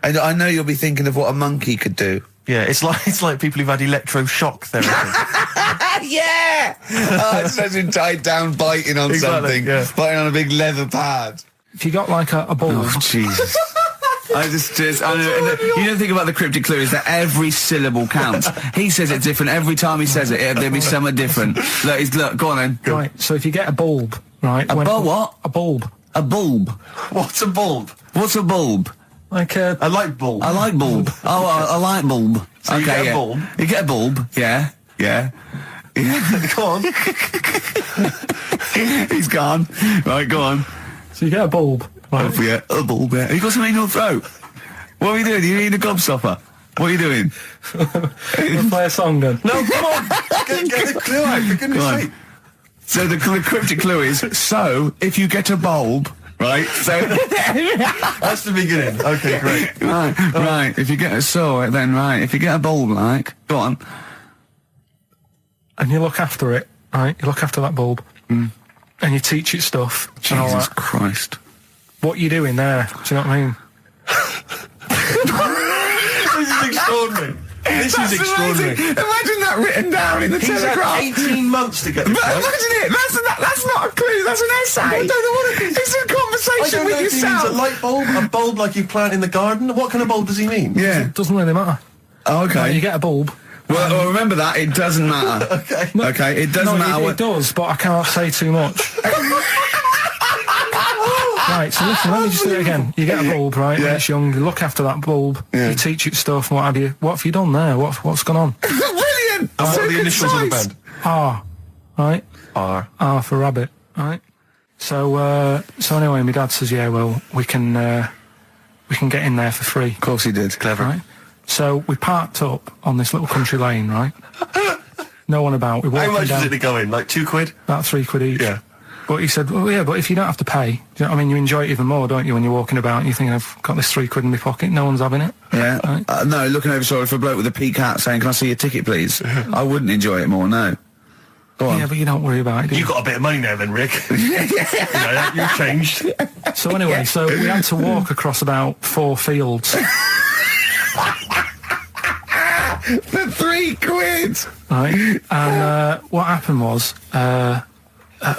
And I know you'll be thinking of what a monkey could do. Yeah, it's like people who've had electroshock therapy. Yeah! Oh, it's such tied down biting on something. Yeah. Biting on a big leather pad. If you got like a bulb... Oh, Jesus. I know, you don't think about the cryptic clue is that every syllable counts. He says it different every time he says it. There'll be something different. Look, go on then. Go. Right, so if you get a bulb, right... What? A bulb. A bulb. What's a bulb? What's a bulb? Like a... I like bulb. I like bulb. Oh, I like bulb. So you get a bulb? You get a bulb, yeah. Go on. He's gone. Right, go on. So you get a bulb. Right. Oh, yeah, a bulb, yeah. You got something in your throat? What are you doing? Are you eating a gobstopper? What are you doing? We'll play a song then. No, come on. Get the clue out, for goodness sake. So the cryptic clue is, so, if you get a bulb, right, so... That's the beginning. Okay, great. Right, if you get if you get a bulb, like, go on. And you look after it, right? You look after that bulb. And you teach it stuff. Jesus Christ. What you doing there? Do you know what I mean? This is extraordinary. This is extraordinary. Amazing. Imagine that written down in the Telegraph. He's had 18 months to get this right. Imagine it. That's not a clue. That's an essay. I don't know what it is. It's a conversation with yourself. He means a light bulb, a bulb like you plant in the garden. What kind of bulb does he mean? Yeah. It doesn't really matter. Oh, okay. Right, you get a bulb. Well, remember that. It doesn't matter. Okay. No, okay, it doesn't matter. It does, but I can't say too much. Right, so listen, let me just do it again. You get a bulb, right, when it's young, you look after that bulb, you teach it stuff and what have you. What have you done there? What's gone on? Brilliant! And what are the initials of the band? R, right? R for rabbit, right? So anyway, my dad says, yeah, well, we can get in there for free. Of course he did. Clever. Right? So we parked up on this little country lane, right? No one about. We walked How much down. did it go in? Like £2? About £3 each. Yeah. But he said, well, yeah, but if you don't have to pay, do you know what I mean? You enjoy it even more, don't you, when you're walking about and you think, I've got this £3 in my pocket, no one's having it. Yeah. Right? No, looking over for a bloke with a peak hat saying, can I see your ticket, please? I wouldn't enjoy it more, no. Go on. Yeah, but you don't worry about it, do you? You got a bit of money now then, Rick. You've changed. So anyway, so we had to walk across about 4 fields. For £3. Right? And what happened was,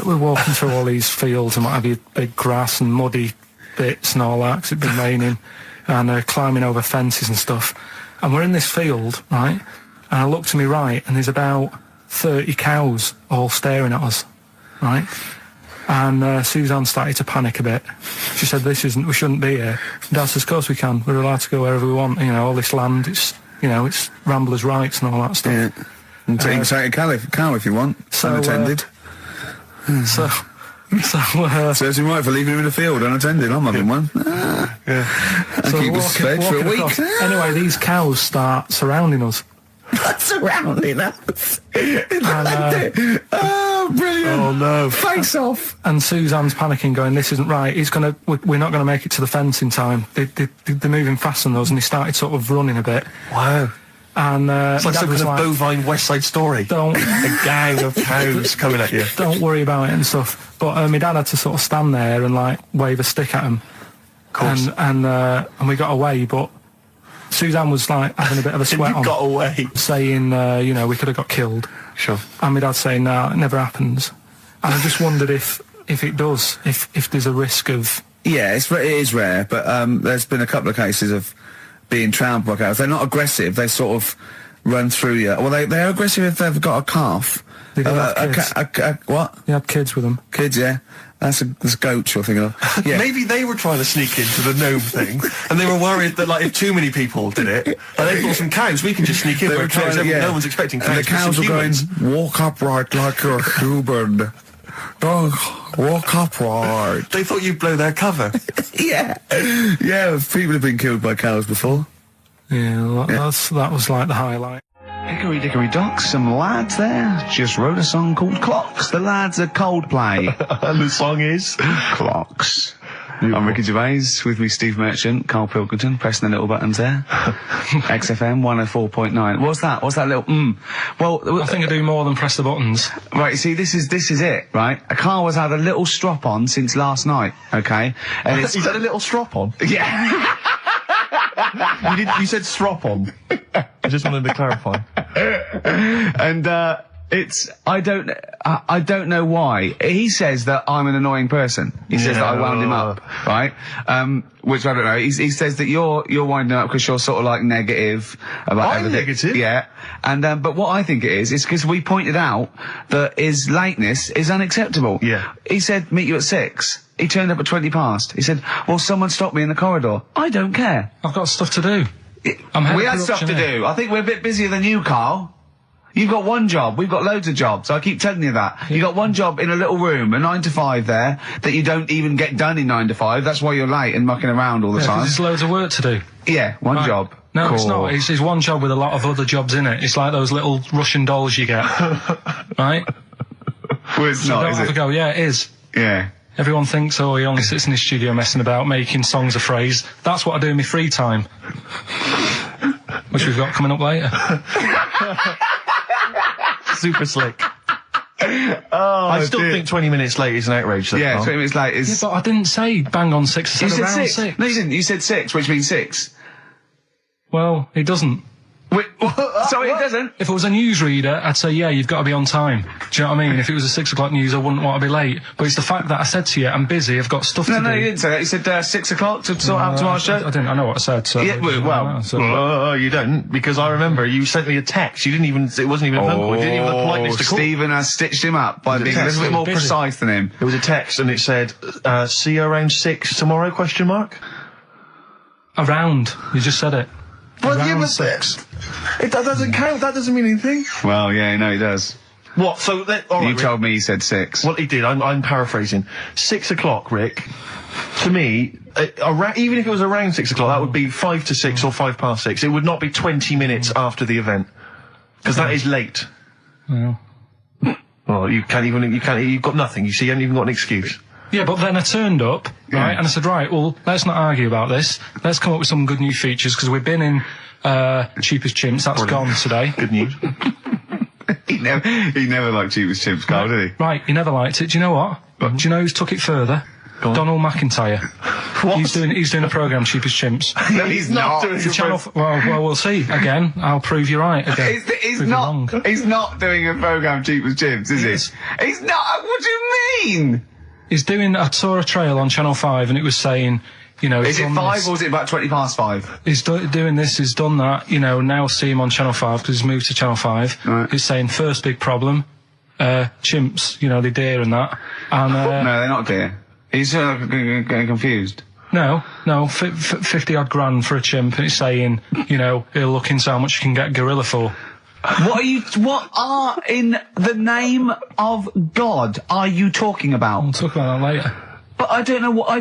we're walking through all these fields and what have you, big grass and muddy bits and all that, 'cause it'd been raining, and climbing over fences and stuff. And we're in this field, right? And I look to my right, and there's about 30 cows all staring at us, right? And Suzanne started to panic a bit. She said, we shouldn't be here. Dad says, of course we can. We're allowed to go wherever we want. You know, all this land, it's ramblers' rights and all that stuff. Yeah. And take a cow if you want. So, unattended. So Serves him right for leaving him in the field unattended. I'm having one. I keep us fed for a week. Anyway, these cows start surrounding us. Surrounding us. Oh, brilliant. Oh, no. Face off. And Suzanne's panicking, going, this isn't right. We're not going to make it to the fence in time. They're moving faster than us, and he started sort of running a bit. Wow. And it's like some kind of bovine West Side Story. A gang of cows coming at you. Don't worry about it and stuff. But my dad had to sort of stand there and like wave a stick at him. Of course. And we got away, but Suzanne was like having a bit of a sweat on. Got away. Saying, we could have got killed. Sure. And my dad saying, no, it never happens. And I just wondered if it does, if there's a risk of... Yeah, it is rare, but there's been a couple of cases of being trampled by cows. They're not aggressive, they sort of run through you. Well, they're aggressive if they've got a calf. They have kids. What? They had kids with them. Kids, yeah. That's a goat you're thinking of. Yeah. Maybe they were trying to sneak into the gnome thing, and they were worried that, like, if too many people did it, and they bought some cows, we can just sneak in where cows, no one's expecting cows. And the cows were going, walk upright like you're human. Don't walk upright. They thought you'd blow their cover. Yeah. Yeah, people have been killed by cows before. Yeah, that was like the highlight. Hickory dickory dock, some lads there just wrote a song called Clocks. The lads are Coldplay. And the song is? Clocks. I'm Ricky Gervais, with me Steve Merchant, Karl Pilkington, pressing the little buttons there. XFM 104.9. What's that little Well, I think I do more than press the buttons. Right, see, this is it, right? Karl has had a little strop on since last night, okay? And He's had a little strop on? Yeah. You said strop on. I just wanted to clarify. And I don't know why. He says that I'm an annoying person. He says that I wound him up, right? Which I don't know. He says that you're winding up because you're sort of like negative about everything. Negative? Yeah. And, but what I think it is because we pointed out that his lateness is unacceptable. Yeah. He said, meet you at 6. He turned up at 20 past. He said, well, someone stopped me in the corridor. I don't care. I've got stuff to do. We had stuff to do. I think we're a bit busier than you, Carl. You've got one job. We've got loads of jobs. I keep telling you that. You got one job in a little room, a 9 to 5 there, that you don't even get done in 9 to 5. That's why you're late and mucking around all the time. There's loads of work to do. Yeah, one job. No, cool. It's not. It's one job with a lot of other jobs in it. It's like those little Russian dolls you get. Right? Well, it's So not, don't is have it? to go, yeah, it is. Yeah. Everyone thinks, oh, he only sits in his studio messing about, making songs a phrase. That's what I do in my free time. Which we've got coming up later. Super slick. I still think 20 minutes late is an outrage, though. Yeah, Carl. 20 minutes late is... Yeah, but I didn't say bang on 6. I You said said around 6. 6. No, you didn't. You said 6, which means 6. Well, it doesn't. Wait, sorry, it doesn't. If it was a newsreader, I'd say, yeah, you've got to be on time. Do you know what I mean? If it was a 6 o'clock news, I wouldn't want to be late. But it's the fact that I said to you, I'm busy, I've got stuff to do. No, you didn't say that. You said 6 o'clock to sort out tomorrow's show. I didn't. I know what I said. So Yeah, well, You don't, because I remember you sent me a text. You didn't even, it wasn't even a phone call. You didn't even have the politeness to call. Stephen has stitched him up by being a little bit more precise than him. It was a text and it said, see you around 6 tomorrow, question mark? Around. You just said it. Well, Around yeah, but 6. That doesn't count. That doesn't mean anything. Well, yeah, no, he does. What? So, all right, You told me he said 6. Well, he did. I'm paraphrasing. 6 o'clock, Rick. To me, even if it was around 6 o'clock, that would be 5 to 6 or 5 past 6. It would not be 20 minutes after the event, because that is late. Well. Well, you've got nothing. You see, you haven't even got an excuse. Yeah, but then I turned up, right, and I said, right, well, let's not argue about this. Let's come up with some good new features, because we've been in Cheapest Chimps. That's gone today. Good news. He never liked Cheapest Chimps, Carl, did he? Right, he never liked it. Do you know what? Do you know who's took it further? Donald McIntyre. What? He's doing a programme, Cheapest Chimps. No, he's not. doing The channel. Well, we'll see. Again, I'll prove you right. Again, He's not doing a programme Cheapest Chimps, is he? He's not. What do you mean? He's doing. I saw a trail on Channel 5, and it was saying, you know, Is it 5 or is it about 20 past 5? He's doing this, he's done that, you know, now see him on Channel 5 because he's moved to Channel 5. Right. He's saying first big problem, chimps, you know, the deer and that. And, No, they're not dear. He's getting confused. No, 50 odd grand for a chimp, and it's saying, you know, he'll look into how much you can get gorilla for. What are in the name of God are you talking about? We'll talk about that later. But I don't know what.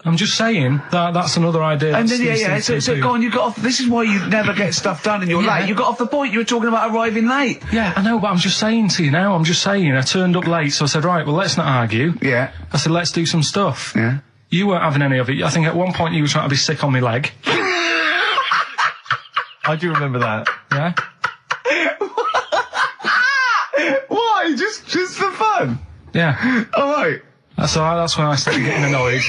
I'm just saying that's another idea. And then, so go on, you got off, this is why you never get stuff done and you're late. You got off the point, you were talking about arriving late. Yeah, I know, but I'm just saying to you now, I turned up late, so I said, right, well, let's not argue. Yeah. I said, let's do some stuff. Yeah. You weren't having any of it. I think at one point you were trying to be sick on my leg. I do remember that. Yeah? Why? Just for fun? Yeah. Alright. So that's when I started getting annoyed.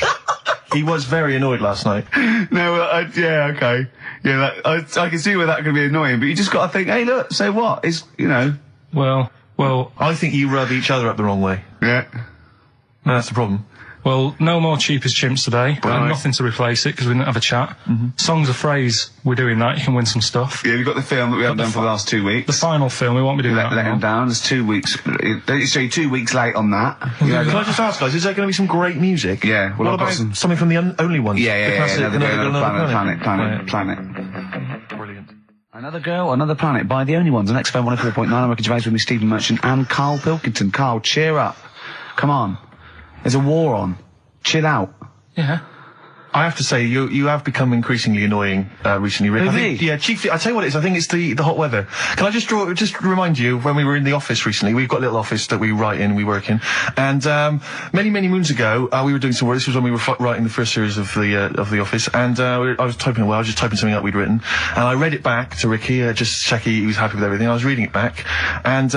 He was very annoyed last night. No, yeah, okay. Yeah, I can see where that could be annoying, but you just gotta think, hey look, so what? It's, you know. Well, I think you rub each other up the wrong way. Yeah. That's the problem. well, no more Cheapest Chimps today. Right. Nothing to replace it because we didn't have a chat. Songs of Phrase, we're doing that. You can win some stuff. Yeah, we've got the film that we haven't done for the last 2 weeks. The final film, we won't be doing that. Let him down. There's 2 weeks. So you're 2 weeks late on that. Yeah, Can I just ask, guys, is there going to be some great music? Yeah, well, what I've got about something from the Only Ones? yeah. Another Planet. Brilliant. Another girl, another planet by the Only Ones on XFM 104.9. I'm Ricky Gervais with me, Stephen Merchant and Karl Pilkington. Karl, cheer up. Come on. There's a war on. Chill out. Yeah. I have to say, you have become increasingly annoying recently, Rick. Really? Yeah, chiefly, I tell you what it is, I think it's the hot weather. Can I just remind you, when we were in the office recently, we've got a little office that we write in, we work in, and many moons ago, we were doing some work. This was when we were writing the first series of the office, and I was typing away, I was just typing something up we'd written, and I read it back to Ricky, just check he was happy with everything. I was reading it back, and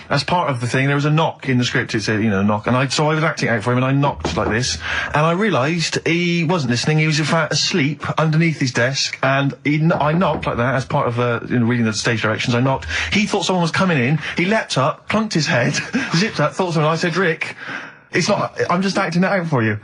as part of the thing, there was a knock in the script. It said, knock, and so I was acting out for him, and I knocked like this, and I realised he wasn't wasn't listening. He was in fact asleep underneath his desk, and I knocked like that as part of reading the stage directions. I knocked. He thought someone was coming in. He leapt up, plunked his head, zipped up, thought someone. I said, "Rick, it's not. I'm just acting it out for you."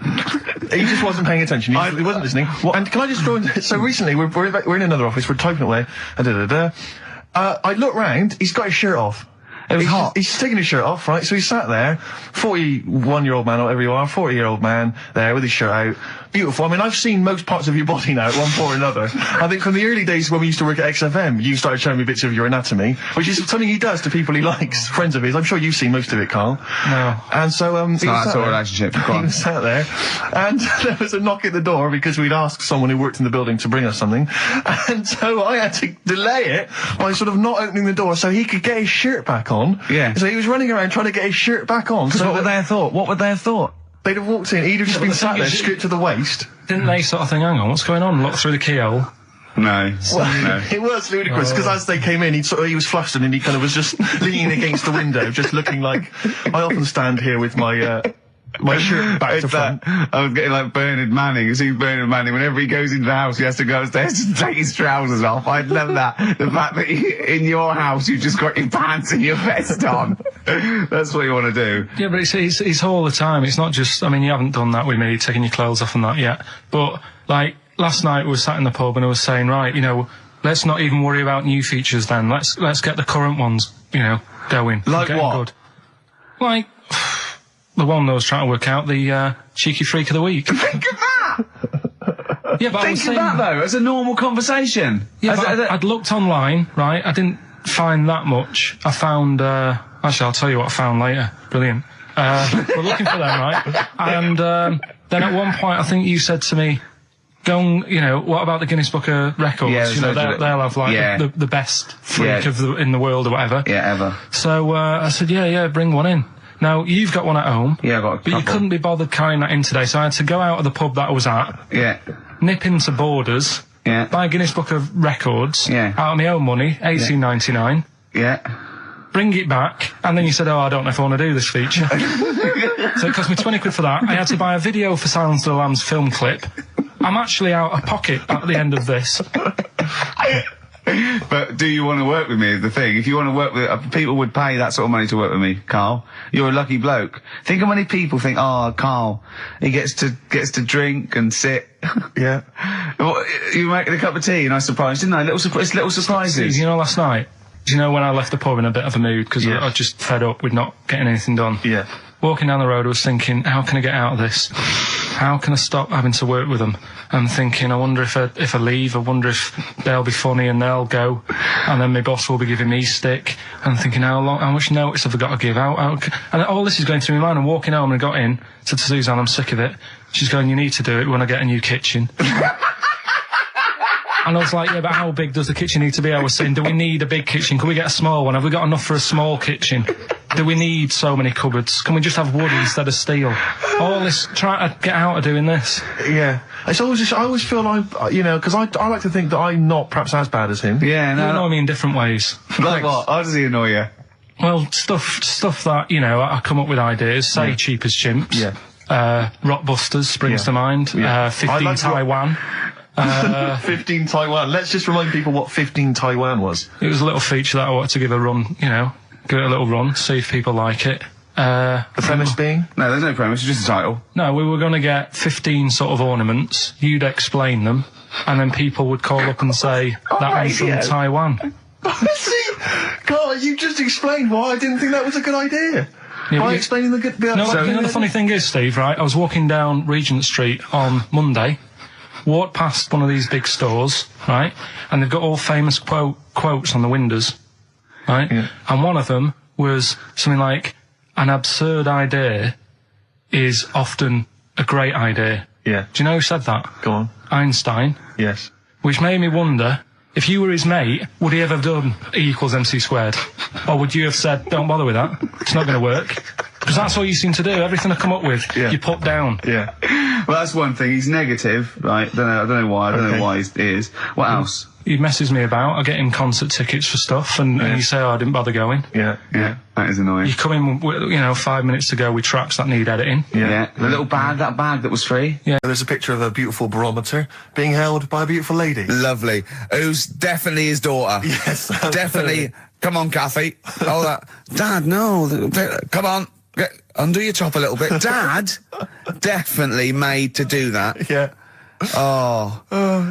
He just wasn't paying attention. He wasn't listening. And can I just throw in? So recently we're in another office. We're typing away. I look round. He's got his shirt off. It was hot. He's taking his shirt off, right? So he sat there, 41-year-old man, or whatever you are, 40-year-old man there with his shirt out. Beautiful. I mean, I've seen most parts of your body now at one point or another. I think from the early days when we used to work at XFM, you started showing me bits of your anatomy, which is something he does to people he likes, friends of his. I'm sure you've seen most of it, Carl. No. And so, it's not that sort of relationship. Go on. He was sat there, and there was a knock at the door because we'd asked someone who worked in the building to bring us something. And so I had to delay it by sort of not opening the door so he could get his shirt back on. Yeah. So he was running around trying to get his shirt back on. So what would they have thought? What would they have thought? They'd have walked in, he'd have just been sat there, stripped to the waist. Didn't they sort of think, hang on, what's going on? Look through the keyhole. No. No. It was ludicrous, because as they came in, he was flustered and he kind of was just leaning against the window, just looking like... I often stand here with my shirt back to front. I was getting like Bernard Manning. You see Bernard Manning, whenever he goes into the house, he has to go upstairs and take his trousers off. I love that. The fact that in your house, you've just got your pants and your vest on. That's what you want to do. Yeah, but it's all the time. It's not just, I mean, you haven't done that with me, taking your clothes off and that yet. But, like, last night we were sat in the pub and I was saying, right, you know, let's not even worry about new features then. Let's get the current ones, you know, going. Like what? Good. Like... the one that was trying to work out, the cheeky freak of the week. Think of that! Yeah, but Think of that, though, as a normal conversation. Yeah, but I'd looked online, right? I didn't find that much. I found... actually, I'll tell you what I found later. Brilliant. We're looking for them, right? And then at one point, I think you said to me, go and, you know, what about the Guinness Book of Records? Yeah, you know, they'll have, like, the best freak in the world or whatever. Yeah, ever. So I said, yeah, bring one in. Now, you've got one at home. Yeah, I've got a couple. But you couldn't be bothered carrying that in today, so I had to go out of the pub that I was at. Yeah. Nip into Borders. Yeah. Buy a Guinness Book of Records. Yeah. Out of my own money, $18.99. Yeah. Bring it back, and then you said, I don't know if I want to do this feature. So it cost me 20 quid for that. I had to buy a video for Silence of the Lambs film clip. I'm actually out of pocket at the end of this. But do you want to work with me is the thing. If you want to work with... people would pay that sort of money to work with me, Carl. You're a lucky bloke. Think how many people think, Carl, he gets to drink and sit. Yeah. Well, you making a cup of tea and I surprised, didn't I? Little surprises. Steve, you know, last night, do you know when I left the pub in a bit of a mood because I was just fed up with not getting anything done? Yeah. Walking down the road, I was thinking, how can I get out of this? How can I stop having to work with them? I'm thinking, I wonder if I leave, I wonder if they'll be funny and they'll go, and then my boss will be giving me stick. I'm thinking, how much notice have I got to give out? And all this is going through my mind. I'm walking home and I got in, said to Suzanne, I'm sick of it. She's going, you need to do it when I get a new kitchen. And I was like, yeah, but how big does the kitchen need to be? I was saying, do we need a big kitchen? Can we get a small one? Have we got enough for a small kitchen? Do we need so many cupboards? Can we just have wood instead of steel? All this, trying to get out of doing this. Yeah. I always feel like, you know, because I like to think that I'm not perhaps as bad as him. Yeah, no. You annoy me in different ways. Like what? How does he annoy you? Well, stuff that, you know, I come up with ideas, say Cheap as Chimps. Yeah. Rockbusters springs to mind. Yeah. 15 like Taiwan. 15 Taiwan. Let's just remind people what 15 Taiwan was. It was a little feature that I wanted to give a run, you know, give it a little run, see if people like it. The premise being? No, there's no premise, it's just a title. No, we were going to get 15 sort of ornaments, you'd explain them, and then people would call up and say, that one's from Taiwan. See? God, you just explained why I didn't think that was a good idea. Yeah, by explaining the good... You know the funny thing is, Steve, right, I was walking down Regent Street on Monday, walked past one of these big stores, right, and they've got all famous quotes on the windows, right, and one of them was something like, an absurd idea is often a great idea. Yeah. Do you know who said that? Go on. Einstein. Yes. Which made me wonder, if you were his mate, would he ever have done E=mc²? Or would you have said, don't bother with that, it's not going to work? Because that's all you seem to do. Everything I come up with, you put down. Yeah. Well, that's one thing. He's negative, right? I don't know why. I don't know why he is. What else? he messes me about. I get him concert tickets for stuff, and you say, I didn't bother going. Yeah, that is annoying. You come in, 5 minutes to go with tracks that need editing. Yeah. The little bag, that bag that was free. Yeah. There's a picture of a beautiful barometer being held by a beautiful lady. Lovely. Who's definitely his daughter. Yes, definitely. Come on, Kathy. Oh, that. Dad, no. Come on. Undo your top a little bit. Dad, definitely made to do that. Yeah. Oh,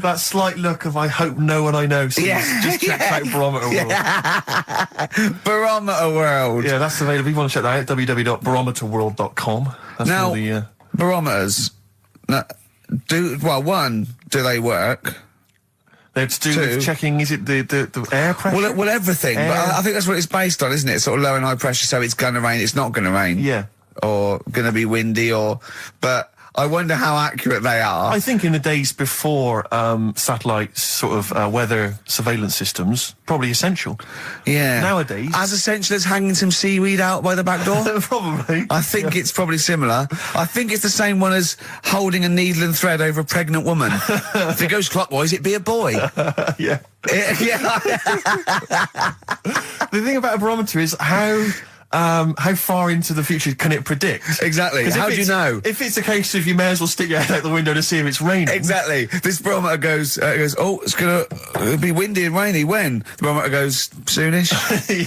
that slight look of I hope no one I know sees. Just check out Barometer World. Barometer World. Yeah, that's available. If you want to check that out, www.barometerworld.com. That's now, all the, barometers, do they work? They're to do with checking, is it the air pressure? Well, everything. But I think that's what it's based on, isn't it? Sort of low and high pressure, so it's going to rain, it's not going to rain. Yeah. Or going to be windy, but I wonder how accurate they are. I think in the days before satellite sort of weather surveillance systems, probably essential. Yeah. Nowadays. As essential as hanging some seaweed out by the back door? Probably. I think it's probably similar. I think it's the same one as holding a needle and thread over a pregnant woman. If it goes clockwise, it'd be a boy. Yeah. Yeah. The thing about a barometer is how far into the future can it predict? Exactly. How do you know? If it's a case of you may as well stick your head out the window to see if it's raining. Exactly. This barometer goes, oh, it's going to be windy and rainy. When? The barometer goes, soonish.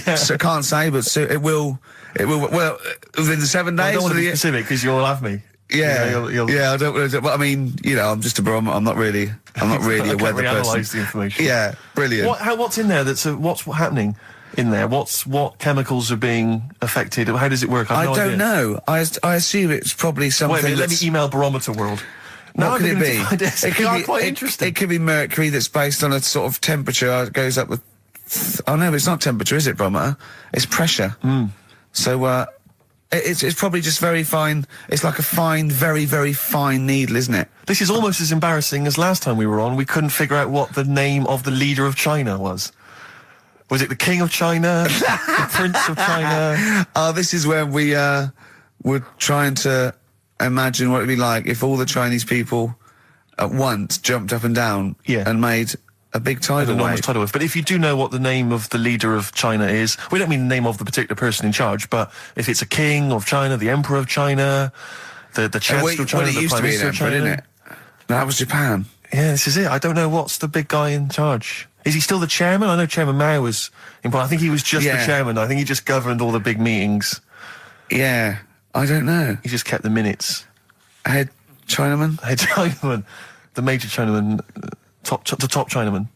Yeah. So can't say, but it will, well, within the 7 days. I don't want to be specific because you'll have me. Yeah, yeah, I don't. But I mean, I'm just a barometer. I'm not really a weather person. The information. Yeah, brilliant. What's in there? What's happening in there? What chemicals are being affected? How does it work? I don't know. I assume it's probably something. Wait a minute, let me email Barometer World. What could it be? It could be quite interesting. It could be mercury that's based on a sort of temperature. It goes up with. Oh no, it's not temperature, is it, barometer? It's pressure. So it's probably just very fine. It's like a fine, very, very fine needle, isn't it? This is almost as embarrassing as last time we were on. We couldn't figure out what the name of the leader of China was. Was it the King of China? The Prince of China? Oh, this is where we were trying to imagine what it'd be like if all the Chinese people at once jumped up and down and made a big tidal wave. Tidal wave. But if you do know what the name of the leader of China is, we don't mean the name of the particular person in charge, but if it's a king of China, the emperor of China, the chancellor of China, the prime minister of China, didn't it? No, that was Japan. Yeah, this is it. I don't know what's the big guy in charge. Is he still the chairman? I know Chairman Mao was important. I think he was just the chairman. I think he just governed all the big meetings. Yeah, I don't know. He just kept the minutes. Head Chinaman? Head Chinaman. The major Chinaman. The top Chinaman.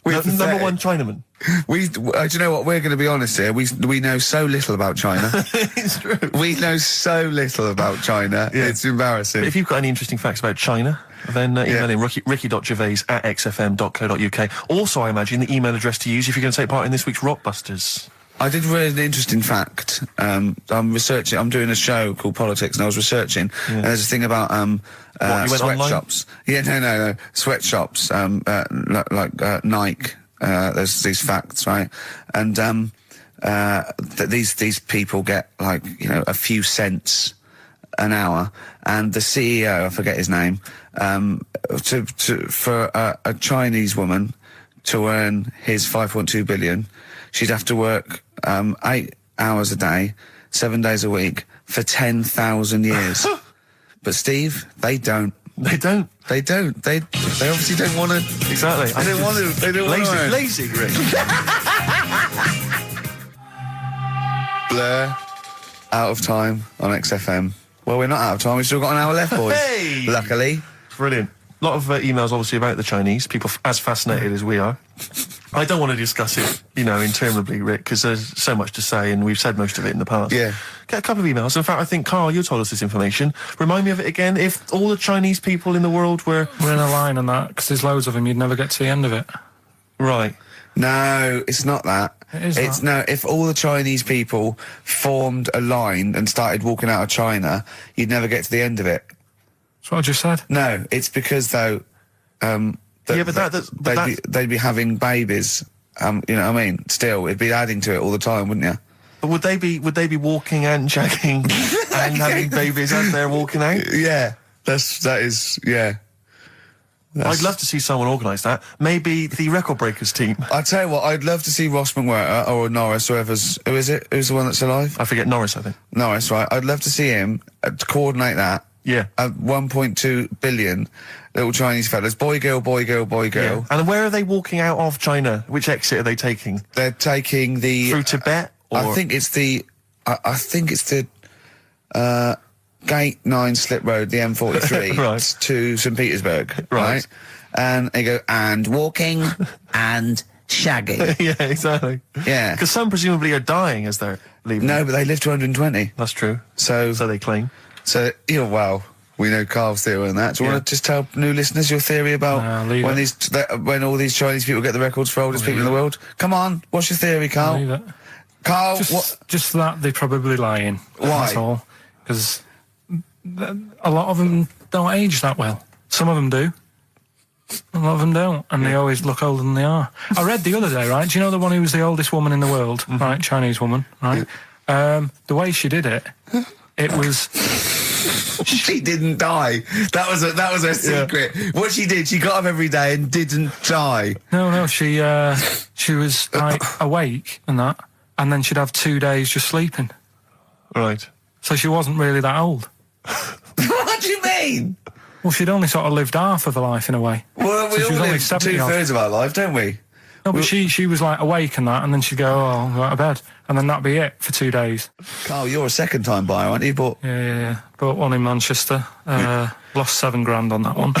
Number one Chinaman. Do you know what? We're going to be honest here. We know so little about China. It's true. We know so little about China. Yeah. It's embarrassing. But if you've got any interesting facts about China, then email in ricky.gervais@xfm.co.uk. Also, I imagine the email address to use if you're going to take part in this week's Rockbusters. I did read an interesting fact. I'm doing a show called Politics, and I was researching, and there's a thing about sweatshops. Yeah, no. Sweatshops, like Nike. There's these facts, right? And that these people get a few cents an hour, and the CEO, I forget his name, for a Chinese woman to earn his 5.2 billion, she'd have to work 8 hours a day, 7 days a week for 10,000 years. But Steve, they don't. They don't. They don't. They obviously don't want to. Exactly. They don't want to. They don't want to. Lazy, Rick. Blur. Out of time on XFM. Well, we're not out of time. We've still got an hour left, boys. Hey! Luckily. Brilliant. A lot of emails, obviously, about the Chinese. People as fascinated as we are. I don't want to discuss it, interminably, Rick, because there's so much to say, and we've said most of it in the past. Yeah. Get a couple of emails. In fact, I think, Carl, you told us this information. Remind me of it again. If all the Chinese people in the world were... We're in a line on that, because there's loads of them. You'd never get to the end of it. Right. No, it's not that. If all the Chinese people formed a line and started walking out of China, you'd never get to the end of it. That's what I just said. No, it's because, though... they'd be having babies. You know what I mean? Still, it'd be adding to it all the time, wouldn't you? But would they be walking and shagging and having babies as they're walking out? Yeah, that is. I'd love to see someone organise that. Maybe the Record Breakers team. I tell you what, I'd love to see Ross McWhirter or Norris, who is it? Who's the one that's alive? I forget Norris, I think. Norris, right? I'd love to see him to coordinate that. Yeah. 1.2 billion little Chinese fellas. Boy, girl, boy, girl, boy, girl. Yeah. And where are they walking out of China? Which exit are they taking? They're taking the... Through Tibet? Or? I think it's the Gate 9 Slip Road, the M43, right. to St. Petersburg, right? And they go, and walking, and shagging. Yeah, exactly. Yeah. Because some presumably are dying as they're leaving. No, but they live to 120. That's true. So they claim. So, well, we know Carl's theory on that. Do you want to just tell new listeners your theory about when all these Chinese people get the records for oldest people in the world? Come on, what's your theory, Carl? Leave it. Carl, just that they're probably lying. Why? That's all. Because a lot of them don't age that well. Some of them do. A lot of them don't, and they always look older than they are. I read the other day, right? Do you know the one who was the oldest woman in the world, right? Chinese woman, right? The way she did it, it was... She didn't die. That was her secret. Yeah. What she did, she got up every day and didn't die. No, she was like awake and that, and then she'd have 2 days just sleeping. Right. So she wasn't really that old. What do you mean? Well, she'd only sort of lived half of her life in a way. Well, we so all live 2/3 of our life, don't we? No, but she was like awake and that, and then she'd go, I'll go to bed, and then that'd be it for 2 days. Carl, you're a second-time buyer, aren't you? Yeah. Bought one in Manchester. Lost £7,000 on that one.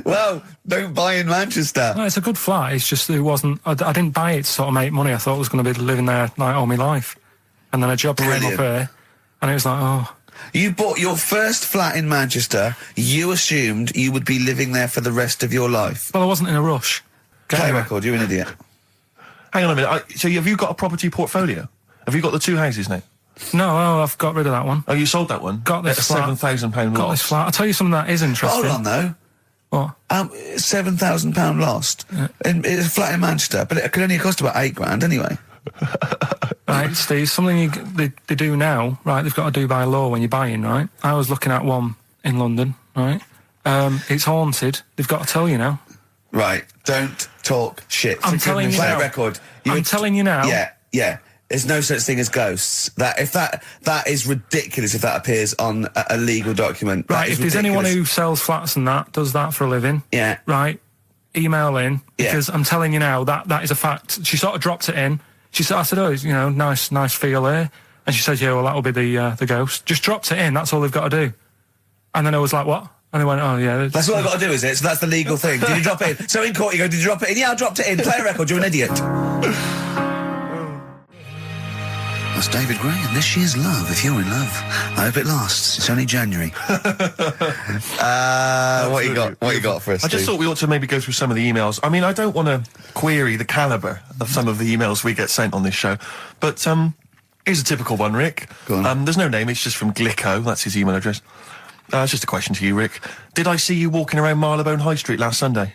Well, don't buy in Manchester. No, it's a good flat. It's just it wasn't. I didn't buy it to sort of make money. I thought I was going to be living there like all my life, and then a job came up here, and it was like, oh. You bought your first flat in Manchester. You assumed you would be living there for the rest of your life. Well, I wasn't in a rush. Play record. You're an idiot. Hang on a minute. So have you got a property portfolio? Have you got the 2 houses now? No, I've got rid of that one. Oh, you sold that one? Got this flat. £7,000 loss. Got this flat. I'll tell you something that is interesting. Hold on, though. What? £7,000 lost. Yeah. It's a flat in Manchester, but it could only cost about £8,000 anyway. Right, Steve, something they do now, right, they've got to do by law when you're buying, right? I was looking at one in London, right? It's haunted. They've got to tell you now. Right, don't talk shit. I'm telling you now. Play a record. I'm telling you now. Yeah. There's no such thing as ghosts. That is ridiculous if that appears on a legal document. Right, if there's anyone who sells flats and that, does that for a living. Yeah. Right, email in, because I'm telling you now, that is a fact. She sort of dropped it in. I said, oh, nice feel here. And she said, yeah, well, that'll be the ghost. Just dropped it in, that's all they've got to do. And then I was like, what? And they went, oh, yeah. That's all I've got to do, is it? So that's the legal thing. Did you drop it in? So in court you go, did you drop it in? Yeah, I dropped it in. Play a record, you're an idiot. That's David Gray, and this year's Love, if you're in love. I hope it lasts. It's only January. What you got for us, I just thought we ought to maybe go through some of the emails. I mean, I don't want to query the calibre of some of the emails we get sent on this show, but here's a typical one, Rick. Go on. There's no name, it's just from Glicko, that's his email address. It's just a question to you, Rick. Did I see you walking around Marylebone High Street last Sunday?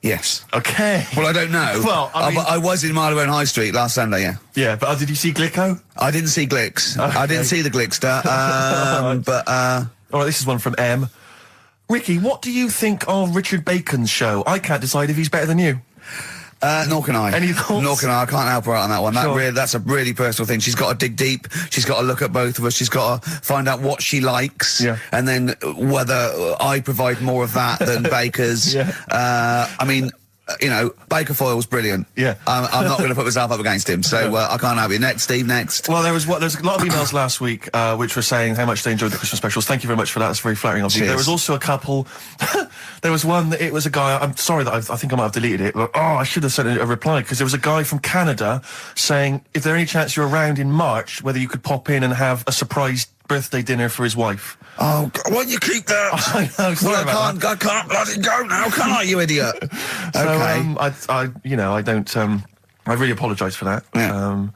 Yes. Okay. Well, I don't know. Well, I was in Marylebone High Street last Sunday, yeah. Yeah, but did you see Glicko? I didn't see Glicks. Okay. I didn't see the Glickster. But all right, this is one from M. Ricky, what do you think of Richard Bacon's show? I can't decide if he's better than you. Nor can I. Any thoughts? Nor can I. I can't help her out on that one. Sure. That's a really personal thing. She's got to dig deep. She's got to look at both of us. She's got to find out what she likes. Yeah. And then whether I provide more of that than Baker's. Yeah. I mean, Baker Foyle's brilliant. Yeah. I'm not going to put myself up against him, so I can't help you. Next, Steve, next. Well, there's a lot of emails last week which were saying how much they enjoyed the Christmas specials. Thank you very much for that. That's very flattering of you. There was also a couple. There was one that it was a guy. I'm sorry that I think I might have deleted it. But, I should have sent a reply, because there was a guy from Canada saying if there any chance you're around in March, whether you could pop in and have a surprise birthday dinner for his wife. Oh, why don't you keep that? I know. Sorry I can't bloody go now, can I, you idiot? So, okay. I don't. I really apologise for that. Yeah.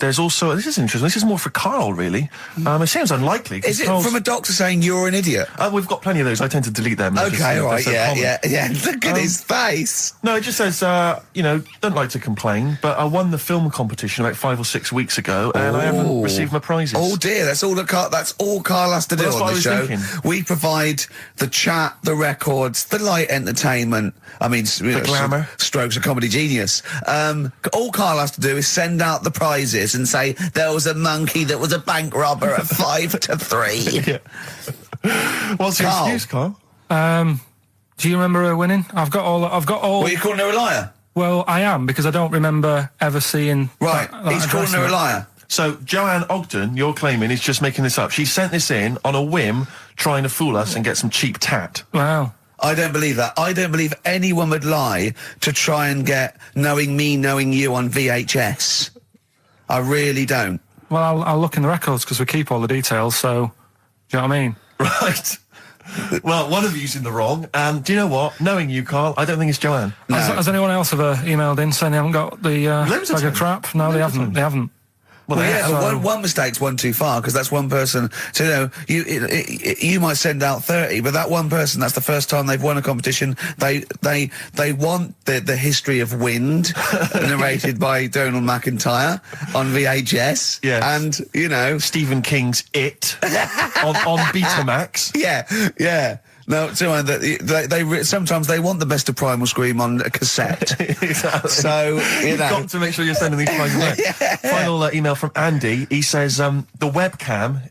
there's also, this is interesting, this is more for Karl, really. It seems unlikely. Is it from a doctor saying you're an idiot? We've got plenty of those. I tend to delete them. Okay, all right, yeah. Look at his face. No, it just says, don't like to complain, but I won the film competition about 5 or 6 weeks ago, and I haven't received my prizes. Oh dear, that's all Karl has to do on the show. We provide the chat, the records, the light entertainment. I mean, the glamour. Strokes of comedy genius. All Karl has to do is send out the prizes and say there was a monkey that was a bank robber at 5 to 3. Yeah. What's your excuse, Karl? Do you remember her winning? I've got all. Well, you calling her a liar? Well, I am, because I don't remember ever seeing. Right, he's calling her a liar. So, Joanne Ogden, you're claiming, is just making this up. She sent this in on a whim, trying to fool us and get some cheap tat. Wow. I don't believe that. I don't believe anyone would lie to try and get knowing me, knowing you on VHS. I really don't. Well, I'll look in the records, because we keep all the details, so... Do you know what I mean? Right. Well, one of you's in the wrong, and do you know what? Knowing you, Karl, I don't think it's Joanne. No. Has anyone else ever emailed in saying they haven't got the bag of crap? No, they haven't. Well, yeah, one mistake's one too far, because that's one person. So, you might send out 30, but that one person, that's the first time they've won a competition. They want the history of Wind, narrated by Donald McIntyre on VHS. Yes. And, Stephen King's It on Betamax. Yeah. No, they sometimes they want the best of Primal Scream on a cassette. Exactly. So, You've got to make sure you're sending these prizes out. Yeah. Final email from Andy. He says, the webcam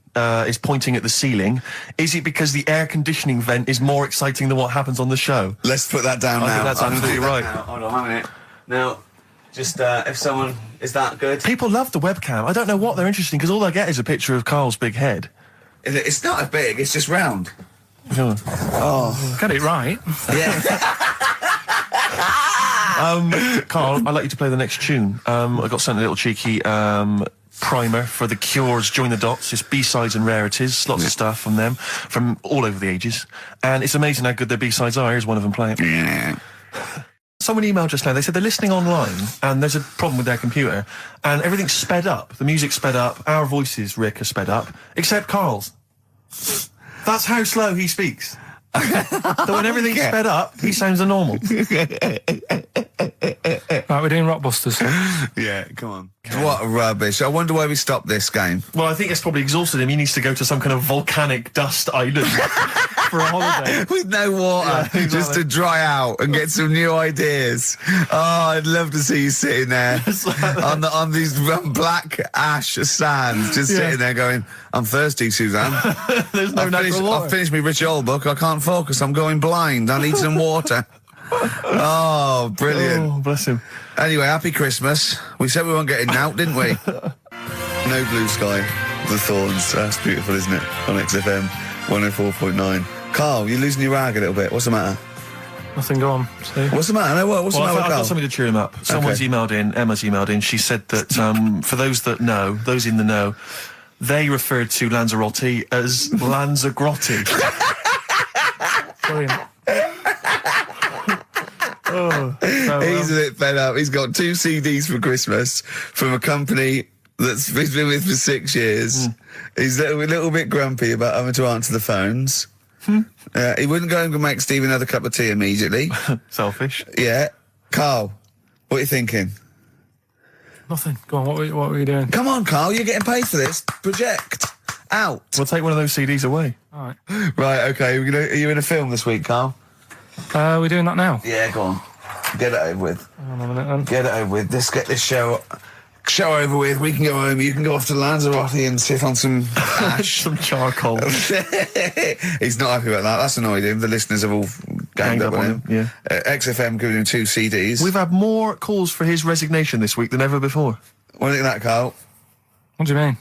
is pointing at the ceiling. Is it because the air conditioning vent is more exciting than what happens on the show? Let's put that down I now. think that's absolutely right. Hold on a minute. Now, just if someone... Is that good? People love the webcam. I don't know what they're interested in, because all they get is a picture of Karl's big head. It's not as big, it's just round. Oh. Get it right. Yeah. Karl, I'd like you to play the next tune. I got sent a little cheeky primer for The Cure's Join the Dots. It's B-sides and rarities, lots of stuff from them, from all over the ages. And it's amazing how good their B-sides are. Here's one of them playing. Yeah. Someone emailed just now, they said they're listening online and there's a problem with their computer and everything's sped up. The music's sped up, our voices, Rick, are sped up, except Karl's. That's how slow he speaks. So when everything's sped up, he sounds a normal. Right, we're doing Rockbusters. Yeah, come on. What rubbish. I wonder why we stopped this game. Well, I think it's probably exhausted him. He needs to go to some kind of volcanic dust island for a holiday. With no water, Yeah, exactly. just to dry out and get some new ideas. Oh, I'd love to see you sitting there on these black ash sands, just sitting there going, I'm thirsty, Suzanne. There's no natural water. I've finished my Rich Old book. I can't focus. I'm going blind. I need some water. Oh, brilliant. Oh, bless him. Anyway, happy Christmas. We said we weren't getting out, didn't we? No Blue Sky, The Thorns. That's beautiful, isn't it? On XFM 104.9. Karl, you're losing your rag a little bit. What's the matter? Nothing, go on. See? What's the matter? No, what's the matter with I've Karl? got something to cheer him up. Someone's emailed in, Emma's emailed in, she said that for those that know, those in the know, they referred to Lanzarote as Lanzagrotte. Brilliant. He's a bit fed up. He's got 2 CDs for Christmas from a company that's he's been with for 6 years. He's a little bit grumpy about having to answer the phones. He wouldn't go and make Steve another cup of tea immediately. Selfish. Yeah. Karl, what are you thinking? Nothing. Go on, what were you doing? Come on, Karl, you're getting paid for this. Project. Out. We'll take one of those CDs away. All right. Right, okay. Are you in a film this week, Karl? We're doing that now. Yeah, go on. Get it over with. Hang on a minute then. Get it over with. Let's get this show over with. We can go home. You can go off to Lanzarote and sit on some ash. Some charcoal. He's not happy about that. That's annoyed him. The listeners have all ganged up on him. Yeah. XFM giving him 2 CDs. We've had more calls for his resignation this week than ever before. What do you think of that, Karl? What do you mean?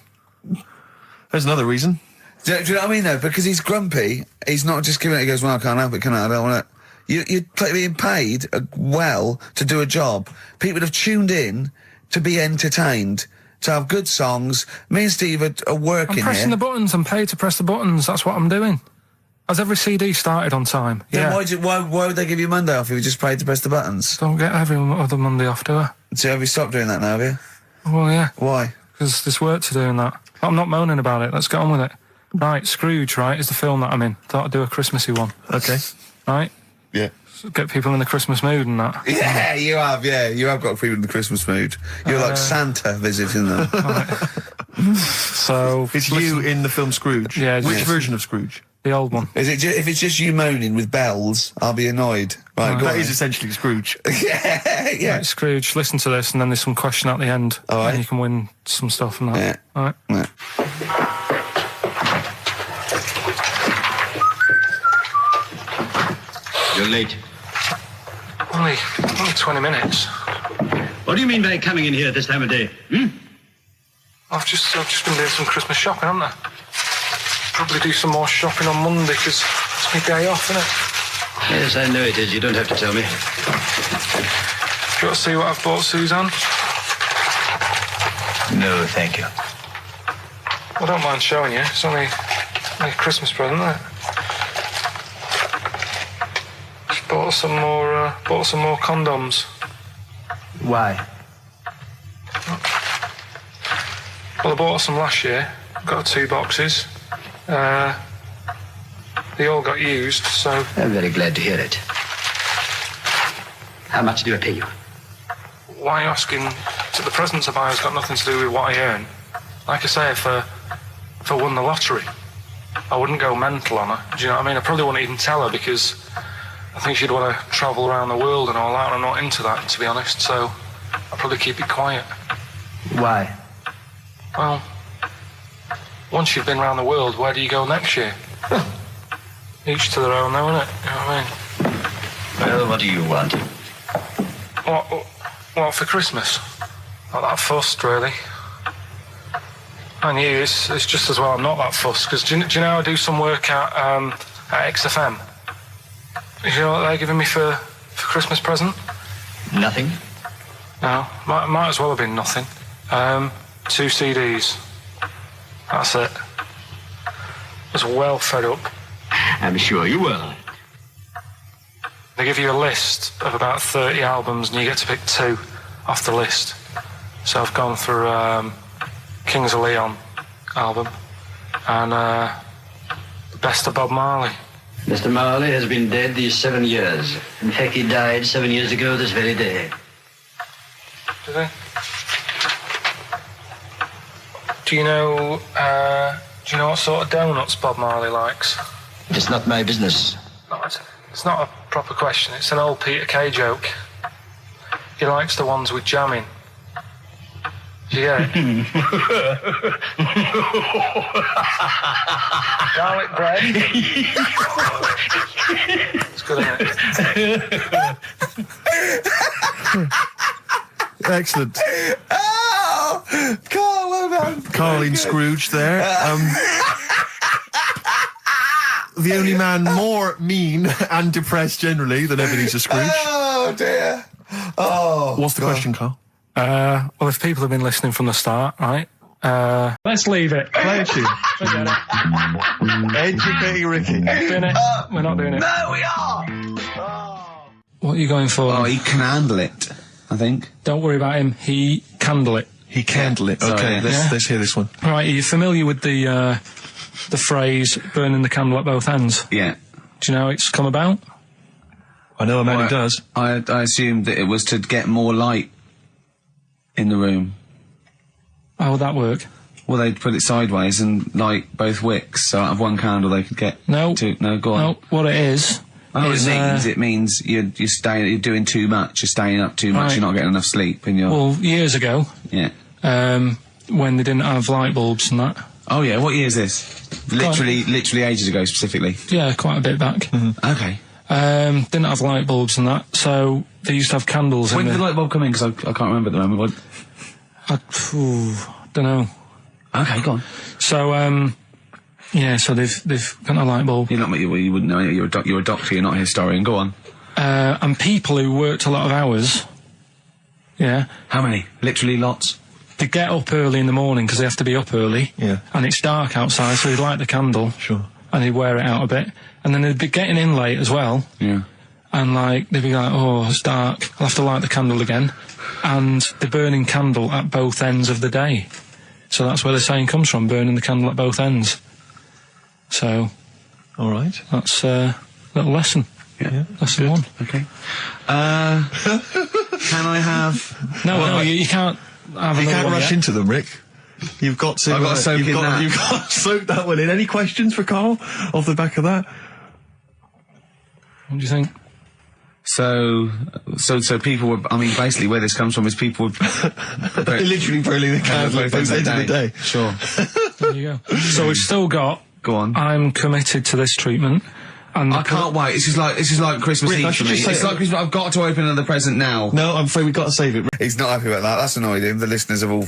There's another reason. Do you know what I mean, though? Because he's grumpy. He's not just giving it. He goes, well, I can't help it, can I? I don't want it. You're being paid well to do a job. People have tuned in to be entertained, to have good songs. Me and Steve are working I'm pressing here. the buttons. I'm paid to press the buttons. That's what I'm doing. Has every CD started on time? Then Yeah. why would they give you Monday off if you just paid to press the buttons? Don't get every other Monday off, do I? So have you stopped doing that now, have you? Well, yeah. Why? because there's work to do in that. I'm not moaning about it. Let's get on with it. Right, Scrooge, right, is the film that I'm in. Thought I'd do a Christmassy one. Okay. Right? Yeah. So get people in the Christmas mood and that. Yeah, you have. Yeah, you have got people in the Christmas mood. You're like Santa visiting them. So It's you in the film Scrooge. Yeah, Which yes. version of Scrooge? the old one. Is it? If it's just you moaning with bells, I'll be annoyed. Right, go That on. is essentially Scrooge. yeah. Right, Scrooge, listen to this, and then there's some question at the end, All right. and you can win some stuff and that. Yeah. All right. Yeah. You're late. Only 20 minutes. What do you mean by coming in here at this time of day? I've just been doing some Christmas shopping, haven't I? Probably do some more shopping on Monday, because it's my day off, isn't it? Yes, I know it is. You don't have to tell me. Do you want to see what I've bought Suzanne? No, thank you. I don't mind showing you. It's only a Christmas present, isn't it? Just bought some more condoms. Why? Well, I bought some last year. Got 2 boxes. They all got used, so... I'm very glad to hear it. How much do I pay you? Why are you asking? So the presents I buy has got nothing to do with what I earn. Like I say, if I won the lottery, I wouldn't go mental on her. Do you know what I mean? I probably wouldn't even tell her, because I think she'd want to travel around the world and all that, and I'm not into that, to be honest, so I'd probably keep it quiet. Why? Well, once you've been around the world, where do you go next year? Each to their own, though, innit? You know what I mean? Well, what do you want? What for Christmas? Not that fussed, really. And you, it's just as well I'm not that fussed, because do you know I do some work at XFM? Do you know what they're giving me for Christmas present? Nothing? No, might as well have been nothing. 2 CDs. That's it. I was well fed up. I'm sure you will. They give you a list of about 30 albums, and you get to pick 2 off the list. So I've gone for Kings of Leon album and the best of Bob Marley. Mr. Marley has been dead these 7 years. In fact, he died 7 years ago this very day. Did he? Do you know what sort of donuts Bob Marley likes? It's not my business. No, it's not a proper question. It's an old Peter Kay joke. He likes the ones with jam in. Do you get it? Garlic bread. It's good, isn't it? Excellent. Oh, Carl, well done. Carl in Scrooge there. The only man more mean and depressed generally than Ebenezer Scrooge. Oh dear. Oh. What's the question, Carl? Well, if people have been listening from the start, right? Let's leave it. Play a tune. Forget it. Educating Ricky. Doing it. We're not doing it. No, we are. What are you going for? Oh, he can handle it, I think. Don't worry about him. He candle it. He candle it. Sorry, Okay, yeah. let's hear this one. Right, are you familiar with the phrase burning the candle at both ends? Yeah. Do you know how it's come about? I know a man Well, who does. I assumed that it was to get more light in the room. How would that work? Well, they'd put it sideways and light both wicks, so out of one candle they could get No. 2. No, go on. No, what it is... I know what is, it means you're doing too much, you're staying up too much, Right. you're not getting enough sleep, and you're... Well, years ago, yeah. when they didn't have light bulbs and that... Oh yeah, what year is this? Literally ages ago, specifically. Yeah, quite a bit back. Okay. Didn't have light bulbs and that, so they used to have candles When in did the the... light bulb come in? Because I can't remember at the moment. Don't know. Okay, go on. So, yeah, so they've got a light bulb. You're not, you wouldn't know. You're a doctor. You're not a historian. Go on. And people who worked a lot of hours, yeah, How many? Literally lots. they get up early in the morning because they have to be up early. Yeah. And it's dark outside, so they'd light the candle. Sure. And they'd wear it out a bit. And then they'd be getting in late as well. Yeah. And like, they'd be like, oh, it's dark, I'll have to light the candle again. And they're burning candle at both ends of the day. So that's where the saying comes from, burning the candle at both ends. So, All right. that's a little lesson. Yeah. Lesson one. Okay. Can I have... No, you can't have You another can't one rush yet. into them, Rick. You've got to. I've got to soak in that. You've got to soak that one in. Any questions for Karl off the back of that? What do you think? So people were... I mean, basically where this comes from is people would... They're literally burning the candle at both ends of the day. Sure. There you go. So we've still got... Go on. I'm committed to this treatment. And I can't wait. This is like Christmas Rick, I Eve should for me. just say- It's like Christmas. I've got to open another present now. No, I'm afraid we've got to save it. He's not happy about that. That's annoyed him. The listeners have all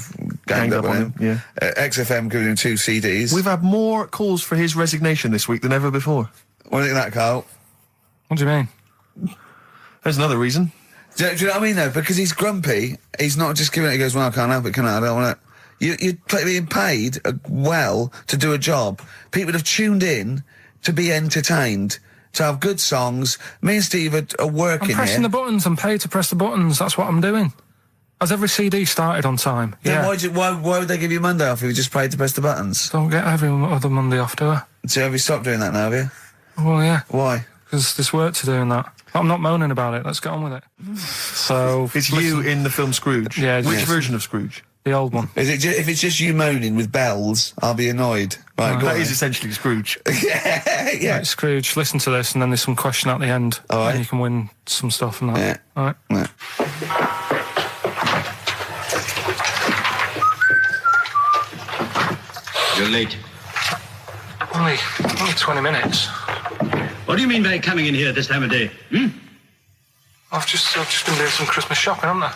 ganged up on him. Yeah. XFM giving him 2 CDs. We've had more calls for his resignation this week than ever before. What do you think of that, Karl? What do you mean? There's another reason. Do you know what I mean, though? Because he's grumpy, he's not just giving it, he goes, well, I can't help it, can I? I don't want it. You're being paid well to do a job. People have tuned in to be entertained, to have good songs. Me and Steve are working I'm pressing here. the buttons. I'm paid to press the buttons. That's what I'm doing. Has every CD started on time? Then Yeah. why would they give you Monday off if you just paid to press the buttons? Don't get every other Monday off, do I? So have you stopped doing that now, have you? Well, yeah. Why? Because there's work to do in that. I'm not moaning about it. Let's get on with it. So It's you in the film Scrooge. Yeah, Which yes. version of Scrooge? the old one. Is it if it's just you moaning with bells, I'll be annoyed. Right, go That on. is essentially Scrooge. yeah. Right, Scrooge, listen to this, and then there's some question at the end, All right. and you can win some stuff and that. Yeah. All right. Yeah. You're late. Only 20 minutes. What do you mean by coming in here at this time of day? I've just been doing some Christmas shopping, haven't I?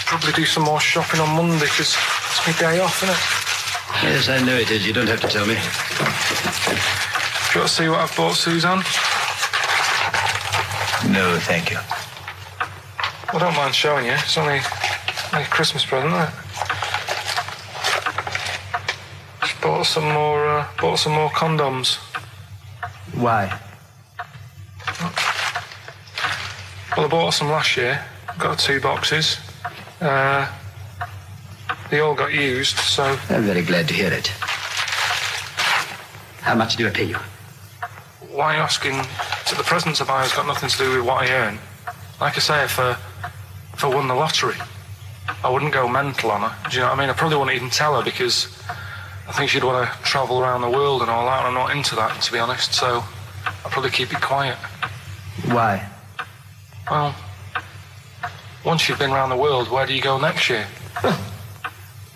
Probably do some more shopping on Monday because it's my day off, isn't it? Yes, I know it is. You don't have to tell me. Do you want to see what I've bought Suzanne? No, thank you. I don't mind showing you. It's only a Christmas present, isn't it? Just bought some more condoms. Why? Well, I bought some last year. Got 2 boxes. They all got used, so... I'm very glad to hear it. How much do I pay you? Why are you asking? So the presents I buy has got nothing to do with what I earn. Like I say, if I won the lottery, I wouldn't go mental on her. Do you know what I mean? I probably wouldn't even tell her because I think she'd want to travel around the world and all that, and I'm not into that, to be honest, so I'd probably keep it quiet. Why? Well, once you've been around the world, where do you go next year?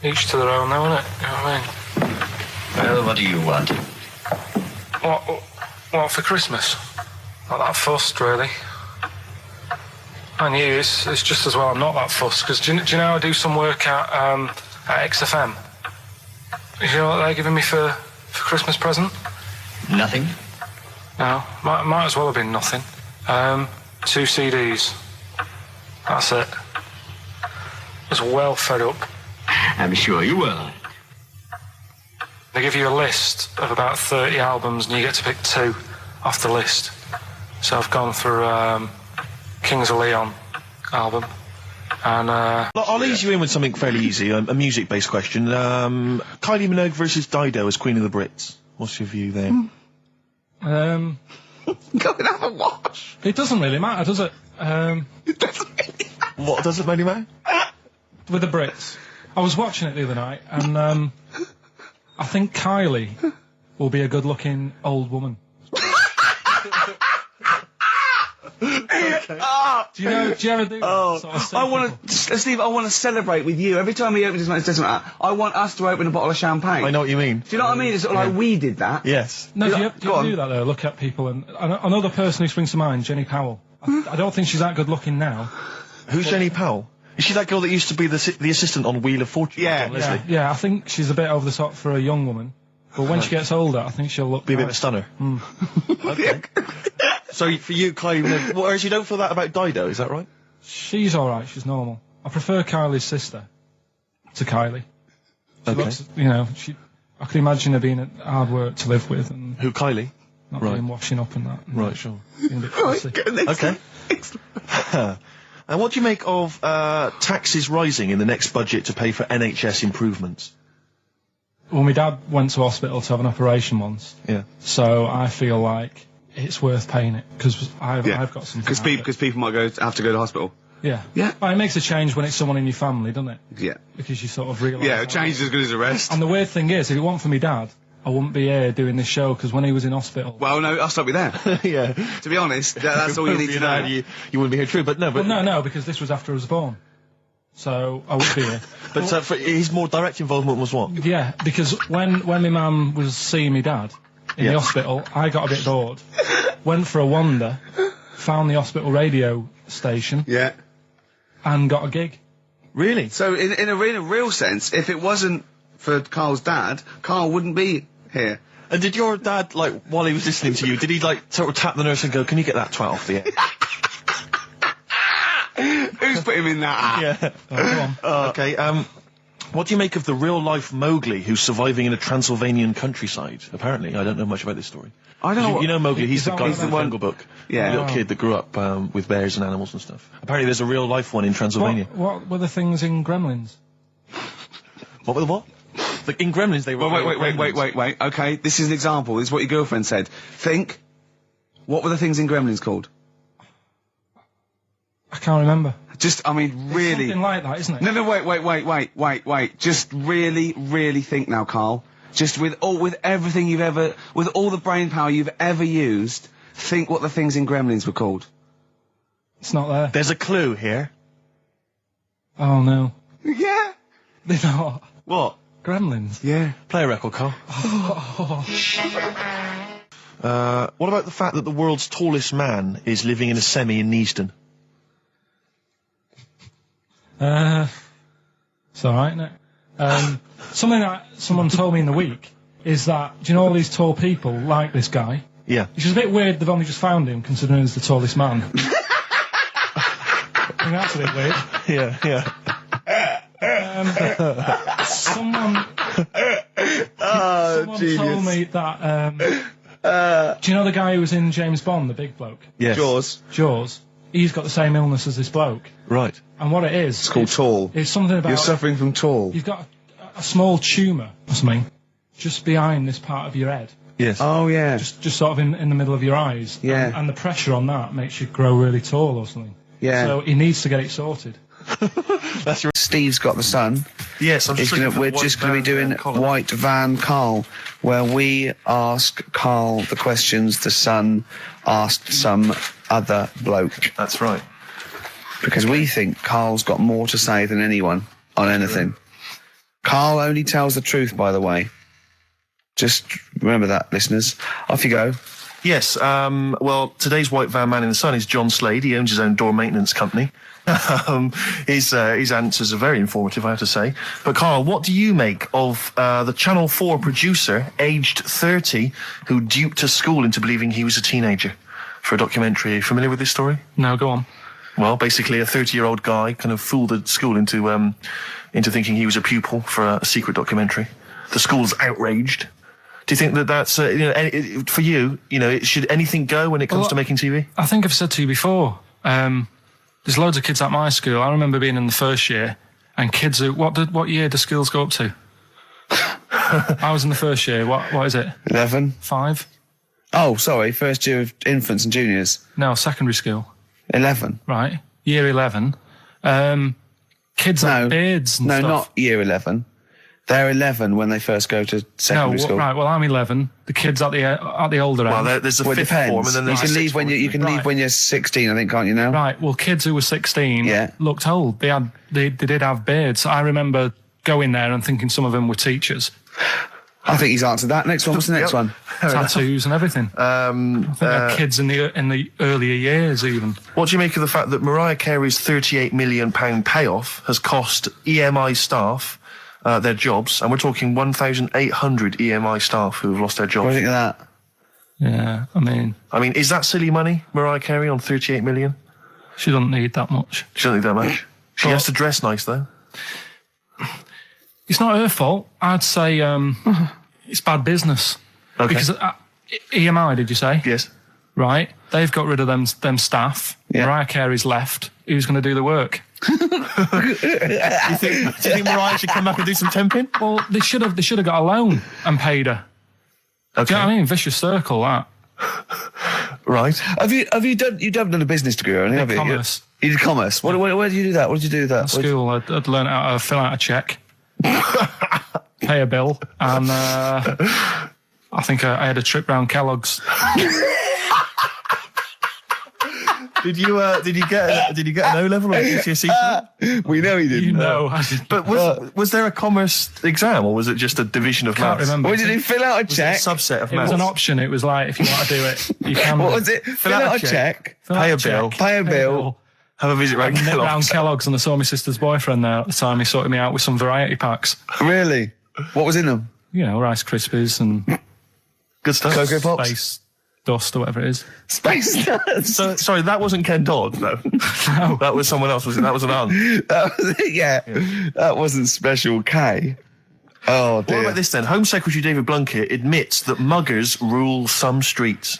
Each to their own, though, innit? You know what I mean? Well, what do you want? What for Christmas? Not that fussed, really. And you, it's just as well I'm not that fussed, because do you know I do some work at XFM? Do you know what they're giving me for Christmas present? Nothing? No, might as well have been nothing. 2 CDs. That's it. I was well fed up. I'm sure you will. They give you a list of about 30 albums and you get to pick 2 off the list. So I've gone for Kings of Leon album. And I'll ease you in with something fairly easy, a music-based question. Kylie Minogue versus Dido as Queen of the Brits. What's your view there? Go and have a watch. it doesn't really matter, does it? What does it really matter? With the Brits. I was watching it the other night and I think Kylie will be a good-looking old woman. Do you ever do that sort of stuff? I want to, Steve. I want to celebrate with you. Every time he opens his mouth, says something like that, I want us to open a bottle of champagne. I know what you mean. Do you know what I mean? It's sort of like we did that. Yes. No, do you Go on. ever do that though? Look at people and another person who springs to mind, Jenny Powell. I don't think she's that good looking now. Who's Jenny Powell? Is she that girl that used to be the assistant on Wheel of Fortune? Yeah, John Leslie? Yeah, I think she's a bit over the top for a young woman. But when she gets older, I think she'll look Be a bit of a nice. stunner. Okay. So for you, Kylie Minogue, whereas you don't feel that about Dido, is that right? She's alright, she's normal. I prefer Kylie's sister to Kylie. She Okay. looks, I could imagine her being hard work to live with and Who, Kylie? not Right. being washing up and that. And Right, sure. being a bit fussy. Okay. And what do you make of taxes rising in the next budget to pay for NHS improvements? Well, my dad went to hospital to have an operation once. Yeah. So I feel like it's worth paying it because I've got something. Because people might have to go to hospital. Yeah. Yeah. Well, it makes a change when it's someone in your family, doesn't it? Yeah. Because you sort of realise. Yeah, a change is as good as a rest. And the weird thing is, if it weren't for me dad, I wouldn't be here doing this show because when he was in hospital. Well, no, I'll stop you there. Yeah. To be honest, that's all you need to know. You wouldn't be here, true, but no. But no, because this was after I was born. So I would be here. But for his more direct involvement was what? Yeah, because when my mum was seeing me dad in the hospital, I got a bit bored. Went for a wander, found the hospital radio station. Yeah. And got a gig. Really? So in a real sense, if it wasn't for Carl's dad, Carl wouldn't be here. And did your dad, like, while he was listening to you, did he, like, sort of tap the nurse and go, can you get that 12? Yeah. Who's put him in that? Yeah. Go on. Okay, what do you make of the real-life Mowgli who's surviving in a Transylvanian countryside? Apparently, I don't know much about this story. I don't know. You know Mowgli, he's the guy He's from the the Jungle Book. Yeah. The little kid that grew up with bears and animals and stuff. Apparently there's a real-life one in Transylvania. What were the things in Gremlins? What were the what? Like, in Gremlins they were... Well, wait. Okay, this is an example. This is what your girlfriend said. Think. What were the things in Gremlins called? I can't remember. Just, I mean, really. Something like that, isn't it? No, wait. Just really think now, Carl. Just with everything with all the brain power you've ever used, think what the things in Gremlins were called. It's not there. There's a clue here. Oh no. Yeah. They're not. What? Gremlins. Yeah. Play a record, Carl. What about the fact that the world's tallest man is living in a semi in Neasden? It's alright, isn't it? Something that someone told me in the week is that, do you know all these tall people like this guy? Yeah. Which is a bit weird they've only just found him, considering he's the tallest man. I think that's a bit weird. Yeah. Someone genius. told me that, do you know the guy who was in James Bond, the big bloke? Yes. Jaws. He's got the same illness as this bloke. Right. And what it is... It's called tall. It's something about... You're suffering from tall. You've got a small tumour or something just behind this part of your head. Yes. Oh, yeah. Just sort of in the middle of your eyes. Yeah. And the pressure on that makes you grow really tall or something. Yeah. So he needs to get it sorted. That's your... Steve's got the Sun. Yes, I'm just We're just going to be doing White Van Carl, where we ask Carl the questions the Sun asked some other bloke. That's right. Because we think Carl's got more to say than anyone on anything. Carl only tells the truth, by the way. Just remember that, listeners. Off you go. Yes, well, today's White Van Man in the Sun is John Slade. He owns his own door maintenance company. His answers are very informative, I have to say. But Carl, what do you make of the Channel 4 producer, aged 30, who duped a school into believing he was a teenager for a documentary? Are you familiar with this story? No, go on. Well, basically a 30-year-old guy kind of fooled the school into thinking he was a pupil for a secret documentary. The school's outraged. Do you think that that's, for you, should anything go when it comes to making TV? I think I've said to you before, there's loads of kids at my school. I remember being in the first year, and kids who, what year do schools go up to? I was in the first year. What is it? 11. 5? Oh, sorry, first year of infants and juniors. No, secondary school. 11. Right. Year 11. Kids have beards and stuff. No, not year 11. They're 11 when they first go to secondary school. Right. Well, I'm 11. The kids at the older end. Well, there's a fifth form, and then there's you can leave leave when you're 16, I think, can't you now? Right. Well, kids who were 16 looked old. They did have beards. I remember going there and thinking some of them were teachers. I think he's answered that. Next one. What's the next one? Tattoos and everything. I think they're kids in the earlier years even. What do you make of the fact that Mariah Carey's £38 million payoff has cost EMI staff their jobs, and we're talking 1,800 EMI staff who have lost their jobs? What do you think of that? Yeah, I mean, is that silly money, Mariah Carey, on 38 million? She doesn't need that much. She doesn't need that much. She has to dress nice, though. It's not her fault. I'd say it's bad business. Okay. Because EMI, did you say? Yes. Right. They've got rid of them staff. Yeah. Mariah Carey's left. Who's going to do the work? Do you think Mariah should come back and do some temping? Well, they should have got a loan and paid her. Okay. Do you know what I mean? Vicious circle, that. Right. Have you done a business degree or anything? Have you? Commerce. You did commerce. Where did you do that? What did you do with that? At school, I'd learned how to fill out a cheque, pay a bill, and I think I had a trip round Kellogg's. Did you get an O level or a GCSE? We know he didn't. You know, I did. But was there a commerce exam, or was it just a division of Can't maths? remember. What did he fill out a Was it a check? subset of It was maths? an option. It was like, if you want to do it, you can. What was it? Fill out a check. Pay a bill. Pay a bill. Have a visit round Nipped round Kellogg's. Kellogg's, and I saw my sister's boyfriend there at the time. He sorted me out with some variety packs. Really? What was in them? You know, Rice Krispies and Good stuff. Cocoa Pops. Space Dust or whatever it is. Space Nuts. So, sorry, that wasn't Ken Dodd, though. No. That was someone else, was it? That was an aunt. That was it, yeah. That wasn't Special K. Oh What dear. about this then? Home Secretary David Blunkett admits that muggers rule some streets.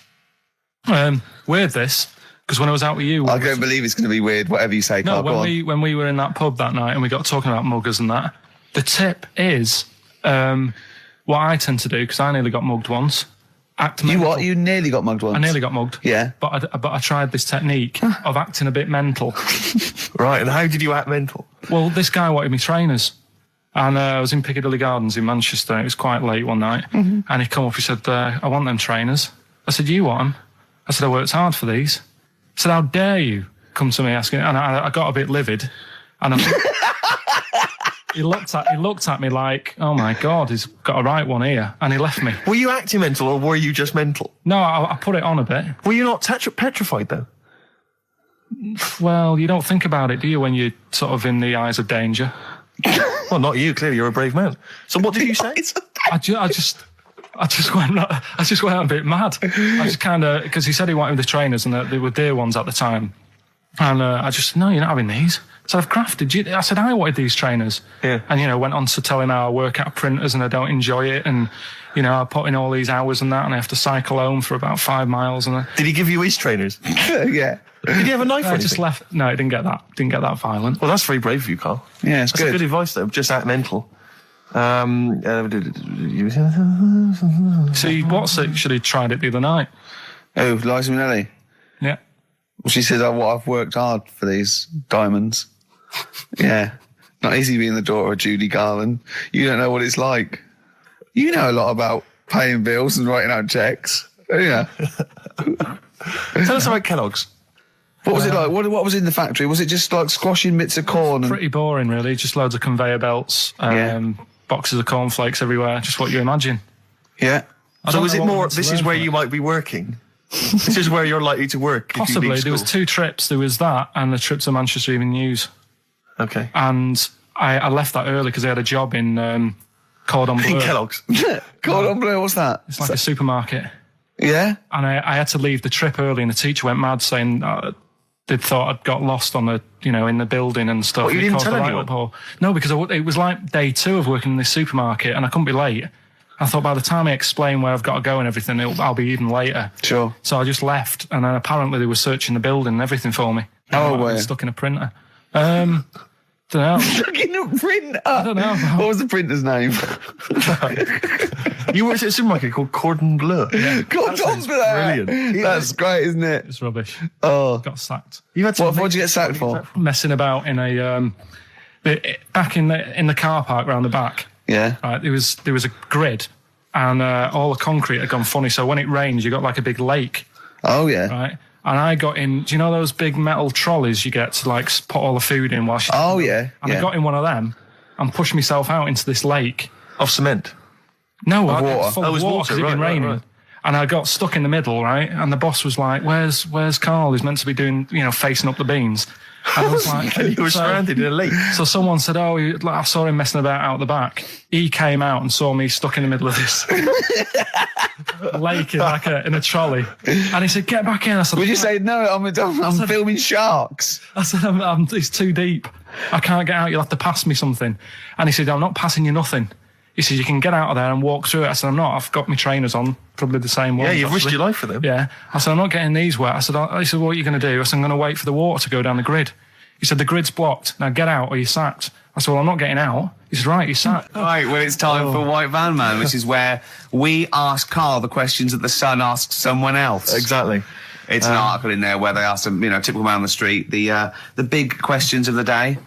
Weird this, because when I was out with you, I don't believe it's going to be weird. Whatever you say, no, Carl. Go on. when we were in that pub that night and we got talking about muggers and that, the tip is what I tend to do, because I nearly got mugged once. Act You mental. what? You nearly got mugged once. I nearly got mugged. Yeah. But I tried this technique of acting a bit mental. Right, and how did you act mental? Well, this guy wanted me trainers. And I was in Piccadilly Gardens in Manchester. It was quite late one night. And he come up, he said, I want them trainers. I said, you want them? I said, I worked hard for these. He said, how dare you come to me asking? And I got a bit livid. And he looked at me like, oh my God, he's got a right one here. And he left me. Were you acting mental, or were you just mental? No, I put it on a bit. Were you not petrified, though? Well, you don't think about it, do you, when you're sort of in the eyes of danger? Well, not you. Clearly, you're a brave man. So what did you say? I just went a bit mad. I just kind of, because he said he wanted the trainers and they were dear ones at the time. And I just, no, you're not having these. So I've crafted you. I said, I wanted these trainers. Yeah. And, went on to tell him how I work at printers and I don't enjoy it. And, I put in all these hours and that, and I have to cycle home for about 5 miles. And Did he give you his trainers? Yeah. Did he have a knife or I anything? just left. No, it didn't get that violent. Well, that's very brave of you, Carl. Yeah, it's That's good. good advice, though. Just act mental. See, what's it? Should have tried it the other night. Oh, Liza Minnelli. Yeah. Well, she said, I've worked hard for these diamonds. Yeah. Not easy being the daughter of Judy Garland. You don't know what it's like. You know a lot about paying bills and writing out checks. Yeah. Tell us about Kellogg's. What was it like? What was in the factory? Was it just like squashing bits of corn? And Pretty boring, really. Just loads of conveyor belts, boxes of cornflakes everywhere. Just what you imagine. yeah. I So don't is know it what more, I'm to this is learn where from you it. might be working? This is where you're likely to work if you Possibly. leave There was school. 2 trips. There was that and the trip to Manchester Evening News. Okay. And I left that early because I had a job in Cordon Bleu. In Kellogg's. Cordon Bleu, what's that? It's like a supermarket. Yeah? And I had to leave the trip early, and the teacher went mad saying they'd thought I'd got lost on the, in the building and stuff. What, you It didn't caused tell a anyone? uproar. No, because it was like day 2 of working in this supermarket, and I couldn't be late. I thought by the time I explain where I've got to go and everything, I'll be even later. Sure. So I just left, and then apparently they were searching the building and everything for me. Oh, I was where? stuck in a printer. Don't know. Fucking a printer. I don't know. What was the printer's name? You worked at a supermarket called Cordon Bleu. Cordon Bleu. brilliant. That's great, isn't it? It's rubbish. Oh. Got sacked. You had to What'd you get sacked for? Messing about in a back in the car park round the back. Yeah. Right, there was a grid, and all the concrete had gone funny. So when it rains, you got like a big lake, Oh, yeah. right? And I got in. Do you know those big metal trolleys you get to like put all the food in whilst? Oh, yeah. And I Yeah. got in one of them and pushed myself out into this lake. Of cement. No, Of I water. got full Oh, it of was water water, because it'd been right, raining. right. And I got stuck in the middle, right? And the boss was like, "Where's Carl? He's meant to be doing, facing up the beans." And I was like, You were stranded in a lake. So someone said, I saw him messing about out the back. He came out and saw me stuck in the middle of this lake in a trolley. And he said, get back in. I said, Would you say, no, I'm filming sharks? I said, it's too deep. I can't get out. You'll have to pass me something. And he said, I'm not passing you nothing. He said, you can get out of there and walk through it. I said, I'm not. I've got my trainers on, probably the same ones. Yeah, you've risked actually. your life for them. Yeah. I said, I'm not getting these wet. He said, what are you going to do? I said, I'm going to wait for the water to go down the grid. He said, the grid's blocked. Now get out or you're sacked. I said, well, I'm not getting out. He said, right, you're sacked. Right, well, it's time for White Van Man, which is where we ask Karl the questions that the Sun asks someone else. Exactly. It's an article in there where they ask them, typical man on the street, the big questions of the day,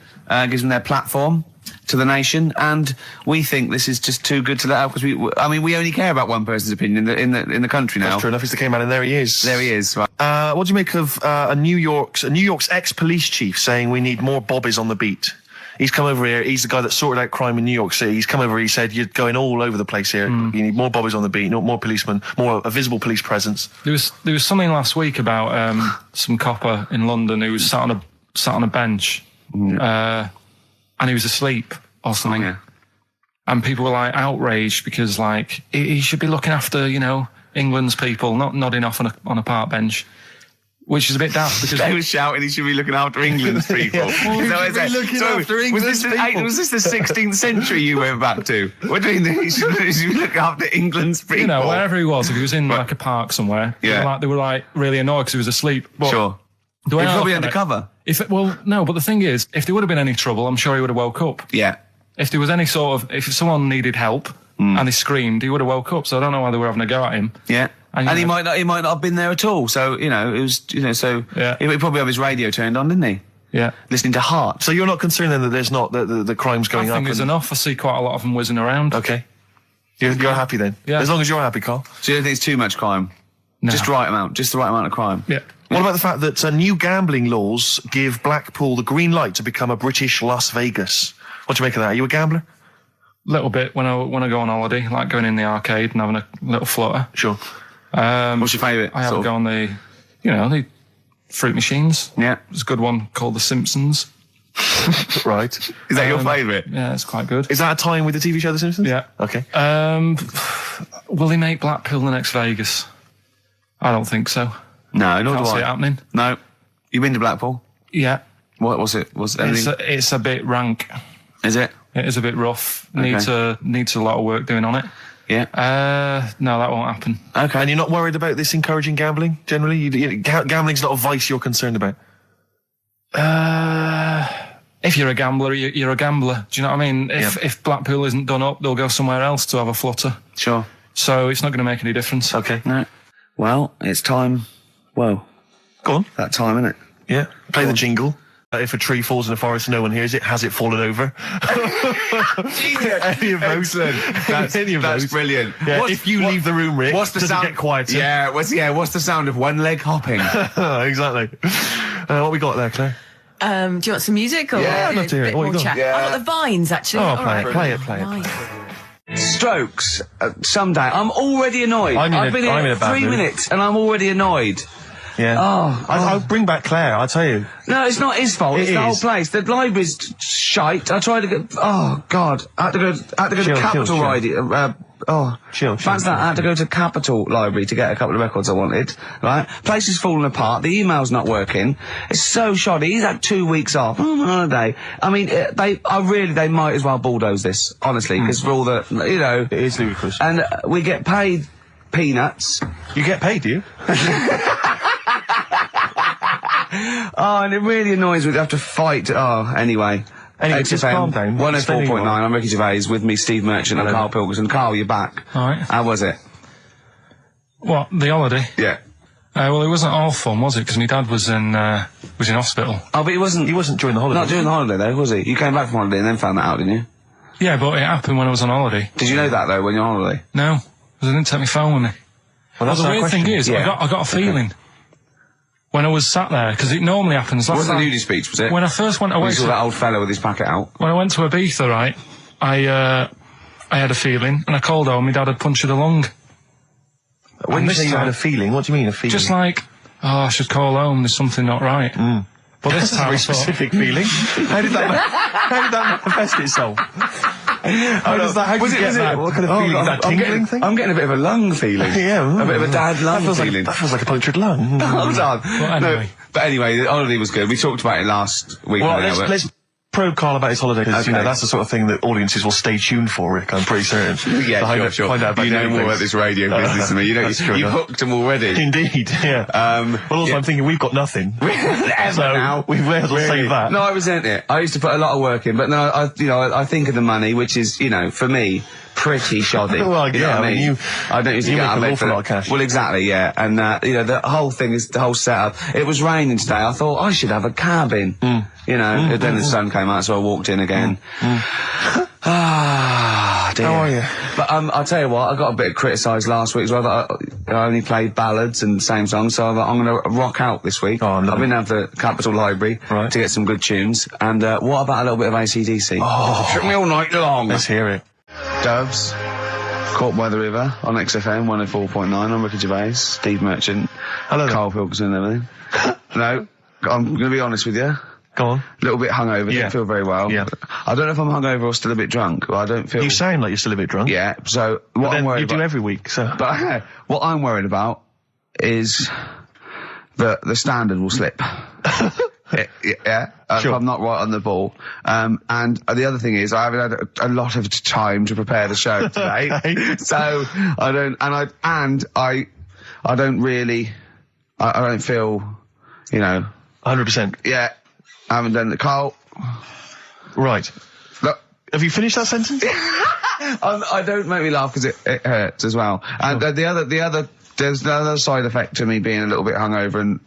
gives them their platform to the nation, and we think this is just too good to let out because we only care about one person's opinion in the country now. That's true enough. He's the K-man, and there he is. There he is. Right. What do you make of New York's ex-police chief saying we need more bobbies on the beat? He's come over here. He's the guy that sorted out crime in New York City. He's come over. He said, "You're going all over the place here. You need more bobbies on the beat, more policemen, a visible police presence." There was something last week about some copper in London who was sat on a bench, and he was asleep or something. Oh, yeah. And people were like outraged because like he should be looking after England's people, not nodding off on a park bench. Which is a bit daft because they were shouting he should be looking after England's people. Was this the 16th century you went back to? What do you mean he should be looking after England's people? Wherever he was, if he was in like a park somewhere, they were like really annoyed because he was asleep. But sure. He was probably undercover. No, but the thing is, if there would have been any trouble, I'm sure he would have woke up. Yeah. If there was any if someone needed help and they screamed, he would have woke up. So I don't know why they were having a go at him. Yeah. And he might not have been there at all. So, it was, so he probably have his radio turned on, didn't he? Yeah. Listening to Heart. So you're not concerned then that there's not the crime's going up? I think there's enough. I see quite a lot of them whizzing around. Okay. You're happy then? Yeah. As long as you're happy, Karl. So you don't think it's too much crime? No. Just the right amount of crime? Yeah. What about the fact that new gambling laws give Blackpool the green light to become a British Las Vegas? What do you make of that? Are you a gambler? Little bit when I go on holiday, like going in the arcade and having a little flutter. Sure. What's your favourite? I have a go on the fruit machines. Yeah. There's a good one called The Simpsons. Right. Is that your favourite? Yeah, it's quite good. Is that a tie-in with the TV show The Simpsons? Yeah. Okay. Will they make Blackpool the next Vegas? I don't think so. No, nor Can't do see I. it happening. No. You been to Blackpool? Yeah. What was it? It's a bit rank. Is it? It is a bit rough. Okay. Needs a lot of work doing on it. Yeah. No, that won't happen. Okay. And you're not worried about this encouraging gambling, generally? Gambling's not a vice you're concerned about? If you're a gambler, you're a gambler. Do you know what I mean? If Blackpool isn't done up, they'll go somewhere else to have a flutter. Sure. So it's not going to make any difference. Okay. No. Well, it's time. Whoa. Go on. That time, isn't it? Yeah. Play the jingle. If a tree falls in a forest and no one hears it, has it fallen over? Any of those. That's brilliant. Yeah, if you leave the room, Rick, what's the does sound? it get quieter? Yeah, what's the sound of one leg hopping? Exactly. What we got there, Claire? Do you want some music or Yeah, I'd love to hear a it. bit What more you got? chat? Yeah. I've got the Vines actually. Oh, All play right. it. Strokes. Someday. I'm already annoyed. I've been here in a bad 3 mood. minutes and I'm already annoyed. Yeah. I'll bring back Claire, I'll tell you. No, it's not his fault. It's the whole place. The library's shite. I tried to get. Oh God! I had to go to Capital Library. Chill. Fancy that. I had to go to Capital Library to get a couple of records I wanted. Right? Place is falling apart. The email's not working. It's so shoddy. He's had 2 weeks off on holiday. I mean, they might as well bulldoze this, honestly, because for all the, It is ludicrous. and we get paid peanuts. You get paid, do you? Oh, and it really annoys me to have to fight. Oh, anyway. Anyway, just calm down. 104.9, I'm Ricky Gervais, with me Steve Merchant and Karl Pilkington. Karl, you're back. All right. How was it? What, the holiday? Yeah. Well, it wasn't all fun, was it? Because my dad was in hospital. Oh, but he wasn't during the holiday. Not during the holiday, though, was he? You came back from holiday and then found that out, didn't you? Yeah, but it happened when I was on holiday. Did you know that, though, when you're on holiday? No, because I didn't take my phone with me. Well, The weird thing is, Yeah. I got a feeling when I was sat there, because it normally happens. It wasn't the nudie speech, was it? When I first went away You saw that old fellow with his packet out. when I went to Ibiza, right, I had a feeling, and I called home, my dad had punctured a lung. When And you this say you time- had a feeling, what do you mean, a feeling? Just like, I should call home, there's something not right. But this That's a time very I thought, specific feeling. How did that manifest itself? How did you get that? What kind of feeling? Is that tingling thing? I'm getting a bit of a lung feeling. Yeah. A bit of a dad lung feeling. That feels like a punctured lung. Hold on. Well, anyway. No, but anyway, the holiday was good. We talked about it last week. Well, didn't we? let's probe Karl about his holiday, because, Okay. that's the sort of thing that audiences will stay tuned for, Rick, I'm pretty certain. Yeah, sure. Find out about you know more about this radio business than me. You know, That's true, you've no. hooked them already. Indeed, yeah. Well, also, I'm thinking we've got nothing. Ever now. We may as well save that. No, I resent it. I used to put a lot of work in, but no, I think of the money, which is, for me, pretty shoddy. Well, you know yeah, what I mean, I don't usually you get make out of an bed awful for lot that. of cash. Well, exactly, yeah. And, the whole thing is, the whole setup. It was raining today. I thought I should have a cabin. And then the sun came out, so I walked in again. Ah, dear. How are you? But I'll tell you what, I got a bit criticised last week as well that I only played ballads and the same songs, so I'm going to rock out this week. Oh, I've lovely. been down to the Capitol Library Right. to get some good tunes. And what about a little bit of AC/DC? Oh, took me all night long. Let's hear it. Doves, Caught by the River on XFM 104.9. I'm Ricky Gervais, Steve Merchant, Hello there. Karl Pilkington and everything. No, I'm going to be honest with you. Go on. A little bit hungover, Yeah. didn't feel very well. Yeah. I don't know if I'm hungover or still a bit drunk, but I don't feel... You sound like you're still a bit drunk. Yeah, so what I'm Then worried you do about... every week, so. But what I'm worried about is that the standard will slip. Yeah, Sure. if I'm not right on the ball. And the other thing is I haven't had a lot of time to prepare the show today. Okay. So I don't, I don't really, I don't feel, 100%. yeah, I haven't done the Karl. Right. Look, Have you finished that sentence? I don't make me laugh because it hurts as well. And there's another side effect to me being a little bit hungover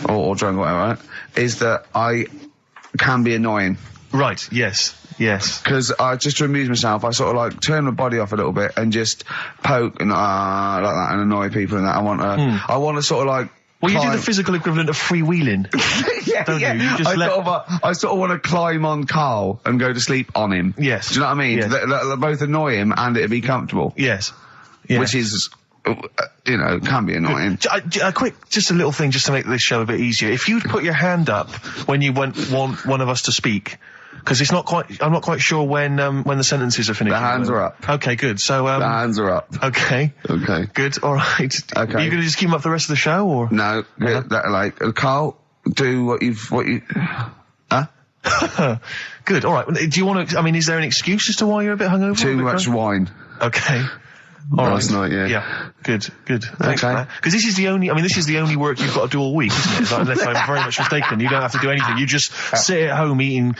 or drunk or whatever, right, is that I can be annoying. Right, yes. Because just to amuse myself, I sort of like turn my body off a little bit and just poke and like that and annoy people and that. I want to sort of like. Well, you do climb- the physical equivalent of freewheeling. yeah, don't yeah. you? You just I sort of want to climb on Karl and go to sleep on him. Yes. Do you know what I mean? Yes. They both annoy him and it'd be comfortable. Yes. Which is, can be annoying. Just a little thing just to make this show a bit easier. If you'd put your hand up when you want one of us to speak, because I'm not quite sure when the sentences are finished. The hands are up. Okay, good. So, The hands are up. okay. Okay. Good, alright. Okay. Are you gonna just keep them up for the rest of the show, or? No, Karl, do what you, Good, alright. Do you want to, is there an excuse as to why you're a bit hungover? too much wine. Okay. All Last right. night, yeah. Yeah. Good. Thanks for Okay. that. Because this is the only work you've got to do all week, isn't it? It's like, unless I'm very much mistaken. You don't have to do anything. You just sit at home eating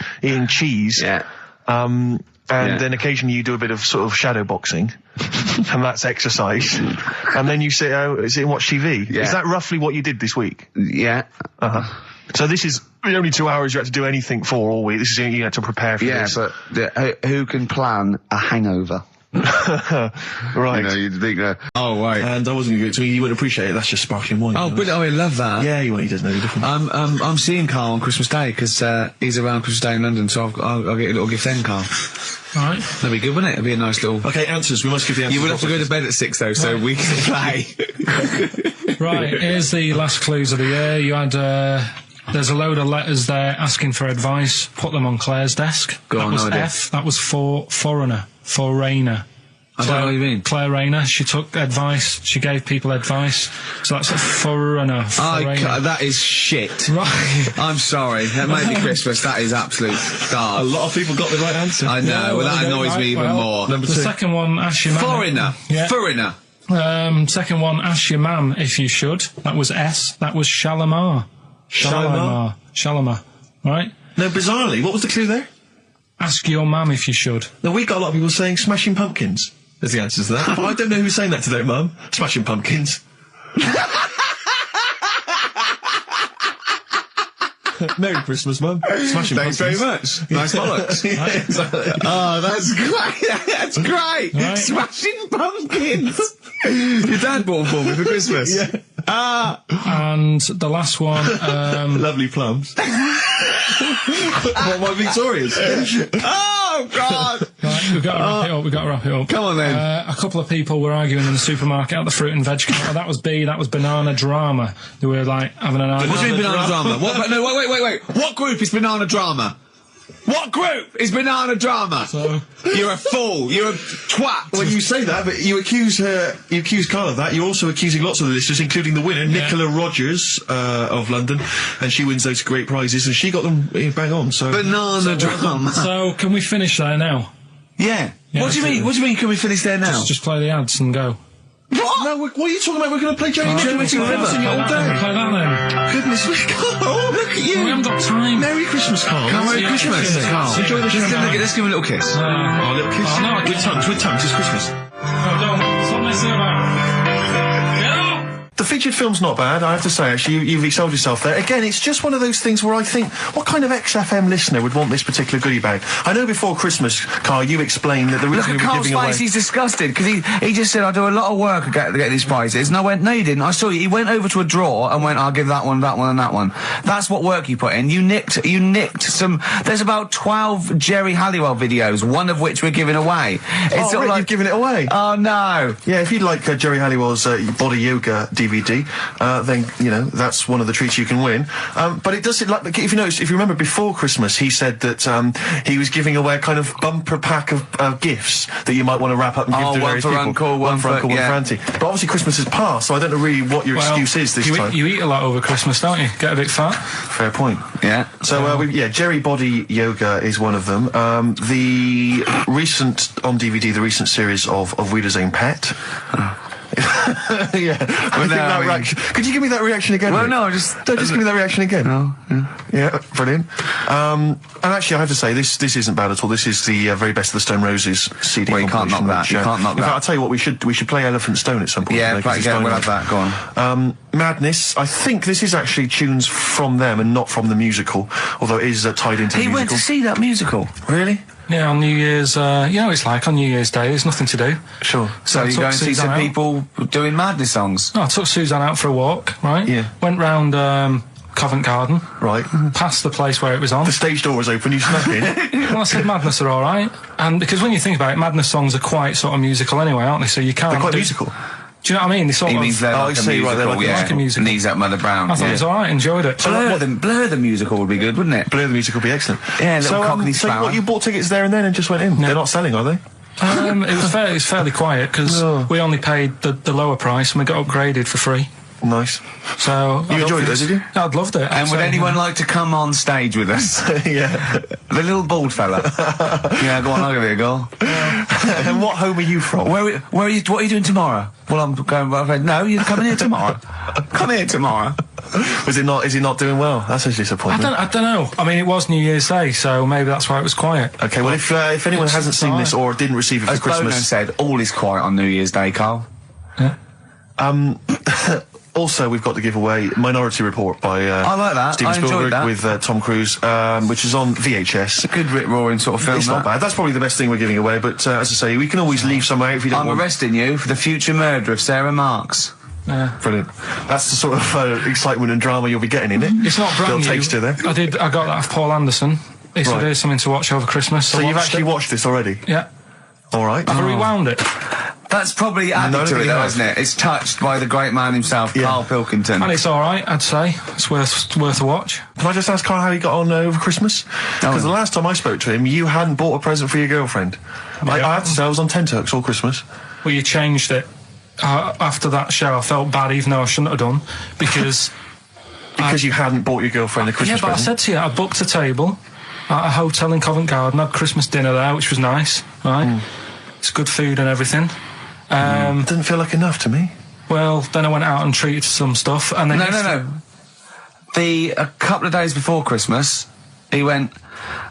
cheese. Yeah. And Yeah. then occasionally you do a bit of sort of shadow boxing. And that's exercise. And then you sit and watch TV. Yeah. Is that roughly what you did this week? Yeah. Uh-huh. So this is the only 2 hours you had to do anything for all week. This is you had to prepare for Yeah, this. but who can plan a hangover? Right. You'd think that. Oh, right. And I wasn't going to you wouldn't appreciate it. That's just sparkling wine. Oh, brilliant. I love that. Yeah, he doesn't know the difference. I'm seeing Karl on Christmas Day because he's around Christmas Day in London, so I'll get a little gift then, Karl. Right. That'd be good, wouldn't it? It'd be a nice little... Okay, answers. We must give the answers. You would have to go to bed at 6, though, so we can play. Right, here's the last clues of the year. You had, there's a load of letters there asking for advice. Put them on Claire's desk. Go that on, was no idea. F. That was for foreigner. I don't know what you mean. Claire Rayner. She took advice. She gave people advice. So that's a foreigner. That is shit. Right. I'm sorry. That might be Christmas. That is absolute A dark. lot of people got the right answer. I know. Well, that annoys me even more. The second one, ask your mum. Foreigner. Yeah. Foreigner. Second one, ask your mum if you should. That was S. That was Shalimar. Shalimar. Right? No, bizarrely, what was the clue there? Ask your mum if you should. No, we got a lot of people saying Smashing Pumpkins as the answer to that. But I don't know who's saying that to their mum. Smashing Pumpkins. Merry Christmas, Mum. Smashing Thanks Pumpkins. very much. Nice bollocks. Yeah, exactly. Oh, that's great. That's great. Right. Smashing Pumpkins. Your dad bought them for me for Christmas. Yeah. And the last one, Lovely plums. What, my Victorias? Oh, God. right, we've got to wrap it up. Come on, then. A couple of people were arguing in the supermarket at the fruit and veg counter. That was B, that was Banana Drama. They were like having an argument. What do you mean banana drama? What? No, wait. What group is banana drama? What group is Banana Drama? So You're a fool. You're a twat. Well, you say that, but you accuse Carl of that. You're also accusing lots of the listeners, including the winner, Nicola Rogers, of London, and she wins those great prizes, and she got them bang on, so... Banana Drama. So can we finish there now? Yeah. Yeah, What do you mean? What do you mean? Can we finish there now? Just play the ads and go. What? No, what are you talking about? We're going to play Jerry Nicholas all day. Play that then. Goodness me, Carl, look at you. We haven't got time. Merry Christmas, Carl. Merry Christmas, Carl. Enjoy the show. Let's give him a little kiss. Oh, a little kiss. Oh, no, with tongues, it's Christmas. No, don't. Stop messing about. Get up! The featured film's not bad, I have to say, actually. You've excelled yourself there. Again, it's just one of those things where I think, what kind of XFM listener would want this particular goodie bag? I know before Christmas, Carl, you explained that the reason we were Carl's giving away... face, he's disgusted, because he just said, I do a lot of work to get these prizes, and I went, no you didn't, I saw you, he went over to a drawer and went, I'll give that one, and that one. That's what work you put in. You nicked some, there's about 12 Jerry Halliwell videos, one of which we're giving away. It's Rick, you've given it away. Oh no. Yeah, if you'd like Jerry Halliwell's Body Yoga DVD, then, you know, that's one of the treats you can win. But it does, like, if you remember before Christmas, he said that he was giving away a kind of bumper pack of gifts that you might want to wrap up and give to various people. One for Uncle, one for Auntie. But obviously Christmas has passed, so I don't know really what your excuse is this time. You eat a lot over Christmas, don't you? Get a bit fat. Fair point. Yeah. So, Jerry Body Yoga is one of them. The recent, on DVD, the recent series of Wiedersehen Pet. Yeah, could you give me that reaction again? Well, Rick? no, just give me that reaction again. No, yeah, brilliant. And actually, I have to say, this isn't bad at all. This is the very best of the Stone Roses CD. Well, you can't knock that. You can't knock in fact, that. I'll tell you what, we should play Elephant Stone at some point. Yeah, we'll have that. Go on. Madness. I think this is actually tunes from them and not from the musical, although it is tied into the musical. He went to see that musical. Really? Yeah, on New Year's, you know what it's like on New Year's Day, there's nothing to do. Sure. So you go and see some people doing Madness songs? No, I took Suzanne out for a walk, right? Yeah. Went round Covent Garden. Right. Past the place where it was on. The stage door was open, you snuck in. Well, I said Madness are alright. And because when you think about it, Madness songs are quite sort of musical anyway, aren't they? So you can't... They're quite musical. Do you know what I mean? They sort He of... means they're like a musical, like a musical. Knees Up Mother Brown. I thought it was alright, enjoyed it. Blur the musical would be good, wouldn't it? Blur the musical would be excellent. Yeah, little Cockney so Flower. what, you bought tickets there and then and just went in? No. They're not selling, are they? It was fairly quiet because we only paid the lower price and we got upgraded for free. Nice. So you enjoyed it, did you? I'd loved it. And would anyone like to come on stage with us? Yeah. The little bald fella. Yeah, go on, I'll give it a go. And what home are you from? Where are you? What are you doing tomorrow? Well, I'm going. No, you're coming here tomorrow. Come here tomorrow. Is it not doing well? That's a disappointment. I don't know. I mean, it was New Year's Day, so maybe that's why it was quiet. Okay, well, if anyone hasn't seen this or didn't receive it for As Bono Christmas, said, all is quiet on New Year's Day, Carl. Yeah. Also, we've got to give away Minority Report by I like that. Steven I enjoyed Spielberg that. with Tom Cruise, which is on VHS. It's a good Rip Roaring sort of film. It's not bad. That's probably the best thing we're giving away. But as I say, we can always leave some out if you don't I'm want. arresting you for the future murder of Sarah Marks. Yeah. Brilliant. That's the sort of excitement and drama you'll be getting in it. It's not brand Little new. taster there. I got that off Paul Anderson. He said here's something to watch over Christmas. So you've actually watched this already? Yeah. All right. I've rewound it. That's probably added to it, though, isn't it? It's touched by the great man himself, Karl Pilkington. And it's alright, I'd say. It's worth a watch. Can I just ask Carl how he got on over Christmas? Because the last time I spoke to him, you hadn't bought a present for your girlfriend. Yeah. I have to say, I was on tenterhooks all Christmas. Well, you changed it. After that show, I felt bad, even though I shouldn't have done, because... Because you hadn't bought your girlfriend a Christmas Yeah, but present. I said to you, I booked a table at a hotel in Covent Garden, had Christmas dinner there, which was nice, right? It's good food and everything. Didn't feel like enough to me. Well, then I went out and treated some stuff, and then... No. A couple of days before Christmas, he went,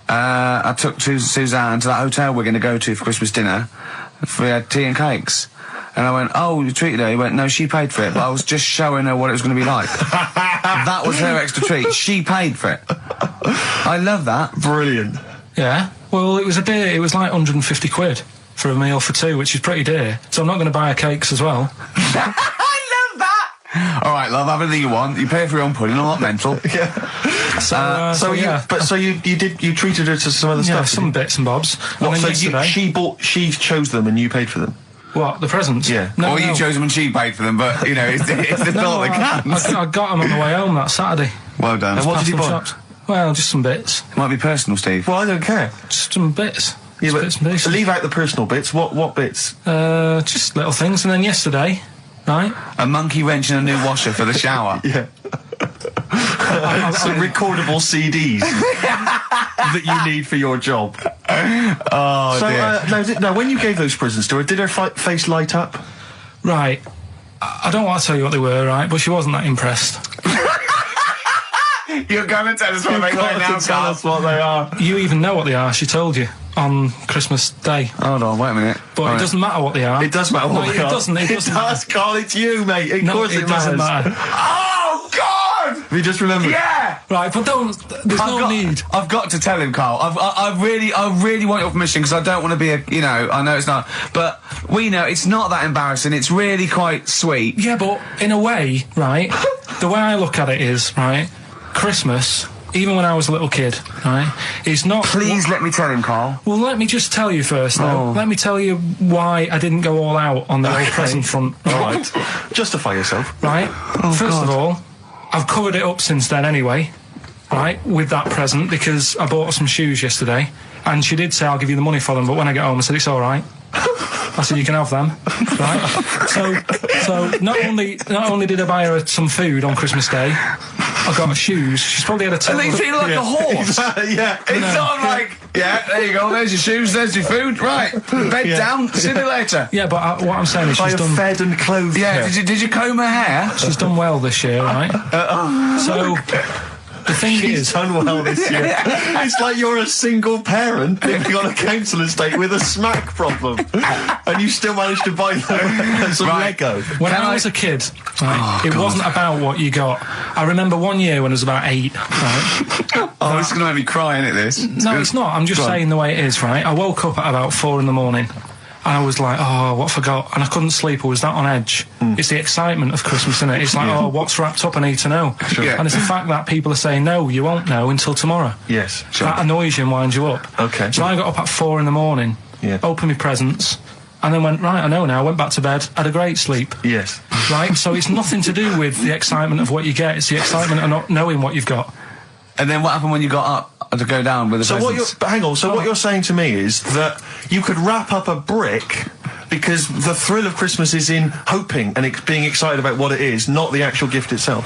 I took Suzanne to that hotel we're going to go to for Christmas dinner. We had tea and cakes. And I went, oh, you treated her? He went, no, she paid for it, but I was just showing her what it was going to be like. That was her extra treat. She paid for it. I love that. Brilliant. Yeah. Well, it was a dear. It was like 150 quid for a meal for two, which is pretty dear. So I'm not going to buy her cakes as well. I love that! All right, love, have anything you want. You pay for your own pudding, I'm not mental. Yeah. So you treated her to some other Yeah, stuff? some bits and bobs. What, And then so yesterday- she chose them and you paid for them? What, the presents? Yeah. No, Or you chose them and she paid for them, but, you know, it's the thought that counts. I got them on the way home that Saturday. Well done. And what did you Past buy? some Well, just some bits. It might be personal, Steve. Well, I don't care. Just some bits. Yeah, Just but bits and pieces. leave out the personal bits. What bits? Just little things. And then yesterday, right? A monkey wrench and a new washer for the shower. Yeah. Some recordable CDs that you need for your job. Oh, So, dear. now, when you gave those presents to her, did her face light up? Right. I don't want to tell you what they were, right? But she wasn't that impressed. You're going to tell us what they were now, Tell us what they are. You even know what they are. She told you on Christmas Day. Hold on, wait a minute. But Right. it doesn't matter what they are. It does matter what No, they it are. doesn't. It It doesn't. does, Carl. It's you, mate. Of No, course it doesn't matters. matter. Oh, God! Have you just remembered? Yeah! Right, but don't. There's no need. I've got to tell him, Carl. I really want your permission because I don't want to be I know it's not, but we know it's not that embarrassing. It's really quite sweet. Yeah, but in a way, right? The way I look at it is, right? Christmas, even when I was a little kid, right? It's not. Please let me tell him, Carl. Well, let me just tell you first, though. Oh. Let me tell you why I didn't go all out on the old present front. All right. Justify yourself. Right? First of all, I've covered it up since then anyway, right, with that present, because I bought her some shoes yesterday, and she did say, I'll give you the money for them, but when I get home, I said, it's all right. I said, you can have them, right? So not only did I buy her some food on Christmas Day, I got her shoes. She's probably had a And total they of- feel like a horse. Yeah. It's sort of like, yeah, there you go, there's your shoes, there's your food, right, bed down, see you later. Yeah, but what I'm saying is I she's have done... fed and clothed Yeah, her. did you comb her hair? She's done well this year, right? So, the thing She's is... done well this year. It's like you're a single parent living on a council estate with a smack problem, and you still managed to buy them some Right. Lego. When Can I I- was a kid, right, it wasn't about what you got. I remember one year when I was about 8, right? Oh, it's going to make me cry, isn't it, this? No, it's not. I'm just Go on. saying the way it is, right? I woke up at about 4 in the morning. And I was like, oh, what forgot? And I couldn't sleep. I was that on edge. It's the excitement of Christmas, isn't it? It's like, oh, what's wrapped up? I need to know. Yeah. And it's the fact that people are saying, no, you won't know until tomorrow. Yes. That annoys you and winds you up. Okay. So I got up at 4 in the morning, Yeah. opened my presents, and then went, right, I know now, went back to bed, had a great sleep. Yes. Right? So it's nothing to do with the excitement of what you get. It's the excitement of not knowing what you've got. And then what happened when you got up to go down with the So what presents? you're, but hang on. So what you're saying to me is that you could wrap up a brick because the thrill of Christmas is in hoping and being excited about what it is, not the actual gift itself.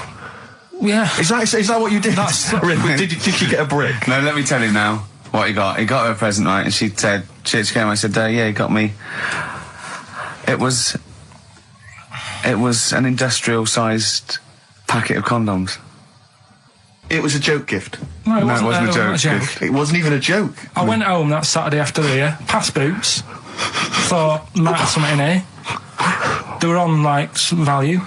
Yeah. Is that what you did? That's- did you get a brick? No, let me tell you now what he got. He got her a present, right? And she said, she came and I said, yeah, he got me. It was an industrial-sized packet of condoms. It was a joke gift. No, it No, wasn't, it wasn't a joke. joke. It wasn't even a joke. I went home that Saturday after the year, past Boots, thought, might have something in here. They were on, like, some value.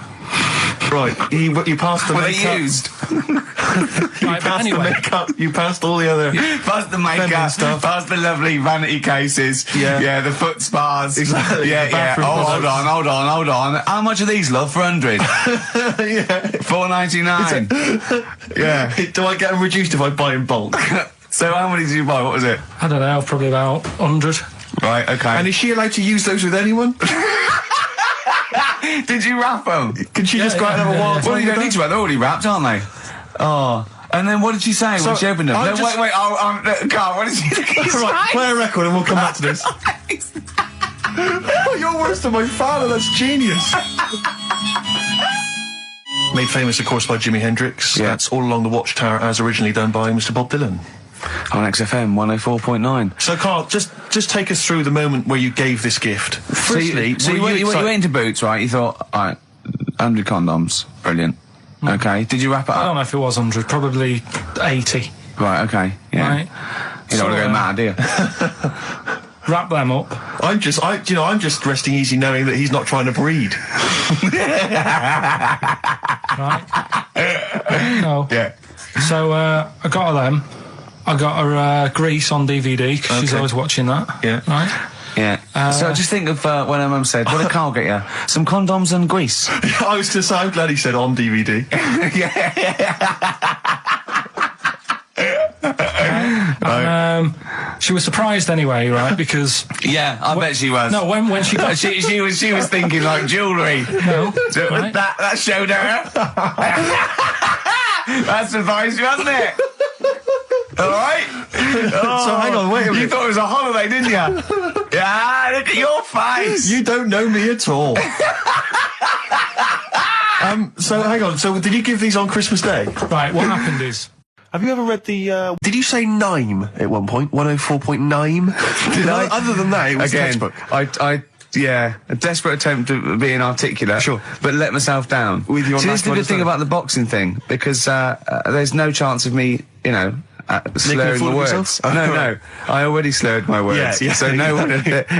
Right. You passed the Were they makeup. used? Right, but Passed anyway, the makeup. You passed all the other. Past the makeup, Feminine stuff. past the lovely vanity cases. Yeah. the foot spas. Exactly, Yeah, the yeah. bathroom Oh, hold products. on. How much are these, love? For 100? Yeah. $4.99. Yeah. Do I get them reduced if I buy in bulk? So how many did you buy? What was it? I don't know, probably about 100. Right, okay. And is she allowed to use those with anyone? Did you wrap them? Can she just go out and have a wild Well, you time don't need with to wrap. They're already wrapped, aren't they? Oh. And then what did she say when she opened them? I'm No, just- wait. Carl, what did she say? them? Right, play a record and we'll come back to this. Oh, you're worse than my father. That's genius. Made famous, of course, by Jimi Hendrix. Yeah. That's All Along the Watchtower, as originally done by Mr. Bob Dylan. On XFM 104.9. So, Carl, just take us through the moment where you gave this gift. Firstly, So you went into Boots, right? You thought, all right, 100 condoms, brilliant. Okay, did you wrap it I don't up? know if it was 100, probably 80. Right, okay, yeah. Right. You don't want to So, go mad, do you? Wrap them up. I'm just resting easy knowing that he's not trying to breed. Right? No. Yeah. So, I got her them. I got her Grease on DVD, because she's Okay. always watching that. Yeah. Right? Yeah. So just think of when her mum said, what did Carl get you? Some condoms and grease. I was going to say, I'm glad he said on DVD. And, she was surprised anyway, right? Because Yeah, I bet she was. no, when she got she was thinking like jewellery. no, right? That showed her. That surprised you, hasn't it? All right? So hang on, wait a minute. You thought it was a holiday, didn't you? Yeah, look at your face. You don't know me at all. So hang on, so did you give these on Christmas Day? Right, what happened is... Have you ever read the, did you say Nime at one point? 104.9? Did I? Other than that, it was Again, textbook. Yeah, a desperate attempt at being articulate. Sure. But let myself down. With your See, this is the national good thing understanding. about the boxing thing, because there's no chance of me, slurring fool the of words. yourself? No. I already slurred my words. Yeah, so no one,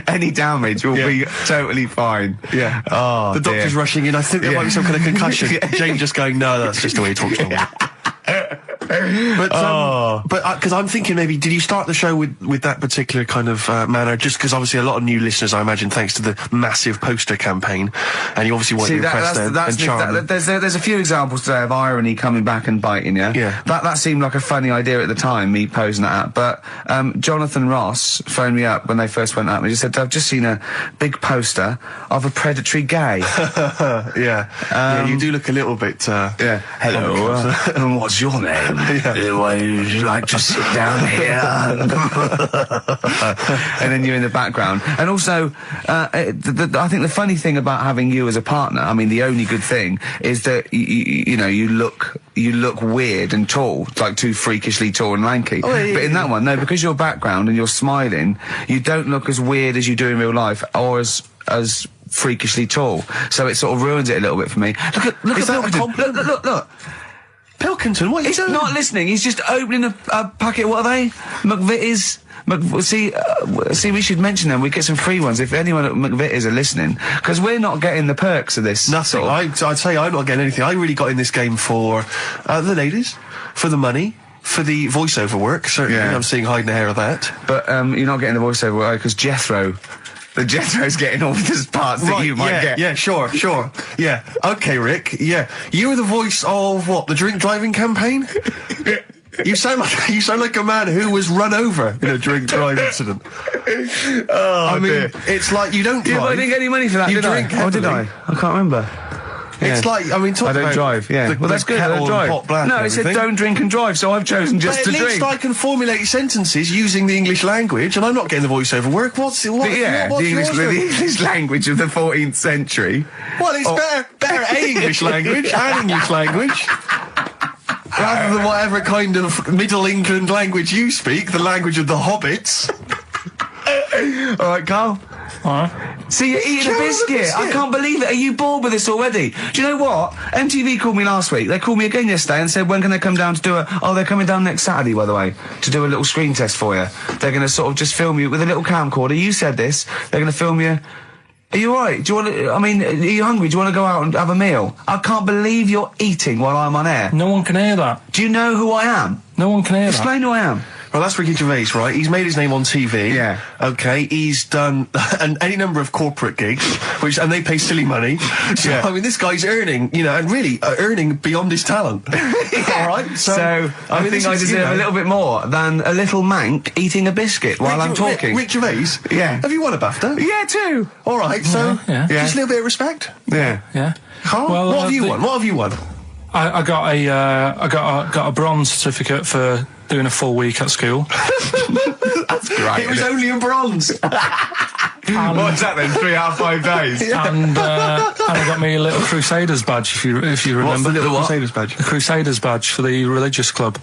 any damage will be totally fine. Yeah. Oh, the doctor's dear. rushing in. I think there might be some kind of concussion. Jane just going, no, that's just the way he talks to me. But because I'm thinking maybe, did you start the show with that particular kind of manner? Just because obviously a lot of new listeners, I imagine, thanks to the massive poster campaign, and you obviously want to impress them and charm them. There's a few examples today of irony coming back and biting you. Yeah. That seemed like a funny idea at the time, me posing that up. But Jonathan Ross phoned me up when they first went up and he just said, I've just seen a big poster of a predatory gay. Yeah, you do look a little bit. Yeah. Hello. And what's your name? Would you like to sit down here? And then you're in the background. And also, I think the funny thing about having you as a partner, I mean, the only good thing is that you look weird and tall, like too freakishly tall and lanky. Oh, yeah, but in that one, no, because your background and you're smiling, you don't look as weird as you do in real life, or as freakishly tall. So it sort of ruins it a little bit for me. Look Is at that a Pilkington. compliment? Look. Pilkington, what are you He's doing? not listening. He's just opening a packet. What are they? McVitie's. See, we should mention them. We get some free ones if anyone at McVitie's are listening, because we're not getting the perks of this. Nothing. Sort of. I'd say I'm not getting anything. I really got in this game for the ladies, for the money, for the voiceover work. Certainly, Yeah. I'm seeing hide and hair of that. But you're not getting the voiceover because Jethro's getting all the parts that you might get. Yeah, sure. Yeah. Okay, Rick. Yeah. You were the voice of what? The drink driving campaign? You sound like a man who was run over in a drink drive incident. I mean, dear. it's like you don't drive. Yeah, but I didn't get any money for that, You did I? drink Oh, did I? heavily. I can't remember. It's like, I mean, talk I don't about drive, yeah. the- Well, that's the good, I kettle don't and drive. pot black No, and it said everything. don't drink and drive, so I've chosen just But to at least drink. I can formulate sentences using the English language, and I'm not getting the voiceover work. What's the yours then? English language of the 14th century. Well, it's better A, English language and English language. Rather than whatever kind of Middle England language you speak, the language of the hobbits. All right, Carl. Alright. See, you're eating a Carl, the biscuit. biscuit. I can't believe it. Are you bored with this already? Do you know what? MTV called me last week. They called me again yesterday and said, when can they come down to do they're coming down next Saturday, by the way, to do a little screen test for you. They're going to sort of just film you with a little camcorder. You said this. They're going to film you. Are you alright? Do you want to, are you hungry? Do you want to go out and have a meal? I can't believe you're eating while I'm on air. No one can hear that. Do you know who I am? No one can hear that. Explain who I am. Well, that's Ricky Gervais, right? He's made his name on TV. Yeah. Okay, he's done any number of corporate gigs, and they pay silly money. So, Yeah. I mean, this guy's earning, and really earning beyond his talent. All right? So I think this I is, deserve a little bit more than a little mank eating a biscuit while I'm talking. Rick Gervais? Yeah. Have you won a BAFTA? Yeah, too. All right, so Yeah. just a little bit of respect. Yeah. Yeah. Carl, Well, what have you the- won? What have you won? I got a bronze certificate for doing a full week at school. That's great. It was only a bronze. What's that then? 3 out of 5 days? and I got me a little Crusaders badge, if you remember. What's the little what? Crusaders badge? The Crusaders badge for the religious club.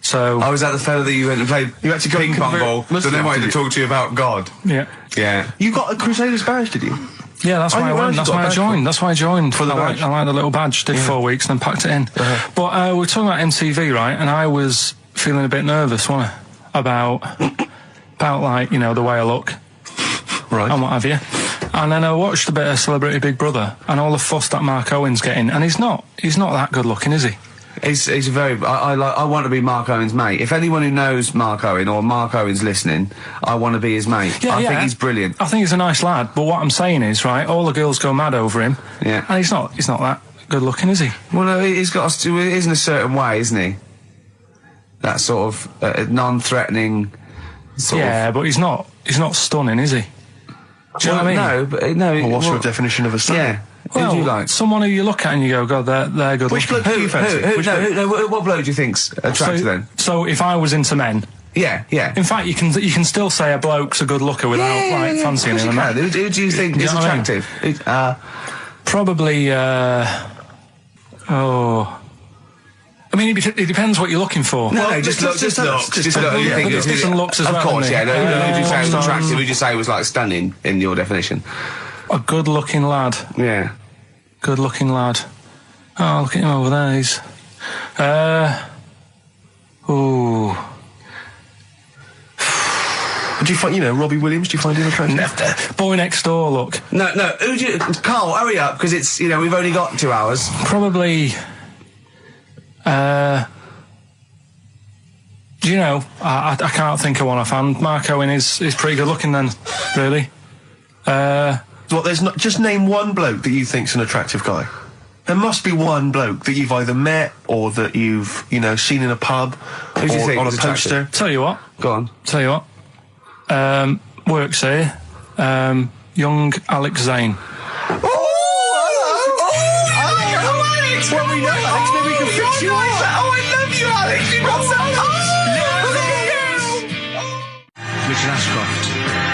So Oh, was that the fella that you went and played You had to go ping and pong convert ball, so Muslim, they wanted to did you? talk to you about God? yeah, Yeah. You got a Crusaders badge, did you? yeah, that's Oh, why I you went. actually That's got a why I badge joined. That's why I joined. For the I badge? like the little badge. Did 4 weeks and then packed it in. But we're talking about MTV, right? And I was feeling a bit nervous, wasn't I? About like the way I look. Right. And what have you. And then I watched a bit of Celebrity Big Brother and all the fuss that Mark Owen's getting, and he's not that good looking, is he? He's a very. I want to be Mark Owen's mate. If anyone who knows Mark Owen or Mark Owen's listening, I want to be his mate. I think he's brilliant. I think he's a nice lad, but what I'm saying is, right, all the girls go mad over him. Yeah. And he's not that good looking, is he? Well, no, he's got to. He is in a certain way, isn't he? That sort of non-threatening. Yeah, but he's not stunning, is he? Do you know what I mean? No, but no. Well, what's your definition of a stunning? Yeah. Who do you like? Someone who you look at and you go, God, they're good Which looking. bloke do you fancy? What bloke do you think's attractive then? So if I was into men, Yeah. in fact, you can still say a bloke's a good looker without fancying him. Who do you think is attractive? Probably. I mean, it depends what you're looking for. No, just look. Just look. You think it's different looks as well. Of course, isn't it? yeah. Who do you say was attractive? Who do you say was like stunning in your definition? A good-looking lad. Yeah. Good-looking lad. Oh, look at him over there. He's. Do you find, Robbie Williams? Do you find him attractive? Boy next door. Look. No. Who do you? Carl, hurry up, because it's we've only got 2 hours. Probably. Do you know? I can't think of one offhand. Mark Owen is pretty good looking then, really. What? There's not. Just name one bloke that you think's an attractive guy. There must be one bloke that you've either met or that you've seen in a pub Who do you think or on a is poster. attractive? Tell you what. Go on. Tell you what. Works here. Young Alex Zane. Alex! Well, we know Alex, maybe we can fix you up. Oh, I love you, Alex! You got so Richard Ashcroft,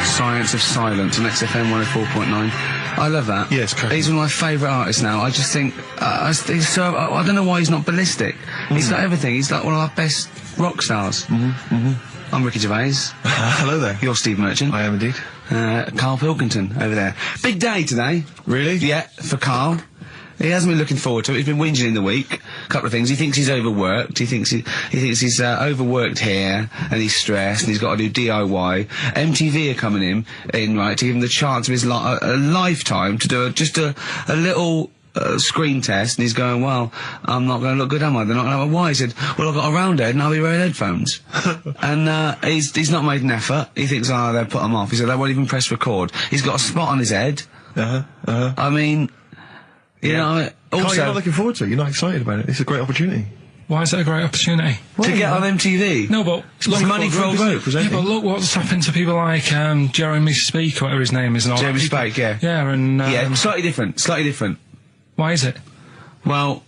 Science of Silence on XFM 104.9. I love that. Yeah, it's correct. He's one of my favourite artists now. I just think, he's so, I don't know why he's not ballistic. He's got everything. He's like one of our best rock stars. I'm Ricky Gervais. Hello there. You're Steve Merchant. I am indeed. Karl Pilkington over there. Big day today. Really? Yeah, for Karl. He hasn't been looking forward to it. He's been whinging in the week. A couple of things. He thinks he's overworked. He thinks he's overworked here, and he's stressed, and he's got to do DIY. MTV are coming in right, to give him the chance of his a lifetime to do just a little screen test, and he's going, well, I'm not going to look good, am I? They're not going to have a why. He said, well, I've got a round head and I'll be wearing headphones. And he's not made an effort. He thinks, they'll put him off. He said, they won't even press record. He's got a spot on his head. I mean, also, you're not looking forward to it. You're not excited about it. It's a great opportunity. Why is it a great opportunity? To get on MTV. No, but look, money for old folk. Yeah, but look what's happened to people like Jeremy Speak, or whatever his name is. And all Jeremy that. Speak, yeah. Yeah, and slightly different. Why is it? Well,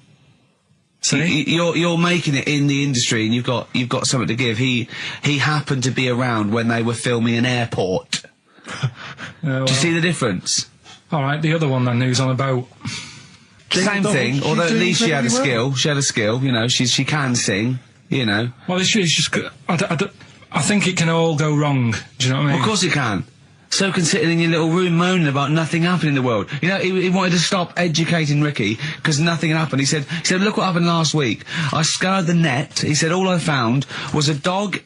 you're making it in the industry, and you've got something to give. He happened to be around when they were filming an airport. Do you see the difference? All right, the other one then, who's on a boat. Same thing, although at least she had a skill. She had a skill, she can sing, Well, it's just, I think it can all go wrong. Do you know what I mean? Well, of course it can. So can sitting in your little room moaning about nothing happening in the world. He wanted to stop educating Ricky because nothing happened. He said, look what happened last week. I scoured the net. He said, all I found was a dog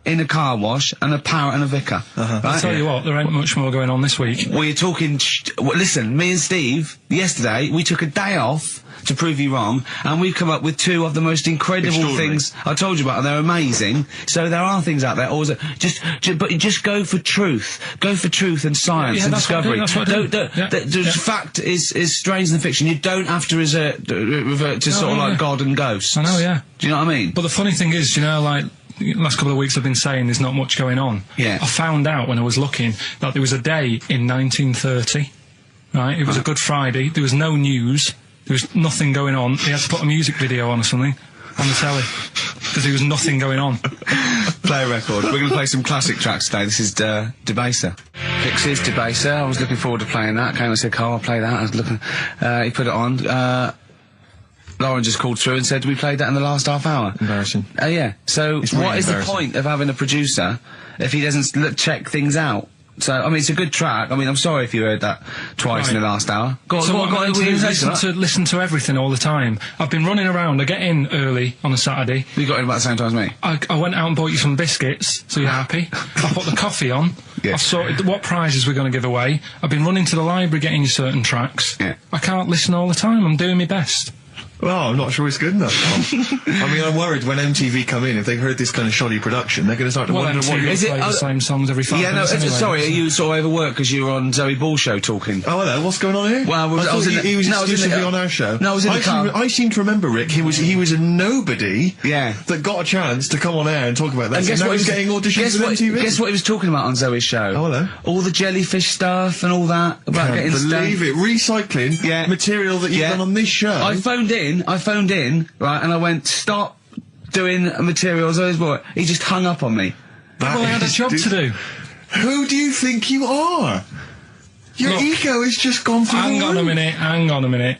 in a car wash and a parrot and a vicar. Right? I'll tell you what, there ain't much more going on this week. Well, you're talking... listen, me and Steve, yesterday, we took a day off to prove you wrong, and we've come up with 2 of the most incredible things I told you about, and they're amazing. So there are things out there. Always, but just go for truth. Go for truth and science and discovery. Fact is stranger than fiction. You don't have to revert to sort of like God and ghosts. I know, yeah. Do you know what I mean? But the funny thing is, like... last couple of weeks I've been saying there's not much going on. Yeah. I found out when I was looking that there was a day in 1930, right? It was a Good Friday. There was no news. There was nothing going on. They had to put a music video on or something on the telly because there was nothing going on. Play a record. We're going to play some classic tracks today. This is Debaser. Pixies, Debaser. I was looking forward to playing that. Came and said, Carl, I'll play that. I was looking... he put it on. Lauren just called through and said we played that in the last half hour. Embarrassing. Yeah. So what is the point of having a producer if he doesn't check things out? So, I mean, it's a good track. I mean, I'm sorry if you heard that twice in the last hour. Go on, so what I'm going to listen to everything all the time. I've been running around. I get in early on a Saturday. You got in about the same time as me? I went out and bought you some biscuits, so you're happy. I put the coffee on. Yeah. I've sorted what prizes we're going to give away. I've been running to the library getting you certain tracks. Yeah. I can't listen all the time. I'm doing my best. Well, I'm not sure it's good enough. I mean, I'm worried when MTV come in, if they've heard this kind of shoddy production, they're going to start to wonder what... Is it play the same songs every 5 minutes anyway, sorry, are you sort of overworked because you were on Zoe Ball's show talking? Oh, hello, what's going on here? Well, I thought he was exclusively on our show. No, I was in the car. I seem to remember, Rick, he was a nobody that got a chance to come on air and talk about that. And guess so what he was getting auditions for MTV? Guess what he was talking about on Zoe's show? Oh, hello. All the jellyfish stuff and all that. About Can't getting believe it. Recycling material that you've done on this show. I phoned in, right, and I went, stop doing material Zoe's boy. He just hung up on me. Well, I had a job to do. Who do you think you are? Your ego has just gone through Hang on a minute.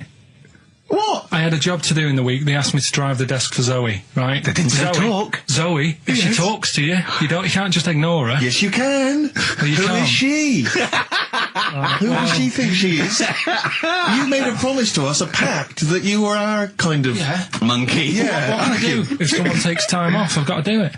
What? I had a job to do in the week. They asked me to drive the desk for Zoe, right? They didn't say talk. Zoe, if she talks to you, you can't just ignore her. Yes, you can. Well, you Who can't. is she? Who does she think she is? You made a promise to us, a pact, that you were our kind of monkey. Yeah. What can I do? If someone takes time off, I've got to do it.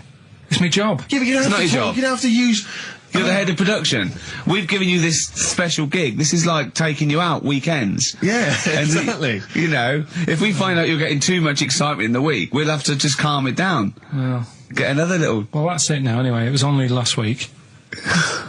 It's my job. Yeah, but you don't It's have not to your talk. job. You don't have to use... You're the head of production. We've given you this special gig. This is like taking you out weekends. Yeah, And exactly. you know, if we find out you're getting too much excitement in the week, we'll have to just calm it down. Well, Get another little... well, that's it now anyway. It was only last week.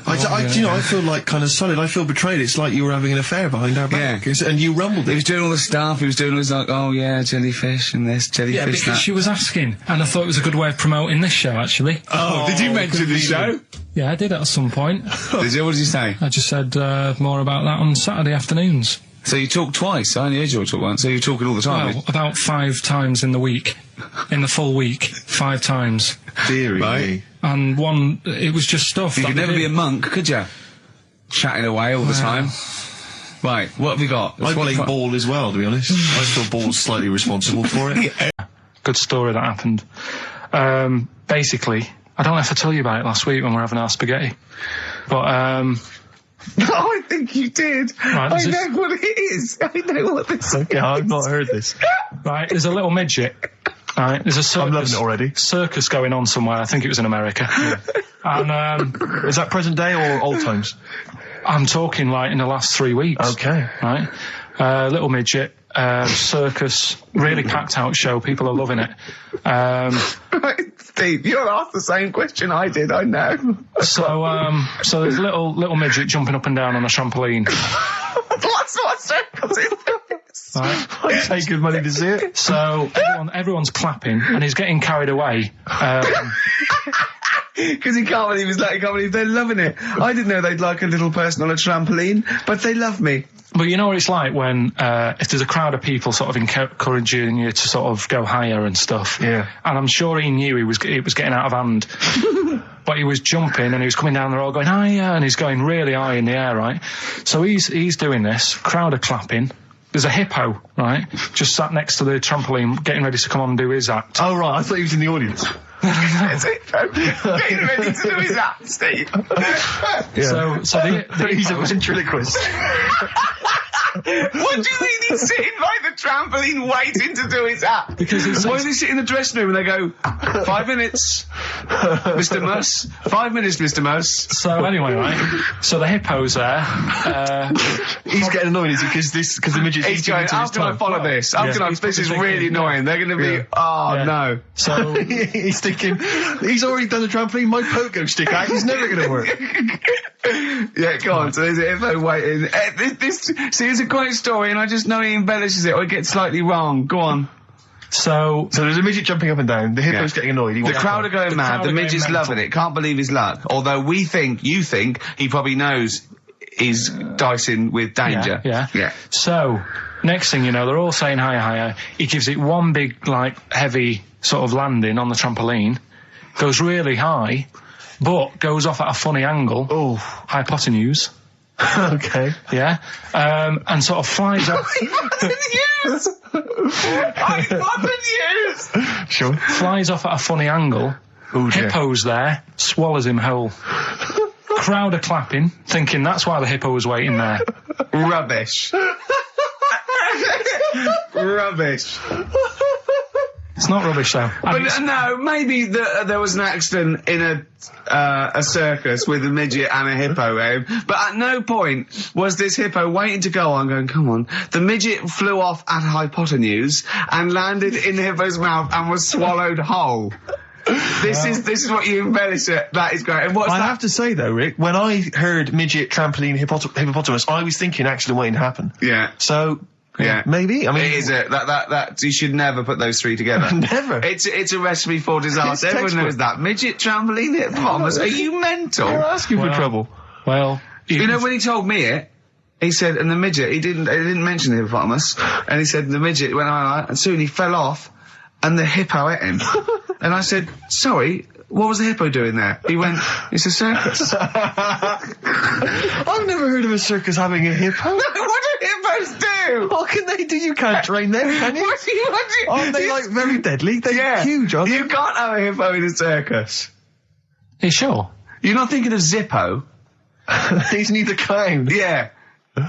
I feel like kind of solid. I feel betrayed. It's like you were having an affair behind our back. Yeah. And you rumbled He it. was doing all the stuff. He was doing all this like, oh yeah, jellyfish and this, jellyfish Yeah, because that. she was asking, and I thought it was a good way of promoting this show, actually. Oh, did you mention the show? Yeah, I did at some point. Did you? What did you say? I just said more about that on Saturday afternoons. So you talk twice. I only heard you talk once. So you're talking all the time. Well, about 5 times in the week. In the full week, 5 times. Deary Right. me. And one, it was just stuff. You that could they never be did. a monk, could you? Chatting away all the time. Right, what have we got? I blame Ball as well, to be honest. I feel Ball's slightly responsible for it. Good story that happened. Basically, I don't know if I told you about it last week when we were having our spaghetti. But, No, I think you did. Right, I know what it is. I know what this is. Okay, I've not heard this. right, there's a little midget. Right, there's a circus. I'm loving it already. Circus going on somewhere. I think it was in America. And, Is that present day or old times? I'm talking like in the last 3 weeks. Okay. Right? Little midget, circus, really packed out show. People are loving it. Steve, you're asked the same question I did, I know. So there's a little midget jumping up and down on a trampoline. That's what circles is. Right? I'd pay good money to see it. So everyone's clapping and he's getting carried away. Because he can't believe they're loving it. I didn't know they'd like a little person on a trampoline, but they love me. But you know what it's like when, if there's a crowd of people sort of encouraging you to sort of go higher and stuff. Yeah. And I'm sure he knew it was getting out of hand. But he was jumping and he was coming down the road going higher and he's going really high in the air, right? So he's doing this, crowd are clapping. There's a hippo, right, just sat next to the trampoline getting ready to come on and do his act. Oh, right, I thought he was in the audience. That's it. Getting ready to do his act, Steve. Yeah. So He's a ventriloquist. What do you mean he's sitting by the trampoline waiting to do his act? Because he's why does he sit in the dressing room and they go, 5 minutes, Mr. Muss, 5 minutes, Mr. Muss. So anyway, right, so the hippo's there. He's getting annoyed because the midget's He's eating going, into how his can I tongue. follow this? How can I, this is really annoying. They're going to be, no. So He's thinking, he's already done the trampoline, my pogo stick out, he's never going to work. Yeah, go on. So there's a hippo waiting. See, it's a great story, and I just know he embellishes it or it gets slightly wrong. Go on. So there's a midget jumping up and down, the hippo's getting annoyed. The crowd are going mad, the midget's loving it, can't believe his luck. Although you think, he probably knows he's dicing with danger. Yeah. So, next thing you know, they're all saying higher, higher. He gives it one big, heavy sort of landing on the trampoline, goes really high, but goes off at a funny angle. Oh. Hypotenuse. Okay. Yeah. And sort of flies up. Hypotenuse! Sure. Flies off at a funny angle. Oh, dear. Hippo's there, swallows him whole. Crowd are clapping, thinking that's why the hippo was waiting there. Rubbish. Rubbish. It's not rubbish though. But no, maybe there was an accident in a circus with a midget and a hippo, but at no point was this hippo waiting to go on, going, come on. The midget flew off at hypotenuse and landed in the hippo's mouth and was swallowed whole. This is what you embellish it. That is great. And what's I that? have to say though, Rick, when I heard midget, trampoline, hippopotamus, I was thinking accident waiting to happen. Yeah. So. Yeah, maybe. I mean, it is that you should never put those three together. Never. It's a recipe for disaster. It's Everyone knows that. Midget, trampoline, hippopotamus. Are you mental? You're asking for trouble. Well, you know when he told me it, he said, and the midget, he didn't mention the hippopotamus, and he said the midget went on, and soon he fell off, and the hippo ate him. And I said, sorry. What was the hippo doing there? He went, it's a circus. I've never heard of a circus having a hippo. No, what do hippos do? What can they do? You can't train them, can you? What do you want to... Aren't they, like, very deadly? They're huge, aren't they? You can't have a hippo in a circus. Are you sure? You're not thinking of Zippo? He's neither kind. Yeah. No,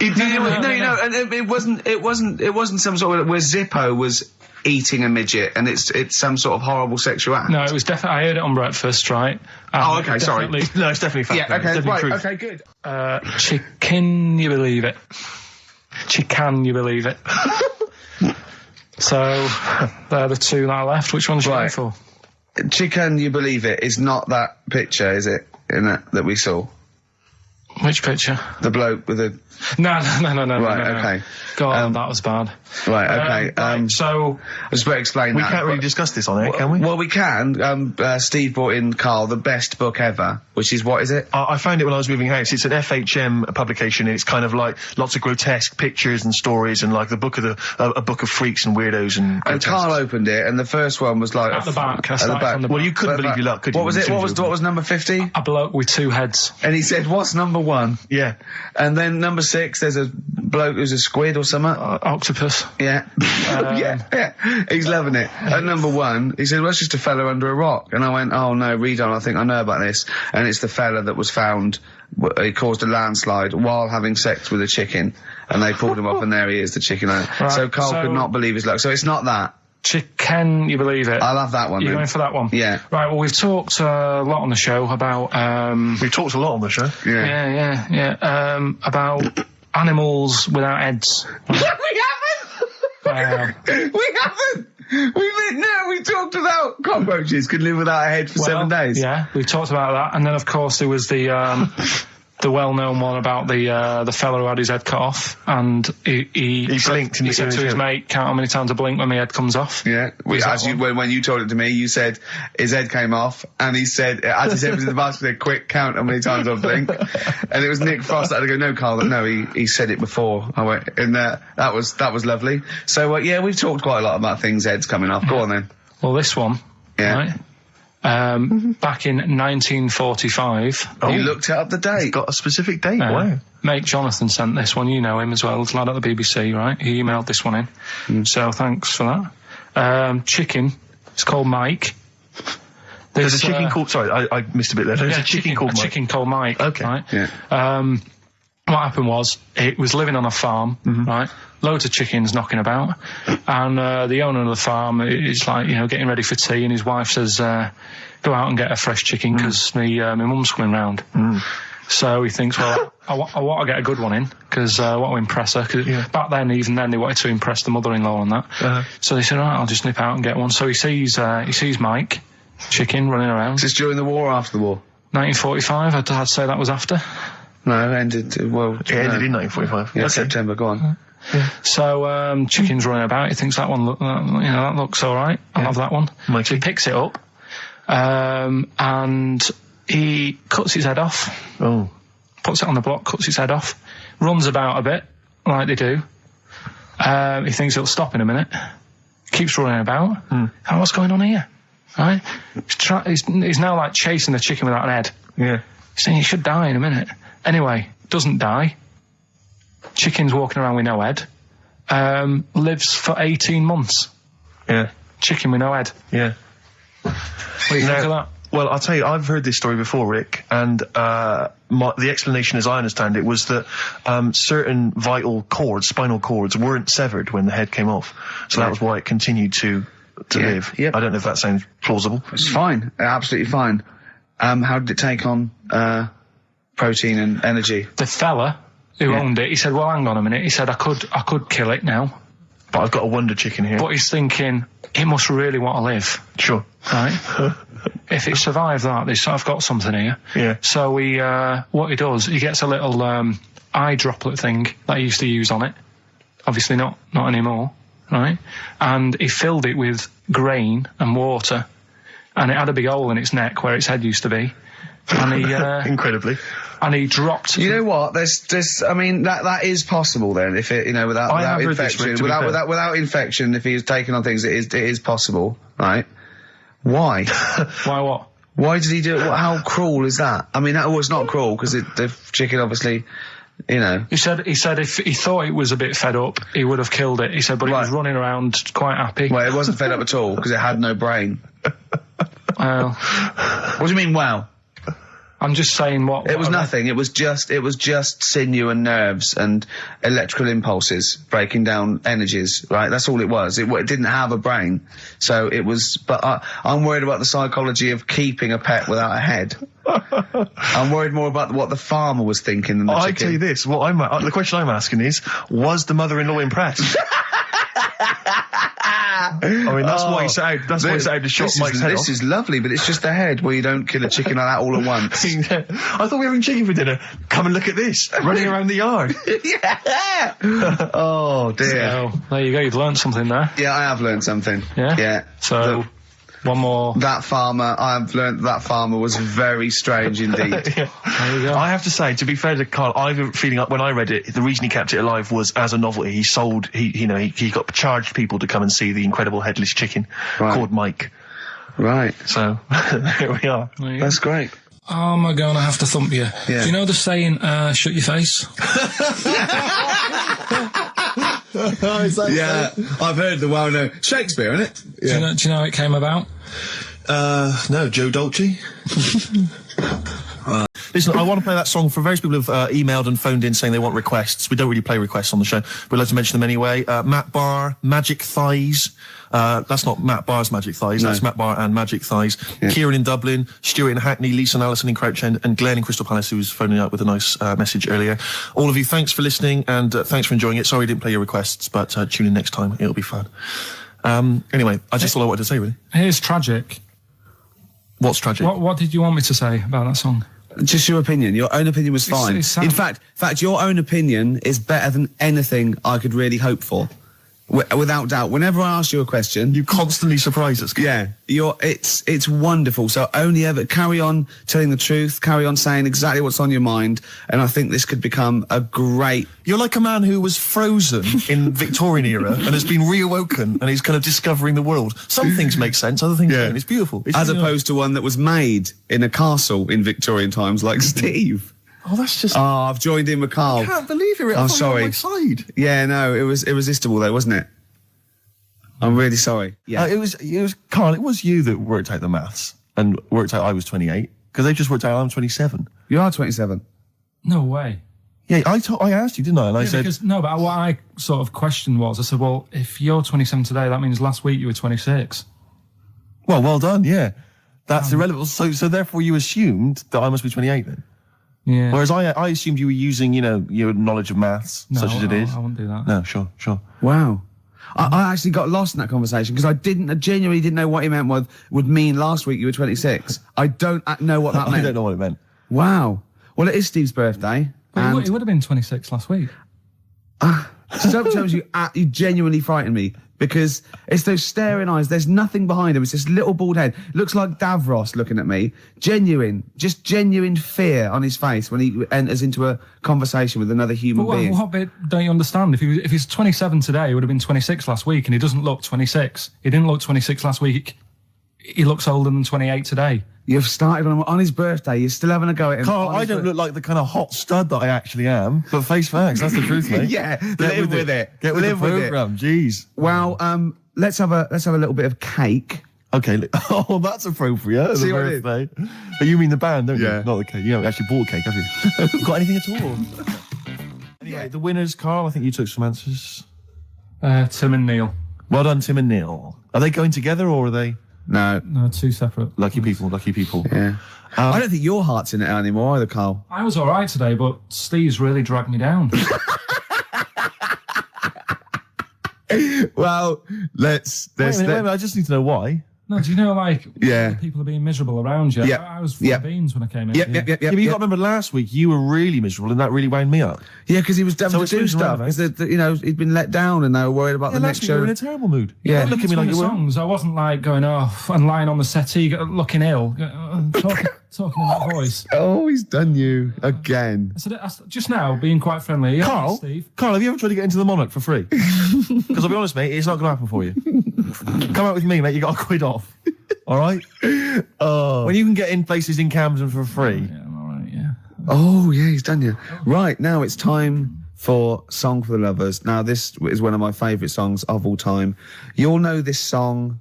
and it wasn't some sort of where Zippo was eating a midget and it's some sort of horrible sexual act. No, it was definitely. I heard it on breakfast, right? Oh, okay, sorry. No, it's definitely fact. Yeah, okay, it's right, truth. okay, good. Can you believe it? Can you believe it? So, they're the two that are left. Which one's you going for? Can you believe it? Is not that picture, is it? That we saw. Which picture? The bloke with the... No. Right, no. okay. God, that was bad. Right, okay. So... I just better explain We that. can't really discuss this on air, can we? Well, we can. Steve brought in, Karl, the best book ever, which is, what is it? I found it when I was moving house. It's an FHM publication, and it's kind of like lots of grotesque pictures and stories, and like a book of freaks and weirdos and. And Karl opened it, and the first one was like At the back. At the back. Well, you couldn't believe your luck, could you? What was it? What was number 50? A bloke with two heads. And he said, "What's number 1?" Yeah. And then number 6, there's a bloke who's a squid or something. Octopus. Yeah. yeah. He's loving it. At number 1, he said, well, it's just a fella under a rock. And I went, oh no, read on, I think I know about this. And it's the fella that was found, he caused a landslide while having sex with a chicken. And they pulled him up and there he is, the chicken. Right, so Karl could not believe his luck. So it's not that. Can you believe it? I love that one. You're then. going for that one? Yeah. Right, well, we've talked a lot on the show about... We've talked a lot on the show. Yeah. About animals without heads. We haven't! We haven't! We talked about cockroaches could live without a head for 7 days. Yeah, we've talked about that. And then, of course, there was the well-known one about the fella who had his head cut off, and he blinked. He said to his mate, "Count how many times I blink when my head comes off." Yeah, when you told it to me, you said his head came off, and he said, as he said, it was in the basket, he said, "Quick, count how many times I blink." And it was Nick Frost that had to go, "No, Karl, no, he said it before." I went, and that was lovely. So yeah, we've talked quite a lot about things heads coming off. Go on then. Well, this one, yeah. Right? Back in 1945. You looked up the date. It's got a specific date. Wow. Mate Jonathan sent this one. You know him as well. He's a lad at the BBC, right? He emailed this one in. So thanks for that. Chicken. It's called Mike. There's a chicken called... Sorry, I missed a bit there. There's a chicken called Mike. Chicken called Mike. Okay. Right? Yeah. What happened was, it was living on a farm, right? Loads of chickens knocking about. And the owner of the farm is like, getting ready for tea, and his wife says, go out and get a fresh chicken, because my mum's coming round. So he thinks, well, I want to get a good one in, because I want to impress her. Cause back then, even then, they wanted to impress the mother-in-law and that. So they said, all right, I'll just nip out and get one. So he sees Mike, chicken, running around. Is this during the war or after the war? 1945, I'd say that was after. No, it ended, It ended in 1945. Yeah, Okay. September, go on. So, chicken's running about, he thinks that one, that looks alright, I'll have that one. Mikey. So he picks it up, and he cuts his head off. Oh. Puts it on the block, cuts his head off, runs about a bit, like they do. He thinks it'll stop in a minute, keeps running about. And what's going on here? Right? He's now like chasing the chicken without an head. Yeah. He's saying he should die in a minute. Anyway, doesn't die. Chicken's walking around with no head. Lives for 18 months. Yeah. Chicken with no head. Yeah. What do you think of that? Well, I'll tell you, I've heard this story before, Rick, and the explanation, as I understand it, was that certain vital cords, spinal cords, weren't severed when the head came off. So that was why it continued to to live. Yep. I don't know if that sounds plausible. It's fine. Absolutely fine. How did it take on protein and energy? The fella who owned it, he said, well, hang on a minute. He said, I could kill it now. But I've got a Wonder Chicken here. But he's thinking, it must really want to live. Sure. Right? If it survived that, I've got something here. Yeah. So what he does, he gets a little eye droplet thing that he used to use on it. Obviously not anymore, right? And he filled it with grain and water, and it had a big hole in its neck where its head used to be. And he incredibly. And he dropped. You know what? I mean, that is possible then. If it, without infection, without infection, if he was taking on things, it is possible, right? Why? Why what? Why did he do it? How cruel is that? I mean, it's not cruel because the chicken obviously, He said if he thought it was a bit fed up, he would have killed it. He said, but it was running around quite happy. Well, it wasn't fed up at all because it had no brain. Well, what do you mean? Wow. I'm just saying what... It was nothing. It was just sinew and nerves and electrical impulses breaking down energies, right? That's all it was. It didn't have a brain. So it was... But I'm worried about the psychology of keeping a pet without a head. I'm worried more about what the farmer was thinking than the chicken. I tell you this, the question I'm asking is, was the mother-in-law impressed? I mean, that's why he set out to shot Mike's head off. This is lovely, but it's just the head where you don't kill a chicken like that all at once. I thought we were having chicken for dinner. Come and look at this, running around the yard. Yeah. Oh, dear. So, there you go, you've learned something there. Yeah, I have learned something. Yeah? Yeah. So... one more. I've learned that farmer was very strange indeed. Yeah. There you go. I have to say, to be fair to Karl, I have a feeling like when I read it, the reason he kept it alive was as a novelty. He got charged people to come and see the incredible headless chicken called Mike. Right. So, here we are. That's great. Oh, am I going to have to thump you? Yeah. Do you know the saying, shut your face? Yeah, I've heard the well-known Shakespeare, innit? Yeah. Do you know how it came about? No, Joe Dolce. Listen, I want to play that song for various people who've emailed and phoned in saying they want requests. We don't really play requests on the show. We'd like to mention them anyway. Matt Barr, Magic Thighs. That's not Matt Barr's Magic Thighs. No. That's Matt Barr and Magic Thighs. Yeah. Kieran in Dublin, Stuart in Hackney, Lisa and Alison in Crouch End, and Glenn in Crystal Palace, who was phoning up with a nice message earlier. All of you, thanks for listening and thanks for enjoying it. Sorry I didn't play your requests, but tune in next time. It'll be fun. Anyway, I just all I wanted to say, really. Here's tragic. What's tragic? What did you want me to say about that song? Just your opinion. Your own opinion was fine. In fact, your own opinion is better than anything I could really hope for. Without doubt. Whenever I ask you a question, you constantly surprise us. Yeah, it's wonderful. So only ever carry on telling the truth, carry on saying exactly what's on your mind, and I think this could become a great... You're like a man who was frozen in Victorian era and has been reawoken and he's kind of discovering the world. Some things make sense, other things don't. It's beautiful. As opposed to one that was made in a castle in Victorian times, like Steve. Oh, that's just... Oh, I've joined in with Karl. I can't believe it. I'm sorry. On my side. Yeah, no, it was irresistible though, wasn't it? I'm really sorry. Yeah. It was Karl, it was you that worked out the maths and worked out I was 28, because they just worked out I'm 27. You are 27. No way. Yeah, I asked you, didn't I? And I said... But what I sort of questioned was, I said, well, if you're 27 today, that means last week you were 26. Well done, yeah. That's irrelevant. So therefore you assumed that I must be 28 then? Yeah. Whereas I assumed you were using, your knowledge of maths, such as it is. I wouldn't do that. No, sure. Wow. I actually got lost in that conversation because I genuinely didn't know what he meant would mean last week you were 26. I don't know what that meant. I don't know what it meant. Wow. Well, it is Steve's birthday. But he would have been 26 last week. Sometimes you genuinely frighten me because it's those staring eyes. There's nothing behind him. It's this little bald head. Looks like Davros looking at me. Genuine fear on his face when he enters into a conversation with another human being. What bit don't you understand? If he's 27 today, he would have been 26 last week, and he doesn't look 26. He didn't look 26 last week. He looks older than 28 today. You've started on his birthday. You're still having a go at him. Karl, I don't look like the kind of hot stud that I actually am, but face facts, that's the truth, mate. Yeah, live with it. Get with the programme, jeez. Well, let's have a little bit of cake. Okay, oh, that's appropriate. See what birthday. But you mean the band, don't you? Not the cake. You haven't actually bought a cake, have you? Got anything at all? Anyway, the winners, Karl, I think you took some answers. Tim and Neil. Well done, Tim and Neil. Are they going together or are they? No. No, two separate. Lucky people. Yeah. I don't think your heart's in it anymore either, Carl. I was all right today, but Steve's really dragged me down. Well, let's... Wait a minute, I just need to know why. No, do you know, like, Yeah. people are being miserable around you? Yeah. I was full of beans when I came in. Yep. Yeah, but you got to remember last week you were really miserable and that really wound me up. Yeah, because he was devil it's to do moving stuff. around, Because, you know, he'd been let down and they were worried about the next last week you show. were in a terrible mood. Yeah. Don't look at me like you were. songs. I wasn't like going off and lying on the settee looking ill, talking in that voice. Oh, he's done you again. I said, just now, being quite friendly. Yeah, Carl, Steve. Carl, have you ever tried to get into the Monarch for free? Because I'll be honest, mate, it's not going to happen for you. Come out with me, mate, you got a quid off. All right? When you can get in places in Camden for free. Yeah, I'm all right, yeah. Oh, yeah, he's done you. Right, now it's time for Song for the Lovers. Now, this is one of my favourite songs of all time. You'll know this song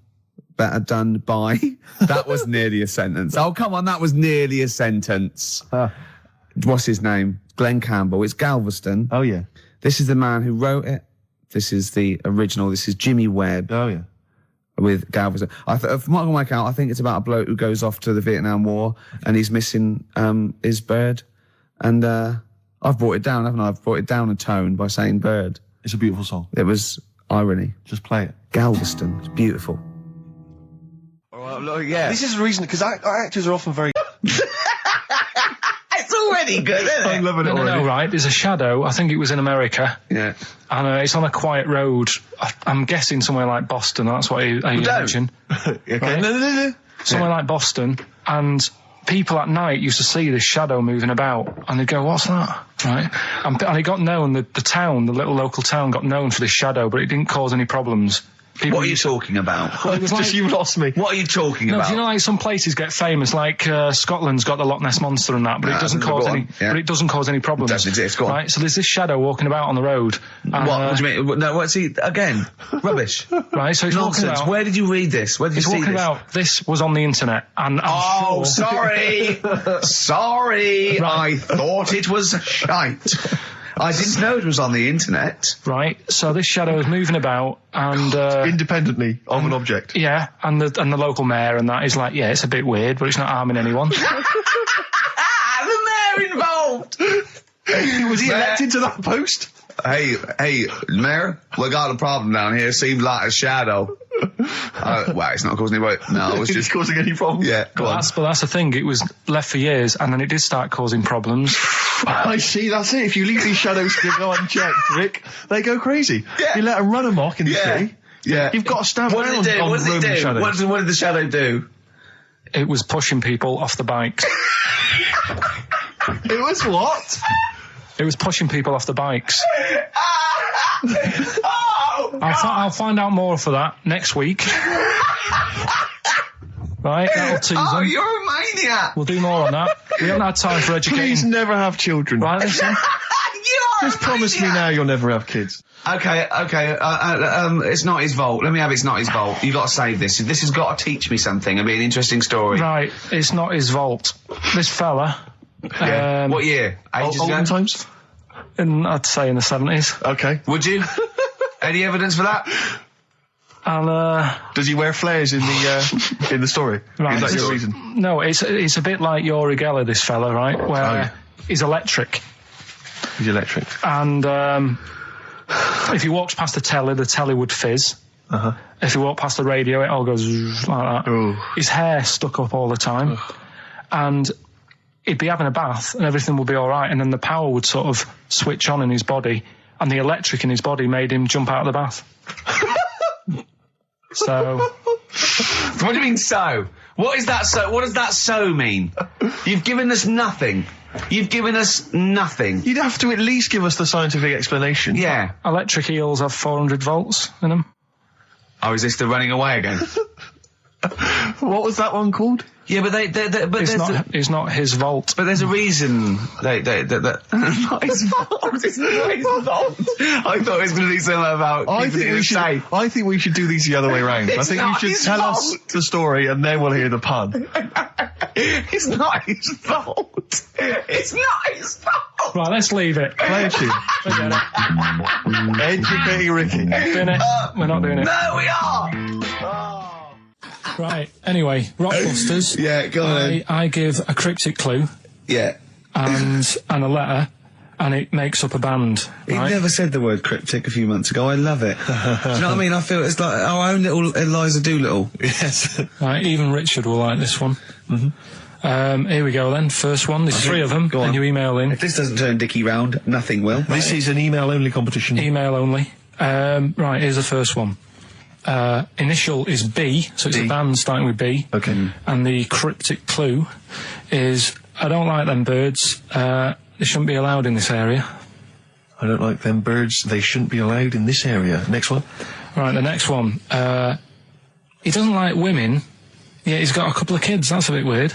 better done by... That was nearly a sentence. Oh, come on, that was nearly a sentence. What's his name? Glenn Campbell. It's Galveston. Oh, yeah. This is the man who wrote it. This is the original. This is Jimmy Webb. Oh, yeah. With Galveston. From what I can work out, I think it's about a bloke who goes off to the Vietnam War and he's missing his bird. And I've brought it down, haven't I? I've brought it down a tone by saying bird. It's a beautiful song. It was irony. Just play it. Galveston. It's beautiful. Yeah. This is the reason, because actors are often very... It's already good, isn't it? I'm loving it already. No, right, there's a shadow, I think it was in America. Yeah. And it's on a quiet road. I'm guessing somewhere like Boston, that's what I imagine. Okay. Right? No. Somewhere like Boston, and people at night used to see this shadow moving about, and they'd go, what's that? Right? And it got known, the town, the little local town got known for this shadow, but it didn't cause any problems. What are you talking about? Well, it was Just you lost me. What are you talking about? Do you know, like, some places get famous, like Scotland's got the Loch Ness Monster and that, but it doesn't cause any. Yeah. But it doesn't cause any problems. It doesn't exist. Go on. Right. So there's this shadow walking about on the road. And, What do you mean? No, what's he again? Rubbish. Right. So it's walking Nonsense. about. Where did you read this? Where did you It's see walking this? about. This was on the internet, and I'm sure. Sorry. Sorry. I thought it was shite. I didn't know it was on the internet. Right. So this shadow is moving about, and Independently of an object. yeah, and the local mayor and that is like, yeah, it's a bit weird, but it's not harming anyone. The mayor involved. Was he elected to that post? Hey, Mayor, we got a problem down here. Seems like a shadow. Well, it's not causing any. No, it was Just just. causing any problems? Yeah, go on. But that's the thing. It was left for years, and then it did start causing problems. I see, that's it. If you leave these shadows to go unchecked, Rick, they go crazy. Yeah. You let them run amok in the Yeah. city. Yeah. You've got to stand What down did it do? on What did it roaming do? shadows. What did the shadow do? It was pushing people off the bikes. It was what? It was pushing people off the bikes. Oh, I'll find out more for that next week. Right, that'll tease oh, them. you're a maniac. We'll do more on that. We haven't had time for Please educating. never have children. Right, listen. You are Just promise me now you'll never have kids. Okay. It's not his fault. Let me have it's not his fault. You got to save this. This has got to teach me something. It'll be an interesting story. Right, it's not his fault. This fella. Yeah. What year? Ages ago? Olden times? I'd say in the 70s. Okay. Would you? Any evidence for that? And, Does he wear flares in the story? Right. Is that your reason? no, it's a bit like Yuri Geller, this fella, right? Where he's electric. He's electric. And if he walks past the telly would fizz. Uh-huh. If he walked past the radio, it all goes like that. Ooh. His hair stuck up all the time. And he'd be having a bath and everything would be all right. And then the power would sort of switch on in his body. And the electric in his body made him jump out of the bath. So... What do you mean so? What is that so? What does that so mean? You've given us nothing. You've given us nothing. You'd have to at least give us the scientific explanation. Yeah. Electric eels have 400 volts in them. Oh, is this the running away again? What was that one called? Yeah, but It's not his volt. But there's a reason not his fault. It's not his fault. I thought it was going to be something about. I think we should do these the other way round. I It's think you not should his tell us fault. the story and then we'll hear the pun. It's not his fault. It's not his fault. Right, let's leave it. Play a tune. Forget it. Educating Ricky. Finish. We're not doing it. No, we are. Right, anyway, Rockbusters. Yeah, go on. I give a cryptic clue Yeah. and a letter, and it makes up a band. He Right? never said the word cryptic a few months ago. I love it. Do you know what I mean? I feel it's like our own little Eliza Doolittle. Yes. Right, even Richard will like this one. Here we go then. First one. There's 3 of them, Go on. and you email in. If this doesn't turn Dickie round, nothing will. This is an email-only competition. Email only. Right, here's the first one. Initial is B, so it's B. a band starting with B. Okay. And the cryptic clue is, I don't like them birds. They shouldn't be allowed in this area. I don't like them birds. They shouldn't be allowed in this area. Next one. Right, the next one. He doesn't like women, yet he's got a couple of kids. That's a bit weird.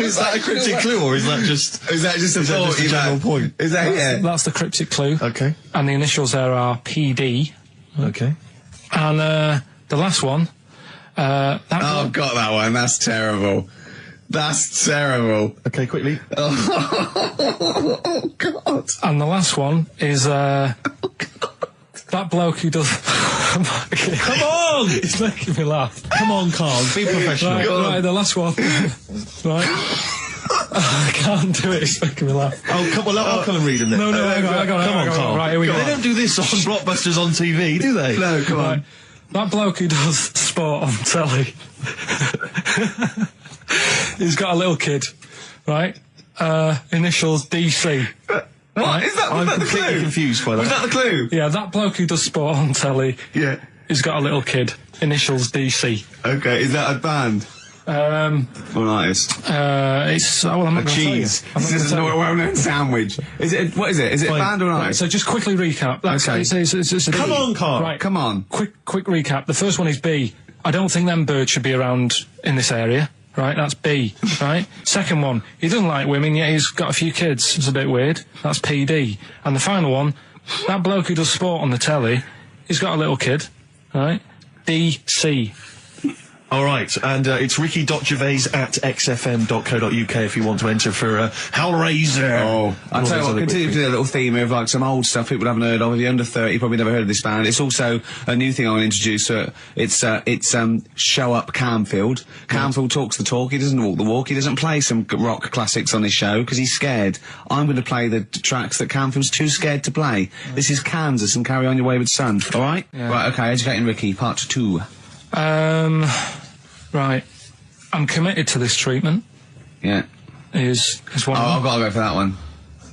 Is that a cryptic clue, or is that just Is that just a just a general point? Is that yeah? That's the cryptic clue. Okay. And the initials there are PD. Okay. And the last one. Oh, I've got that one. That's terrible. That's terrible. Okay, quickly. Oh God. And the last one is that bloke who does. Come on! It's making me laugh. Come on, Carl. Be professional. Right, the last one. Right. I can't do it. It's making me laugh. Oh, come on. I'll come and read them then. No, hang on. Come on, Carl. Right, here we go. They don't do this on Blockbusters on TV, do they? No, come on. That bloke who does sport on telly. He's got a little kid, right? Initials DC. What is that? Was I'm that the completely clue? confused by that. Was that the clue? Yeah, that bloke who does sport on telly. Yeah. He's got a little kid. Initials DC. Okay. Is that a band or an artist? It's well, I'm not going to tell you. Cheese. I'm not This gonna is tell a you. well-known sandwich. Is it? What is it? Is it a Fine. band or an Right, artist? so just quickly recap. That's, Okay. it's a Come B. on, Carl. Right, Come on. quick recap. The first one is B. I don't think them birds should be around in this area. Right, that's B. Right. Second one, he doesn't like women, yet he's got a few kids. It's a bit weird. That's PD. And the final one, that bloke who does sport on the telly, he's got a little kid. Right. DC. All right, and it's ricky.gervais@xfm.co.uk if you want to enter for Hellraiser. Oh, I'll All tell you those what, other continue quick to do a little theme of like some old stuff people haven't heard of. If you're under 30, you probably never heard of this band. It's also a new thing I want to introduce. It's Show Up Camfield. Camfield talks the talk, he doesn't walk the walk, he doesn't play some rock classics on his show because he's scared. I'm going to play the tracks that Camfield's too scared to play. This is Kansas and Carry On Your Wayward Son, alright? Yeah. Right, okay, Educating Ricky, part 2. Right. I'm committed to this treatment. Yeah. Is one. Oh, of I've them. got to go for that one.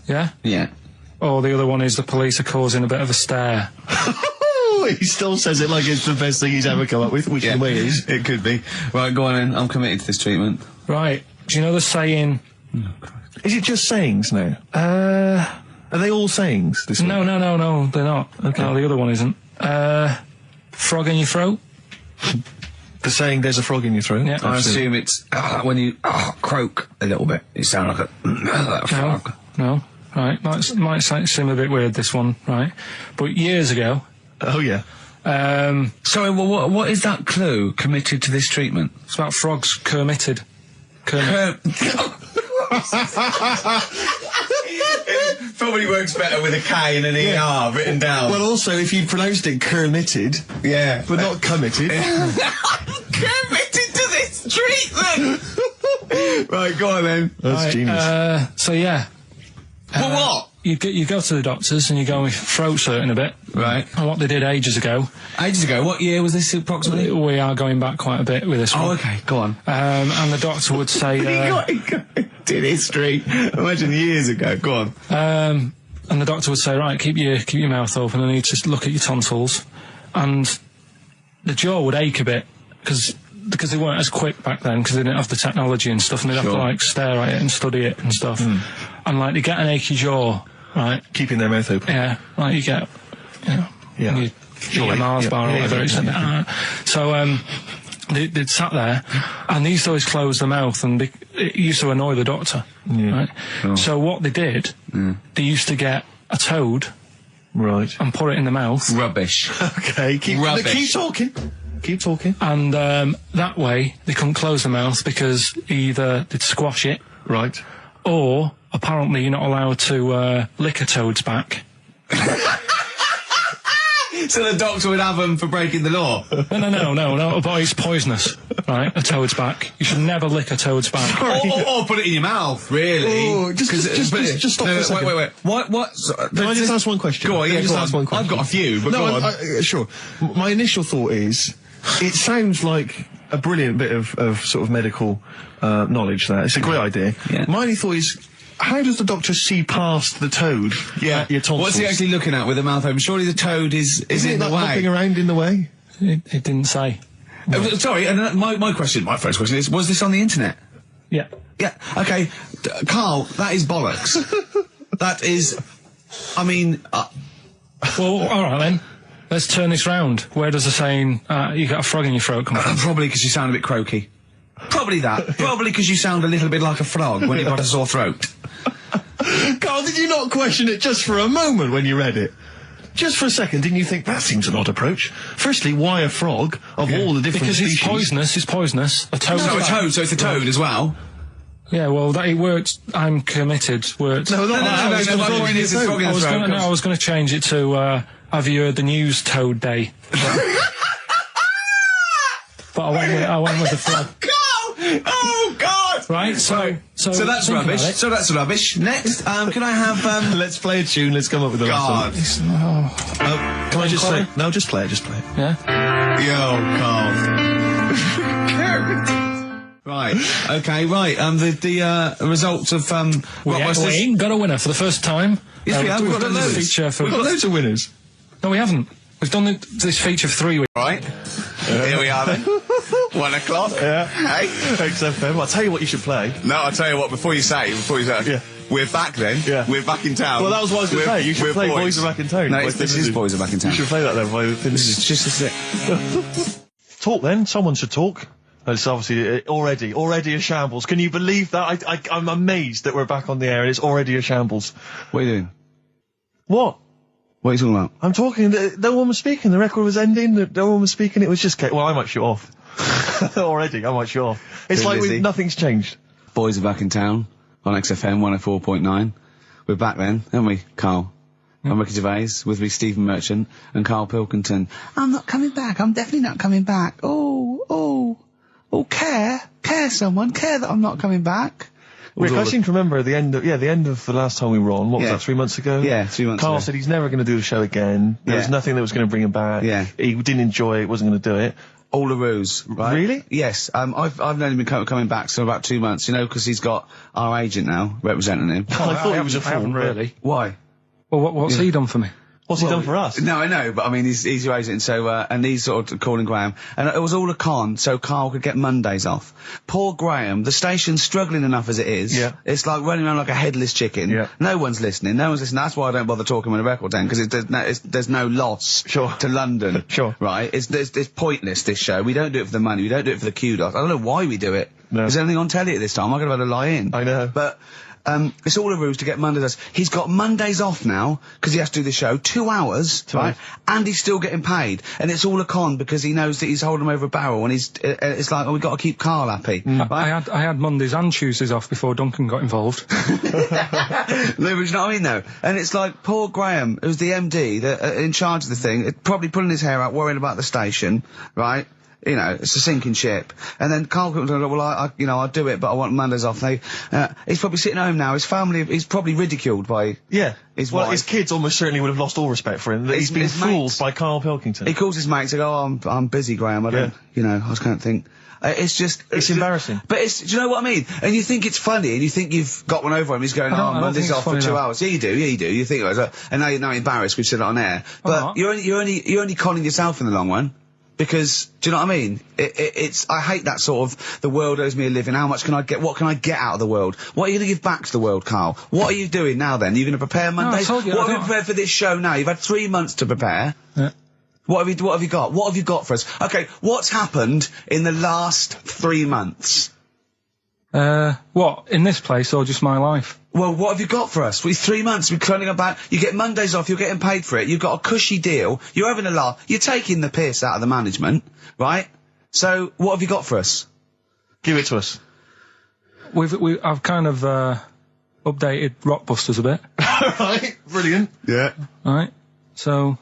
Yeah. Yeah. Or the other one is the police are causing a bit of a stir. He still says it like it's the best thing he's ever come up with, which Yeah. in a way is. It could be. Right, go on in. I'm committed to this treatment. Right. Do you know the saying? Is it just sayings now? Are they all sayings? This No, week? no, they're not. Okay. No, the other one isn't. Frog in your throat. The saying "there's a frog in your throat." Yeah. I Absolutely. assume it's when you croak a little bit. You sound like a frog. No. Right. Might seem a bit weird, this one, right? But years ago, Oh yeah. Sorry, well, what is that clue? Committed to this treatment? it's about frogs Kermitted. Kermit. Probably works better with a K and an ER written down. Well, also, if you pronounced it "kermitted," yeah. but not committed. Committed to this treatment! Right, go on then. That's Right, genius. so yeah. Well, what? You go to the doctors and you go with throat hurting a bit. Right. And what they did ages ago, Ages ago, what year was this approximately? we are going back quite a bit with this one. Oh, okay, go on. And the doctor would say, He did history. Imagine years ago. Go on. and the doctor would say, right, keep your mouth open. I need to look at your tonsils, and the jaw would ache a bit because they weren't as quick back then because they didn't have the technology and stuff, and they'd have to Sure. like stare at it and study it and stuff, and like they get an achy jaw, right? Keeping their mouth open. Yeah, like you get, Yeah. you eat a Mars bar or whatever. So they'd sat there, and they used to always close their mouth, and it used to annoy the doctor. Right? Sure. So what they did, they used to get a toad Right. and put it in the mouth, Rubbish. Okay. Keep talking. Keep talking. and that way they couldn't close the mouth because either they'd squash it, Right. or apparently you're not allowed to lick a toad's back. So the doctor would have them for breaking the law. No, but it's poisonous, right? A toad's back. You should never lick a toad's back. Or put it in your mouth, really. Oh, just stop for a second. Wait. What? Can I just ask one question? Go on, yeah, just go ask on. one question. I've got a few, but go on. Sure. My initial thought is, it sounds like a brilliant bit of sort of medical knowledge there. It's a great idea. Yeah. My only thought is, how does the doctor see past the toad? At your tonsils? What's he actually looking at with the mouth open? Surely the toad is Isn't in it the like way. hopping around in the way? It didn't say. Sorry, and my first question is, was this on the internet? Yeah. Yeah, okay. Carl, that is bollocks. That is, I mean... Well, all right then. Let's turn this round. Where does the saying, you got a frog in your throat come from? Probably because you sound a bit croaky. Probably that. Probably because you sound a little bit like a frog when you've got a sore throat. Carl, did you not question it just for a moment when you read it? Just for a second, didn't you think, that seems an odd approach? Firstly, why a frog, of all the different Because species? it's poisonous. A toad. So a toad, so it's a toad as well. Yeah, well, it worked. I'm committed. Worked. No, my point is it's frog in the throat. I was going to change it to, have you heard the news, Toad Day? But I went with the frog. Oh, God! Right, so that's think rubbish. about it. So that's rubbish. Next, can I have, Let's play a tune, let's come up with a God. Can I just say... No, just play it. Yeah? Yo, Carl. Right, okay, right, the results of, We ain't got a winner for the first time. Yes, we have. We've got done this loads. feature for... We've got loads of winners. No, we haven't. We've done this feature for 3 weeks. Right. Here we are then. 1 o'clock. Yeah. Hey. XFM. I'll tell you what you should play. No, I'll tell you what, before you say. Yeah. We're back then. Yeah. We're back in town. Well, that was what I was going to say. You should we're play Boys Are Back in Town. No, by this Thin is Lizzy. Boys Are Back in Town. You should play that then by Thin It's Lizzy. just it. Talk then. Someone should talk. It's obviously already a shambles. Can you believe that? I'm amazed that we're back on the air and it's already a shambles. What are you doing? What? What are you talking about? I'm talking. No one was speaking. The record was ending. No one was speaking. It was just. Well, I might shoot off. Already, I might shoot off. It's Thin like Lizzy. nothing's changed. Boys Are Back in Town on XFM 104.9. We're back then, aren't we, Carl? I'm Ricky Gervais, with me Stephen Merchant and Karl Pilkington. I'm not coming back. I'm definitely not coming back. Oh, care someone. Care that I'm not coming back. Rick, I seem to remember the end of the last time we were on. What was that, 3 months ago? Yeah, 3 months Carl ago. said he's never going to do the show again. There was nothing that was going to bring him back. Yeah. He didn't enjoy it, wasn't going to do it. All a ruse, right? Really? Yes. I've known him coming back for about 2 months, because he's got our agent now representing him. I thought he was a I fool. haven't really. Why? Well, what's he done for me? What's he done for us? No, I know, but I mean, he's your agent, so, and he's sort of calling Graham. And it was all a con, so Carl could get Mondays off. Poor Graham, the station's struggling enough as it is. Yeah. It's like running around like a headless chicken. Yeah. No one's listening. That's why I don't bother talking with a record then, because there's no loss to London. Sure. Right? It's pointless, this show. We don't do it for the money. We don't do it for the kudos. I don't know why we do it. No. There's anything on telly at this time. I'm going to have to lie in. I know. But, it's all a ruse to get Mondays. He's got Mondays off now, because he has to do the show, 2 hours, right? And he's still getting paid. And it's all a con, because he knows that he's holding him over a barrel, and it's like, we've got to keep Carl happy. Right? I had Mondays and Tuesdays off before Duncan got involved. No, but you know what I mean, though? And it's like, poor Graham, who's the MD, in charge of the thing, probably pulling his hair out, worrying about the station, right? It's a sinking ship. And then Carl comes along, well, I'll do it, but I want Mondays off. He's probably sitting home now. His family, he's probably ridiculed by his wife. His kids almost certainly would have lost all respect for him. That he's been fooled by Karl Pilkington. He calls his mates and goes, I'm busy, Graham. I don't, I just can't think. It's embarrassing. But do you know what I mean? And you think it's funny, and you think you've got one over him. He's going, Monday's off for 2 hours. Yeah, you do. You think it was, and now you're embarrassed. We've said it on air. But you're only conning yourself in the long run. Because, do you know what I mean? I hate that sort of, the world owes me a living, what can I get out of the world? What are you going to give back to the world, Carl? What are you doing now then? Are you going to prepare Mondays? What have you prepared for this show now? You've had 3 months to prepare. Yeah. What have you got? What have you got for us? Okay, what's happened in the last 3 months? What? In this place or just my life? Well, what have you got for us? 3 months, we're turning about, you get Mondays off, you're getting paid for it, you've got a cushy deal, you're having a laugh, you're taking the piss out of the management, right? So, what have you got for us? Give it to us. I've kind of, updated Rockbusters a bit. Right, brilliant. Yeah. Right? So,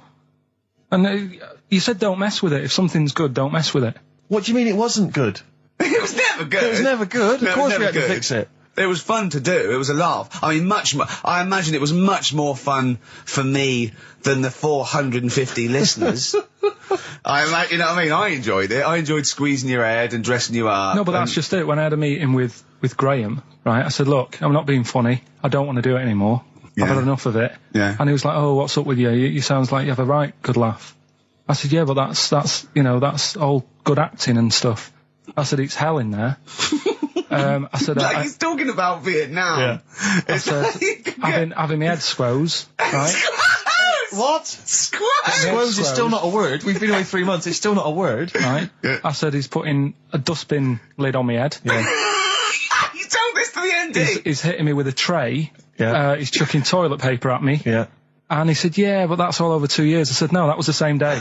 And you said don't mess with it. If something's good, don't mess with it. What do you mean it wasn't good? It was never good. It was never good. No, Of course it was we had never to good. fix it. It was fun to do. It was a laugh. I mean, I imagine it was much more fun for me than the 450 listeners. I imagine, you know what I mean? I enjoyed it. I enjoyed squeezing your head and dressing you up. No, but that's just it. When I had a meeting with Graham, right, I said, look, I'm not being funny. I don't want to do it anymore. Yeah. I've had enough of it. Yeah. And he was like, oh, what's up with you? You sounds like you have a right good laugh. I said, yeah, but that's that's all good acting and stuff. I said, it's hell in there. I said, like he's talking about Vietnam. Yeah. I said, having my head squoze, right? What? Squoze is still not a word. We've been away 3 months. It's still not a word. Right? Yeah. I said, he's putting a dustbin lid on my head. Yeah. You told this to the ND. He's hitting me with a tray. Yeah. He's chucking toilet paper at me. Yeah. And he said, yeah, but that's all over 2 years. I said, no, that was the same day.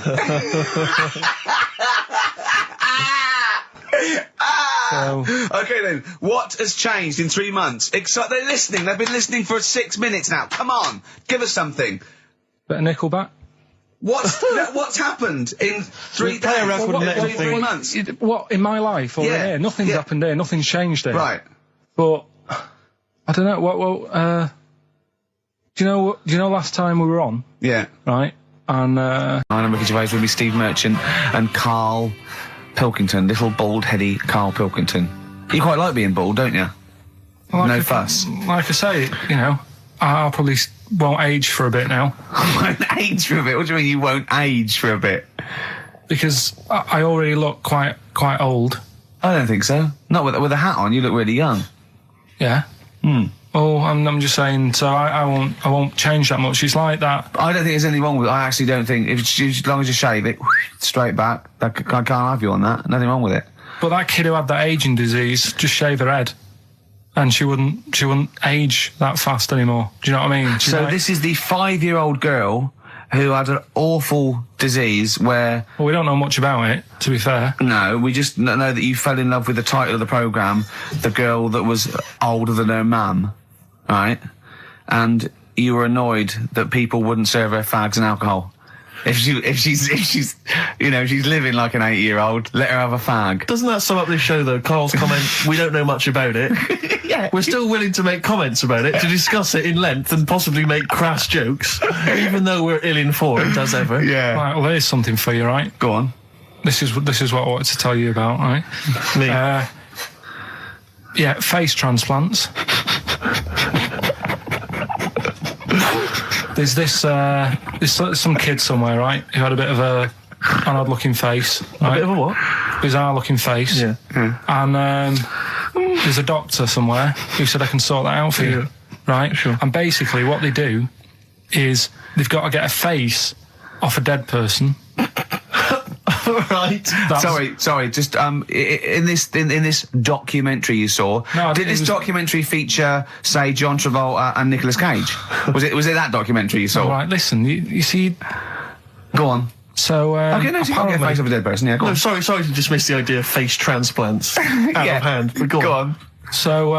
So, Okay then, what has changed in 3 months? They're listening. They've been listening for 6 minutes now. Come on, give us something. bit of Nickelback. What's happened in 3 Play a days? record and let him think. 3 months. What, in my life over Yeah, here? Nothing's yeah. happened here. Nothing's changed here. Right. But, I don't know, do you know last time we were on, Yeah. right? And, I'm Ricky Gervais with me, Steve Merchant and Karl Pilkington, little bald-heady Karl Pilkington. You quite like being bald, don't you? No fuss. Like I say, I'll probably won't age for a bit now. Won't age for a bit? What do you mean you won't age for a bit? Because I already look quite old. I don't think so. Not with a hat on, you look really young. Yeah. Oh, I'm just saying. So I won't change that much. It's like that. I don't think there's anything wrong with it. I actually don't think, as long as you shave it, straight back, I can't have you on that. Nothing wrong with it. But that kid who had that aging disease, just shave her head, and she wouldn't age that fast anymore. Do you know what I mean? So this is the 5-year-old girl who had an awful disease where... Well, we don't know much about it, to be fair. No, we just know that you fell in love with the title of the programme, the girl that was older than her mum, right? And you were annoyed that people wouldn't serve her fags and alcohol. If she's living like an 8-year-old, let her have a fag. Doesn't that sum up this show, though? Carl's comment, we don't know much about it. Yeah. We're still willing to make comments about it, to discuss it in length and possibly make crass jokes, even though we're ill-informed, as ever. Yeah. Right, well, here's something for you, right? Go on. This is what I wanted to tell you about, right? Me. Yeah, face transplants. There's some kid somewhere, right, who had a bit of an odd-looking face. Right? A bit of a what? Bizarre-looking face. Yeah. And there's a doctor somewhere who said I can sort that out for you, right? Sure. And basically what they do is they've got to get a face off a dead person. Right. Sorry. Just in this documentary you saw, No, did this documentary feature, say, John Travolta and Nicolas Cage? was it that documentary you saw? All right, listen, you see. Go on. So Okay, no, so you can't get a face of a dead person. Yeah, go No, on. sorry to dismiss the idea of face transplants out Yeah. of hand, but go on. So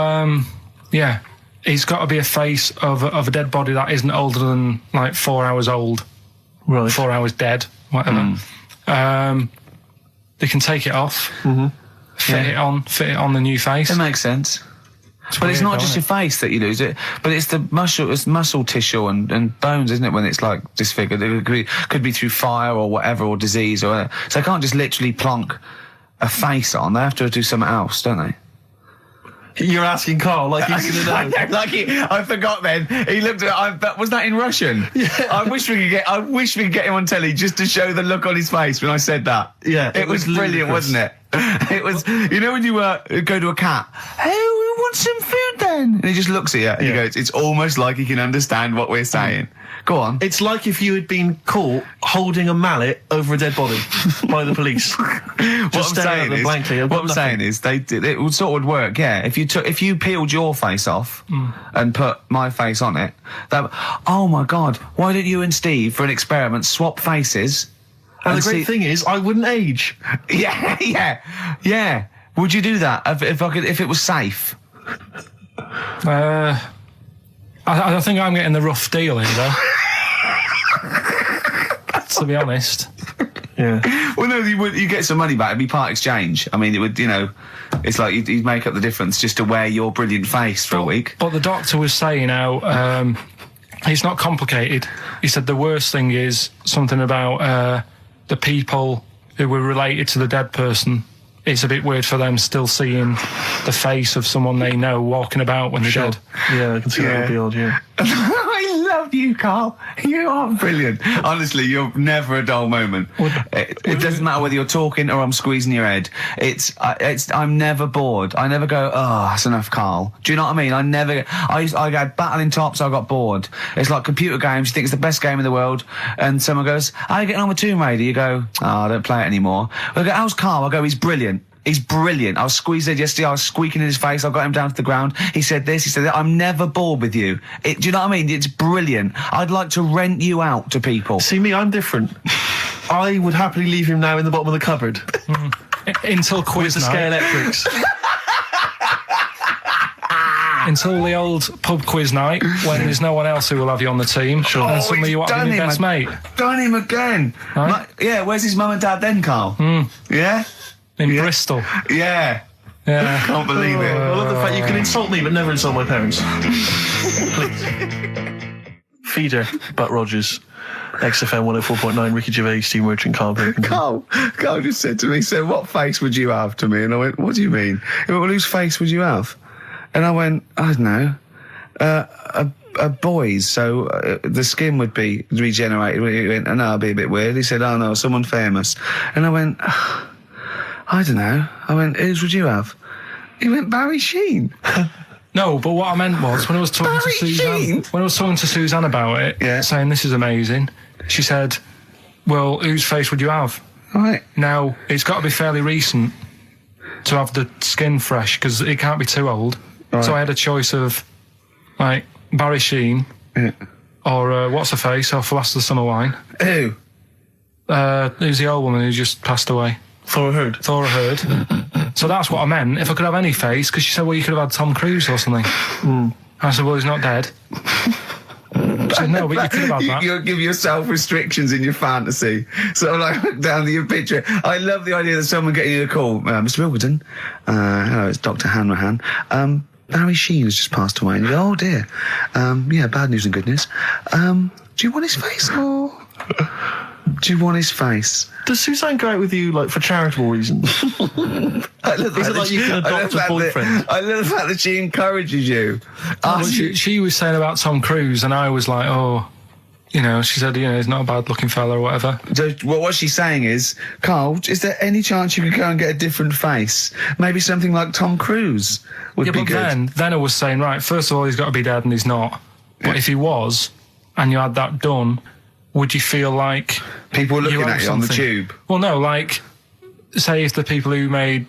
yeah, it's got to be a face of a dead body that isn't older than like 4 hours old, Right. 4 hours dead, whatever. They can take it off, fit it on the new face. It makes sense. But it's weird, not just your isn't face that you lose it, but it's the muscle tissue and bones, isn't it, when it's like disfigured? It could be through fire or whatever, or disease or whatever. So they can't just literally plonk a face on. They have to do something else, don't they? You're asking Carl like he's gonna know. I forgot then. He looked at was that in Russian? Yeah. I wish we could get him on telly just to show the look on his face when I said that. Yeah, It was brilliant, ludicrous. wasn't it? It was, when you go to a cat, hey, we want some food then. And he just looks at you and he Yeah. goes, it's almost like he can understand what we're saying. Go on. It's like if you had been caught holding a mallet over a dead body by the police. What I'm staring at them blankly. I've got nothing. saying is it would sort of work, yeah. If you peeled your face off and put my face on it, oh my God, why don't you and Steve, for an experiment, swap faces? And the great thing is, I wouldn't age. Yeah. Would you do that if it was safe? I think I'm getting the rough deal here, though. to be honest. Yeah. Well, no, you get some money back. It'd be part exchange. I mean, it would, it's like you'd make up the difference just to wear your brilliant face for a week. But the doctor was saying how it's not complicated. He said the worst thing is something about the people who were related to the dead person. It's a bit weird for them still seeing the face of someone they know walking about when they're dead. Yeah, I can see that would be odd, yeah. I love you, Carl. You are brilliant. Honestly, you're never a dull moment. It doesn't matter whether you're talking or I'm squeezing your head. I'm never bored. I never go, oh, that's enough, Carl. Do you know what I mean? I go battling tops, I got bored. It's like computer games. You think it's the best game in the world, and someone goes, how are you getting on with Tomb Raider? You go, oh, I don't play it anymore. I go, how's Carl? I go, he's brilliant. He's brilliant. I was squeezed it yesterday. I was squeaking in his face. I got him down to the ground. He said this. He said that. I'm never bored with you. Do you know what I mean? It's brilliant. I'd like to rent you out to people. See me, I'm different. I would happily leave him now in the bottom of the cupboard. Until quiz with the night. Scalextrics. Until the old pub quiz night, when there's no one else who will have you on the team. Sure. And suddenly you want to be your best mate. Done him again. Right? Yeah, where's his mum and dad then, Carl? Yeah? In Bristol. Yeah. Yeah. Can't believe it. I love the fact you can insult me but never insult my parents. Feeder, Butt Rogers, XFM 104.9, Ricky Gervais, Steve Merchant, Karl Pilkington. Carl just said to me, so what face would you have to me? And I went, what do you mean? He went, well, whose face would you have? And I went, I don't know, a boy's, so the skin would be regenerated. He went, no, it'd be a bit weird. He said, oh no, someone famous. And I went, I don't know. I went, whose would you have? He went, Barry Sheen. No, but what I meant was when I was talking to Suzanne about it, saying this is amazing, she said, well, whose face would you have? Right. Now, it's got to be fairly recent to have the skin fresh, because it can't be too old. Right. So I had a choice of, like, Barry Sheen, or what's her face, or Last of the Summer Wine. Who? Who's the old woman who just passed away? Thora Hird. So that's what I meant. If I could have any face, because she said, well, you could have had Tom Cruise or something. I said, well, he's not dead. She said, no, but you could have had that. You give yourself restrictions in your fantasy. So like, look down to your picture. I love the idea that someone getting you a call. Mr. Wilkerton, hello, it's Dr. Hanrahan. Barry Sheen has just passed away. And you go, oh dear. Yeah, bad news and good news. Do you want his face or... Do you want his face? Does Suzanne go out with you, like, for charitable reasons? Is it like you can adopt a boyfriend? I love the fact that she encourages you. She was saying about Tom Cruise, and I was like, oh, she said, he's not a bad-looking fella or whatever. Well, what she's saying is, Carl, is there any chance you could go and get a different face? Maybe something like Tom Cruise would be good. Then I was saying, right, first of all, he's got to be dead, and he's not. But if he was, and you had that done... Would you feel like... People looking at you on the tube? Well, no, like, say if the people who made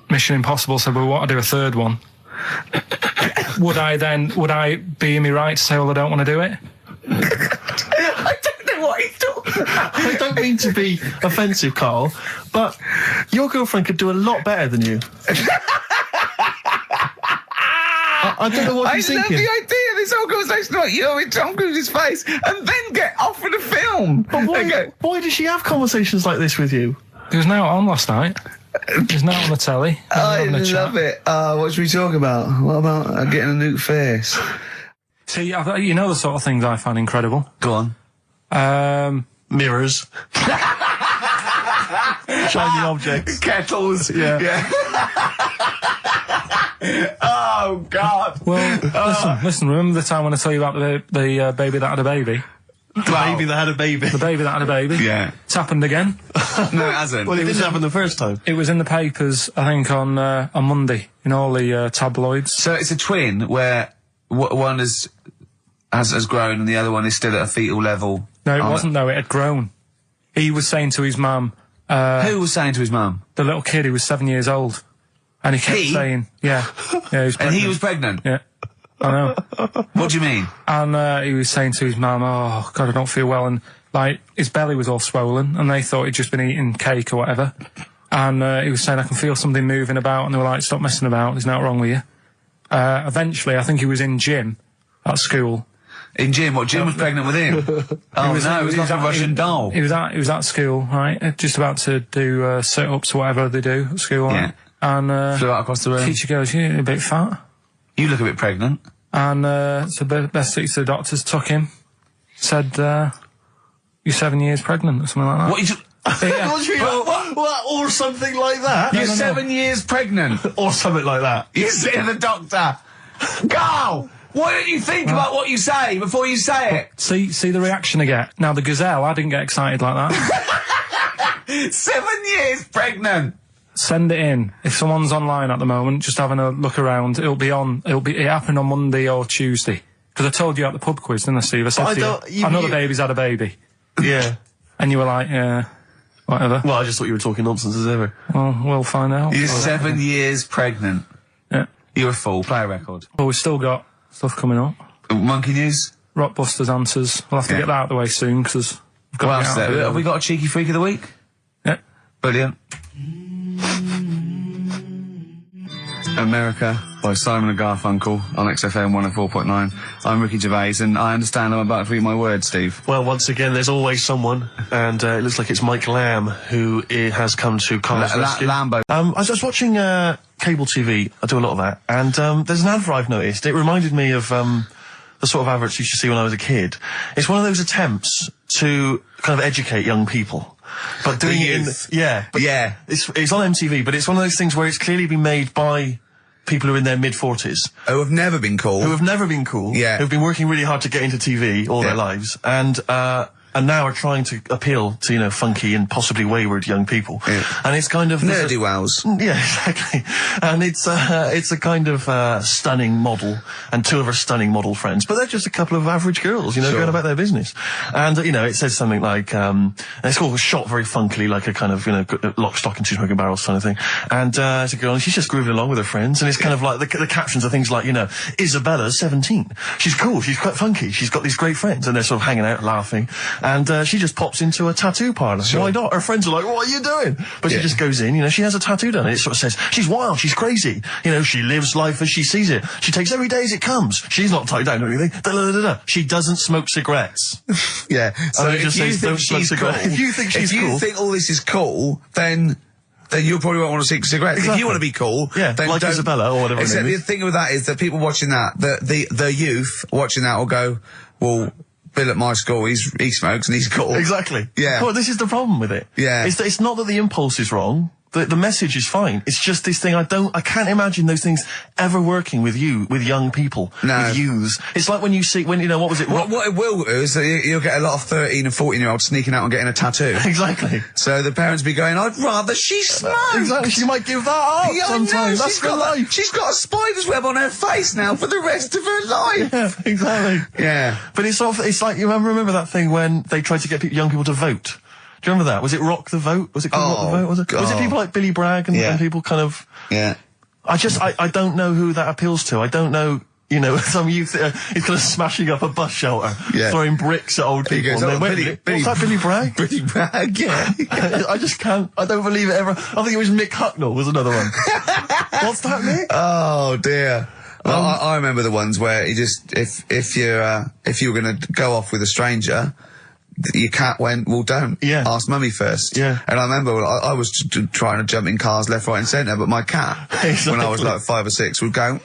Mission Impossible said, well, we want to do a third one, would I be in my right to say, well, I don't want to do it? I don't know what he's talking about. I don't mean to be offensive, Carl, but your girlfriend could do a lot better than you. I don't know what he's thinking. I love the idea of this whole conversation about you in Tom Cruise's face and then get offered a film. But why does she have conversations like this with you? He was now on last night. He was now on the telly. I love it. What should we talk about? What about getting a new face? See, you know the sort of things I find incredible. Go on. Mirrors. Shiny objects. Kettles. Yeah. Oh, God. Well, listen, remember the time when I tell you about the baby that had a baby? The baby that had a baby. The baby that had a baby? Yeah. It's happened again. No, it hasn't. Well, it didn't happen the first time. It was in the papers, I think, on Monday, in all the tabloids. So it's a twin where one has grown and the other one is still at a fetal level? No, it wasn't, though. It had grown. He was saying to his mum... Who was saying to his mum? The little kid who was 7 years old. And he kept saying, yeah, he was pregnant. And he was pregnant? Yeah, I know. What do you mean? And he was saying to his mum, oh, God, I don't feel well. And, like, his belly was all swollen, and they thought he'd just been eating cake or whatever. And he was saying, I can feel something moving about, and they were like, stop messing about, there's nothing wrong with you. Eventually, I think he was in gym at school, In Jim? What, Jim was pregnant with him? Oh, no, it was like a Russian doll. He was at school, right? Just about to do sit-ups or whatever they do at school, right? And flew out across the room. Teacher goes, "You're a bit fat." You look a bit pregnant. And so best to the doctors took him, said, "You're 7 years pregnant," or something like that. What? What? Or something like that? You're 7 years pregnant. Or something like that. You say to the doctor, Carl, why don't you think about what you say before you say it? See the reaction I get. Now the gazelle, I didn't get excited like that. 7 years pregnant. Send it in. If someone's online at the moment, just having a look around, it happened on Monday or Tuesday. Because I told you at the pub quiz, didn't I, Steve? I said to you, I know the baby's had a baby. Yeah. And you were like, yeah, whatever. Well, I just thought you were talking nonsense as ever. Well, we'll find out. You're 7 years pregnant. Yeah. You're a fool. Play a record. Well, we've still got stuff coming up. Monkey News? Rockbusters answers. We'll have to get that out of the way soon, because we've got to get out of it. Have we got a cheeky freak of the week? Yeah. Brilliant. America by Simon and Garfunkel on XFM 104.9. I'm Ricky Gervais, and I understand I'm about to read my words, Steve. Well, once again, there's always someone, and it looks like it's Mike Lamb who has come to Carl's rescue. Lambo. I was watching cable TV. I do a lot of that, and there's an advert I've noticed. It reminded me of the sort of adverts you used to see when I was a kid. It's one of those attempts to kind of educate young people. But doing it in... Yeah. Yeah. It's on MTV, but it's one of those things where it's clearly been made by people who are in their mid-40s. Who have never been cool. Who have never been cool. Yeah. Who've been working really hard to get into TV all their lives. And now are trying to appeal to, you know, funky and possibly wayward young people. Yeah. And it's kind of... Nerdy wows. Yeah, exactly. And it's a kind of stunning model, and two of her stunning model friends. But they're just a couple of average girls, you know, going about their business. And, you know, it says something like, it's all shot very funkily, like a kind of, you know, lock, stock and two smoking barrels kind of thing. And it's a girl, and she's just grooving along with her friends. And it's kind of like, the captions are things like, you know, Isabella's 17. She's cool, she's quite funky, she's got these great friends. And they're sort of hanging out, laughing. And she just pops into a tattoo parlour. Why not? Her friends are like, "What are you doing?" But she just goes in, you know, she has a tattoo done. And it sort of says, she's wild, she's crazy. You know, she lives life as she sees it. She takes every day as it comes. She's not tied down or anything. She doesn't smoke cigarettes. Yeah. So it just says, don't smoke cigarettes. If you think she's cool. If you think all this is cool, then you probably won't want to smoke cigarettes. Exactly. If you want to be cool, then like don't. Isabella or whatever. Except the thing with that is that people watching that, the youth watching that will go, well, Bill at my school, he smokes and he's cool. Exactly. Yeah. Well, this is the problem with it. Yeah. It's not that the impulse is wrong. The message is fine. It's just this thing I can't imagine those things ever working with young people. No. With youths. It's like when you know, what was it? What it will do is that you'll get a lot of 13 and 14-year-olds sneaking out and getting a tattoo. Exactly. So the parents be going, I'd rather she smoked. Exactly. She might give that up sometimes. That's her life. She's got a spider's web on her face now for the rest of her life. Yeah, exactly. Yeah. But it's like, you remember that thing when they tried to get young people to vote? Do you remember that? Was it Rock the Vote? Was it called Rock the Vote? Was it people like Billy Bragg and people kind of... Yeah. I don't know who that appeals to. I don't know, you know, some youth is kind of smashing up a bus shelter, throwing bricks at old people. Goes, what's that, Billy Bragg? Billy Bragg, yeah. I just can't, I don't believe it ever. I think it was Mick Hucknall was another one. What's that, Mick? Oh, dear. Well, I remember the ones where you just, if you were going to go off with a stranger, your cat went, well, don't. Yeah. Ask mummy first. Yeah. And I remember I was trying to jump in cars left, right and centre, but my cat, when I was like 5 or 6, would go,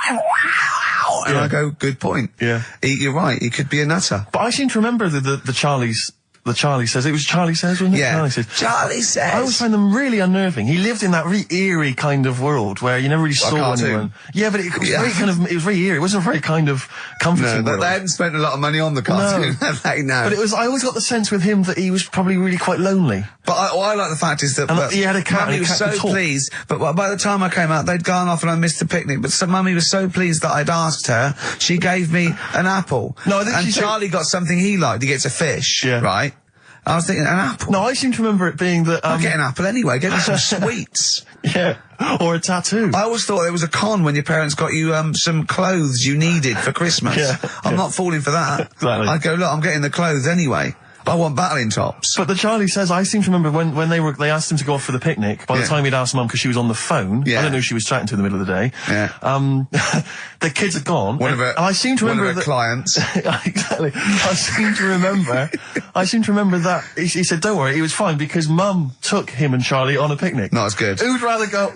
and I go, good point. Yeah. You're right, he could be a nutter. But I seem to remember the Charlie's... The Charlie Says. It was Charlie Says, wasn't it? Yeah. Charlie Says. Charlie Says. I always find them really unnerving. He lived in that really eerie kind of world where you never really saw anyone. Yeah, but it was very kind of, it was very eerie. It wasn't very kind of comforting. No, but they hadn't spent a lot of money on the cartoon. No. But it was, I always got the sense with him that he was probably really quite lonely. But I like the fact is that he had a cat. Mummy was so pleased. But by the time I came out, they'd gone off and I missed the picnic. But so Mummy was so pleased that I'd asked her. She gave me an apple. No, I think and Charlie got something he liked. He gets a fish. Yeah. Right. I was thinking, an apple? No, I seem to remember it being that... I'll get an apple anyway, get me some sweets. Yeah, or a tattoo. I always thought there was a con when your parents got you some clothes you needed for Christmas. Yeah. I'm not falling for that. Exactly. I'd go, look, I'm getting the clothes anyway. I want battling tops. But the Charlie says, I seem to remember when they asked him to go off for the picnic, by the time he'd asked Mum, because she was on the phone, I don't know who she was chatting to in the middle of the day, the kids had gone, and I seem to remember one of her clients. Exactly. I seem to remember that he said, don't worry, it was fine, because Mum took him and Charlie on a picnic. Not as good. Who'd rather go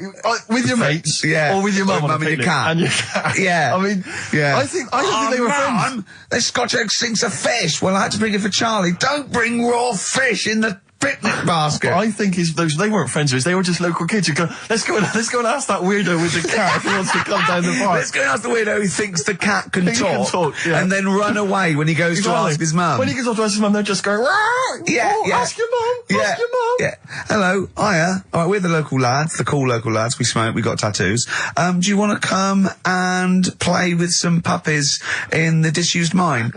with your mates, or with your mum on a picnic? And your cat. Yeah. I mean, I don't think they were friends. There's Scotch egg sinks of fish. Well, I had to bring it for Charlie. Don't bring raw fish in the picnic basket. I think they weren't friends of his. They were just local kids who go, let's go and ask that weirdo with the cat if he wants to come down the park. Let's go and ask the weirdo who thinks the cat can talk, and then run away when he goes to ask his mum. When he goes off to ask his mum, they're just going, ask your mum, ask your mum. Yeah. Hello, hiya. All right, we're the local lads, the cool local lads. We smoke, we got tattoos. Do you want to come and play with some puppies in the disused mine?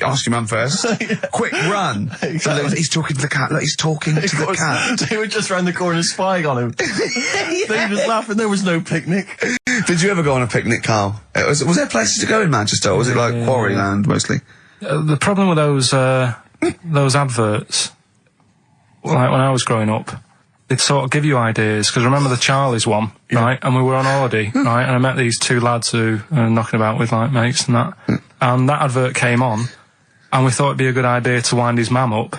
Ask your mum first. Quick, run. Exactly. So he's talking to the cat. Look, he's talking to the cat. They were just round the corner spying on him. They were just laughing. There was no picnic. Did you ever go on a picnic, Carl? Was there places to go in Manchester, or was it like Quarryland mostly? The problem with those adverts, like when I was growing up, they'd sort of give you ideas, because remember the Charlie's one, right? And we were on holiday, right? And I met these two lads who are knocking about with like mates and that. And that advert came on, and we thought it'd be a good idea to wind his mum up,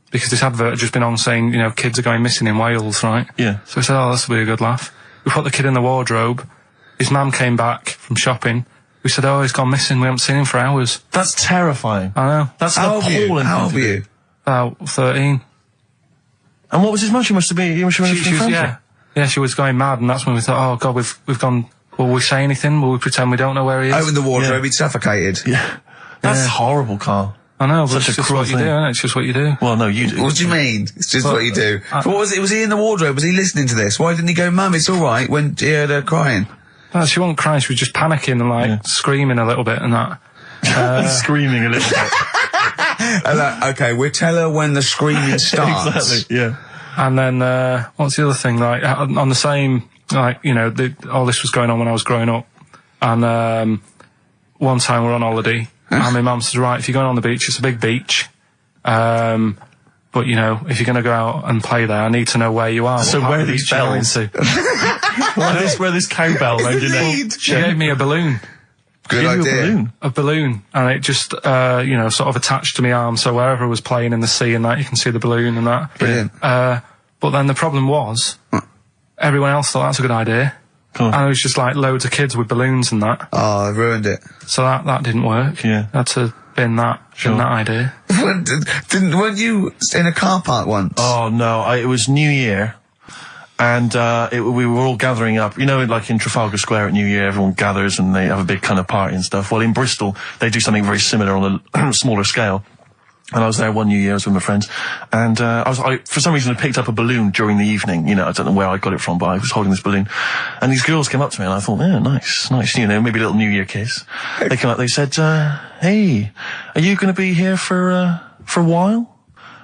because this advert had just been on saying, you know, kids are going missing in Wales, right? Yeah. So we said, oh, this will be a good laugh. We put the kid in the wardrobe. His mum came back from shopping. We said, oh, he's gone missing. We haven't seen him for hours. That's terrifying. I know. That's appalling. How old were you? About 13. And what was his mum? She must have been she was going mad, and that's when we thought, oh God, we've gone. Will we say anything? Will we pretend we don't know where he is? Oh, in the wardrobe, he'd suffocated. Yeah. That's horrible, Carl. I know, but Such it's a just cruel what you thing. do, isn't it? It's just what you do. Well, no, you do. What do you mean? It's just what you do. What was it? Was he in the wardrobe? Was he listening to this? Why didn't he go, Mum, it's all right, when he heard her crying? No, she wasn't crying, she was just panicking and like screaming a little bit and that. Screaming a little bit. Okay, we'll tell her when the screaming starts. Exactly, yeah. And then, what's the other thing? Like, on the same, like, you know, all this was going on when I was growing up. And, one time we're on holiday, and my mum says, right, if you're going on the beach, it's a big beach. But, you know, if you're going to go out and play there, I need to know where you are. So where are these bells? Where this cowbell around your neck? She gave me a balloon. Good idea. A balloon, and it just, you know, sort of attached to my arm, so wherever I was playing in the sea and that, you can see the balloon and that. Brilliant. But then the problem was, everyone else thought that's a good idea. And it was just like loads of kids with balloons and that. Oh, I ruined it. So that didn't work. Yeah. Had to bin that idea. Weren't you in a car park once? Oh, no, it was New Year. And we were all gathering up, you know, like in Trafalgar Square at New Year, everyone gathers and they have a big kind of party and stuff. Well, in Bristol, they do something very similar on a smaller scale. And I was there one New Year, I was with my friends, and I for some reason I picked up a balloon during the evening. You know, I don't know where I got it from, but I was holding this balloon, and these girls came up to me, and I thought, yeah, nice, you know, maybe a little New Year kiss. They came up, they said, hey, are you going to be here for a while?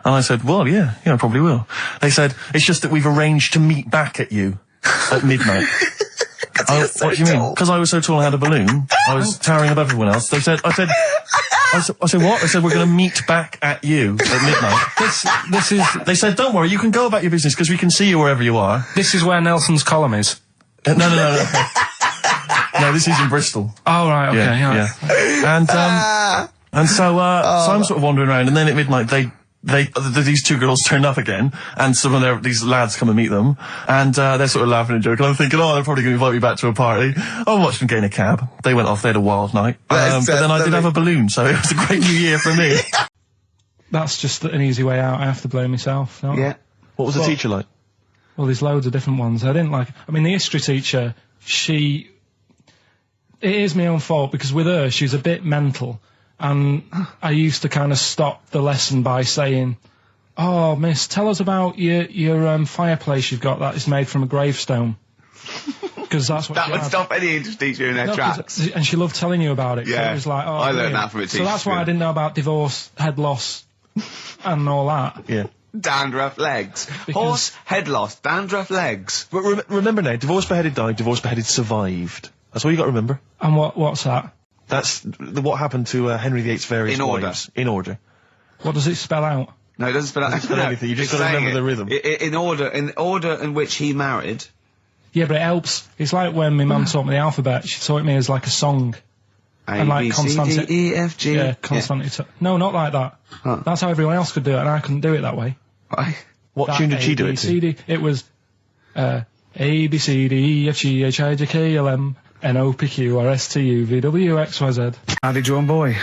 And I said, well, yeah, I probably will. They said, it's just that we've arranged to meet back at you at midnight. What do you mean? Because I was so tall and had a balloon, I was towering above everyone else. I said, what? I said, we're going to meet back at you at midnight. This is... They said, don't worry, you can go about your business because we can see you wherever you are. This is where Nelson's column is. No. No, this is in Bristol. Oh, right, okay, yeah. And so I'm sort of wandering around, and then at midnight these two girls turn up again, and some of these lads come and meet them, and they're sort of laughing and joking. I'm thinking, they're probably going to invite me back to a party. I watched them get in a cab. They went off. They had a wild night. But then I did have a balloon, so it was a great New Year for me. That's just an easy way out. I have to blame myself. No? Yeah. What was the teacher like? Well, there's loads of different ones. I didn't like... I mean, the history teacher, it is my own fault, because with her, she's a bit mental. And I used to kind of stop the lesson by saying, oh, miss, tell us about your fireplace you've got that is made from a gravestone. Because that's what that would stop any English teacher in their tracks. And she loved telling you about it. Yeah. So it was like, oh, I learned that from a teacher. So that's why I didn't know about divorce, head loss, and all that. Yeah. Dandruff legs. Horse, head loss, dandruff legs. But remember now, divorce beheaded died, divorce beheaded survived. That's all you got to remember. And what's that? That's what happened to Henry VIII's various wives. In order. What does it spell out? No, it doesn't spell out anything. You just it's got to saying remember the rhythm. In order in which he married. Yeah, but it helps. It's like when my mum taught me the alphabet. She taught me as like a song. A, B, C, D, E, F, G. Yeah, consonant. No, not like that. Huh. That's how everyone else could do it, and I couldn't do it that way. Right. What tune did she do it to? A, B, C, D. It was A, B, C, D, E, F, G, H, I, J, K, L, M, N, O, P, Q, R, S, T, U, V, W, X, Y, Z. Howdy, John Boy.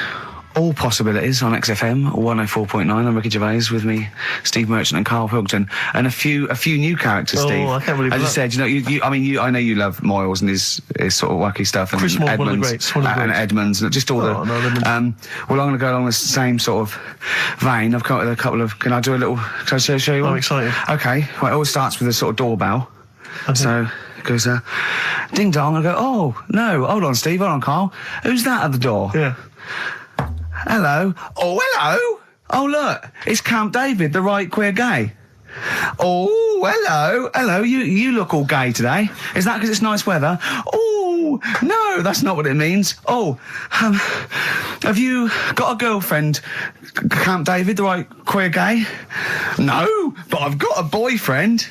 All possibilities on XFM 104.9. I'm Ricky Gervais, with me, Steve Merchant and Karl Pilkington, and a few new characters. Steve, I can't believe as that. you said, I know you love Moyles and his sort of wacky stuff, and Chris Moyles, Edmonds, one of the greats, one of the and greats. Edmonds, just all Edmonds. well, I'm going to go along the same sort of vein. I've come up with a couple of. Can I do a little? Can I show you one? I'm excited. Okay, well, it always starts with a sort of doorbell. So it goes, ding dong. I go, oh no, hold on, Steve, hold on, Karl. Who's that at the door? Yeah. Hello. Oh, hello. Oh, look, it's Camp David, the right queer gay. Oh, hello. Hello, you look all gay today. Is that because it's nice weather? Oh, no, that's not what it means. Oh, have you got a girlfriend, Camp David, the right queer gay? No, but I've got a boyfriend.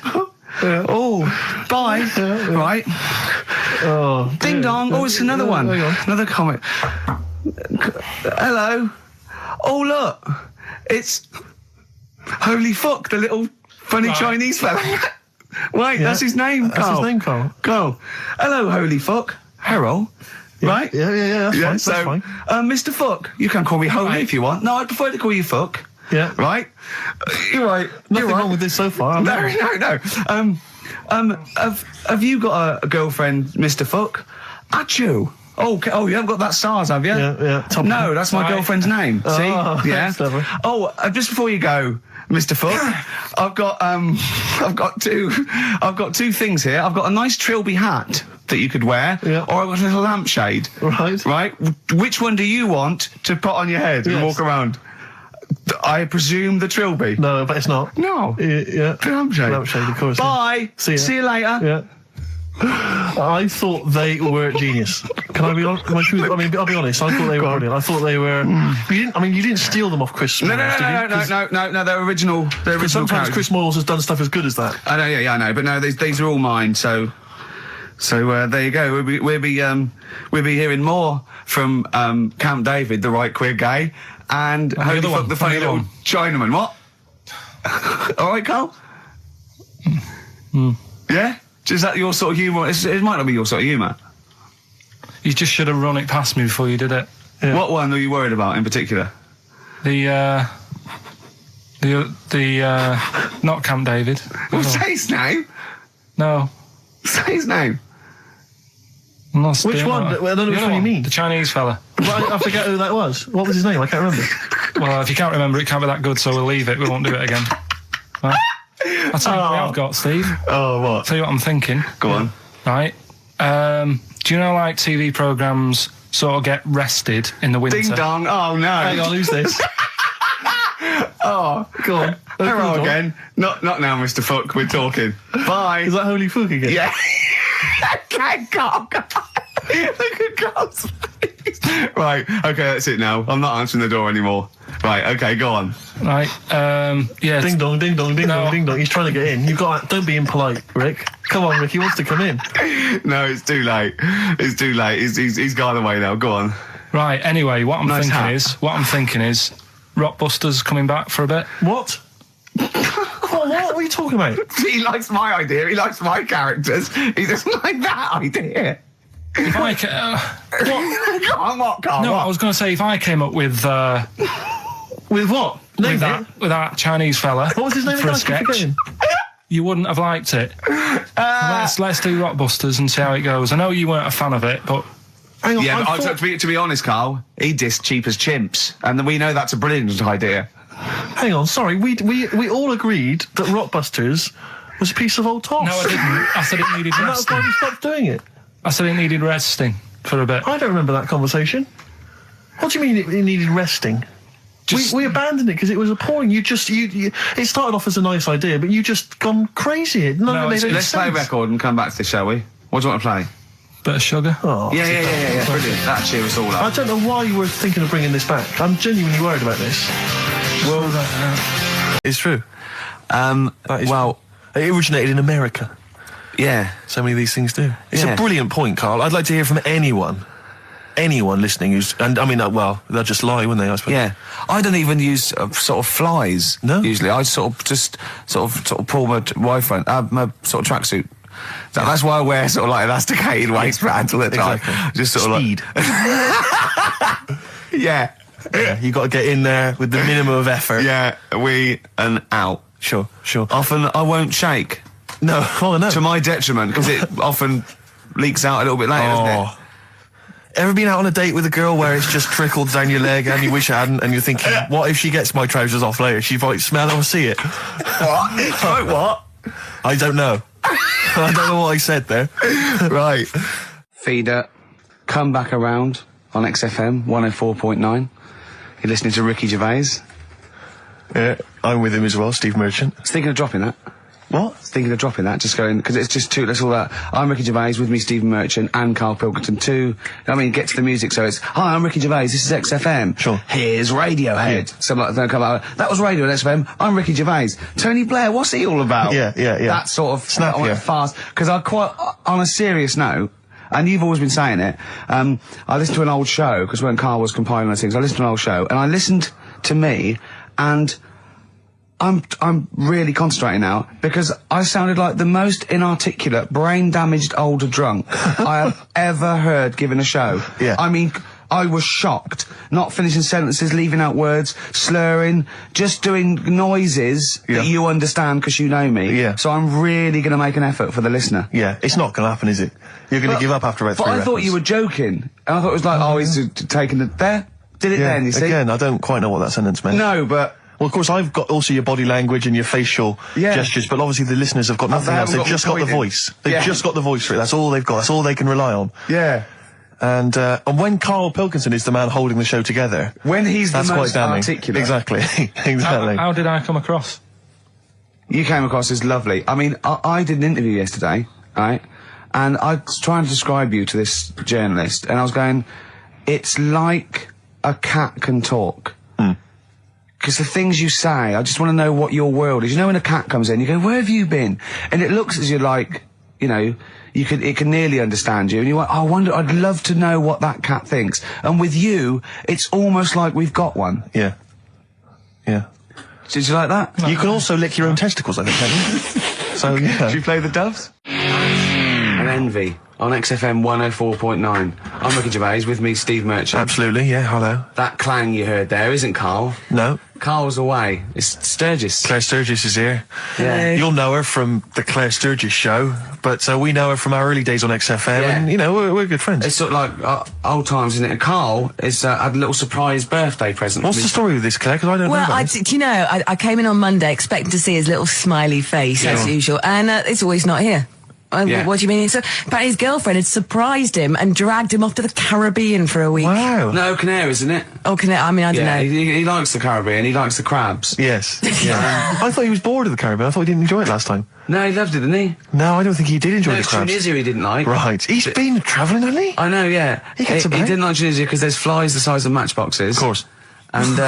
Yeah. Oh, bye. Yeah. Right. Oh. Ding dong. Oh, it's another one. Hang on. Another comment. Hello. Oh, look. It's Holy Fuck, the little funny Chinese fella. Wait, that's his name, Karl. That's his name, Karl. Karl. Hello, Holy Fuck. Harold. Yeah. Right? Yeah, that's so, fine. Mr. Fuck, you can call me Holy if you want. No, I'd prefer to call you Fuck. Yeah. Right? You're right. Nothing wrong with this so far. No. Have you got a girlfriend, Mr. Fuck? Achoo. Oh, you haven't got that SARS, have you? Yeah. No, that's my girlfriend's name. See? Yeah. That's clever. Oh, just before you go, Mr. Fuck, I've got two things here. I've got a nice Trilby hat that you could wear, or I've got a little lampshade. Right. Which one do you want to put on your head and walk around? I presume the Trilby. No, but it's not. No. Yeah. The lampshade. Lampshade, of course. Bye. See you later. Yeah. I thought they were genius. Can I be honest? I'll be honest. I thought they were brilliant. I thought they were. You didn't steal them off Chris Moyles, No. They're original. They're original. Sometimes characters. Chris Moyles has done stuff as good as that. I know. Yeah, I know. But no, these are all mine. So there you go. We'll be hearing more from Camp David, the right queer gay, and Holy Fuck, the funny little Chinaman. What? All right, Karl. Yeah. Is that your sort of humour? It might not be your sort of humour. You just should have run it past me before you did it. Yeah. What one are you worried about in particular? The not Camp David. Well, say his name. No. Say his name. I'm not Which doing one? that. I don't know which one you mean. The Chinese fella. Well, I forget who that was. What was his name? I can't remember. Well, if you can't remember, it can't be that good, so we'll leave it. We won't do it again. Right? I'll tell you what I've got, Steve. Oh, what? I'll tell you what I'm thinking. Go on. Right. Do you know, like, TV programmes sort of get rested in the winter? Ding dong. Oh, no. Hang on, who's this? Oh, go on. Hello again. Not now, Mr. Fuck. We're talking. Bye. Is that Holy Fuck again? Yeah. Okay, Karl. Look at Karl's face. Right. Okay, that's it now. I'm not answering the door anymore. Right. Okay, go on. Right. Yeah. Ding dong, ding dong, ding dong, ding dong. He's trying to get in. Don't be impolite, Rick. Come on, Rick. He wants to come in. No, it's too late. It's too late. He's gone away now. Go on. Right. Anyway, what I'm thinking is, Rockbusters coming back for a bit. What? What are you talking about? He likes my idea. He likes my characters. He doesn't like that idea. If I Go on, what, Karl? No, what? I was going to say, if I came up with With what? Name with that Chinese fella What was his name for a again? I keep sketch, forgetting. you wouldn't have liked it. Let's do Rockbusters and see how it goes. I know you weren't a fan of it, but Hang on, Yeah, I but thought- to be honest, Karl, he dissed Cheap as Chimps, and we know that's a brilliant idea. Hang on, sorry. We all agreed that Rockbusters was a piece of old toss. no, I didn't. I said it needed And that's resting. why we stopped doing it. I said it needed resting for a bit. I don't remember that conversation. What do you mean it needed resting? We abandoned it because it was appalling. You it started off as a nice idea, but you just gone crazy. None of it made any Let's play a sense. record and come back to this, shall we? What do you want to play? Bit of sugar. Oh, Yeah. Brilliant. That'll cheer us all I up. don't know why you were thinking of bringing this back. I'm genuinely worried about this. It's true. Well, It originated in America. yeah. So many of these things do. It's Yeah. a brilliant point, Carl. I'd like to hear from anyone listening they'll just lie, wouldn't they, I suppose? Yeah, I don't even use sort of flies. No? Usually, I sort of pull my wife my sort of tracksuit. That's why I wear sort of like elasticated waistbands all the time. Exactly. Just sort Speed. of like, yeah, Yeah, you got to get in there with the minimum of effort. yeah, and out. Sure. Often I won't shake No, no. to my detriment because it often leaks out a little bit later, doesn't it? Ever been out on a date with a girl where it's just trickled down your leg and you wish it hadn't, and you're thinking, what if she gets my trousers off later? She might smell it or see it. What? What? I don't know. I don't know what I said there. Right. Feeder, come back around on XFM 104.9. You're listening to Ricky Gervais. Yeah, I'm with him as well, Steve Merchant. I was thinking of dropping that. What? Thinking of dropping that, just going, because it's just too, that's all that. I'm Ricky Gervais, with me Stephen Merchant and Karl Pilkington too. I mean, get to the music, so it's, hi, I'm Ricky Gervais, this is XFM. Sure. Here's Radiohead. Yeah. Something like that, come out, that was Radio on XFM, I'm Ricky Gervais. Tony Blair, what's he all about? Yeah. That sort of, Snap, I went yeah. fast, because I quite, on a serious note, and you've always been saying it, I listened to an old show, because when Karl was compiling those things, I listened to an old show, and I listened to me, and I'm really concentrating now because I sounded like the most inarticulate, brain-damaged older drunk I have ever heard given a show. Yeah. I mean, I was shocked. Not finishing sentences, leaving out words, slurring, just doing noises Yeah. that you understand because you know me. Yeah. So I'm really going to make an effort for the listener. Yeah, it's not going to happen, is it? You're going to give up after about 3 But I thought records. you were joking. And I thought it was like, oh, he's taking it there. Did it then, you see? Again, I don't quite know what that sentence meant. No, but... Well, of course, I've got also your body language and your facial gestures, but obviously the listeners have got nothing else. haven't They've got just got the pointing. voice. They've Yeah. just got the voice for it. That's all they've got. That's all they can rely on. Yeah. And when Karl Pilkington is the man holding the show together, When he's the that's quite most damning. articulate. Exactly. Exactly. How did I come across? You came across as lovely. I mean, I did an interview yesterday, right? And I was trying to describe you to this journalist, and I was going, it's like a cat can talk. Because the things you say, I just want to know what your world is. You know when a cat comes in, you go, where have you been? And it looks as you're like, you know, it can nearly understand you. And you're like, oh, I wonder, I'd love to know what that cat thinks. And with you, it's almost like we've got one. Yeah. Yeah. Did you like that? You can also lick your own testicles, I think, can't you? So, yeah. Did you play the Doves? And Envy on XFM 104.9. I'm Ricky Gervais, with me Steve Merchant. Absolutely, yeah, hello. That clang you heard there isn't Karl. No, Carl's away. It's Sturgis. Claire Sturgis is here. Yeah. You'll know her from the Claire Sturgis show, but we know her from our early days on XFM, Yeah. and, you know, we're good friends. It's sort of like old times, isn't it? And Karl is had a little surprise birthday present. What's for the me. story with this, Claire? Because I don't know Well, about this. do you know, I came in on Monday expecting to see his little smiley face as usual, and it's always not here. Yeah. What do you mean? So apparently his girlfriend had surprised him and dragged him off to the Caribbean for a week. Wow. No, Canaries, isn't it? Oh, I mean, I don't Yeah, know. he likes the Caribbean. He likes the crabs. Yes. Yeah. I thought he was bored of the Caribbean. I thought he didn't enjoy it last time. No, he loved it, didn't he? No, I don't think he did enjoy No, the it's crabs. Tunisia he didn't like. Right. He's been travelling, hasn't he? I know, yeah. He gets he about. didn't like Tunisia because there's flies the size of matchboxes. Of course. And,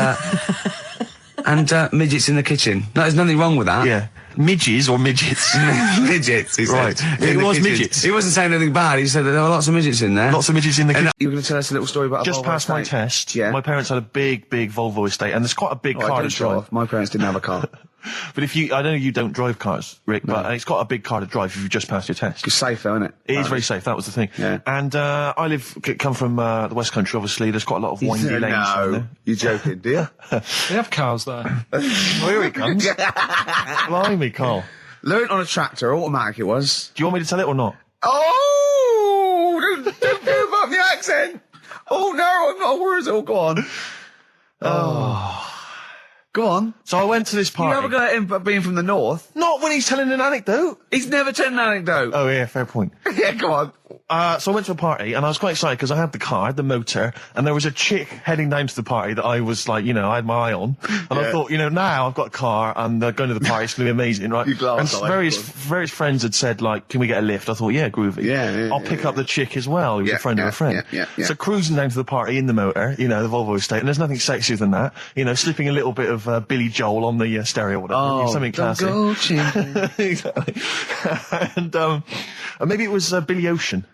and midgets in the kitchen. No, there's nothing wrong with that. Yeah. Midges or midgets? Midgets, he said. Right. In It the was kitchen. midgets. He wasn't saying anything bad, he said that there were lots of midgets in there. Lots of midgets in the kitchen. And you were going to tell us a little story about Just Volvo past my estate? test, Yeah. my parents had a big, big Volvo estate, and there's quite a big Oh, I car don't to show drive. off. My parents didn't have a car. But I know you don't drive cars, Rick, but it's got a big car to drive if you just passed your test. It's safe though, isn't it? It is very safe, that was the thing. Yeah. And I come from the West Country, obviously. There's quite a lot of windy lanes around there. You're joking, do you? They have cars there. Oh, here he comes. Blimey, Carl. Learned on a tractor, automatic it was. Do you want me to tell it or not? Oh! Don't move up the accent! Oh no, I'm not worried. Oh, go on. Go on. So I went to this You party. have a go at him being from the north. Not when he's telling an anecdote. He's never told an anecdote. Oh, yeah, fair point. Yeah, go on. So I went to a party, and I was quite excited because I had the car, I had the motor, and there was a chick heading down to the party that I was like, you know, I had my eye on. And I thought, you know, now I've got a car, and going to the party, it's going to be amazing, right? You glanced and at it, various friends had said, like, can we get a lift? I thought, yeah, groovy. Yeah, I'll pick up the chick as well, who's Yeah, a friend of a friend. yeah. So cruising down to the party in the motor, you know, the Volvo estate, and there's nothing sexier than that. You know, slipping a little bit of Billy Joel on the stereo or whatever. Something classic. Go, children. Exactly. And maybe it was Billy Ocean.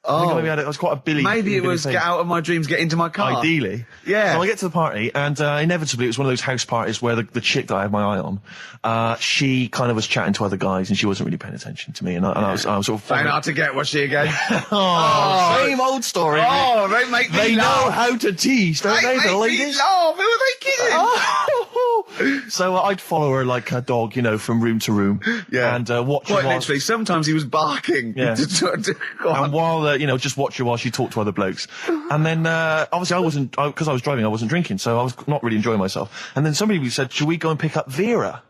I think maybe it was quite a Billy. Maybe it Billy was thing. Get Out of My Dreams, Get Into My Car. Ideally. Yeah. So I get to the party, and inevitably it was one of those house parties where the chick that I had my eye on, she kind of was chatting to other guys, and she wasn't really paying attention to me, and I was sort of... Ain't hard to get, was she again? Same old story. Oh, they make me They know laugh. how to tease, don't they, the make me ladies? laugh. Who are they kidding? So I'd follow her like a dog, from room to room. Yeah. And watch her Quite while... literally, sometimes he was barking. Yeah. Go on. And while, just watch her while she talked to other blokes. And then, obviously because I was driving, I wasn't drinking, so I was not really enjoying myself. And then somebody said, should we go and pick up Vera?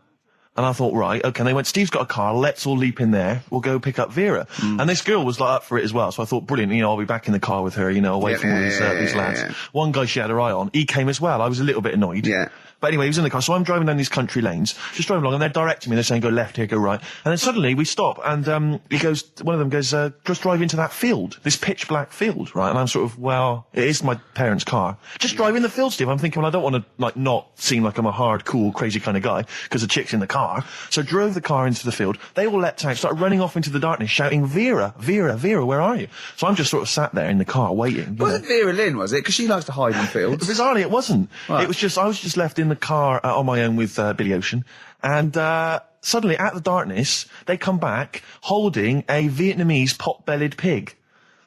And I thought, right, okay. And they went, Steve's got a car, let's all leap in there, we'll go pick up Vera. And this girl was like up for it as well, so I thought, brilliant, I'll be back in the car with her, away from all these lads. Yeah. One guy she had her eye on, he came as well, I was a little bit annoyed. Yeah. But anyway, he was in the car, so I'm driving down these country lanes, just driving along, and they're directing me, they're saying, go left here, go right. And then suddenly we stop, and one of them goes, just drive into that field, this pitch black field, right? And I'm sort of, well, it is my parents' car. Just drive in the field, Steve. I'm thinking, well, I don't want to, not seem like I'm a hard, cool, crazy kind of guy, because the chick's in the car. So drove the car into the field. They all leapt out, started running off into the darkness, shouting, Vera, Vera, Vera, where are you? So I'm just sort of sat there in the car waiting. Wasn't Vera Lynn, was it? Because she likes to hide in fields. Bizarrely, it wasn't. Right. It was just, I was just left in the car on my own with Billy Ocean, and suddenly, at the darkness, they come back holding a Vietnamese pot-bellied pig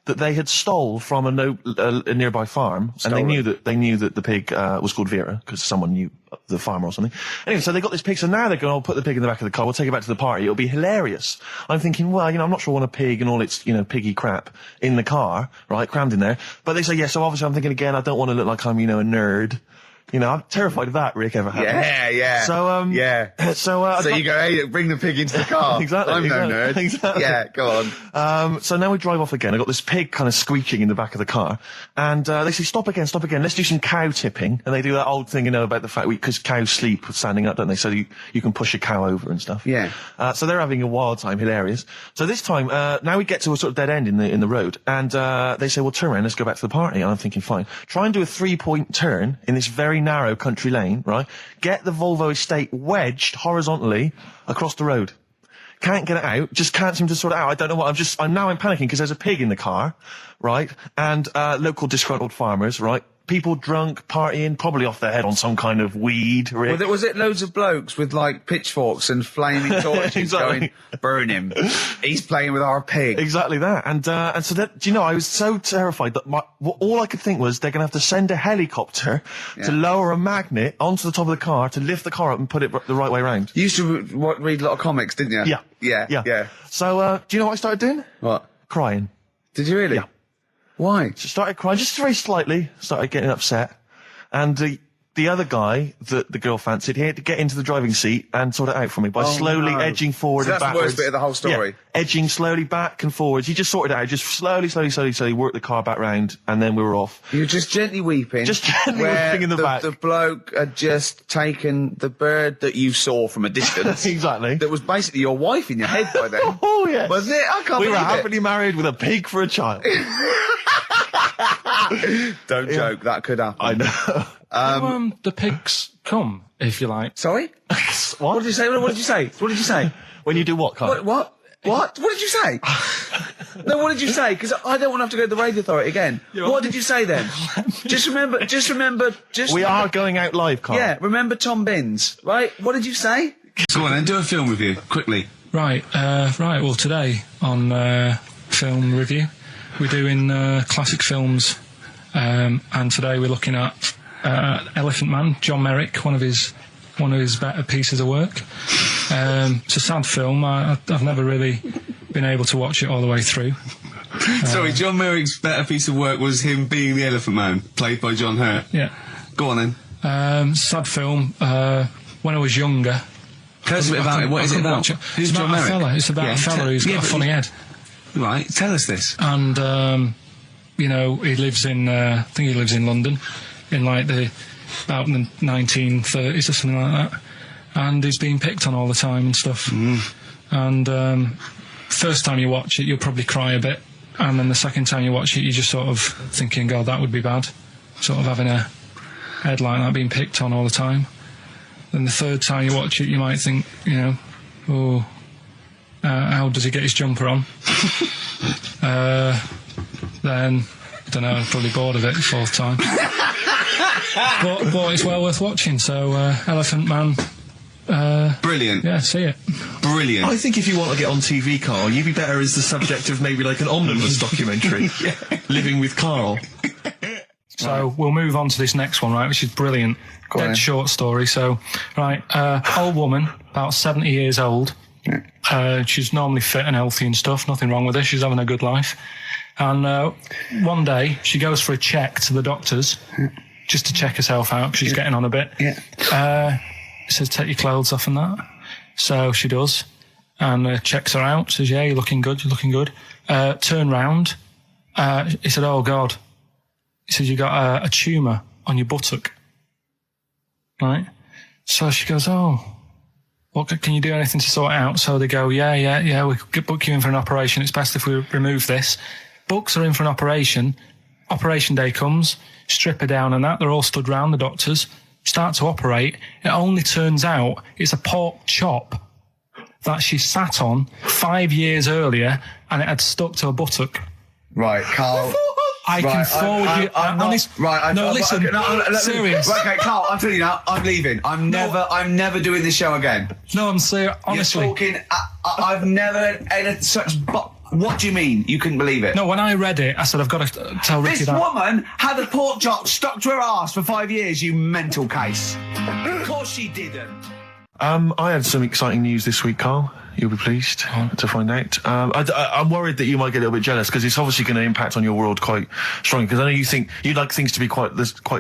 that they had stole from a nearby farm, and they knew that the pig was called Vera because someone knew the farmer or something. Anyway, so they got this pig, so now they're going, I'll put the pig in the back of the car, we'll take it back to the party, it'll be hilarious. I'm thinking, well, I'm not sure I want a pig and all its, piggy crap in the car, right, crammed in there. But they say, yeah, so obviously I'm thinking again, I don't want to look like I'm, a nerd. I'm terrified of that, Rick, ever happens. Yeah. So you go, hey, bring the pig into the car. Exactly. I'm no nerd. Exactly. Yeah, go on. So now we drive off again. I got this pig kind of squeaking in the back of the car. And, they say, stop again. Let's do some cow tipping. And they do that old thing, about the fact because cows sleep standing up, don't they? So you can push a cow over and stuff. Yeah. So they're having a wild time, hilarious. So this time, now we get to a sort of dead end in the road. And, they say, well, turn around, let's go back to the party. And I'm thinking, fine. Try and do a 3-point turn in this very narrow country lane, right? Get the Volvo estate wedged horizontally across the road. Can't get it out, just can't seem to sort it out. I don't know what, I'm panicking because there's a pig in the car, right? And, local disgruntled farmers, right? People drunk, partying, probably off their head on some kind of weed, Rick. Was it loads of blokes with, pitchforks and flaming torches Exactly. going, burn him. He's playing with our pig. Exactly that. And so that, do you know, I was so terrified that all I could think was they're going to have to send a helicopter to lower a magnet onto the top of the car to lift the car up and put it the right way around. You used to read a lot of comics, didn't you? Yeah. So, do you know what I started doing? What? Crying. Did you really? Yeah. Why? So started crying, just very slightly, started getting upset. And the other guy that the girl fancied, he had to get into the driving seat and sort it out for me by slowly edging forward So and that's the backwards. worst bit of the whole story. Yeah, edging slowly back and forwards. He just sorted it out, just slowly worked the car back round, and then we were off. You were just gently weeping. Just gently where weeping in the back. The bloke had just taken the bird that you saw from a distance. Exactly. That was basically your wife in your head by then. Oh, yes. Was it? I can't We were believe it. happily married with a pig for a child. Don't joke, that could happen. I know. The pigs come, if you like. Sorry? What did you say? What did you say? What did you say? When you do what, Carl? What? What did you say? No, what did you say? Because I don't want to have to go to the radio authority again. What did you say then? Just remember. We are going out live, Carl. Yeah, remember Tom Binns, right? What did you say? Go on then, do a film review, quickly. Right. Well, today on film review, we're doing classic films, and today we're looking at Elephant Man, John Merrick, one of his better pieces of work. It's a sad film. I've never really been able to watch it all the way through. Sorry, John Merrick's better piece of work was him being the Elephant Man, played by John Hurt. Yeah. Go on then. Sad film. When I was younger. Tell us a bit about it. What is it about? Who's John Merrick? It's about a fella who's got a funny head. Right, tell us this. And, he lives in, I think he lives in London, in about the 1930s or something like that. And he's being picked on all the time and stuff. And, first time you watch it, you'll probably cry a bit. And then the second time you watch it, you're just sort of thinking, God, that would be bad. Sort of having a head like that being picked on all the time. then the third time you watch it, you might think, you know, oh, how does he get his jumper on? Then, I don't know, I'm probably bored of it the fourth time. but it's well worth watching, so Elephant Man. Brilliant. Yeah, see it. Brilliant. I think if you want to get on TV, Carl, you'd be better as the subject of maybe like an omnibus documentary. Living with Carl. So we'll move on to this next one, right, which is brilliant. Dead short story. So, right, old woman, about 70 years old. She's normally fit and healthy and stuff, nothing wrong with her, she's having a good life. And one day, she goes for a check to the doctors, just to check herself out, because she's getting on a bit. It says, take your clothes off and that. So she does, and checks her out, says, yeah, you're looking good, turn round. He said, oh, God. He said, you got a tumour on your buttock. Right? So she goes, oh, well, can you do anything to sort it out? So they go, yeah, we could book you in for an operation. It's best if we remove this. Books are in for an operation. Operation day comes, strip her down and that. They're all stood round, the doctors. Start to operate. It only turns out it's a pork chop that she sat on 5 years earlier, and it had stuck to her buttock. Right, Carl. I can forward you. Serious. Right, okay, Carl, I'm telling you now, I'm leaving. I'm never doing this show again. No, I'm serious. Honestly. You're talking, I've never had such, what do you mean? You couldn't believe it? No, when I read it, I said, I've got to tell Ricky this that. This woman had a pork chop stuck to her arse for 5 years, you mental case. Of course she didn't. I had some exciting news this week, Carl. You'll be pleased to find out. I'm worried that you might get a little bit jealous, because it's obviously going to impact on your world quite strongly. Because I know you think you'd like things to be quite,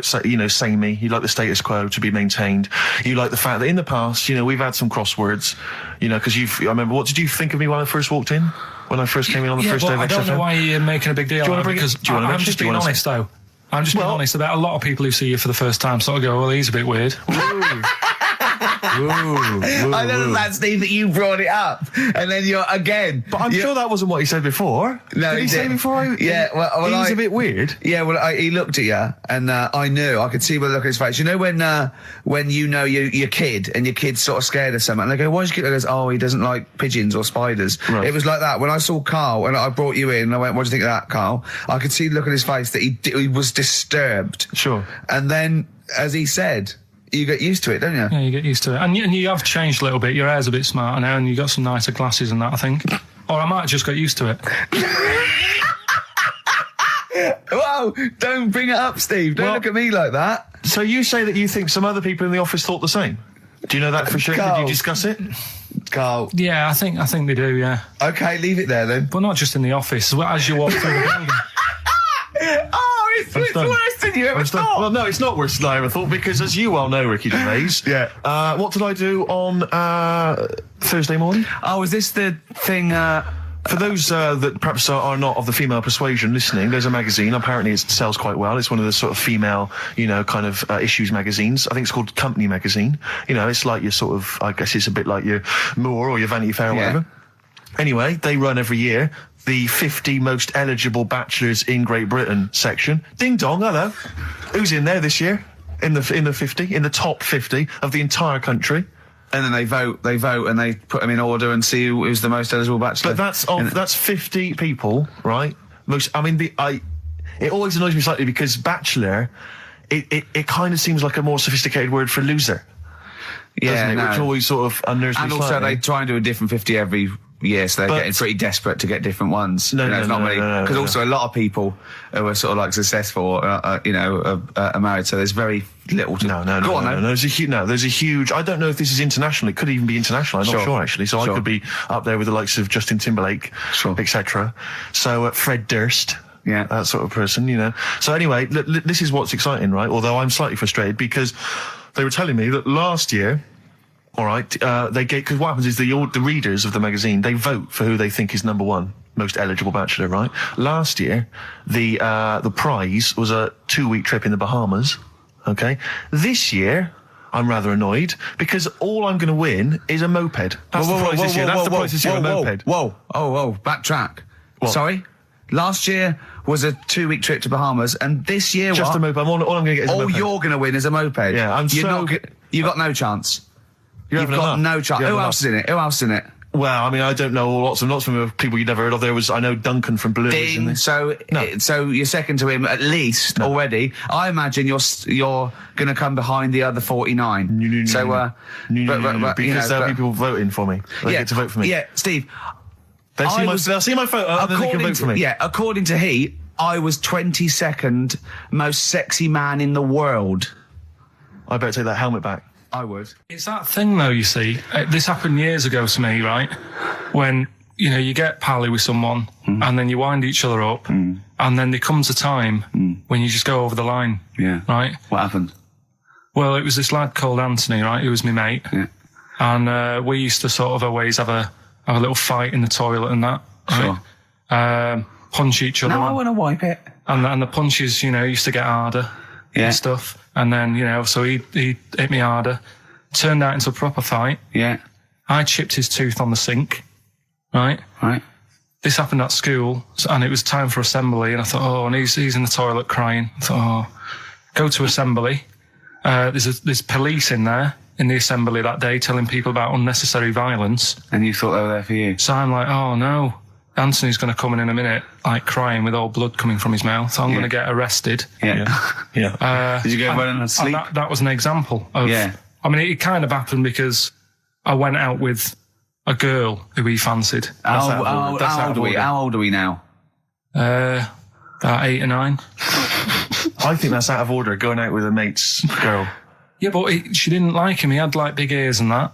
samey. You'd like the status quo to be maintained. You like the fact that in the past, we've had some crosswords. Because I remember, what did you think of me when I first walked in? When I first came in on the first day of XFM? I don't know why you're making a big deal out of it, because I'm just being honest, though. I'm just being honest about a lot of people who see you for the first time sort of go, well, he's a bit weird. I know that, Steve, that you brought it up, and then you're again. But I'm sure that wasn't what he said before. No, did he say before? Well, he's a bit weird. Yeah, well, he looked at you, and I knew. I could see by the look on his face. You know when you know your kid, and your kid's sort of scared of something, and they go, "Why's your kid?" He goes, "Oh, he doesn't like pigeons or spiders." Right. It was like that when I saw Carl, and I brought you in, and I went, "What do you think of that, Carl?" I could see the look on his face that he was disturbed. Sure. And then, as he said, you get used to it, don't you? Yeah, you get used to it. And you have changed a little bit. Your hair's a bit smarter now, and you got some nicer glasses and that, I think. Or I might have just got used to it. Whoa, don't bring it up, Steve. Don't look at me like that. So you say that you think some other people in the office thought the same? Do you know that for sure? Carl. Did you discuss it? Carl. Yeah, I think they do, yeah. Okay, leave it there then. But not just in the office, as you walk through the building. It's worse than you ever thought. Well, no, it's not worse than I ever thought, because as you well know, Ricky Gervais, what did I do on Thursday morning? Oh, is this the thing... For those that perhaps are not of the female persuasion listening, there's a magazine. Apparently it sells quite well. It's one of the sort of female, kind of issues magazines. I think it's called Company Magazine. It's like your sort of, I guess it's a bit like your More or your Vanity Fair or whatever. Anyway, they run every year the 50 most eligible bachelors in Great Britain section. Ding dong, hello. Who's in there this year? In the top 50 of the entire country. And then they vote, and they put them in order and see who's the most eligible bachelor. But that's 50 people, right? It always annoys me slightly, because bachelor, it kind of seems like a more sophisticated word for loser. Yeah, doesn't it? Which always sort of unnerves me slightly. And also they try and do a different 50 every year, so they're getting pretty desperate to get different ones. Because also a lot of people who are sort of like successful, are married, so there's very little to... No. There's a huge... I don't know if this is international. It could even be international. I'm not sure, actually. So I could be up there with the likes of Justin Timberlake, etc. So Fred Durst... Yeah, that sort of person, So anyway, this is what's exciting, right? Although I'm slightly frustrated, because they were telling me that last year... All right, because what happens is the readers of the magazine, they vote for who they think is number one most eligible bachelor, right? Last year, the prize was a 2-week trip in the Bahamas. Okay, this year I'm rather annoyed, because all I'm going to win is a moped. That's the prize this year. That's the prize this year. A moped. Whoa! Backtrack. What? Sorry. Last year was a 2-week trip to Bahamas, and this year just a moped. All I'm going to get is a moped. All you're going to win is a moped. Yeah, You've got no chance. You've having a got laugh. no chance. You're Who having a else is in it? Who else is in it? Well, I mean, I don't know lots of people you'd never heard of. I know Duncan from Blue. Ding. So you're second to him at least already. I imagine you're going to come behind the other 49. Because there'll be people voting for me. They get to vote for me. Yeah, Steve. They'll see my photo and then they can vote for me. Yeah, according to Heat, I was 22nd most sexy man in the world. I better take that helmet back. I would. It's that thing, though, you see. This happened years ago to me, right? When, you get pally with someone, and then you wind each other up, and then there comes a time when you just go over the line. Yeah. Right? What happened? Well, it was this lad called Anthony, right? Who was my mate. Yeah. And we used to sort of always have a little fight in the toilet and that. Right? Sure. Punch each other. No, I want to wipe it. And the punches, used to get harder. Yeah. And stuff. And then, so he hit me harder. Turned out into a proper fight. Yeah. I chipped his tooth on the sink. Right? Right. This happened at school, and it was time for assembly, and I thought, and he's in the toilet crying. I thought, go to assembly. There's police in there, in the assembly that day, telling people about unnecessary violence. And you thought they were there for you? So I'm like, oh no. Anthony's going to come in a minute, like crying with all blood coming from his mouth. I'm going to get arrested. Yeah. Yeah. Did you go running and sleep? And that was an example of... Yeah. I mean, it kind of happened because I went out with a girl who he fancied. How old are we now? About 8 or 9. I think that's out of order, going out with a mate's girl. Yeah, but she didn't like him. He had, like, big ears and that.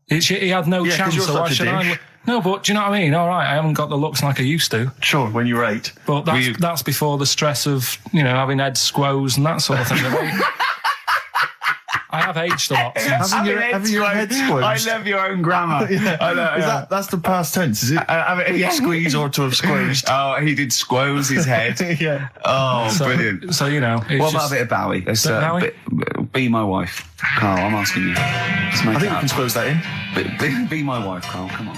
He had no chance, so why should I... No, but do you know what I mean? All right, I haven't got the looks like I used to. Sure, when you were 8. But that's before the stress of, having head squoze and that sort of thing. I have aged a lot. Having your head squoze. I love your own grammar. Yeah. I know, That's the past tense, is it? Squeeze or to have squozed. Oh, he did squoze his head. Yeah. Oh, brilliant. So, what about a bit of Bowie? Bowie? Be my wife. Carl, I'm asking you. I think we can squoze that in. Be my wife, Carl, come on.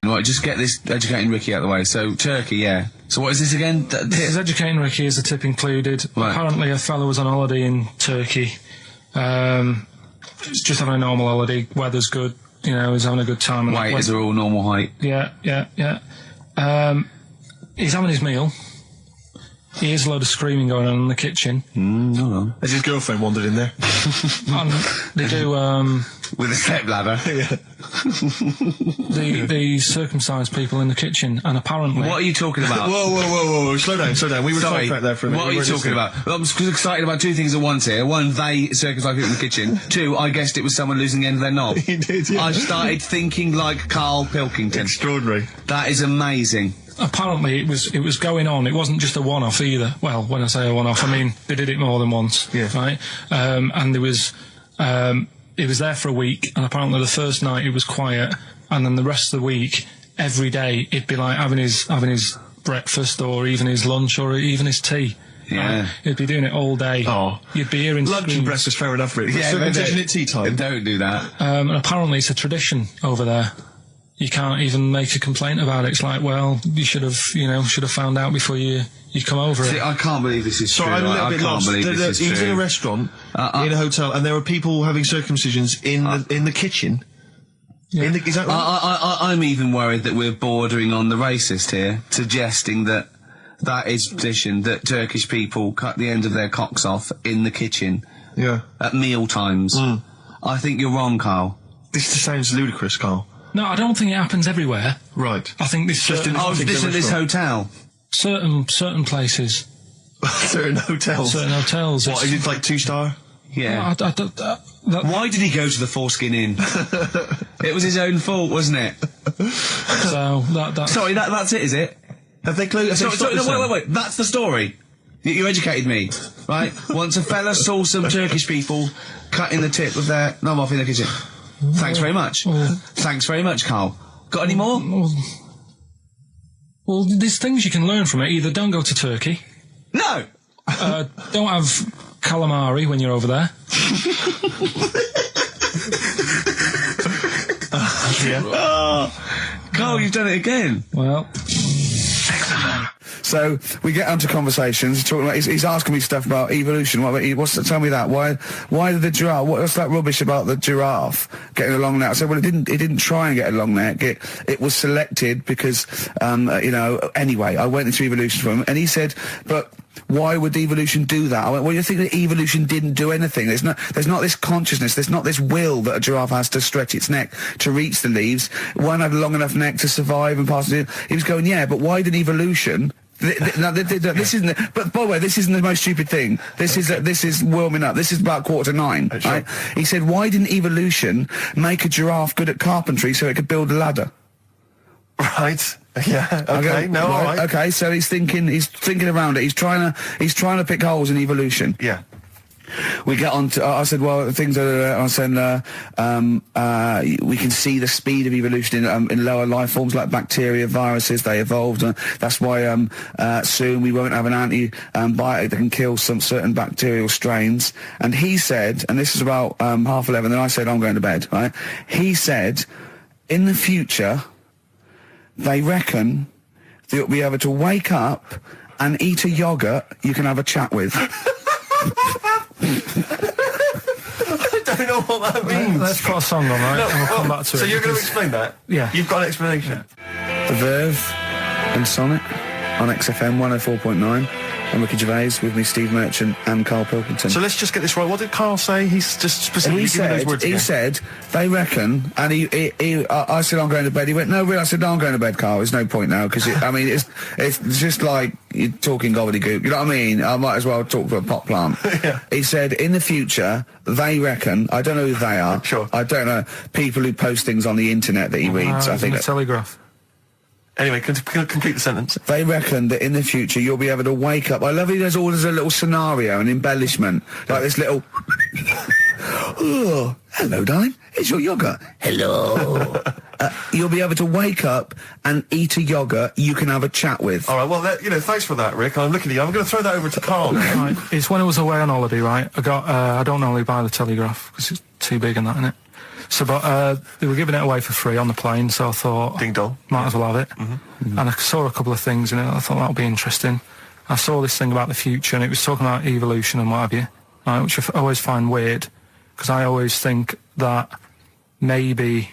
Right, just get this educating Ricky out of the way. So, Turkey, yeah. So what is this again? It's educating Ricky, is the tip included. Right. Apparently a fellow was on holiday in Turkey. Just having a normal holiday. Weather's good. He's having a good time. Weight is all normal height. Yeah. He's having his meal. He hears a load of screaming going on in the kitchen. Hold on. Has his girlfriend wandered in there? And they do, with a stepladder. Yeah. the circumcised people in the kitchen, and apparently... What are you talking about? Whoa. Slow down. We were sidetracked there for a minute. What are you talking about? I'm excited about two things at once here. One, they circumcised people in the kitchen. Two, I guessed it was someone losing the end of their knob. He did, yeah. I started thinking like Karl Pilkington. Extraordinary. That is amazing. Apparently it was going on. It wasn't just a one-off either. Well, when I say a one-off, I mean they did it more than once. Yeah. Right? And there was... It was there for a week, and apparently the first night it was quiet, and then the rest of the week, every day, it'd be like having his breakfast, or even his lunch, or even his tea. Yeah. He'd be doing it all day. Oh. You'd be hearing lunch screams. and breakfast, fair enough, really. Yeah, circumcision at tea time. Don't do that. And apparently it's a tradition over there. You can't even make a complaint about it. It's like, well, you should have found out before you come over See, it. I can't believe this is true. I'm a little I bit can't lost. believe this is He was true. in a restaurant, in a hotel, and there were people having circumcisions in the kitchen. Yeah. Is that right? I'm even worried that we're bordering on the racist here, suggesting that is tradition, that Turkish people cut the end of their cocks off in the kitchen. Yeah. At meal times. I think you're wrong, Carl. This just sounds ludicrous, Carl. No, I don't think it happens everywhere. Right. I think this Just in this hotel. certain places. Certain hotels. Certain hotels. What, is it like 2-star? Yeah. Why did he go to the Foreskin Inn? It was his own fault, wasn't it? So that's... Sorry, that's it, is it? Have they closed? Sorry, no, wait. That's the story. You educated me, right? Once a fella saw some Turkish people cutting the tip of their knob off in the kitchen. Thanks very much. Thanks very much, Carl. Got any more? Well, there's things you can learn from it. Either don't go to Turkey. No! Don't have calamari when you're over there. Carl, you've done it again. Well... So we get onto conversations. He's talking about. He's asking me stuff about evolution. Tell me that. Why did the giraffe? What's that rubbish about the giraffe getting a long neck? I said, well, it didn't try and get a long neck. It was selected because, Anyway, I went into evolution for him, and he said, but why would evolution do that? I went, well, you think that evolution didn't do anything? There's not this consciousness, there's not this will that a giraffe has to stretch its neck to reach the leaves. One had a long enough neck to survive and pass it. He was going, yeah, but why did evolution? This isn't. But by the way, this isn't the most stupid thing. This is warming up. This is about 8:45. Right? He said, why didn't evolution make a giraffe good at carpentry so it could build a ladder? Right. Yeah. Okay. All right. Okay. So he's thinking around it. He's trying to pick holes in evolution. Yeah. We get on to. I said, well, things are. I said, we can see the speed of evolution in lower life forms like bacteria, viruses. They evolved. That's why soon we won't have an antibiotic that can kill some certain bacterial strains. And he said, and this is about 11:30. Then I said, I'm going to bed. Right? He said, in the future, they reckon that you'll be able to wake up and eat a yogurt you can have a chat with. I don't know what that means. Let's put a song on, right? And we'll come back to it. So you're going to explain that? Yeah. You've got an explanation? The Verve and Sonic on XFM 104.9. And Ricky Gervais with me, Steve Merchant and Karl Pilkington. So let's just get this right. What did Karl say? He's just specifically giving those words again. He said, they reckon, and I said, I'm going to bed. He went, no, really? I said, no, I'm going to bed, Karl. There's no point now, because, it's just like you're talking gobbledygook. You know what I mean? I might as well talk to a pot plant. Yeah. He said, in the future, they reckon, I don't know who they are. Sure. I don't know, people who post things on the internet that he reads. I think. The Telegraph. Anyway, complete the sentence. They reckon that in the future you'll be able to wake up. I love it. There's always a little scenario, an embellishment, like this little. Oh, hello, darling. It's your yogurt. Hello. You'll be able to wake up and eat a yogurt you can have a chat with. All right. Well, thanks for that, Rick. I'm looking at you. I'm going to throw that over to Karl. Right. It's when I was away on holiday, right? I don't normally buy the Telegraph because it's too big and that, innit? So, but they were giving it away for free on the plane, so I thought, ding dong, might as well have it. Mm-hmm. And I saw a couple of things in it. I thought that would be interesting. I saw this thing about the future, and it was talking about evolution and what have you, right, which I always find weird, because I always think that maybe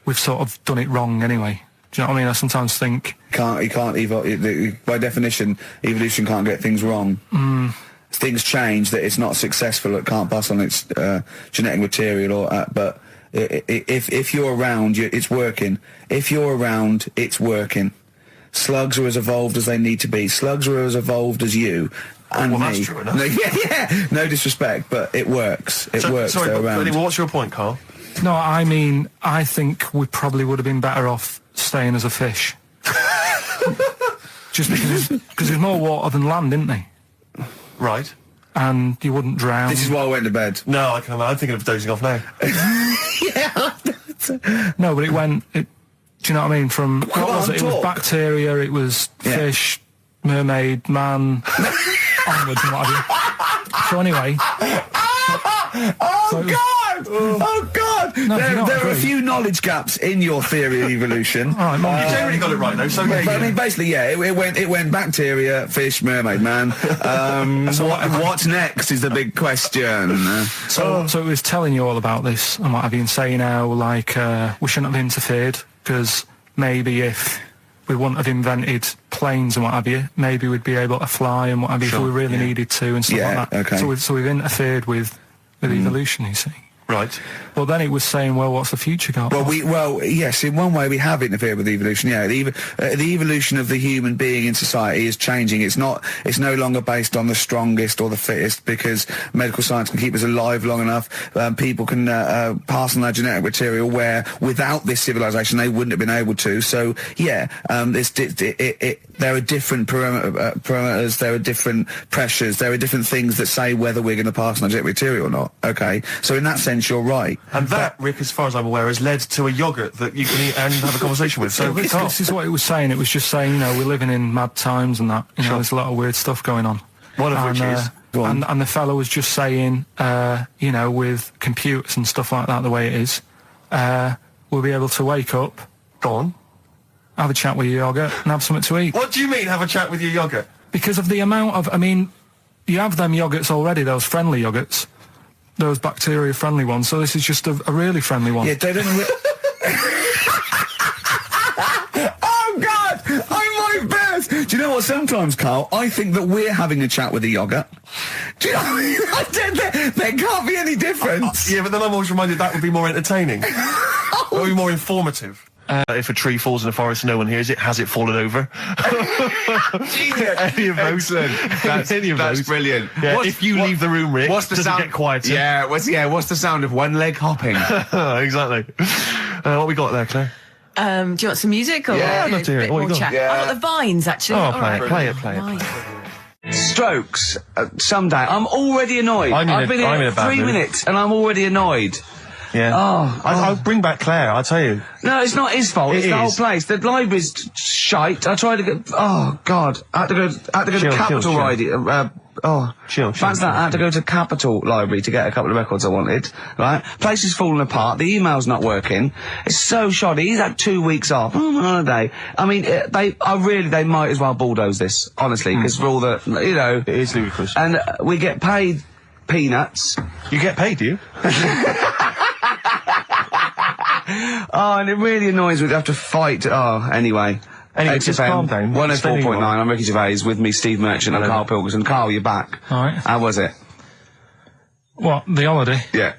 we've sort of done it wrong anyway. Do you know what I mean? I sometimes think by definition, evolution can't get things wrong. Things change, that it's not successful, it can't pass on its genetic material, but if you're around, it's working. If you're around, it's working. Slugs are as evolved as they need to be. Slugs are as evolved as you and me. That's true enough. Yeah. No disrespect, but it works. It works. Sorry, they're around. What's your point, Karl? No, I mean, I think we probably would have been better off staying as a fish. Just because there's more water than land, isn't there? Right. And you wouldn't drown. This is why I went to bed. No, I can imagine. I'm thinking of dozing off now. Yeah. No, but do you know what I mean? From, what was it? It was bacteria, it was fish, mermaid, man, onwards and what have you. So anyway. Oh God! No, there are a few knowledge gaps in your theory of evolution. All right, you generally got it right though. So but I mean, basically, it went bacteria, fish, mermaid, man. What's next is the big question. So it was telling you all about this and what have you, and saying how we shouldn't have interfered, because maybe if we wouldn't have invented planes and what have you, maybe we'd be able to fly and what have you if we really needed to and stuff like that. Okay. So we've interfered with evolution, you see. Right. Well, then it was saying, well, what's the future got? Well, yes, in one way we have interfered with evolution. Yeah, the evolution of the human being in society is changing. It's no longer based on the strongest or the fittest, because medical science can keep us alive long enough. People can pass on their genetic material where without this civilization they wouldn't have been able to. So yeah, there are different parameters, there are different pressures, there are different things that say whether we're going to pass on our genetic material or not. Okay, so in that sense you're right. And that, Rick, as far as I'm aware, has led to a yogurt that you can eat and have a conversation with. So this is what it was saying. It was just saying, we're living in mad times and that. There's a lot of weird stuff going on. One of which is... And the fellow was just saying, with computers and stuff like that, the way it is, we'll be able to wake up. Go on. have a chat with your yoghurt and have something to eat. What do you mean, have a chat with your yoghurt? Because of the amount of, I mean, you have them yoghurts already, those friendly yoghurts. Those bacteria-friendly ones, so this is just a really friendly one. Yeah, they don't... Oh, God! I'm my best! Do you know what, sometimes, Carl, I think that we're having a chat with the yoghurt. Do you know what I mean? There can't be any difference. Yeah, but then I'm always reminded that would be more entertaining. That would be more informative. If a tree falls in the forest and no one hears it, has it fallen over? Any of those. That's brilliant. Yeah, if you leave the room, Rick, what's the does sound? it get quieter? Yeah, what's the sound of one leg hopping? Exactly. What we got there, Claire? Do you want some music or Yeah, I'd love to hear it. bit What you more got? chat? Yeah. I got the Vines actually. Oh, All play right. it. Right. Strokes. Someday. I'm already annoyed. I've been I'm in here a bad 3 mood. minutes and I'm already annoyed. Yeah. I'll bring back Claire, I'll tell you. No, it's not his fault. It's the whole place. The library's shite. I tried to get. Oh God! I had to go to Capital Library. Fancy that. I had to go to Capital Library to get a couple of records I wanted. Right? Place is falling apart. The email's not working. It's so shoddy. He's had 2 weeks off. I'm on holiday. I mean, they might as well bulldoze this, honestly, because for all the, you know, It is ludicrous. and we get paid peanuts. You get paid, do you? Oh, and it really annoys me to have to fight. Oh, anyway. Anyway, just calm down. 104.9, I'm Ricky Gervais, with me Steve Merchant and Karl Pilkington. Carl, you're back. All right. How was it? What, the holiday? Yeah.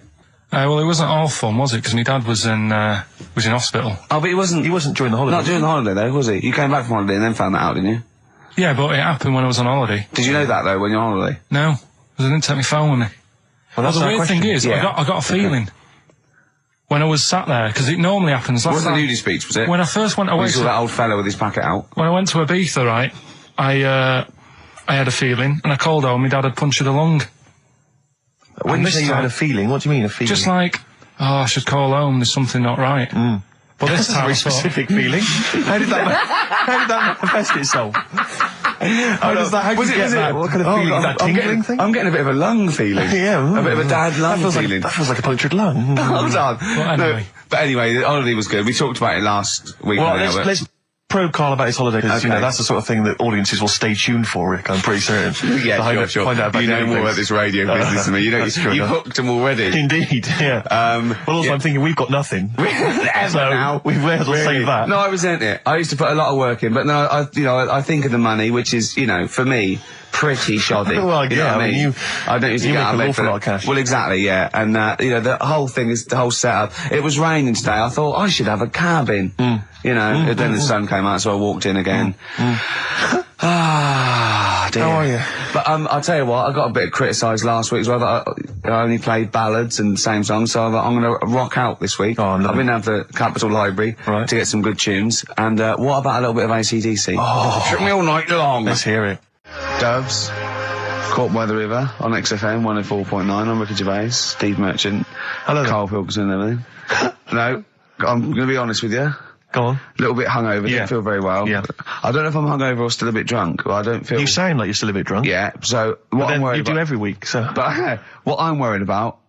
Well, it wasn't all fun, was it? Because my dad was in hospital. Oh, but he wasn't during the holiday. Not during the holiday, though, was he? You came back from holiday and then found that out, didn't you? Yeah, but it happened when I was on holiday. Did you know that, though, when you're on holiday? No, because I didn't take my phone with me. Well, that's the our weird question. thing is, Yeah. I got a feeling when I was sat there, because it normally happens. It wasn't the nudie speech, was it? When I first went When away you saw that old fella with his packet out. when I went to Ibiza, right, I had a feeling, and I called home, my dad had punctured a lung. When And you this say you time- had a feeling, what do you mean, a feeling? Just like, I should call home, there's something not right. But this That's a time very I thought, specific feeling. How did that manifest itself? How did you get that? What kind of feeling? Is that tingling thing? I'm getting a bit of a lung feeling. Yeah. A bit of a dad lung feeling. That feels like a punctured lung. Hold on. anyway. But anyway, the holiday was good. We talked about it last week. Well, didn't we? let's probe Carl about his holiday, because, you know, Okay. that's the sort of thing that audiences will stay tuned for, Rick, I'm pretty certain. Yeah, To sure. Find out about you know different more things. about this radio business than me. You know, That's true you've enough. hooked them already. Indeed, yeah. Well, also, yeah. I'm thinking we've got nothing. Ever So, now. we may as well save that. No, I resent it. I used to put a lot of work in, but then I think of the money, which is, you know, for me, pretty shoddy. Well, you know yeah, what I mean, I don't usually you get make out of an bed awful for lot that. of cash. Well, exactly, yeah. And, you know, the whole thing is, the whole setup. It was raining today. I thought I should have a cabin. You know, and then the sun came out, so I walked in again. Ah, dear. How are you? But I'll tell you what, I got a bit criticised last week as well that I only played ballads and same songs, so I'm going to rock out this week. Oh, lovely. I've been down to the Capital Library Right. to get some good tunes. And what about a little bit of AC/DC? Oh, took me all night long. Let's hear it. Doves, Caught by the River on XFM 104.9. I'm Ricky Gervais, Steve Merchant, Hello there. Karl Pilkington and everything. No, I'm going to be honest with you. Go on. A little bit hungover, Yeah. didn't feel very well. Yeah. I don't know if I'm hungover or still a bit drunk, but I don't feel... You sound like you're still a bit drunk. Yeah, so what But I'm then worried you do about... every week, so. But what I'm worried about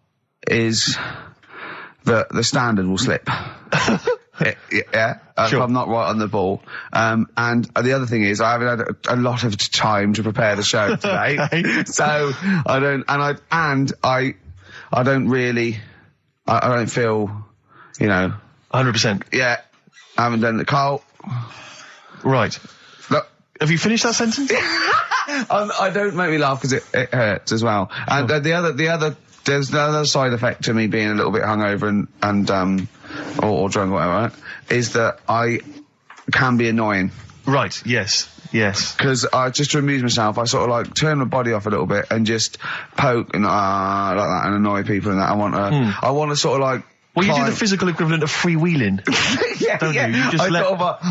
is that the standard will slip. Yeah, Sure. if I'm not right on the ball. And the other thing is, I haven't had a lot of time to prepare the show today, Okay. so I don't, I don't really, I don't feel, you know, 100%. yeah, I haven't done the Carl. Right. Look, Have you finished that sentence? I don't make me laugh because it hurts as well. And there's another side effect to me being a little bit hungover and or drunk or whatever, right, is that I can be annoying. Right, yes. Because just to amuse myself, I sort of like turn my body off a little bit and just poke and like that and annoy people and that. I want to sort of like. Well, you do climb- the physical equivalent of freewheeling. yeah, don't yeah. you? You just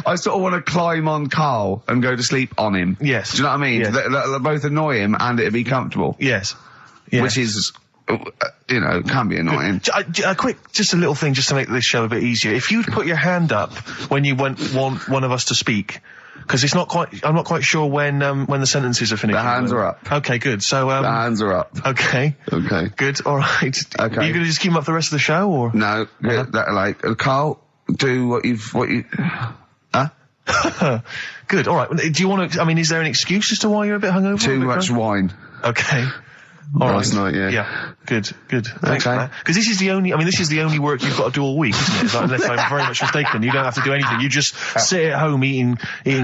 I sort of want to climb on Carl and go to sleep on him. Yes. Do you know what I mean? Yes. They both annoy him and it'd be comfortable. Yes. Which is, can be annoying. Just a little thing just to make this show a bit easier. If you'd put your hand up when you want one of us to speak, because I'm not quite sure when the sentences are finished. The hands are up. Okay, good. So, The hands are up. okay. Okay. Good, alright. Okay. Are you gonna just keep them up for the rest of the show, or? No, Carl, do what you, huh? Good. All right. Do you want to? I mean, is there an excuse as to why you're a bit hungover? Too much wine. Okay. All Last right. night, yeah. Yeah. Good. Thanks Okay. for that. Because this is the only work you've got to do all week, isn't it? It's like, unless I'm very much mistaken, you don't have to do anything. You just sit at home eating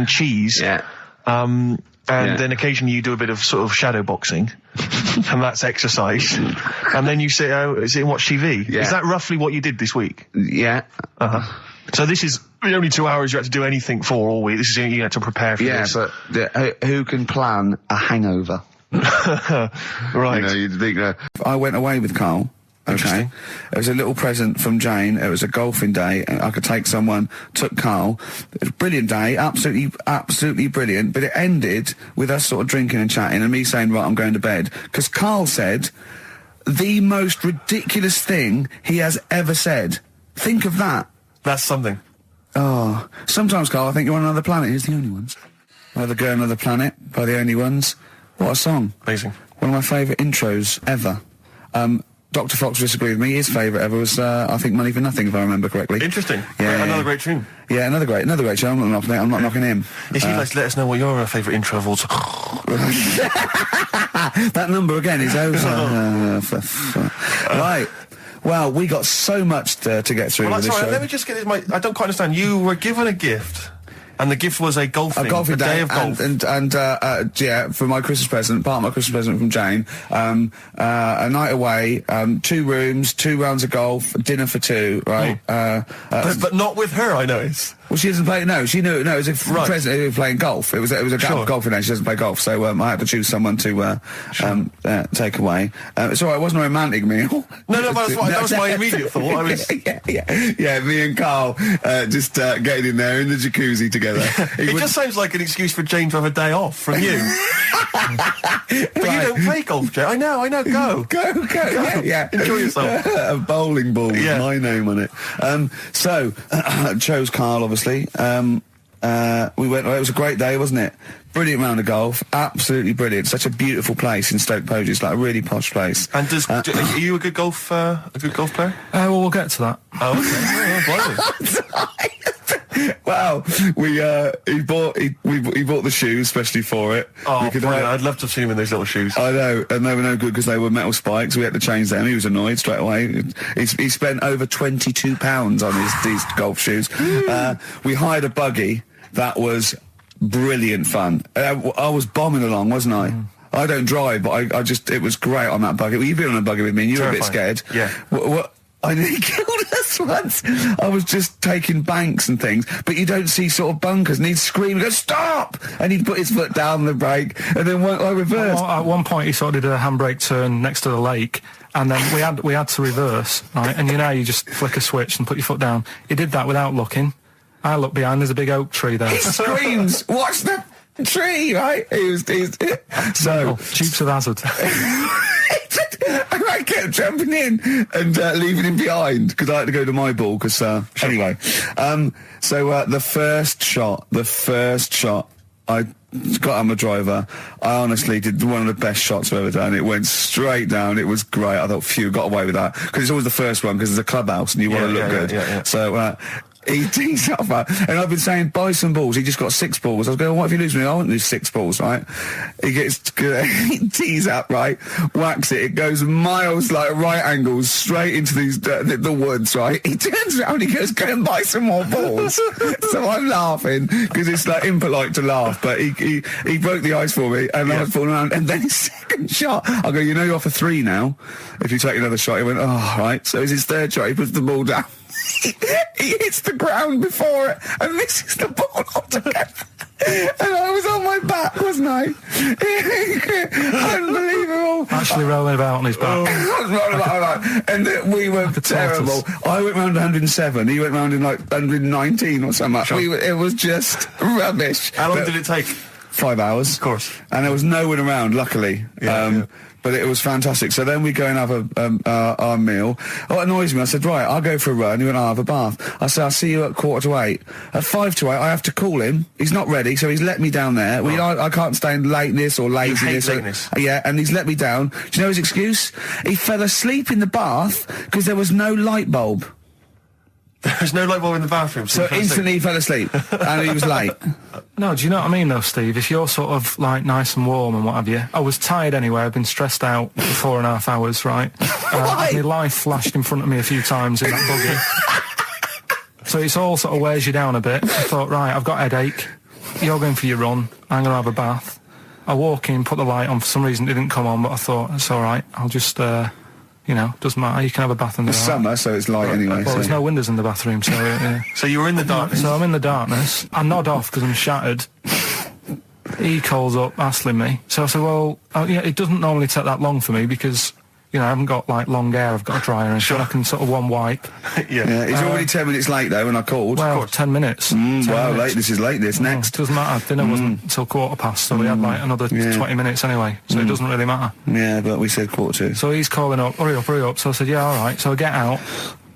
cheese. Yeah. And then occasionally you do a bit of sort of shadow boxing, and that's exercise. And then you sit and watch TV. Yeah. Is that roughly what you did this week? Yeah. So this is the only 2 hours you had to do anything for all week. This is you had to prepare for this. Yeah, but who can plan a hangover? Right. You know, you'd think I went away with Karl. Okay. Interesting. It was a little present from Jane. It was a golfing day. I could take someone, took Karl. It was a brilliant day, absolutely brilliant. But it ended with us sort of drinking and chatting and me saying, right, I'm going to bed. Because Karl said the most ridiculous thing he has ever said. Think of that. That's something. Oh, sometimes, Karl, I think you're on another planet. Here's the only ones. Another Girl, Another Planet by the Only Ones. What a song. Amazing. One of my favourite intros ever. Dr. Fox disagreed with me. His favourite ever was, I think, Money for Nothing, if I remember correctly. Interesting. Yeah. Another great tune. Yeah, another great tune. I'm not knocking it. I'm not knocking him. If you'd like to let us know what your favourite intro of all time. That number again is over. Right. Well, we got so much to get through with this show. Let me just get this. I don't quite understand. You were given a gift. And the gift was a golfing day of golf. And yeah, for my Christmas present, part of my Christmas present from Jane, a night away, 2 rooms, 2 rounds of golf, dinner for 2, right? But not with her, I notice. Well, she doesn't play. No, she knew. No, it was a present. It was playing golf. It was a golfing day. She doesn't play golf, so I had to choose someone to take away. It's all right. It wasn't a romantic meal. No, but that was my immediate thought. I was yeah. Me and Karl just getting in there in the jacuzzi together. It just sounds like an excuse for Jane to have a day off from you. But you don't play golf, Jane. I know. Go. Yeah. Enjoy yourself. A bowling ball with my name on it. So chose Karl, obviously. We went. It was a great day, wasn't it? Brilliant round of golf. Absolutely brilliant. Such a beautiful place in Stoke Poges. It's like a really posh place. And are you a good golf player? Well, we'll get to that. Oh, okay. Well, he bought the shoes especially for it. Oh, I'd love to have seen him in those little shoes. I know, and they were no good because they were metal spikes. We had to change them. He was annoyed straight away. He spent over £22 on these golf shoes. We hired a buggy that was brilliant fun. I was bombing along, wasn't I? I don't drive, but it was great on that buggy. Well, you've been on a buggy with me and you were a bit scared. Yeah. I nearly killed us once. I was just taking banks and things, but you don't see sort of bunkers, and he'd scream and go, stop! And he'd put his foot down the brake, and then I reversed. At one point he sort of did a handbrake turn next to the lake, and then we had to reverse, right? And you just flick a switch and put your foot down. He did that without looking. I look behind, there's a big oak tree there. He screams, watch the tree, right? So Dukes of Hazzard. And I kept jumping in and leaving him behind because I had to go to my ball. Because anyway, so the first shot, I got on my driver. I honestly did one of the best shots I've ever done. It went straight down. It was great. I thought, phew, got away with that because it's always the first one because it's a clubhouse and you want to look good. Yeah. So. He tees up, and I've been saying, buy some balls. He just got 6 balls. I was going, what if you lose me? I won't lose 6 balls, right? He tees up, right? Whacks it. It goes miles, like right angles, straight into these the woods, right? He turns around, he goes, go and buy some more balls. So I'm laughing because it's like impolite to laugh, but he broke the ice for me, and I was falling around. And then his second shot, I go, you're off a 3 now. If you take another shot, he went, oh, right. So it's his third shot. He puts the ball down. He hits the ground before it and misses the ball altogether. And I was on my back, wasn't I? Unbelievable. Actually rolling about on his back. I was rolling about. And we were terrible. I went round 107. He went round in like 119 or something. Sure. It was just rubbish. How long did it take? 5 hours. Of course. And there was no one around, luckily. But it was fantastic. So then we go and have our meal. What annoys me, I said, right, I'll go for a run. He went, I'll have a bath. I said, I'll see you at 7:45. At 7:55, I have to call him. He's not ready, so he's let me down there. I can't stand lateness or laziness. Yeah, and he's let me down. Do you know his excuse? He fell asleep in the bath because there was no light bulb. There's no light bulb in the bathroom. So instantly he fell asleep, and he was late. No, do you know what I mean though, Steve? If you're sort of like nice and warm and what have you, I was tired anyway. I've been stressed out for 4.5 hours, right? My life flashed in front of me a few times in that buggy. So it's all sort of wears you down a bit. I thought, right, I've got a headache. You're going for your run. I'm going to have a bath. I walk in, put the light on. For some reason, it didn't come on, but I thought it's all right. I'll just, you know, doesn't matter. You can have a bath in the It's summer, so it's light anyway. Well, so. there's no windows in the bathroom, so. So you were in the darkness. So I'm in the darkness. I nod off because I'm shattered. He calls up, hassling me. So I said, well, yeah, it doesn't normally take that long for me because, you know, I haven't got, like, long hair. I've got a dryer and so I can sort of one wipe. Yeah. He's already 10 minutes late, though, when I called. Well, 10 minutes. 10 wow, minutes. late. This is late. This next. Doesn't matter. Dinner wasn't until 1:15, so we had, like, another 20 minutes anyway. So it doesn't really matter. Yeah, but we said 1:45. So he's calling up, hurry up, hurry up. So I said, yeah, all right. So I get out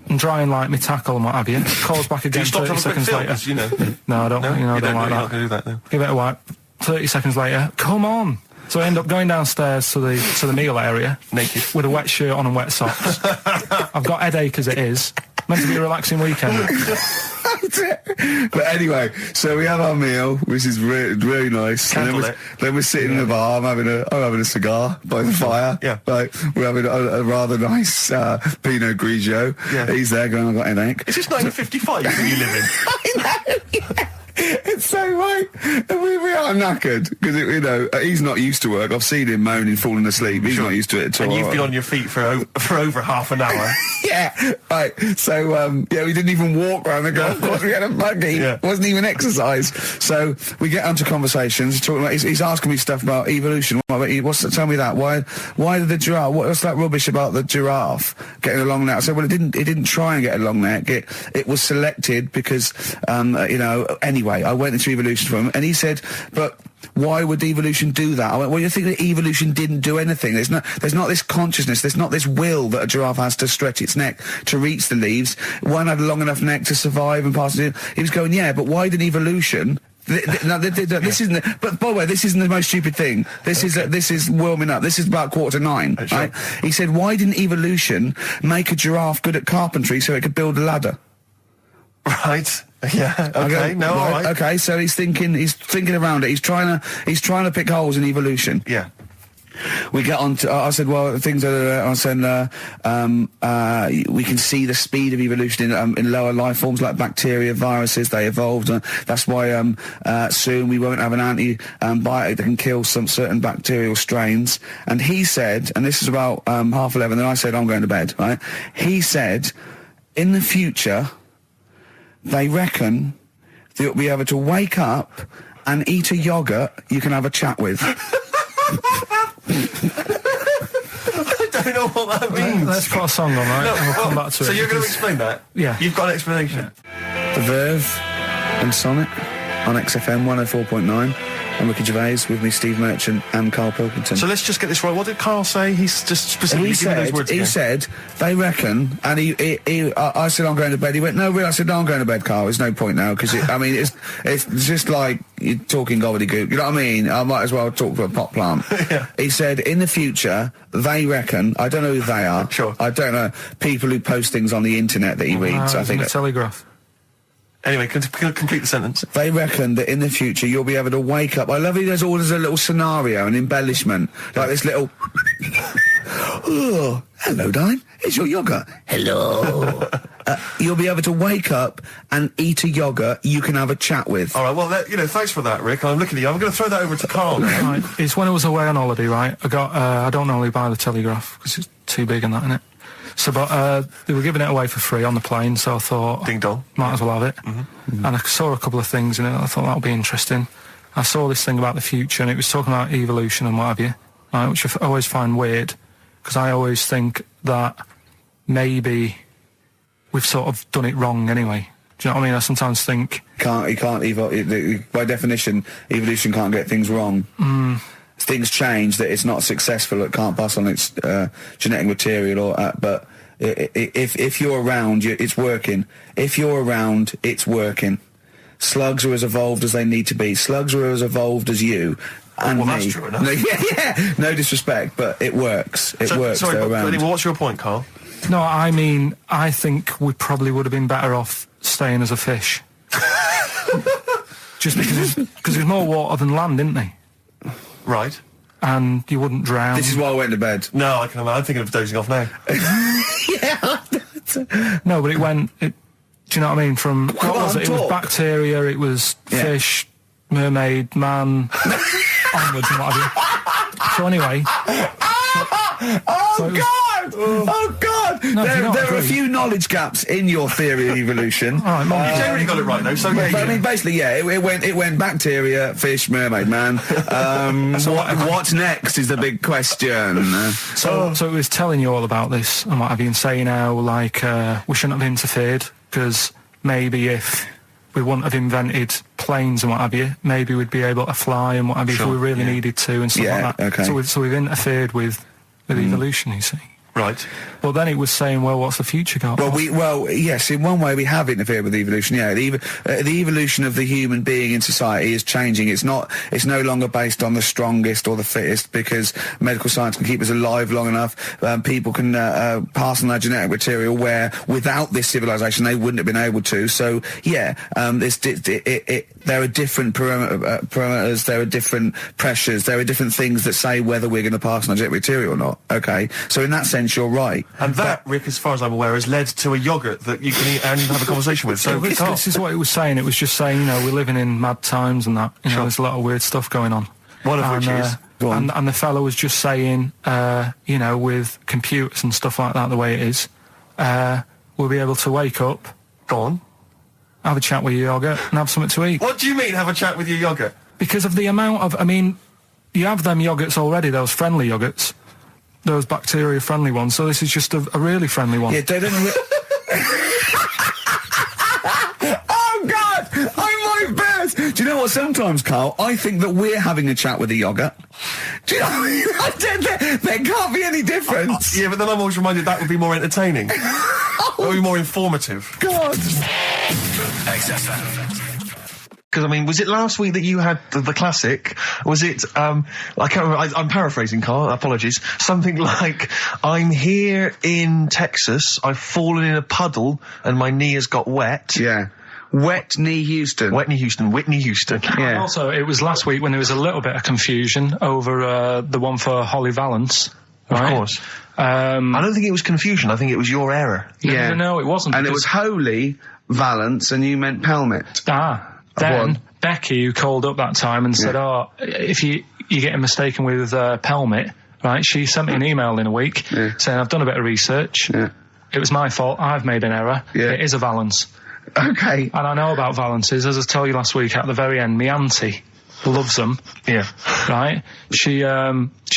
and dry and like my tackle and what have you. Calls back again 30 seconds later. You know? No, I don't, No, you know, I you don't like you're that. not going to do that, then. Give it a wipe. 30 seconds later, come on. So I end up going downstairs to the meal area. Naked. With a wet shirt on and wet socks. I've got headache as it is. Meant to be a relaxing weekend. But anyway, so we have our meal, which is really nice. And then we're sitting in the bar. I'm having a cigar by the fire. Yeah. Like, we're having a rather nice Pinot Grigio. Yeah. He's there going, I've got headache. Is this 1955 that you live in? I know, yeah. It's so right. And we are knackered because, you know, he's not used to work. I've seen him moaning, falling asleep. He's not used to it at all. And you've been on your feet for over half an hour. Yeah, right. So, we didn't even walk around the golf course. We had a buggy. Yeah. It wasn't even exercise. So we get onto conversations. He's asking me stuff about evolution. Tell me that. Why did the giraffe? What's that rubbish about the giraffe getting a long neck? I said, well, it didn't try and get a long neck. It was selected because, you know. Anyway, I went into evolution for him, and he said, but why would evolution do that? I went, well, you think that evolution didn't do anything? There's not this consciousness, there's not this will that a giraffe has to stretch its neck to reach the leaves. One had a long enough neck to survive and pass it. He was going, yeah, but why did evolution? This isn't. But by the way, this isn't the most stupid thing. This is warming up. This is about 8:45, right? He said, why didn't evolution make a giraffe good at carpentry so it could build a ladder? Right. Yeah. Okay. No. All right. Okay. So he's thinking around it. He's trying to pick holes in evolution. Yeah. We get on to. I said, well, things are. I said, we can see the speed of evolution in lower life forms like bacteria, viruses. They evolved. That's why soon we won't have an antibiotic that can kill some certain bacterial strains. And he said, and this is about 11:30. Then I said, I'm going to bed. Right. He said, in the future, they reckon that you'll be able to wake up and eat a yogurt you can have a chat with. I don't know what that means. Let's put a song on, right? No, we'll come back to it. So you're going to explain that? Yeah. You've got an explanation? Yeah. The Verve and Sonic on XFM 104.9. I'm Ricky Gervais, with me Steve Merchant and Karl Pilkington. So let's just get this right. What did Carl say? He's just specifically giving those words again. He said, they reckon, and I said, I'm going to bed. He went, no, really? I said, no, I'm going to bed, Carl. There's no point now, because, I mean, it's just like you're talking gobbledygook. You know what I mean? I might as well talk to a pot plant. Yeah. He said, in the future, they reckon, I don't know who they are. Sure. I don't know, people who post things on the internet that he reads. I think the Telegraph. Anyway, complete the sentence. They reckon that in the future you'll be able to wake up. I love it. There's always a little scenario, an embellishment, like this little. Oh, hello, Dime. It's your yogurt. Hello. You'll be able to wake up and eat a yogurt you can have a chat with. All right. Well, thanks for that, Rick. I'm looking at you. I'm going to throw that over to Carl now. Right. It's when I was away on holiday, right? I don't normally buy the Telegraph because it's too big and that, innit? So, but they were giving it away for free on the plane, so I thought, ding dong, might as well have it. Mm-hmm. And I saw a couple of things in it. I thought that would be interesting. I saw this thing about the future, and it was talking about evolution and what have you, right, which I always find weird, because I always think that maybe we've sort of done it wrong anyway. Do you know what I mean? I sometimes think by definition, evolution can't get things wrong. Things change, that it's not successful, it can't pass on its genetic material, but if you're around, it's working. If you're around, it's working. Slugs are as evolved as they need to be. Slugs are as evolved as you. and well, me. that's true enough. No, yeah. No disrespect, but it works. It works. Sorry, They're but around. anyway, what's your point, Carl? No, I mean, I think we probably would have been better off staying as a fish. Just because there's more water than land, isn't there? Right. And you wouldn't drown. This is why I went to bed. No, I can imagine. I'm thinking of dozing off now. No, but do you know what I mean? From, what was it? It was talk. bacteria, it was fish, mermaid, man, onwards and what have you. So anyway. Oh God! No, there are a agree. few knowledge gaps in your theory of evolution. All right, Mum, You generally got it right, though, so yeah. But I mean, basically, yeah, it went bacteria, fish, mermaid, man. What's next is the big question. So it was telling you all about this and what have you, and saying how, like, we shouldn't have interfered, because maybe if we wouldn't have invented planes and what have you, maybe we'd be able to fly and what have you if we really needed to and stuff like that. Okay. So we've interfered with evolution, you see. Right. Well, then it was saying, well, what's the future got? Well, yes, in one way we have interfered with evolution. Yeah, the evolution of the human being in society is changing. It's no longer based on the strongest or the fittest, because medical science can keep us alive long enough. People can pass on their genetic material where without this civilization they wouldn't have been able to. So yeah, there are different parameters, there are different pressures, there are different things that say whether we're going to pass on our genetic material or not. Okay, so in that sense you're right. And that, Rick, as far as I'm aware, has led to a yogurt that you can eat and have a conversation with. So this is what it was saying. It was just saying, we're living in mad times and that. There's a lot of weird stuff going on. One of which is... And the fellow was just saying, with computers and stuff like that, the way it is, we'll be able to wake up, Go on. have a chat with your yogurt and have something to eat. What do you mean, have a chat with your yogurt? Because of the amount of, you have them yogurts already, those friendly yogurts. Those bacteria-friendly ones, so this is just a really friendly one. Yeah, Oh God! I'm my best. Do you know what? Sometimes, Carl, I think that we're having a chat with a yogurt. Do you know? There can't be any difference. Yeah, but then I'm always reminded that would be more entertaining. That would be more informative. God. XFM. Because, was it last week that you had the classic? Was it, I can't remember, I'm paraphrasing, Carl, apologies. Something like, I'm here in Texas, I've fallen in a puddle, and my knee has got wet. Yeah. Wet knee Houston. Whitney Houston. Yeah. And also, it was last week when there was a little bit of confusion over the one for Holly Valance. Right? Of course. I don't think it was confusion, I think it was your error. Yeah. No, it wasn't. And it was Holy Valance, and you meant Pelmet. Then Becky, who called up that time and said, if you're getting mistaken with Pelmet, right, she sent me an email in a week saying, I've done a bit of research. Yeah. It was my fault. I've made an error. Yeah. It is a Valance. Okay. And I know about Valances. As I told you last week, at the very end, my auntie loves them. Yeah. Right? She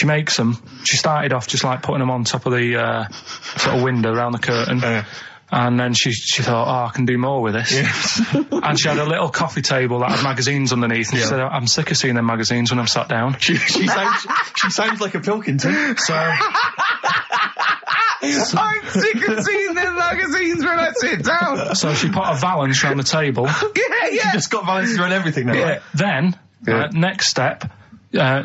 makes them. She started off just like putting them on top of the sort of window around the curtain. And then she thought, I can do more with this. Yes. And she had a little coffee table that had magazines underneath. And she said, I'm sick of seeing them magazines when I'm sat down. She sounds like a Pilkington. So... I'm sick of seeing them magazines when I sit down. So she put a Valance around the table. Yeah. She just got Valances around everything now. Yeah. Then, next step...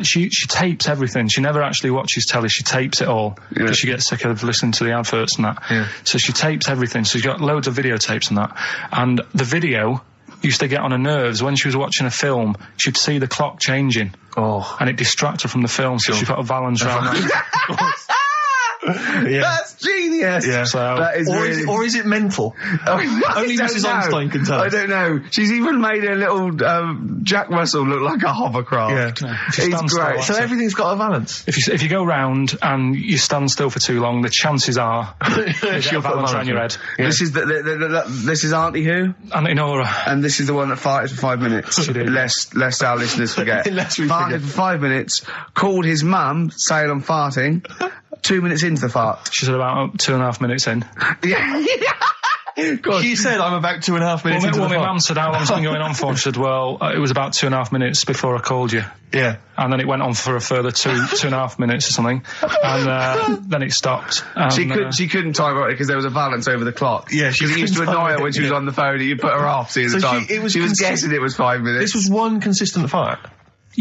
she tapes everything. She never actually watches telly. She tapes it all because she gets sick of listening to the adverts and that. Yeah. So she tapes everything. So she's got loads of videotapes and that. And the video used to get on her nerves. When she was watching a film, she'd see the clock changing. Oh. And it distracted her from the film. So she put a Valance around that. That's genius. Yeah. So, that is or is it mental? Only Mrs. Einstein can tell. I don't know. She's even made a little Jack Russell look like a hovercraft. Yeah. He's great. So everything's got a Valance. If you go round and you stand still for too long, the chances are she'll put a Valance around your head. Yeah. This is this is Auntie who? Auntie Nora. And this is the one that farted for 5 minutes. Lest our listeners forget. Farted for 5 minutes. Called his mum saying I'm farting. 2 minutes into the fart. She said about 2.5 minutes in. Yeah. She said I'm about 2.5 minutes into the fart. My mum said, how long's it been going on for? She said, well, it was about 2.5 minutes before I called you. Yeah. And then it went on for a further 2.5 minutes or something. And then it stopped. She couldn't time it because there was a Valance over the clock. Yeah, she used to annoy her when she was on the phone and you put her off seeing the time. She was guessing it was 5 minutes. This was one consistent fart.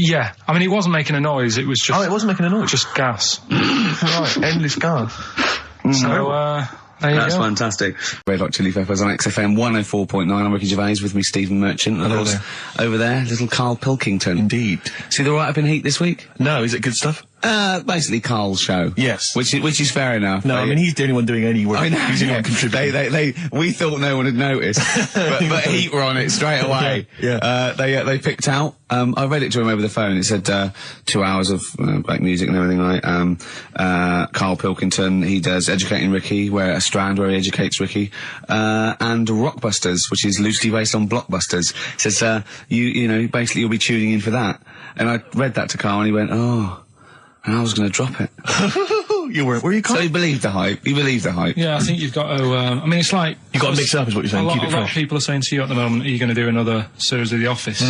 Yeah, I mean, it wasn't making a noise. It was just. Oh, it wasn't making a noise. Just gas. Right, endless gas. So, there you That's go. fantastic. Red Hot Chili Peppers on XFM 104.9. I'm Ricky Gervais, with me Stephen Merchant. And Hello there. over there, little Karl Pilkington. Indeed. See the write-up in Heat this week? No, is it good stuff? Basically Karl's show. Yes. Which is fair enough. No, I mean, he's the only one doing any work. I know. He's the only one contributing. We thought no one had noticed, but Heat were on it straight away. Yeah. They picked out. I read it to him over the phone. It said 2 hours of black music and everything. Like Karl Pilkington, he does Educating Ricky, where a strand where he educates Ricky, and Rockbusters, which is loosely based on Blockbusters. It says you know basically you'll be tuning in for that. And I read that to Karl, and he went, oh. And I was going to drop it. You weren't, were you? So he believed the hype. He believed the hype. Yeah, I think you've got to. I mean, it's like You've got to mix it up, is what you're saying. Keep it A lot of fresh. people are saying to you at the moment, "Are you going to do another series of The Office?"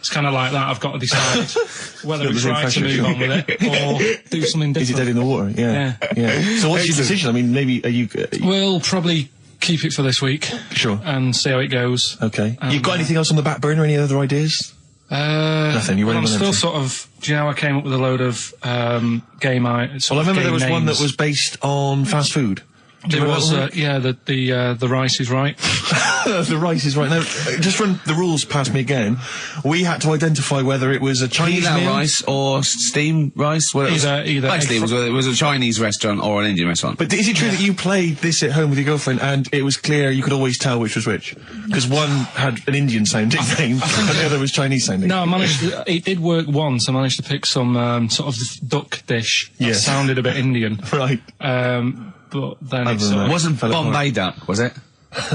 It's kind of like that. I've got to decide whether it's the right to pressure. move on with it or do something different. Is it dead in the water? Yeah. So what's your decision? I mean, maybe are you? We'll probably keep it for this week. Sure. And see how it goes. Okay. You got anything else on the back burner? Any other ideas? Nothing. You're well, I'm running on still empty. sort of. Do you know I came up with a load of game items? Well, I remember there was one that was based on fast food. There was, the rice is right. The rice is right. Now, just run the rules past me again. We had to identify whether it was a Chinese Pilau meal. rice or steam rice? Well, Either basically, egg it was a Chinese restaurant or an Indian restaurant. But is it true that you played this at home with your girlfriend and it was clear you could always tell which was which? Because one had an Indian sounding name and the other was Chinese sounding. No, I managed to, it did work once. I managed to pick some sort of duck dish that Yes. sounded a bit Indian. Right. But then Other it's than that. It wasn't Fell apart. Bombay duck, was it?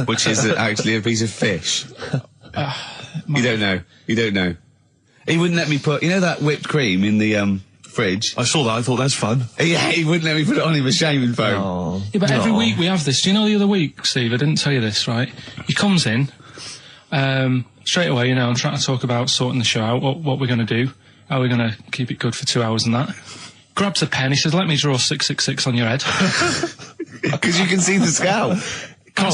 Which is actually a piece of fish. You don't know. You don't know. He wouldn't let me put, that whipped cream in the fridge. I saw that. I thought that's fun. Yeah, he wouldn't let me put it on him with shaving foam. Oh. Yeah, but every week we have this. Do you know the other week, Steve? I didn't tell you this, right? He comes in, straight away, I'm trying to talk about sorting the show out, what we're going to do, how we're going to keep it good for 2 hours and that. Grabs a pen, he says, let me draw 666 on your head. Because you can see the scalp. I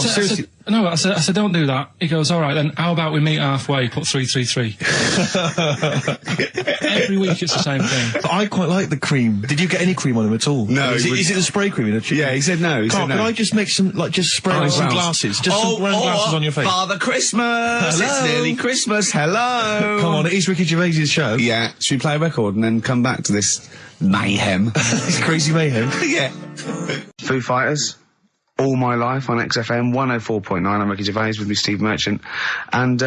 said, don't do that. He goes, all right, then how about we meet halfway, put 333. Every week it's the same thing. But I quite like the cream. Did you get any cream on him at all? No, Is he it, would- is it the spray cream in a Yeah, he said no. He Carl, said no. could I just make some, just spray on some rounds. glasses? Just some round glasses on your face. Father Christmas! Hello. It's nearly Christmas, hello! Come on, it is Ricky Gervais' show. Yeah, should we play a record and then come back to this mayhem? It's crazy mayhem. Yeah. Foo Fighters, All My Life on XFM 104.9. I'm Ricky Gervais, with me Steve Merchant. And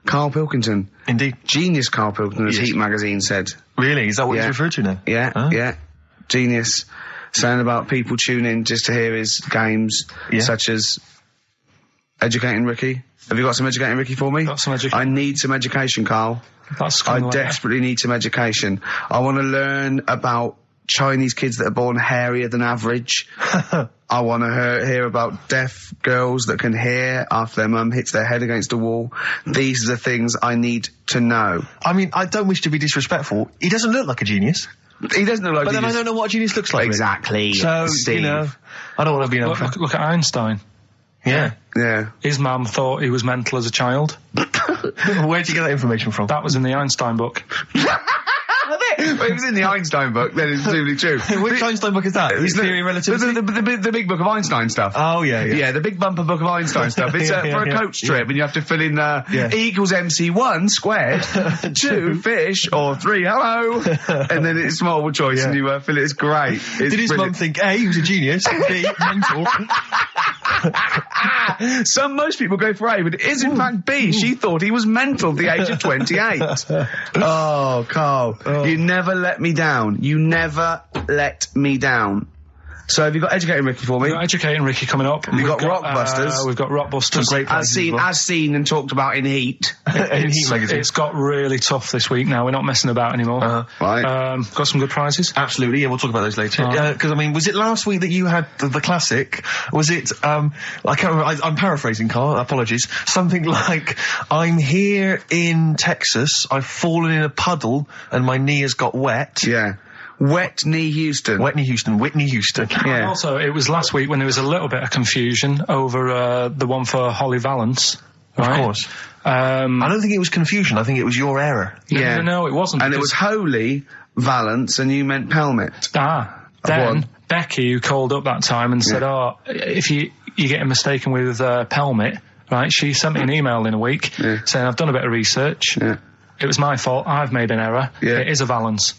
Karl Pilkington. Indeed. Genius Karl Pilkington, as Yes. Heat magazine said. Really? Is that what Yeah. he's referred to now? Yeah, Huh? yeah. Genius. Saying about people tune in just to hear his games, Yeah. such as Educating Ricky. Have you got some Educating Ricky for me? Got some education. I need some education, Karl. That's I kind of like desperately need some education. I want to learn about Chinese kids that are born hairier than average. I want to hear about deaf girls that can hear after their mum hits their head against a wall. These are the things I need to know. I mean, I don't wish to be disrespectful. He doesn't look like a genius. He doesn't look like But then I genius. don't know what a genius looks like. Exactly. So, Steve. I don't want to be an unfair. Look at Einstein. Yeah. Yeah. His mum thought he was mental as a child. Where'd you get that information from? That was in the Einstein book. Well, it was in the Einstein book, then it's truly true. Which Einstein book is that? His Theory of Relativity? The big book of Einstein stuff. Oh, yeah. Yeah, the big bumper book of Einstein stuff. It's Yeah, for a yeah, coach trip, and you have to fill in E equals MC1 squared, 2 fish, or 3 hello, and then it's multiple choice, and you fill it. It's great. It's Did his mum brilliant. think, A, he was a genius, B, mental? Most people go for A, but it is in fact B. She thought he was mental at the age of 28. Oh, Karl, you never let me down. You never let me down. So have you got Educating Ricky for me? We've got Educating Ricky coming up. We've got Rockbusters. We've got Rockbusters. Great As seen and talked about in Heat. In Heat magazine. It's got really tough this week now. We're not messing about anymore. Right. Got some good prizes. Absolutely, yeah, we'll talk about those later. Oh. Because, I mean, was it last week that you had the classic? Was it, I can't remember, I'm paraphrasing, Karl, apologies. Something like, I'm here in Texas, I've fallen in a puddle, and my knee has got wet. Yeah. Wet Knee Houston. Whitney Houston. And Yeah. also, it was last week when there was a little bit of confusion over the one for Holly Valance. Of Right? course. I don't think it was confusion. I think it was your error. No, it wasn't. And it was Holy Valance, and you meant Pelmet. Then Becky, who called up that time and said, "Oh, if you're getting mistaken with Pelmet," right? She sent me an email in a week saying, "I've done a bit of research. It was my fault. I've made an error. It is a Valance."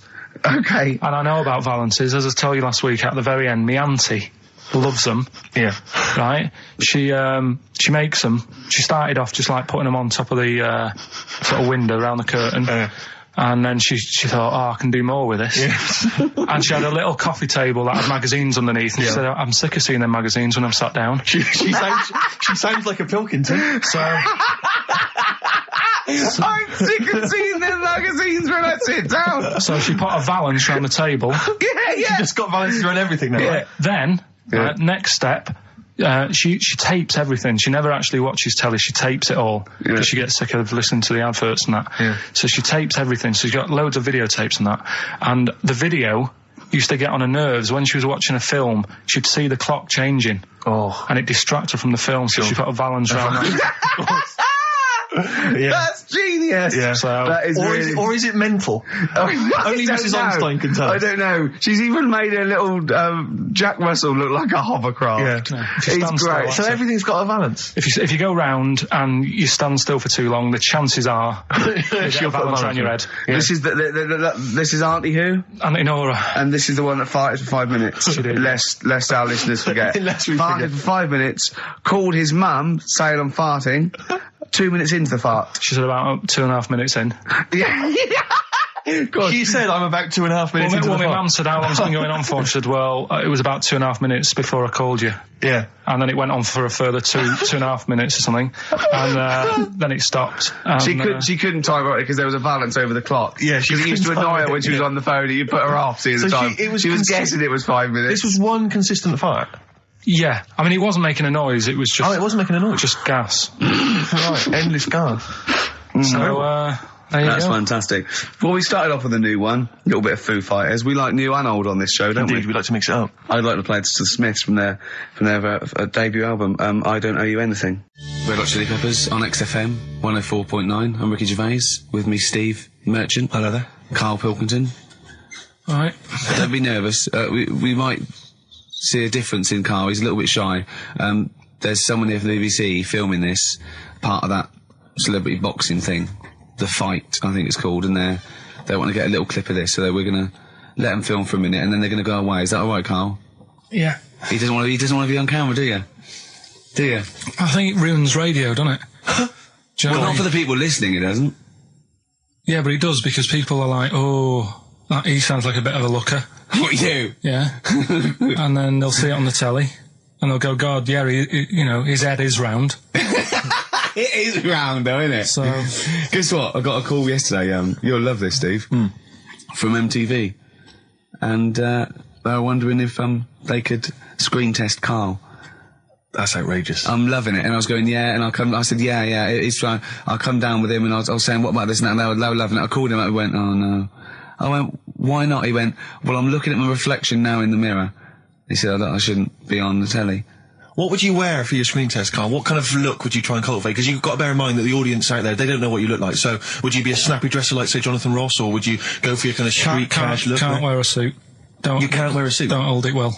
Okay. And I know about Valances, as I told you last week. At the very end, my auntie loves them. Yeah. Right? She makes them. She started off just like putting them on top of the sort of window around the curtain. And then she thought, I can do more with this. And she had a little coffee table that had magazines underneath. And she said, I'm sick of seeing them magazines when I'm sat down. She sounds like a Pilkington. So... I'm sick of seeing them magazines when I sit down. So she put a Valance around the table. She just got Valances around everything now. Right? Then, next step... she tapes everything. She never actually watches telly. She tapes it all because she gets sick of listening to the adverts and that. So she tapes everything. So she's got loads of videotapes and that. And the video used to get on her nerves. When she was watching a film, she'd see the clock changing. And it distracted her from the film. So she put a Valance around that. That's genius. So, that is or is it mental? Only Mrs. Einstein can tell. I don't know. She's even made a little Jack Russell look like a hovercraft. It's great. So everything's got a Valance. If you go round and you stand still for too long, the chances are she'll put a Valance around your head. This is this is Auntie who? Auntie Nora. And this is the one that farted for 5 minutes. Lest our listeners forget. Farted for 5 minutes. Called his mum, saying I'm farting. 2 minutes into the fart. She said about 2.5 minutes in. She said I'm about 2.5 minutes into the fart. My mum said, how long's it been going on for? She said, well, it was about 2.5 minutes before I called you. Yeah. And then it went on for a further 2.5 minutes or something. And then it stopped. And, she couldn't time it because there was a Valance over the clock. Yeah, she used to annoy her when she was on the phone and you put her off seeing the time. She was guessing it was 5 minutes. This was one consistent fart. Yeah, I mean, it wasn't making a noise, it was just... Oh, it wasn't making a noise? Just gas. Right, endless gas. So, there you That's go. fantastic. Well, we started off with a new one, a little bit of Foo Fighters. We like new and old on this show, don't we? Indeed, we like to mix it up. I'd like to play this to the Smiths from their debut album, I Don't Owe You Anything. Red Hot Chili Peppers on XFM 104.9. I'm Ricky Gervais, with me Steve Merchant. Hello there. Karl Pilkington. All right. Don't be nervous. We might see a difference in Karl. He's a little bit shy. There's someone here from the BBC filming this, part of that celebrity boxing thing, The Fight, I think it's called, and they want to get a little clip of this, so we're going to let them film for a minute, and then they're going to go away. Is that all right, Karl? Yeah. He doesn't want to be on camera, do you? Do you? I think it ruins radio, doesn't it? Do you know Well, not for the people listening, it doesn't. Yeah, but it does, because people are like, he sounds like a bit of a looker. What, you? Yeah. And then they'll see it on the telly, and they'll go, God, yeah, his head is round. It is round, though, isn't it? So, guess what? I got a call yesterday. You'll love this, Steve. From MTV, and they were wondering if they could screen test Karl. That's outrageous. I'm loving it, and I was going, and I said, yeah, it's fine. I'll come down with him, and I was saying, what about this and that, and they were loving it. I called him up, and went, oh no. I went, why not? He went, well, I'm looking at my reflection now in the mirror. He said, I shouldn't be on the telly. What would you wear for your screen test, Karl? What kind of look would you try and cultivate? Because you've got to bear in mind that the audience out there, they don't know what you look like. So, would you be a snappy dresser like, say, Jonathan Ross, or would you go for your kind of street cash look? Can't wear a suit. You can't wear a suit? Don't hold it well.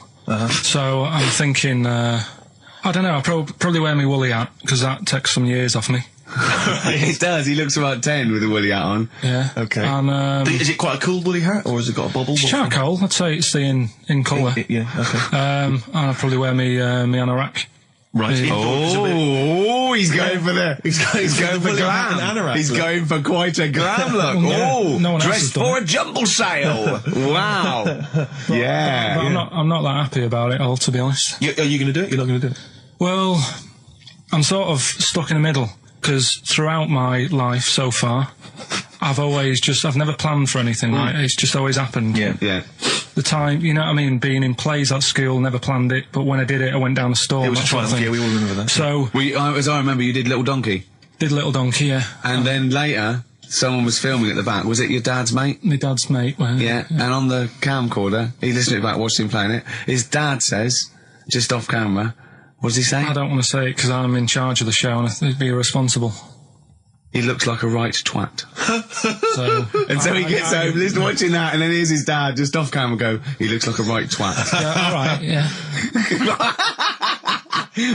So, I'm thinking, I don't know, I'll probably wear my woolly hat, because that takes some years off me. It does. He looks about 10 with a woolly hat on. Yeah. Okay. And, is it quite a cool woolly hat, or has it got a bobble? Charcoal. I'd say it's the in colour. Yeah. Okay. And I'll probably wear me anorak. Right. He's going for he's going for glam. He's going for quite a glam look. No one dressed for a jumble sale. Wow. Yeah. But I'm not that happy about it all, to be honest. Are you going to do it? You're not going to do it? Well, I'm sort of stuck in the middle, because throughout my life so far, I've never planned for anything, right? It's just always happened. Yeah. The time, you know what I mean, being in plays at school, never planned it, but when I did it, I went down the store. It was a triumph, yeah, we all remember that. So... as I remember, you did Little Donkey. Did Little Donkey, yeah. And then later, someone was filming at the back. Was it your dad's mate? My dad's mate, well... Yeah, and on the camcorder, he listened to it back, watched him playing it, his dad says, just off camera, what does he say? I don't want to say it, because I'm in charge of the show, and I'd be irresponsible. He looks like a right twat. So, So he gets home, listening, watching that, and then here's his dad just off camera go, he looks like a right twat. yeah, all right, yeah.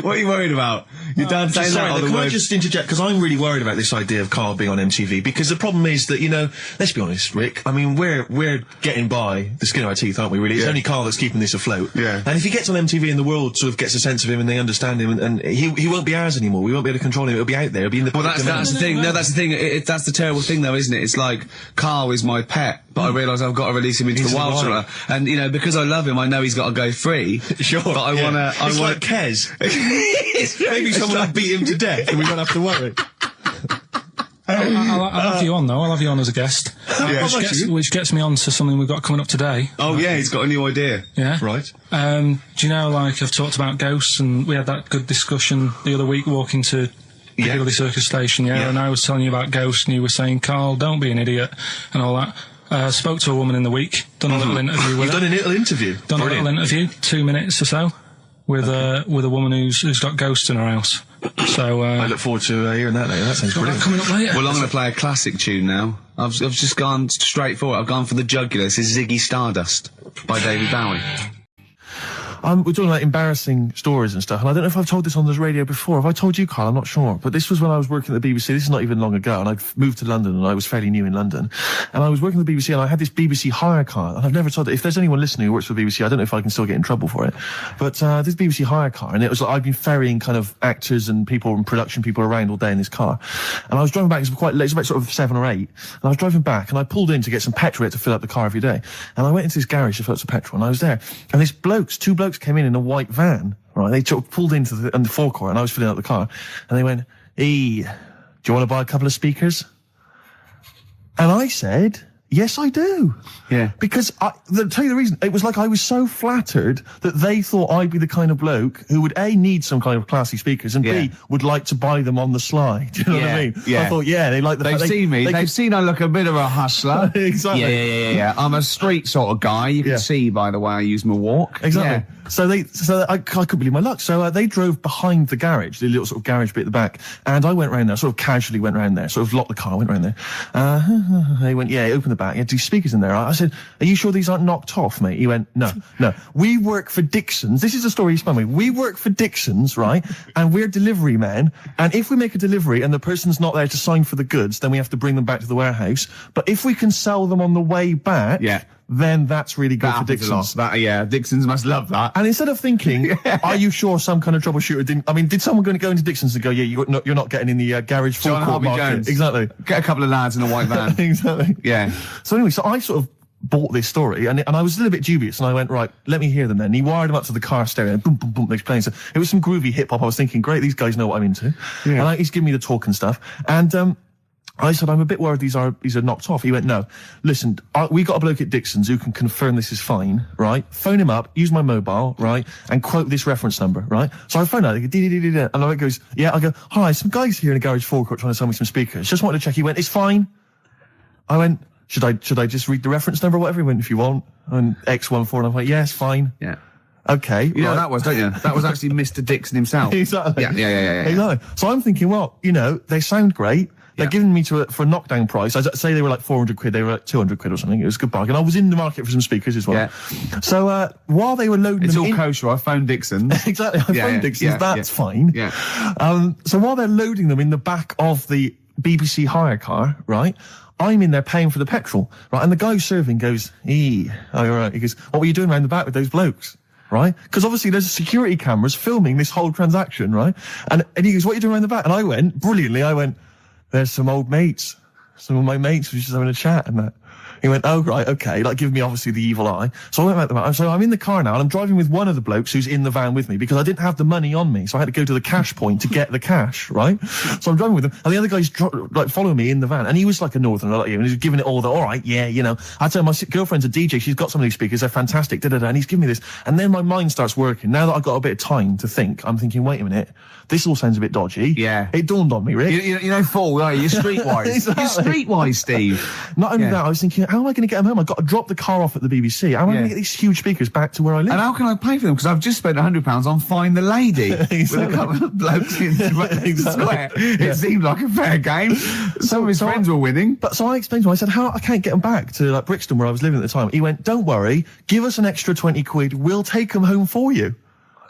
What are you worried about? Your dad saying that, or the Can I word? just interject? Because I'm really worried about this idea of Karl being on MTV, because the problem is that, you know, let's be honest, Rick, I mean, we're getting by the skin of our teeth, aren't we, really? It's only Karl that's keeping this afloat. Yeah. And if he gets on MTV and the world sort of gets a sense of him and they understand him, and he won't be ours anymore, we won't be able to control him, it'll be out there, it'll be in the Well, public that's the thing. No, that's the thing. That's the terrible thing, though, isn't it? It's like, Karl is my pet, but I realise I've got to release him into the wild. And, you know, because I love him, I know he's got to go free. Sure. But I want to... It's like Kez. Maybe someone will beat him to death and we won't have to worry. I'll have you on, though. I'll have you on as a guest. Which gets me on to something we've got coming up today. Oh, yeah, he's got a new idea. Yeah. Right. Do you know, like, I've talked about ghosts, and we had that good discussion the other week walking to Piccadilly Circus Station, and I was telling you about ghosts, and you were saying, Karl, don't be an idiot, and all that. Spoke to a woman in the week, done a little interview with her. You've done a little interview? Done a little interview, 2 minutes or so, with a woman who's got ghosts in her house. So I look forward to hearing that later. That sounds brilliant. Coming up later. Well, I'm going to play a classic tune now. I've just gone straight for it. I've gone for the jugular. This is Ziggy Stardust by David Bowie. We're talking about embarrassing stories and stuff, and I don't know if I've told this on the radio before. Have I told you, Karl? I'm not sure. But this was when I was working at the BBC. This is not even long ago, and I'd moved to London, and I was fairly new in London. And I was working at the BBC, and I had this BBC hire car, and I've never told it. If there's anyone listening who works for the BBC, I don't know if I can still get in trouble for it. But this BBC hire car, and it was like I'd been ferrying kind of actors and people and production people around all day in this car. And I was driving back, it was quite late, it was about sort of 7 or 8, and I was driving back, and I pulled in to get some petrol to fill up the car every day. And I went into this garage to fill up some petrol, and I was there, and two blokes came in a white van, right? They sort of pulled into the forecourt, and I was filling up the car, and they went, "Hey, do you want to buy a couple of speakers?" And I said, "Yes, I do." Yeah. Because I'll tell you the reason. It was like I was so flattered that they thought I'd be the kind of bloke who would A, need some kind of classy speakers, and B, would like to buy them on the sly. Do you know what I mean? Yeah. I thought, they like the They've fact seen me. They've could- seen I look a bit of a hustler. Exactly. Yeah. I'm a street sort of guy. You can see by the way I use my walk. Exactly. Yeah. So I couldn't believe my luck. So they drove behind the garage, the little sort of garage bit at the back, and I went round there, sort of casually went round there, sort of locked the car, went round there. They went, open the back. You had 2 speakers in there. I said, "Are you sure these aren't knocked off, mate?" He went, No. We work for Dixon's. This is the story he spun me. We work for Dixon's, right? And we're delivery men. And if we make a delivery and the person's not there to sign for the goods, then we have to bring them back to the warehouse. But if we can sell them on the way back, then that's really good for Dixon's. Dixon's must love that. And instead of thinking, are you sure some kind of troubleshooter didn't... I mean, did someone go into Dixon's and go, you're not getting in the garage forecourt market? Jones. Exactly. Get a couple of lads in a white van. Exactly. Yeah. So anyway, so I sort of bought this story, and I was a little bit dubious, and I went, right, let me hear them then. And he wired them up to the car stereo, and boom, boom, boom, they're playing. So it was some groovy hip-hop. I was thinking, great, these guys know what I'm into. Yeah. And he's giving me the talk and stuff. And I said, I'm a bit worried these are knocked off. He went, no, listen, we got a bloke at Dixon's who can confirm this is fine, right? Phone him up, use my mobile, right? And quote this reference number, right? So I phone out, they go, and I goes, I go, hi, some guys here in a garage forecourt trying to sell me some speakers. Just wanted to check. He went, it's fine. I went, should I just read the reference number or whatever? He went, if you want. And X14, and I went, yeah, it's fine. Yeah. Okay. You know what that was, don't you? That was actually Mr. Dixon himself. Exactly. Yeah. Exactly. So I'm thinking, well, they sound great. They're giving me for a knockdown price. I'd say they were like 400 quid, they were like 200 quid or something. It was a good bargain. I was in the market for some speakers as well. Yeah. So, while they were loading it's them all in... kosher. I phoned Dixon's. Exactly. I phoned Dixon's. That's fine. Yeah. So while they're loading them in the back of the BBC hire car, right, I'm in there paying for the petrol, right, and the guy who's serving goes, all right. He goes, what were you doing around the back with those blokes? Right? Because obviously there's security cameras filming this whole transaction, right? And he goes, what are you doing around the back? And I went, there's some old mates. Some of my mates were just having a chat and that. He went, oh, right, okay, like giving me obviously the evil eye. So I went back to the van. So I'm in the car now and I'm driving with one of the blokes who's in the van with me because I didn't have the money on me. So I had to go to the cash point to get the cash, right? So I'm driving with him and the other guy's following me in the van and he was like a northerner like you and he was giving it all the, all right, yeah, I tell him my girlfriend's a DJ, she's got some of these speakers, they're fantastic, and he's giving me this. And then my mind starts working. Now that I've got a bit of time to think, I'm thinking, wait a minute, this all sounds a bit dodgy. Yeah. It dawned on me, Rick. You know, fool, are you? You're streetwise. Exactly. You're streetwise, Steve. Not only that, I was thinking, how am I going to get them home? I've got to drop the car off at the BBC. How am I going to get these huge speakers back to where I live? And how can I pay for them? Because I've just spent £100 on Find the Lady with a couple of blokes in the square. It seemed like a fair game. Some of his friends were winning. But so I explained to him, I said, I can't get them back to like Brixton where I was living at the time. He went, don't worry, give us an extra 20 quid, we'll take them home for you.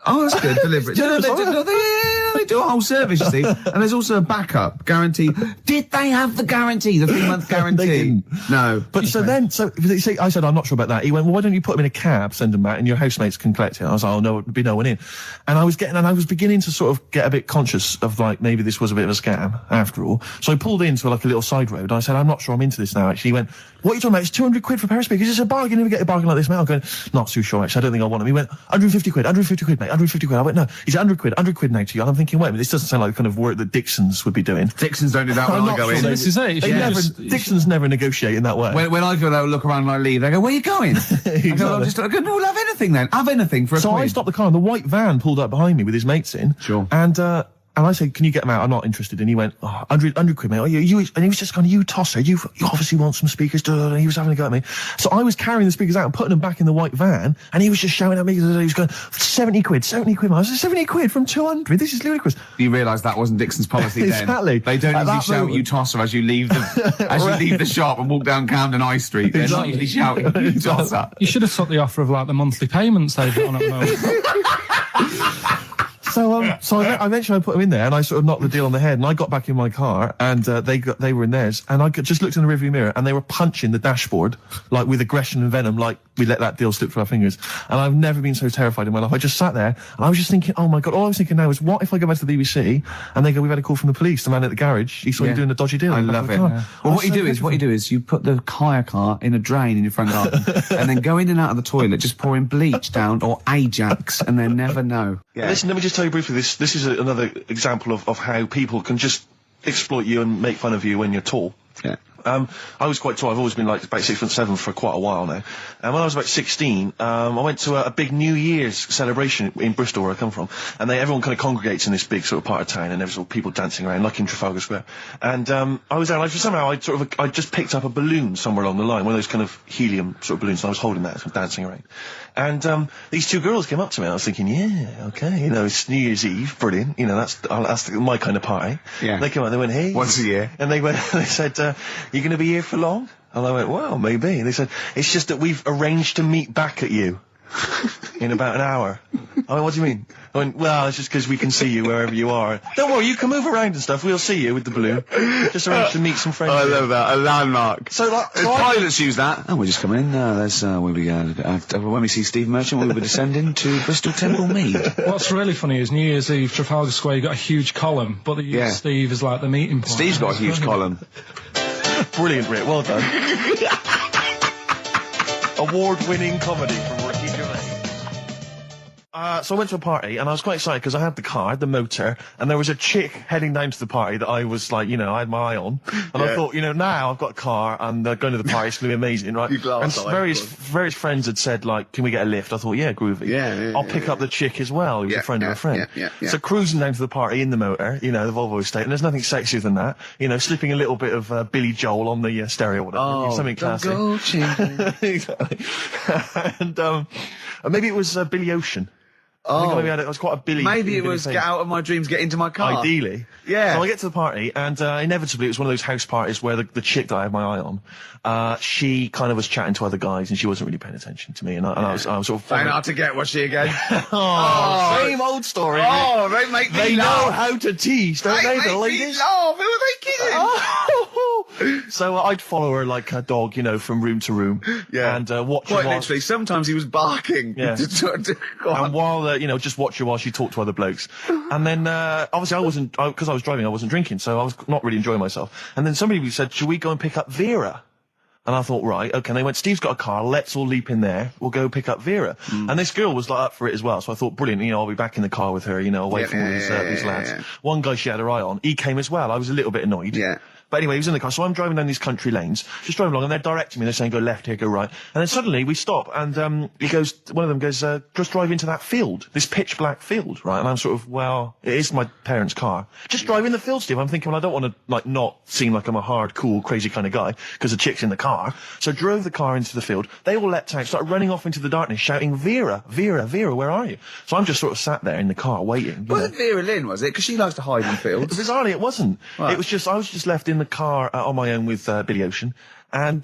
Oh, that's good. Deliberate. They do a whole service, you see. And there's also a backup guarantee. Did they have the guarantee, the 3-month guarantee? They didn't. No. But I said, I'm not sure about that. He went, well, why don't you put them in a cab, send them back, and your housemates can collect it. I was like, oh no, there'd be no one in. And I was beginning to sort of get a bit conscious of like, maybe this was a bit of a scam after all. So I pulled into like a little side road. And I said, I'm not sure I'm into this now, actually. He went, what are you talking about? It's 200 quid for a pair of speakers. It's a bargain. You never get a bargain like this, mate. I'm going, not too sure, actually. I don't think I want them. He went, 150 quid, mate. 150 quid. I went, no. He's 100 quid now to you. And I'm thinking, wait a minute, this doesn't sound like the kind of work that Dixons would be doing. Dixons don't do that when I go in. This is it. Dixons never negotiate in that way. When I go there, look around and I leave, they go, where are you going? Exactly. I go, no, we'll have anything then. Have anything for a So quid. I stopped the car and the white van pulled up behind me with his mates in. Sure. And I said, can you get them out? I'm not interested. And he went, 100 quid, mate. And he was just going, you tosser. You obviously want some speakers. And he was having a go at me. So I was carrying the speakers out and putting them back in the white van. And he was just shouting at me. He was going, 70 quid, mate. I said, 70 quid from 200. This is ludicrous. You realise that wasn't Dixon's policy then. Exactly. They don't usually shout, you tosser, as you leave the shop and walk down Camden High Street. They're not usually shouting, you tosser. You should have took the offer of like the monthly payments they've got on at the moment. So eventually I put them in there and I sort of knocked the deal on the head and I got back in my car and they were in theirs and I just looked in the rearview mirror and they were punching the dashboard like with aggression and venom, like we let that deal slip through our fingers. And I've never been so terrified in my life. I just sat there and I was just thinking, oh my God, all I was thinking now is what if I go back to the BBC and they go, we've had a call from the police, the man at the garage, he saw you doing a dodgy deal. I love it. Yeah. Well, what you do is you put the hire car in a drain in your front garden and then go in and out of the toilet, just pouring bleach down or Ajax and they never know. Yeah. Listen, let me just tell you briefly, this is another example of how people can just exploit you and make fun of you when you're tall. Yeah. I was quite tall. I've always been like about 6'7" for quite a while now. And when I was about 16, I went to a big New Year's celebration in Bristol, where I come from. And everyone kind of congregates in this big sort of part of town, and there's all people dancing around, like in Trafalgar Square. And I was there, and somehow I just picked up a balloon somewhere along the line, one of those kind of helium sort of balloons, and I was holding that, sort of dancing around. And these two girls came up to me, and I was thinking, yeah, okay, you know, it's New Year's Eve, brilliant, you know, that's my kind of party. Yeah. They came up, they went, hey. Once a year. And they said, you going to be here for long? And I went, well, maybe. And they said, it's just that we've arranged to meet back at you in about an hour. I went, what do you mean? I went, well, it's just because we can see you wherever you are. Don't worry, you can move around and stuff. We'll see you with the balloon. Just arranged to meet some friends. I love that. A landmark. So pilots use that. Oh, we're just coming in. There's where we go. When we see Steve Merchant, we'll be descending to Bristol Temple Mead. What's really funny is New Year's Eve, Trafalgar Square, you got a huge column, but they use Steve as like the meeting point. Steve's got a huge column. Brilliant, Rick. Well done. Award-winning comedy from Ricky Gervais. So I went to a party and I was quite excited because I had the car, the motor, and there was a chick heading down to the party that I was like, you know, I had my eye on. And I thought, you know, now I've got a car and going to the party, it's going to be amazing, right? And various friends had said, like, can we get a lift? I thought, yeah, groovy. I'll pick up the chick as well, who's a friend of a friend. So cruising down to the party in the motor, you know, the Volvo estate, and there's nothing sexier than that. You know, slipping a little bit of Billy Joel on the stereo or whatever. Something classy. Exactly. And maybe it was Billy Ocean. I think maybe it was quite a Billy. Maybe it was Get Out of My Dreams, Get Into My Car. Ideally. Yeah. So I get to the party, and inevitably it was one of those house parties where the chick that I had my eye on, she kind of was chatting to other guys, and she wasn't really paying attention to me, and I was sort of... Trying hard to get, was she again? Same old story. Oh, they make me They laugh. know how to tease, don't they, the ladies? Laugh. Who are they kidding? So I'd follow her like a dog, you know, from room to room. Yeah. And watch her Quite while... literally. Sometimes he was barking. Yeah. And while, you know, just watch her while she talked to other blokes. And then, obviously because I was driving, I wasn't drinking, so I was not really enjoying myself. And then somebody said, should we go and pick up Vera? And I thought, right, okay. And they went, Steve's got a car, let's all leap in there, we'll go pick up Vera. And this girl was like up for it as well, so I thought, brilliant, you know, I'll be back in the car with her, you know, away from all these lads. One guy she had her eye on, he came as well. I was a little bit annoyed. Yeah. But anyway, he was in the car, so I'm driving down these country lanes, just driving along, and they're directing me. They're saying, go left here, go right. And then suddenly we stop, and one of them goes, just drive into that field, this pitch black field, right? And I'm sort of, well, it is my parents' car. Just drive in the field, Steve. I'm thinking, well, I don't want to, like, not seem like I'm a hard, cool, crazy kind of guy, because the chick's in the car. So I drove the car into the field. They all leapt out, started running off into the darkness, shouting, Vera, Vera, Vera, where are you? So I'm just sort of sat there in the car waiting. Wasn't Vera Lynn, was it? Because she likes to hide in fields. Bizarrely, it wasn't. Right. It was just, I was just left in the car on my own with Billy Ocean, and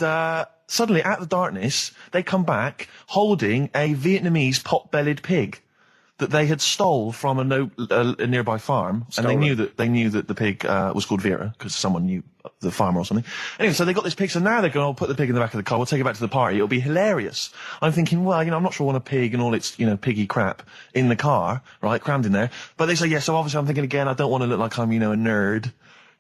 suddenly, at the darkness, they come back holding a Vietnamese pot-bellied pig that they had stole from a nearby farm, and they knew that the pig was called Vera because someone knew the farmer or something. Anyway, so they got this pig, so now they're going, I'll put the pig in the back of the car, we'll take it back to the party, it'll be hilarious. I'm thinking, well, I'm not sure I want a pig and all its, piggy crap in the car, right, crammed in there. But they say, yeah, so obviously I'm thinking again, I don't want to look like I'm, a nerd.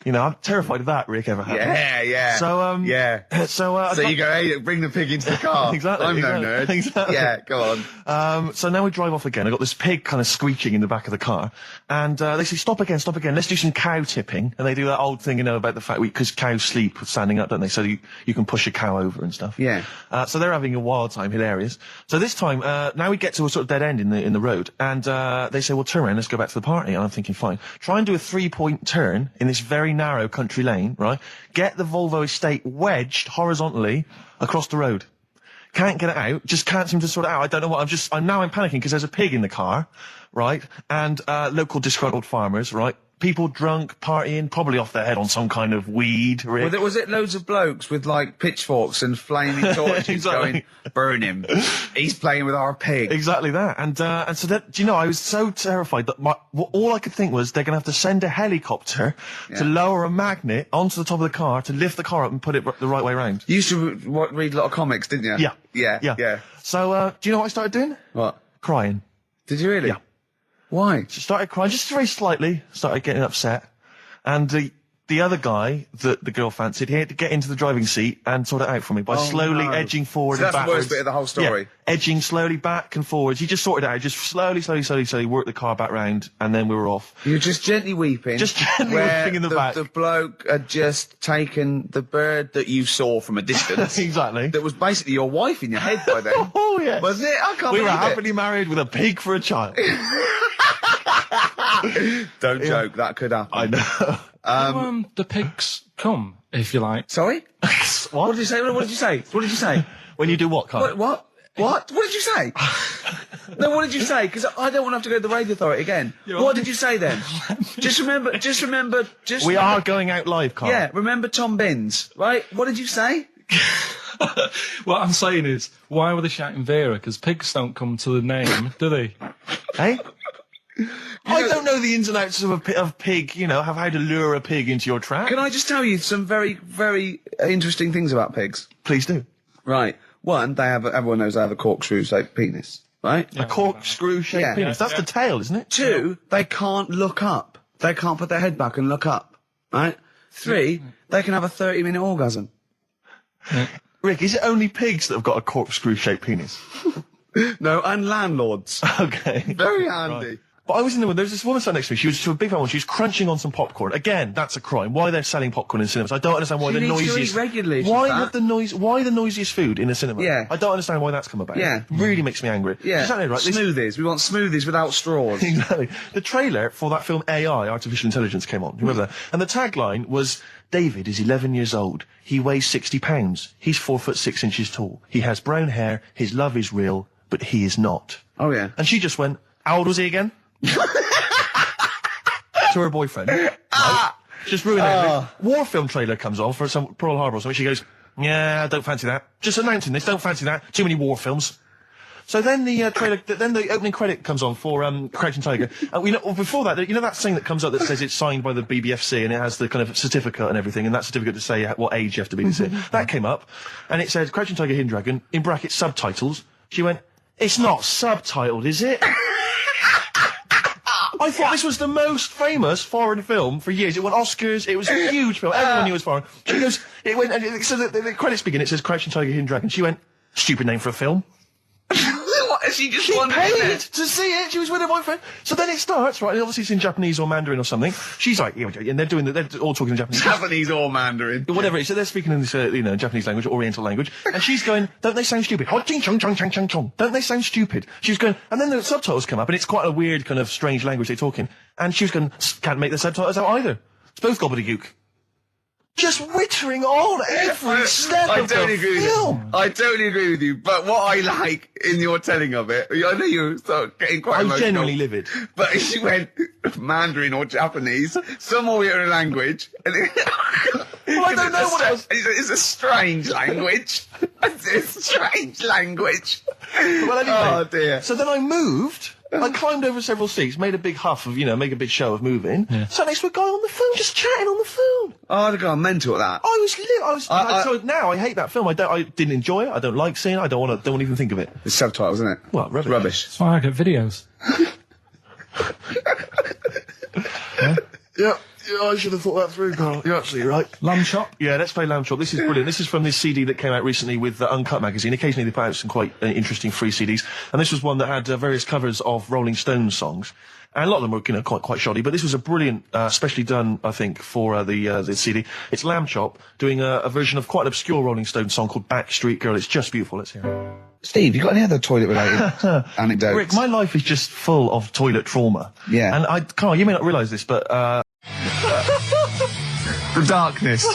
I'm terrified of that, Rick, ever happens. Yeah. So, you go, hey, bring the pig into the car. Exactly. I'm no nerd. Exactly. Yeah, go on. So now we drive off again. I got this pig kind of squeaking in the back of the car. And, they say, stop again. Let's do some cow tipping. And they do that old thing, about the fact because cows sleep standing up, don't they? So you can push a cow over and stuff. Yeah. So they're having a wild time, hilarious. So this time, now we get to a sort of dead end in the road. And, they say, well, turn around, let's go back to the party. And I'm thinking, fine. Try and do a 3-point turn in this very narrow country lane, right? Get the Volvo estate wedged horizontally across the road. Can't get it out. Just can't seem to sort it out. I don't know what. I'm panicking because there's a pig in the car, right? And local disgruntled farmers, right? People drunk, partying, probably off their head on some kind of weed, Rick. Was it loads of blokes with, like, pitchforks and flaming torches Exactly. going, burn him. He's playing with our pig. Exactly that. And so that, I was so terrified that all I could think was they're going to have to send a helicopter to lower a magnet onto the top of the car to lift the car up and put it the right way around. You used to read a lot of comics, didn't you? Yeah. So, do you know what I started doing? What? Crying. Did you really? Yeah. Why? She started crying, just very slightly, started getting upset. And the other guy that the girl fancied, he had to get into the driving seat and sort it out for me by slowly edging forward So and that's backwards. the worst bit of the whole story. Yeah, edging slowly back and forwards. He just sorted it out, just slowly worked the car back round, and then we were off. You were just gently weeping. Just gently weeping in the back. The bloke had just taken the bird that you saw from a distance. Exactly. That was basically your wife in your head by then. Oh, yeah. Was it? I can't We were believe it. happily married with a pig for a child. Don't joke, that could happen. I know. The pigs come, if you like. Sorry? What did you say? What did you say? What did you say? When you do what, Carl? What? What did you say? No, what did you say? Because I don't want to have to go to the radio authority again. What did you say then? Just remember. We are going out live, Carl. Yeah, remember Tom Binns, right? What did you say? What I'm saying is, why were they shouting Vera? Because pigs don't come to the name, do they? Hey? I don't know the ins and outs of pig, of how to lure a pig into your trap. Can I just tell you some very, very interesting things about pigs? Please do. Right. One, everyone knows they have a corkscrew-shaped penis, right? A corkscrew-shaped penis. That's the tail, isn't it? Two, they can't look up. They can't put their head back and look up, right? Three, they can have a 30-minute orgasm. Rick, is it only pigs that have got a corkscrew-shaped penis? No, and landlords. Okay. Very handy. Right. But I was in the there was this woman sat next to me. She was a big fan one. She was crunching on some popcorn. Again, that's a crime. Why they're selling popcorn in cinemas? I don't understand why She the needs to noisiest. eat regularly, Why she's have fat. Why the noisiest food in a cinema? Yeah. I don't understand why that's come about. Yeah. Really makes me angry. Yeah. Exactly right. Smoothies. We want smoothies without straws. Exactly. The trailer for that film AI, Artificial Intelligence, came on. Remember that? And the tagline was, David is 11 years old. He weighs 60 pounds. He's 4'6" tall. He has brown hair. His love is real, but he is not. Oh, yeah. And she just went, how old was he again? To her boyfriend. Just ruined it. War film trailer comes on for some Pearl Harbor or something. She goes, yeah, I don't fancy that. Just announcing this, don't fancy that. Too many war films. So then the trailer, then the opening credit comes on for Crouching Tiger. Before that, that thing that comes up that says it's signed by the BBFC and it has the kind of certificate and everything, and that certificate to say what age you have to be to see it. That came up, and it said Crouching Tiger, Hidden Dragon, in brackets subtitles. She went, it's not subtitled, is it? I thought this was the most famous foreign film for years. It won Oscars. It was a huge film. Everyone knew it was foreign. She goes, it went, and so the credits begin. It says Crouching Tiger, Hidden Dragon. She went, stupid name for a film. What? She just She wanted paid it. to see it. She was with her boyfriend. So then it starts, right? And obviously it's in Japanese or Mandarin or something. She's like, and they're all talking in Japanese. Japanese or Mandarin. Whatever it is. So they're speaking in this, Japanese language, Oriental language. And she's going, don't they sound stupid? Don't they sound stupid? She was going, and then the subtitles come up, and it's quite a weird kind of strange language they're talking. And she was going, can't make the subtitles out either. It's both gobbledygook. Just wittering on every step of the film. I totally agree with you, but what I like in your telling of it, I know you start getting quite I was emotional. genuinely livid. But she went Mandarin or Japanese, some Oriental language, and Well, I don't know what it was. It's a strange language. It's a strange language. Well, anyway. Oh dear. So then I moved. I climbed over several seats, made a big huff of, make a big show of moving. Yeah. Sat next to a guy on the phone, just chatting on the phone. Oh, I'd have gone mental at that. I was lit. So now I hate that film. I didn't enjoy it. I don't like seeing it. I don't want to even think of it. It's subtitles, isn't it? What, rubbish? Rubbish. That's why I get videos. Yeah, I should have thought that through, Carl. You're absolutely right. Lamb chop? Yeah, let's play Lamb Chop. This is brilliant. This is from this CD that came out recently with Uncut magazine. Occasionally they put out some quite interesting free CDs. And this was one that had various covers of Rolling Stones songs. And a lot of them were, quite shoddy. But this was a brilliant, specially done, I think, for the CD. It's Lamb Chop doing a version of quite an obscure Rolling Stones song called Backstreet Girl. It's just beautiful. Let's hear it. Steve, you got any other toilet-related anecdotes? Rick, my life is just full of toilet trauma. Yeah. And Carl, you may not realise this, but The darkness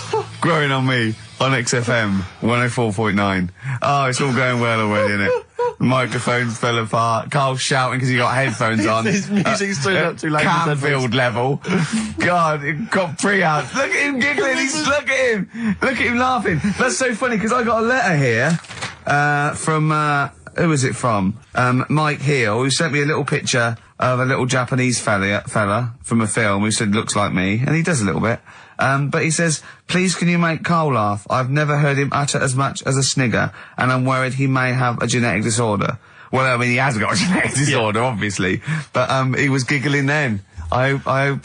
growing on me on XFM 104.9. Oh, it's all going well already, isn't it? The microphones fell apart. Carl's shouting because he got headphones on. His music's turned up too loud. Canfield level. God, it got pre-out. Look at him giggling. Look at him. Look at him laughing. That's so funny because I got a letter here from who was it from? Mike Heel, who sent me a little picture of a little Japanese fella from a film who said looks like me, and he does a little bit. But he says, please can you make Carl laugh? I've never heard him utter as much as a snigger, and I'm worried he may have a genetic disorder. Well, I mean, he has got a genetic disorder, obviously, but he was giggling then. I hope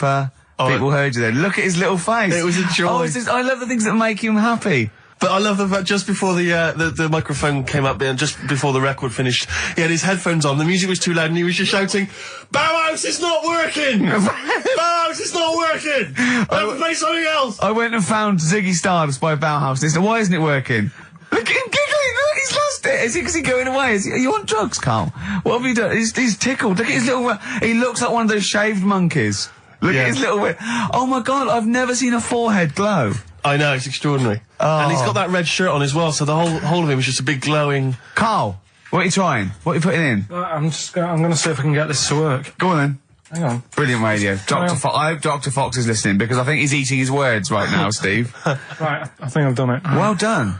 people heard you then. Look at his little face. It was a joy. Oh, I love the things that make him happy. But I love the fact just before the microphone came up and just before the record finished, he had his headphones on, the music was too loud and he was just shouting, Bauhaus, it's not working! Bauhaus, it's not working! I have to play something else! I went and found Ziggy Stardust by Bauhaus and he said, why isn't it working? Look at him giggling, look, he's lost it! Is he going away? Are you on drugs, Carl? What have you done? He's tickled, look at his little, he looks like one of those shaved monkeys. Look at his little, oh my god, I've never seen a forehead glow. I know, it's extraordinary. Oh. And he's got that red shirt on as well, so the whole of him is just a big glowing... Carl, what are you trying? What are you putting in? I'm going to see if I can get this to work. Go on then. Hang on. Brilliant radio. I hope Dr. Fox is listening because I think he's eating his words right now, Steve. Right, I think I've done it. Well done.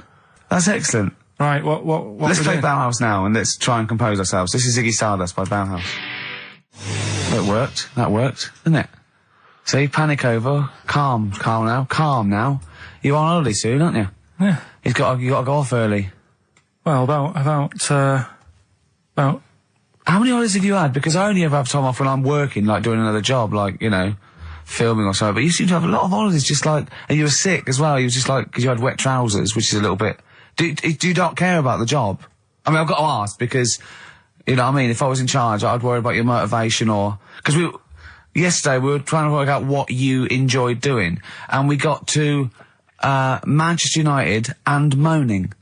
That's excellent. Right, what Let's play Bauhaus now and let's try and compose ourselves. This is Ziggy Stardust by Bauhaus. That worked, didn't it? See, panic over. Calm now. You're on holiday soon, aren't you? Yeah. You got to go off early. Well, about How many holidays have you had? Because I only ever have time off when I'm working, like doing another job, like, filming or something. But you seem to have a lot of holidays, just like, and you were sick as well. You were just like, because you had wet trousers, which is a little bit. Do you not care about the job? I mean, I've got to ask because, you know what I mean? If I was in charge, I'd worry about your motivation because yesterday we were trying to work out what you enjoyed doing, and we got to Manchester United and moaning,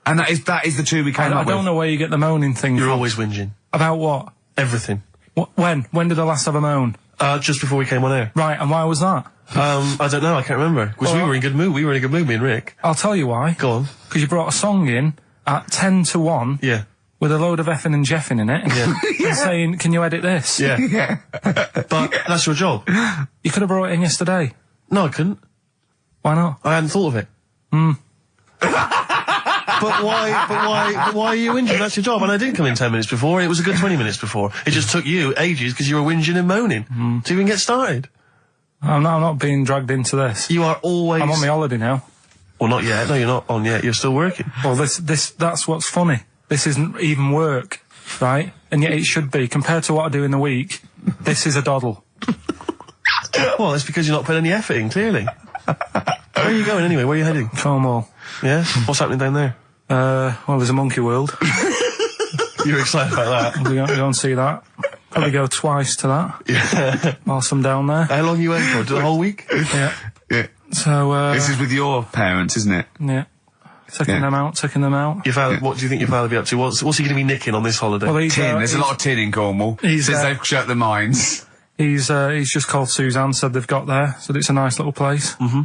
and that is the two we came up with. I don't know where you get the moaning thing You're from. always whinging. About what? Everything. When did I last have a moan? Just before we came on air. Right, and why was that? I don't know, I can't remember. Because we were in good mood. We were in a good mood, me and Rick. I'll tell you why. Go on. Because you brought a song in at 10 to 1. Yeah. With a load of effing and jeffing in it. Yeah. And saying, can you edit this? Yeah. But that's your job. You could have brought it in yesterday. No, I couldn't. Why not? I hadn't thought of it. But why are you whinging? That's your job. And I didn't come in 10 minutes before. It was a good 20 minutes before. It just took you ages because you were whinging and moaning to even get started. I'm not being dragged into this. You are always... I'm on my holiday now. Well, not yet. No, you're not on yet. You're still working. Well, that's what's funny. This isn't even work, right? And yet it should be. Compared to what I do in the week, this is a doddle. Well, it's because you're not putting any effort in, clearly. Where are you going anyway? Where are you heading? Cornwall. Yeah? What's happening down there? Well, there's a monkey world. You're excited about that? We're going to go and see that. Probably go twice to that. Yeah. Whilst I'm down there. How long are you went for? The whole week? Yeah. Yeah. So, This is with your parents, isn't it? yeah. Taking them out. Your father, what do you think your father will be up to? What's he going to be nicking on this holiday? Well, he's, Tin. There's a lot of tin in Cornwall. Since they've shut the mines. He's just called Suzanne, said they've got there, said it's a nice little place. Mm-hmm.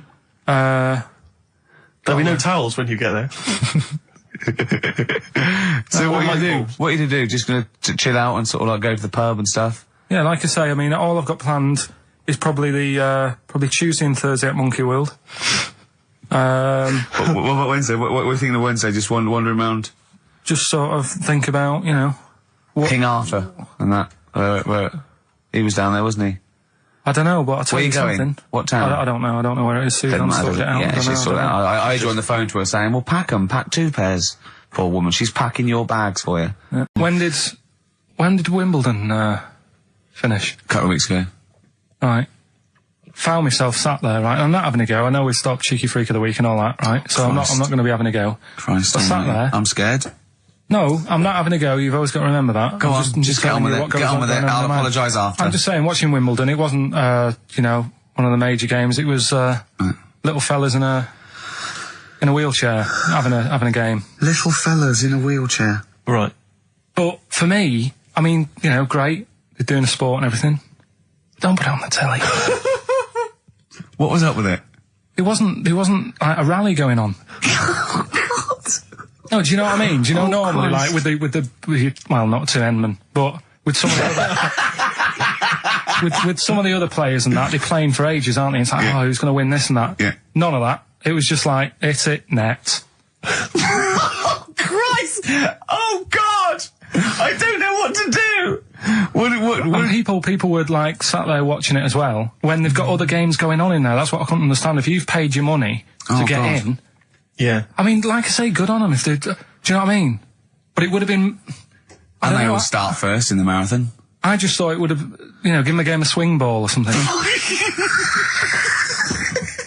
There'll be no towels when you get there. So what are you gonna do? What are you gonna do? Just gonna chill out and sort of like go to the pub and stuff? Yeah, like I say, I mean, all I've got planned is probably probably Tuesday and Thursday at Monkey World. What about Wednesday? What are you thinking of Wednesday? Just wandering around? Just sort of think about, you know... King Arthur and that. Where he was down there, wasn't he? I don't know, but I'll tell Where you are you going? something. What town? I don't know. I don't know where it is. Suzanne sorted it out. Yeah, she's sorted it out. I joined the phone to her saying, well, pack 2 pairs. Poor woman. She's packing your bags for you. Yeah. When did Wimbledon finish? A couple of weeks ago. Right. Found myself sat there, right? I'm not having a go. I know we stopped Cheeky Freak of the Week and all that, right? So I'm not going to be having a go. Christ, I sat there. I'm scared. No, I'm not having a go. You've always got to remember that. Go on, just get on with it. Get on with it. I'll apologise after. I'm just saying, watching Wimbledon, it wasn't, you know, one of the major games. It was little fellas in a wheelchair having a game. Little fellas in a wheelchair. Right. But for me, I mean, you know, great. They're doing a sport and everything. Don't put it on the telly. What was up with it? There wasn't like a rally going on. No, do you know what I mean? Do you know normally, Christ. like with well, not to Enman, but with some of the other, with some of the other players and that, they're playing for ages, aren't they? It's like, oh, who's going to win this and that? Yeah. None of that. It was just like, hit it, net. Oh, Christ! Oh, God! I don't know what to do! And people were like sat there watching it as well, when they've got other games going on in there. That's what I couldn't understand. If you've paid your money to get in, yeah. I mean, like I say, good on them if they, do you know what I mean? But it would have been, I don't And they know, all start first in the marathon. I just thought it would have, you know, give them a game of swing ball or something.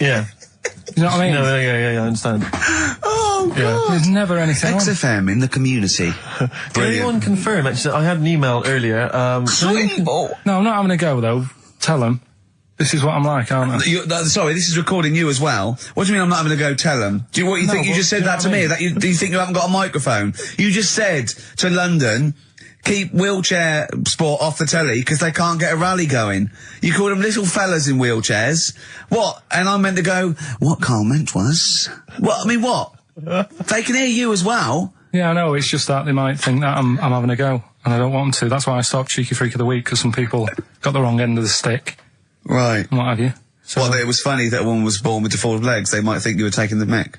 Yeah. You know what I mean? No, yeah, I understand. Oh, God. Yeah. There's never anything on. XFM in the community. Did anyone confirm, actually, I had an email earlier, Swing ball! No, I'm not having a go, though. Tell them. This is what I'm like, aren't I? Sorry, this is recording you as well. What do you mean I'm not having to go tell them? Do you think you just said that to me? That do you think you haven't got a microphone? You just said to London, keep wheelchair sport off the telly because they can't get a rally going. You called them little fellas in wheelchairs. What? And I meant to go, what Carl meant was... What? I mean, what? They can hear you as well. Yeah, I know. It's just that they might think that I'm having a go, and I don't want them to. That's why I stopped Cheeky Freak of the Week, because some people got the wrong end of the stick. Right. And what have you. So, Well, it was funny that a woman was born with deformed legs. They might think you were taking the mic.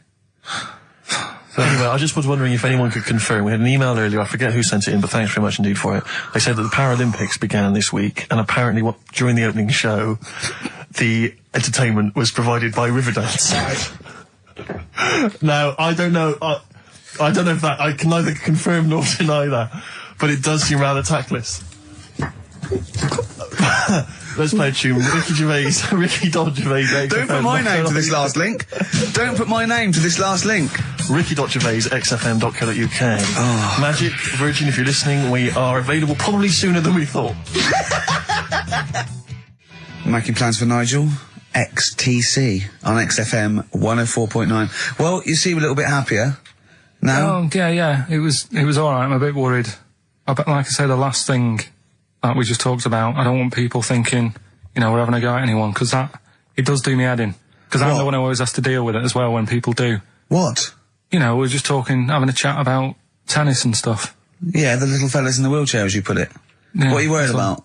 So anyway, I just was wondering if anyone could confirm. We had an email earlier, I forget who sent it in, but thanks very much indeed for it. They said that the Paralympics began this week, and apparently during the opening show, the entertainment was provided by Riverdance. Now, I don't know if that, I can neither confirm nor deny that, but it does seem rather tactless. Let's play a tune. Ricky Gervais. Don't put my name to this last link. Don't put my name to this last link. Ricky.Gervais, xfm.co.uk. Oh. Magic, Virgin, if you're listening, we are available probably sooner than we thought. Making plans for Nigel. XTC on XFM 104.9. Well, you seem a little bit happier now. Oh, yeah. It was alright. I'm a bit worried. Like I say, the last thing that we just talked about, I don't want people thinking, you know, we're having a go at anyone, because it does do me head in. Because I'm the one who always has to deal with it as well when people do. What? You know, we're just having a chat about tennis and stuff. Yeah, the little fellas in the wheelchair, as you put it. Yeah, what are you worried about?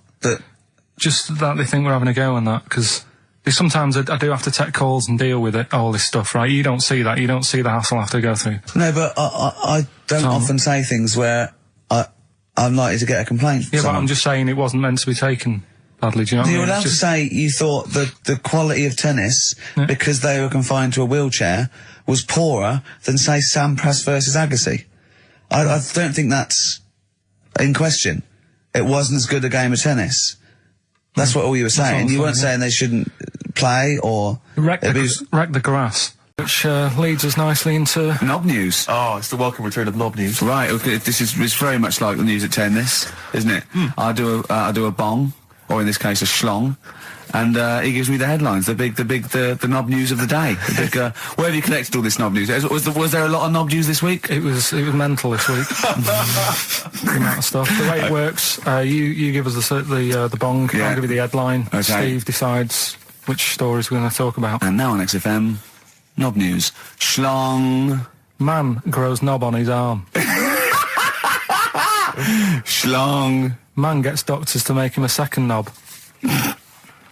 Just that they think we're having a go and that, because sometimes I do have to take calls and deal with all this stuff, right? You don't see that. You don't see the hassle I have to go through. No, but I don't often say things where I'm likely to get a complaint from someone. But I'm just saying it wasn't meant to be taken badly, do you know what I mean? You're allowed to say you thought the quality of tennis, because they were confined to a wheelchair, was poorer than, say, Sampras versus Agassi. I don't think that's in question. It wasn't as good a game of tennis. That's what all you were saying. You weren't saying they shouldn't play or... Wreck the grass. Which leads us nicely into... Knob news. Oh, it's the welcome return of Knob News. Right, okay, it's very much like the news at 10, this, isn't it? I do a bong, or in this case a schlong, and he gives me the headlines, the knob news of the day. The big, where have you collected all this knob news? Was there a lot of knob news this week? It was mental this week. The amount of stuff. The way it works, you give us the bong, Yeah. I'll give you the headline, Okay. Steve decides which stories we're going to talk about. And now on XFM, knob news. Schlong. Man grows knob on his arm. Schlong. Man gets doctors to make him a second knob.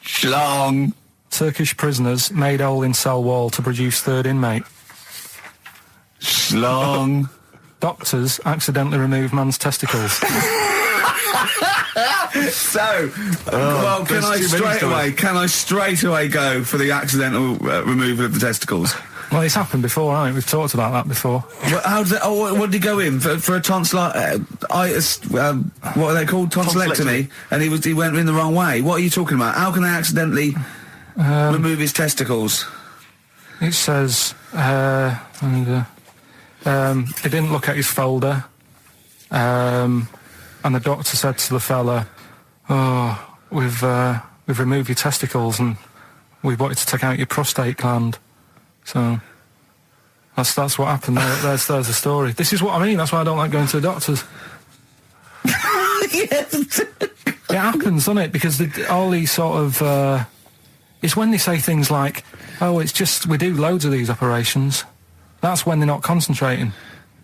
Schlong. Turkish prisoners made hole in cell wall to produce third inmate. Schlong. Doctors accidentally remove man's testicles. So, well, can I straight away go for the accidental removal of the testicles? Well, it's happened before, hasn't it? We've talked about that before. How did what did he go in for a tonsillitis? What are they called? Tonsillectomy. And he went in the wrong way. What are you talking about? How can they accidentally remove his testicles? It says, he didn't look at his folder, and the doctor said to the fella, "Oh, we've removed your testicles and we wanted to take out your prostate gland." So that's what happened. There's the story. This is what I mean. That's why I don't like going to the doctors. Yes. It happens, doesn't it? Because all these sort of it's when they say things like, "Oh, it's just we do loads of these operations." That's when they're not concentrating.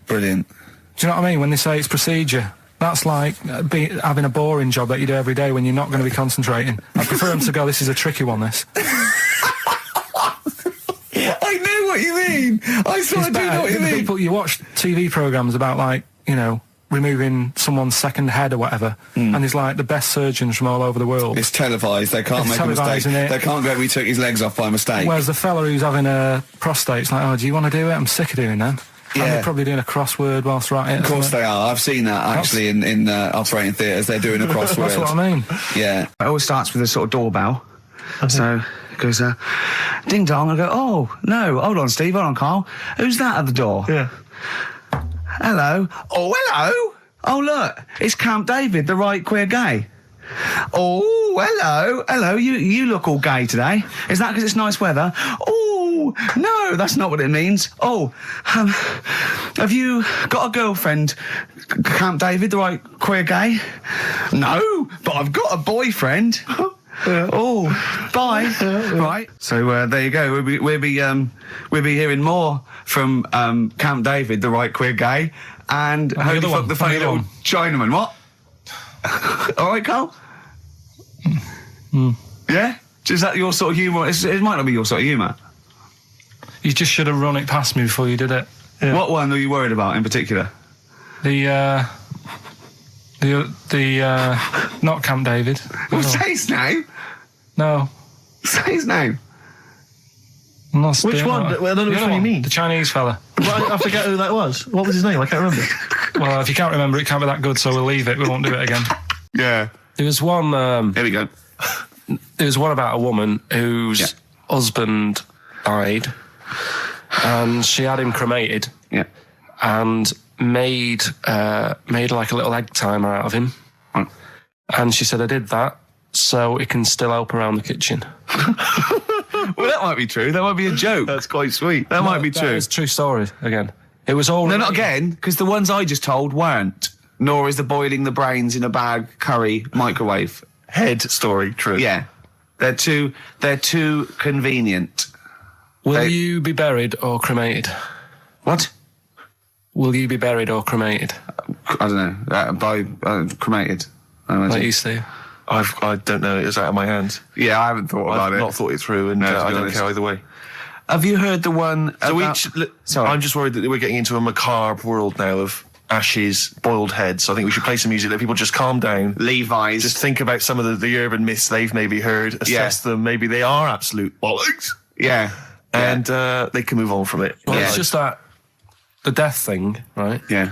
Brilliant. Do you know what I mean? When they say it's procedure, that's like having a boring job that you do every day when you're not going to be concentrating. I prefer them to go, "This is a tricky one, this." I know what you mean. I sort of do know what you mean. People, you watch TV programmes about, like, you know, removing someone's second head or whatever, and there's like the best surgeons from all over the world. It's televised. They can't make a mistake. They can't go, "We took his legs off by mistake." Whereas the fella who's having a prostate's like, "Oh, do you want to do it? I'm sick of doing that." Yeah. And they're probably doing a crossword whilst writing it. Of course they are. I've seen that actually in operating theatres. They're doing a crossword. That's what I mean. Yeah. It always starts with a sort of doorbell. So it goes, ding dong. I go, "Oh, no. Hold on, Steve. Hold on, Carl. Who's that at the door?" Yeah. "Hello." "Oh, hello. Oh, look. It's Camp David, the right queer gay." "Oh, hello. Hello. You look all gay today. Is that because it's nice weather?" "Oh, no, that's not what it means. Oh, have you got a girlfriend, Camp David, the right queer gay?" "No, but I've got a boyfriend." "Oh, bye." Right. So there you go. We'll be hearing more from Camp David, the right queer gay, and Holy Fuck the Funny Little Chinaman. What? All right, Carl. Yeah. Is that your sort of humour? It might not be your sort of humour. You just should have run it past me before you did it. Yeah. What one are you worried about in particular? The not Camp David. Well, say his name. No. Say his name. Which one? I don't know which one you mean. The Chinese fella. Well, I forget who that was. What was his name? I can't remember. Well, if you can't remember, it can't be that good, so we'll leave it. We won't do it again. Yeah. There was one... Here we go. There was one about a woman whose husband died, and she had him cremated. Yeah. And made like a little egg timer out of him. And she said, "I did that so it can still help around the kitchen." Well, that might be true. That might be a joke. That's quite sweet. That might be That true. is a true story, again. It was all... No, not again, because the ones I just told weren't. Nor is the boiling the brains in a bag curry microwave. Head story, true. Yeah. They're too convenient. Will you be buried or cremated? What? Will you be buried or cremated? I don't know. By cremated. I imagine. Like you, Steve? I don't know. It was out of my hands. Yeah, I haven't thought about I've it. not thought it through, and No, to be I don't honest. care either way. Have you heard the one about... I'm just worried that we're getting into a macabre world now of ashes, boiled heads. So I think we should play some music that people just calm down. Levi's. Just think about some of the urban myths they've maybe heard, assess them. Maybe they are absolute bollocks. Yeah. And they can move on from it. Well, Yeah. it's just that the death thing, right? Yeah.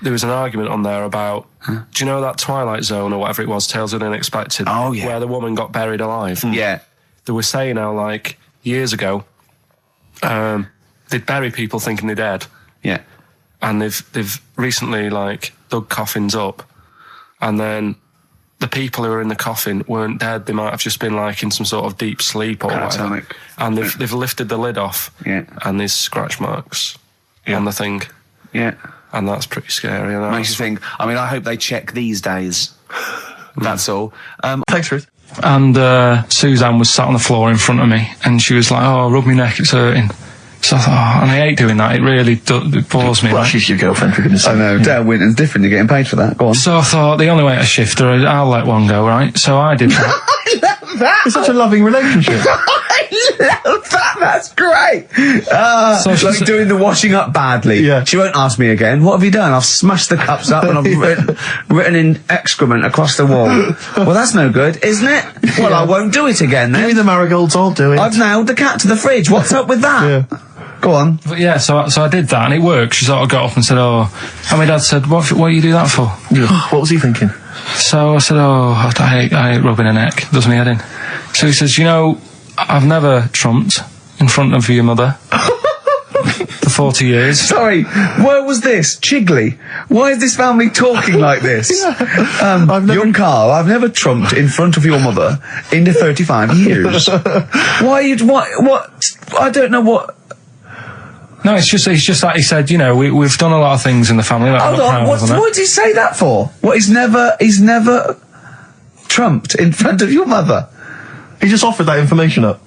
There was an argument on there about, do you know that Twilight Zone or whatever it was, Tales of the Unexpected? Oh, yeah. Where the woman got buried alive. Yeah. They were saying how, like, years ago, they'd bury people thinking they're dead. Yeah. And they've recently, like, dug coffins up, and then the people who were in the coffin weren't dead. They might have just been, like, in some sort of deep sleep or whatever. And they've lifted the lid off. Yeah. And there's scratch marks on the thing. Yeah. And that's pretty scary. And Makes you think, I mean, I hope they check these days. That's all. Thanks, Ruth. And Suzanne was sat on the floor in front of me, and she was like, "Oh, rub my neck, it's hurting." So I thought, oh, and I hate doing that. It really it bores me. Well, she's your girlfriend, for goodness sake. I know, Dale Winton's different, you're getting paid for that. Go on. So I thought, the only way to shift her, I'll let one go, right? So I did that. I love that! It's such a loving relationship. I love that, that's great! So like she's- doing the washing up badly. Yeah. She won't ask me again. What have you done? I've smashed the cups up and I've written in excrement across the wall. Well, that's no good, isn't it? Well, I won't do it again Give me then. the marigolds, I'll do it. I've nailed the cat to the fridge. What's up with that? Yeah. Go on. But yeah, so I did that, and it worked. She sort of got up and said, "Oh," and my dad said, "What do you do that for?" What was he thinking? So I said, "Oh, I hate rubbing her neck. Does me head in." So he says, "You know, I've never trumped in front of your mother for 40 years." Sorry, where was this? Chigley? Why is this family talking like this? Young Carl, I've never trumped in front of your mother in the 35 years. Why you, what, I don't know what... No, it's just that he said, you know, we've done a lot of things in the family. That Hold on, what did he say that for? What, he's never trumped in front of your mother? He just offered that information up.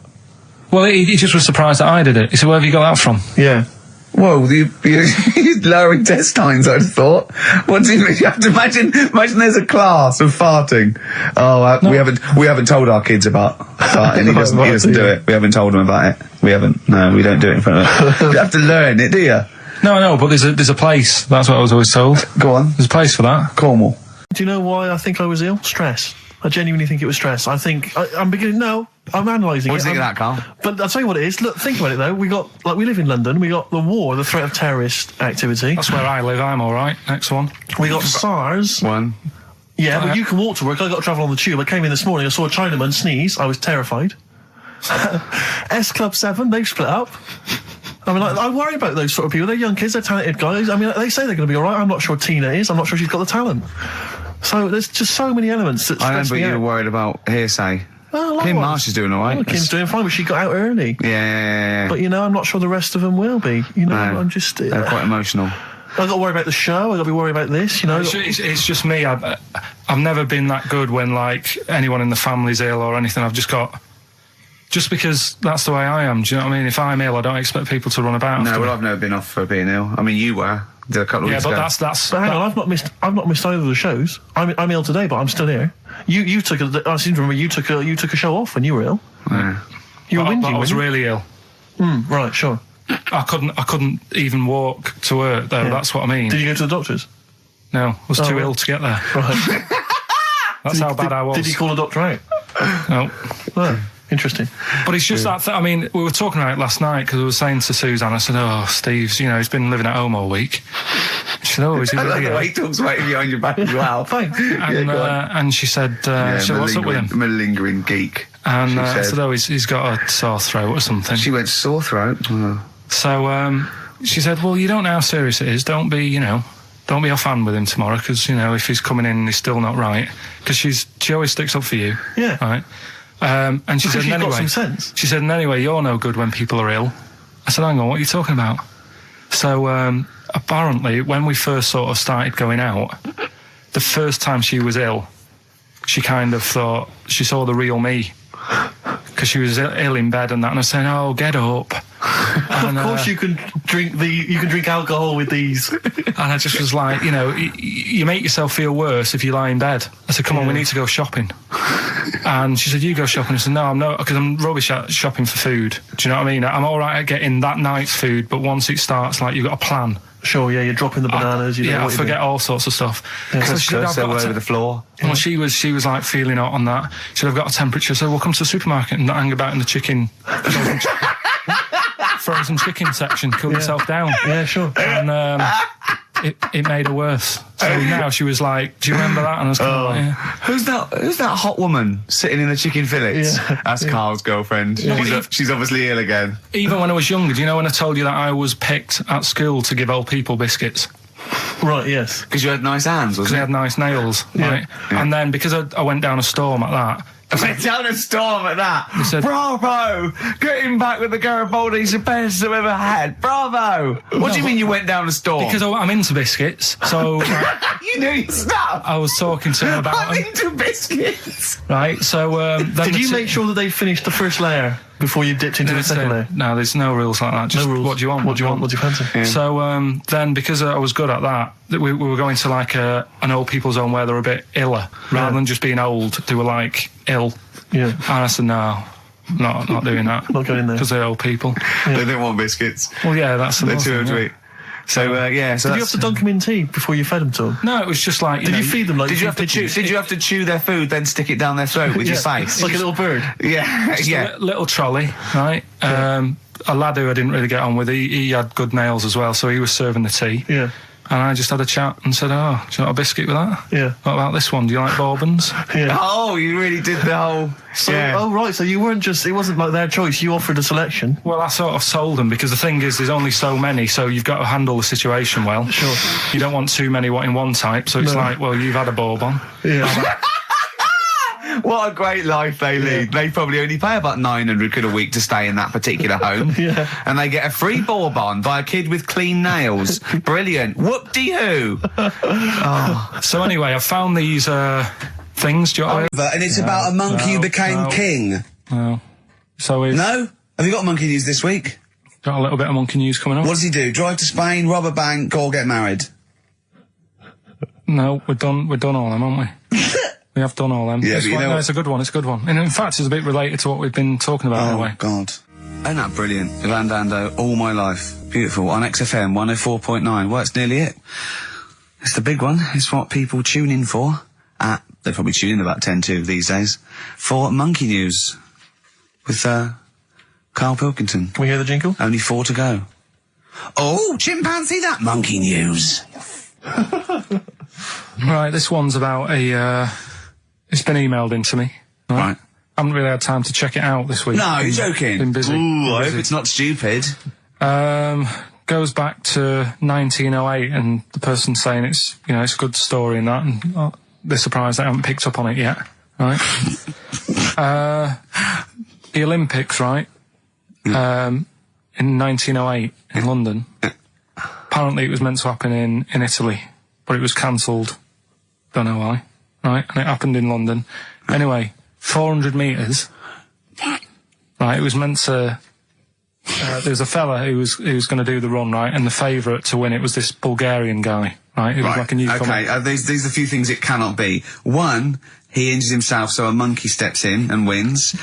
Well, he just was surprised that I did it. He said, "Where have you got that from?" Yeah. Whoa, he's lowering intestines, I'd have thought. What do you have to imagine there's a class of farting. Oh, we haven't told our kids about farting. He doesn't do it. We haven't told him about it. We don't do it in front of him. You have to learn it, do you? No, but there's a place. That's what I was always told. Go on. There's a place for that. Cornwall. Do you know why I think I was ill? Stress. I genuinely think it was stress. I think I'm beginning. No, I'm analysing it. What do you think of that, Carl? But I'll tell you what it is. Look, think about it though. We live in London. We got the war, the threat of terrorist activity. That's where I live. I'm all right. Next one. We got SARS. One. Yeah, but you can walk to work. I got to travel on the tube. I came in this morning. I saw a Chinaman sneeze. I was terrified. S Club 7. They've split up. I mean, I worry about those sort of people. They're young kids. They're talented guys. I mean, they say they're going to be all right. I'm not sure Tina is. I'm not sure she's got the talent. So there's just so many elements that I stress remember me you out. were worried about hearsay. Oh, Kim likewise. Marsh is doing all right. Oh, Kim's doing fine, but she got out early. Yeah. But, you know, I'm not sure the rest of them will be. You know, No. I'm just... They're quite emotional. I've got to worry about the show. I've got to be worried about this, you know. It's just me. I've never been that good when, like, anyone in the family's ill or anything. I've just got... Just because that's the way I am, do you know what I mean? If I'm ill, I don't expect people to run about. No, after me. well, I've never been off for being ill. I mean, you were. Did a couple of Yeah, weeks but ago. that's. But hang on, I've not missed either of the shows. I'm ill today, but I'm still here. You took I seem to remember you took a show off when you were ill. Yeah. You were But whinging, I was weren't really ill. you? Right, sure. I couldn't even walk to work though. Yeah. That's what I mean. Did you go to the doctors? No, I was too right. ill to get there. Right. That's how bad I was. Did you call a doctor out? No. Oh, interesting. But it's just that, I mean, we were talking about it last night because I was saying to Suzanne, I said, "Oh, Steve's, you know, he's been living at home all week." She said, "Oh, is he I like really the ill?" way he talks right behind your back as well. Thanks. And she said, "So what's up with him?" Malingering geek. And she I said. said, "Oh, he's got a sore throat or something." She went sore throat. Oh. So she said, "Well, you don't know how serious it is. Don't be off hand with him tomorrow because, you know, if he's coming in and he's still not right, because she always sticks up for you." Yeah. Right. And she Because said, she's and got anyway, some sense. she said, and anyway, you're no good when people are ill. I said, hang on, what are you talking about? So apparently, when we first sort of started going out, the first time she was ill, she kind of thought she saw the real me. Because she was ill in bed and that, and I was saying, "Oh, get up." And, Of course, you can drink alcohol with these. and I just was like, you know, you make yourself feel worse if you lie in bed. I said, "Come on, we need to go shopping." And she said, "You go shopping." I said, "No, I'm not, because I'm rubbish at shopping for food." Do you know what I mean? I'm all right at getting that night's food, but once it starts, like, you've got a plan. Sure, yeah, you're dropping the bananas. You know I what you're forget doing. all sorts of stuff. So she said, "I've So got all over the floor. Well, she was like feeling out on that. She said, "I've got a temperature, so we'll come to the supermarket and not hang about in the chicken." Frozen chicken section, cool yourself down. Yeah, sure. And it made her worse. So now she was like, "Do you remember that?" And I was kind of like, yeah. Who's that hot woman sitting in the chicken fillets? Yeah. That's Carl's girlfriend. She's obviously ill again. Even when I was younger, do you know when I told you that I was picked at school to give old people biscuits? Right, yes. Because you had nice hands, Because wasn't they it? had nice nails, right? Yeah. And then because I went down a storm at that. I went down a storm at that. said- Bravo! Getting back with the Garibaldi's the best I've ever had. Bravo! What do you mean you went down a storm? Because I'm into biscuits, so you knew your stuff. I was talking to him about I'm them, into biscuits. right? So then Did you make sure that they finished the first layer before you dipped into the second layer? No, there's no rules like that. Just No rules. what do you want? What do you want? What do you fancy? Yeah. So then, because I was good at that, we were going to like an old people's home where they were a bit iller, rather than just being old. They were like ill. Yeah. And I said, no, not doing that. Not going there. Because they're old people. They didn't want biscuits. Well, yeah, that's the They're most too thing, to yeah. eat. So yeah. So Did you have to dunk them in tea before you fed them to them? No, it was just like, Did you feed them like Did you have to pigeons? chew? Did you have to chew their food, then stick it down their throat with your face? Like a little bird? Yeah, yeah. little trolley, right? A lad who I didn't really get on with, he had good nails as well, so he was serving the tea. Yeah. And I just had a chat and said, oh, do you want a biscuit with that? Yeah. What about this one? Do you like bourbons? Yeah. Oh, you really did the whole. So, yeah. Oh, right, so you weren't just, it wasn't like their choice, you offered a selection. Well, I sort of sold them, because the thing is, there's only so many, so you've got to handle the situation well. Sure. You don't want too many in one type, so it's like, well, you've had a bourbon. Yeah. What a great life they lead. They probably only pay about 900 quid a week to stay in that particular home. Yeah. And they get a free bourbon by a kid with clean nails. Brilliant. Whoop-de-hoo. So anyway, I found these things. Do you want And it's about a monkey who became king. No. So we've No? Have you got monkey news this week? got a little bit of monkey news coming up. What does he do? Drive to Spain, rob a bank, or get married? No, we're done all them, aren't we? We have done all them. Yeah, This but you one- know no, what- it's a good one. It's a good one. And in fact, it's a bit related to what we've been talking about in a Oh, way. God. Isn't that brilliant? Ivan Dando, All My Life. Beautiful. On XFM 104.9. Well, it's nearly it. It's the big one. It's what people tune in for. They probably tune in about 10 to these days. For Monkey News. With, Karl Pilkington. Can we hear the jingle? Only 4 to go. Oh, chimpanzee, that Monkey News. Right, this one's about it's been emailed into me. Right. I haven't really had time to check it out this week. No, you're Been joking. busy. Ooh, I Busy. hope it's not stupid. Goes back to 1908, and the person's saying it's a good story and that, and they're surprised they haven't picked up on it yet. Right. The Olympics, right? In 1908 in London. Apparently, it was meant to happen in Italy, but it was cancelled. Don't know why. Right, and it happened in London. Anyway, 400 metres. Right, it was meant to. There was a fella who was going to do the run, right, and the favourite to win it was this Bulgarian guy, right? It was like a newcomer. Okay, these are a few things it cannot be. 1, he injures himself, so a monkey steps in and wins.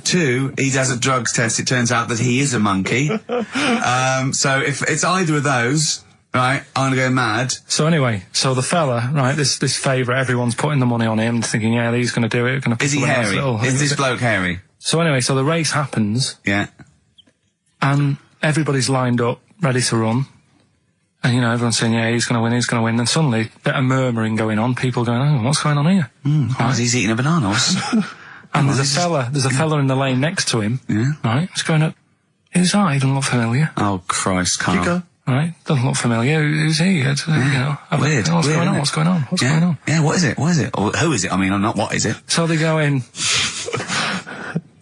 2, he does a drugs test. It turns out that he is a monkey. So if it's either of those, right, I'm gonna go mad. So anyway, so the fella, right, this favourite, everyone's putting the money on him, thinking, yeah, he's going to do it. Is he hairy? Is this bloke hairy? So anyway, so the race happens, Yeah. and everybody's lined up, ready to run. And, everyone's saying, yeah, he's going to win, he's going to win. Then suddenly, a bit of murmuring going on, people going, oh, what's going on here? He's eating a banana. And there's a fella in the lane next to him, Yeah. right, he's going up, who's that? He doesn't look familiar. Oh, Christ, Carl. Go. Right, doesn't look familiar. Who's he? Weird. What's Weird, going on? isn't What's going on? What's going on? Yeah, what is it? What is it? Or who is it? I mean, not what is it? So they go in.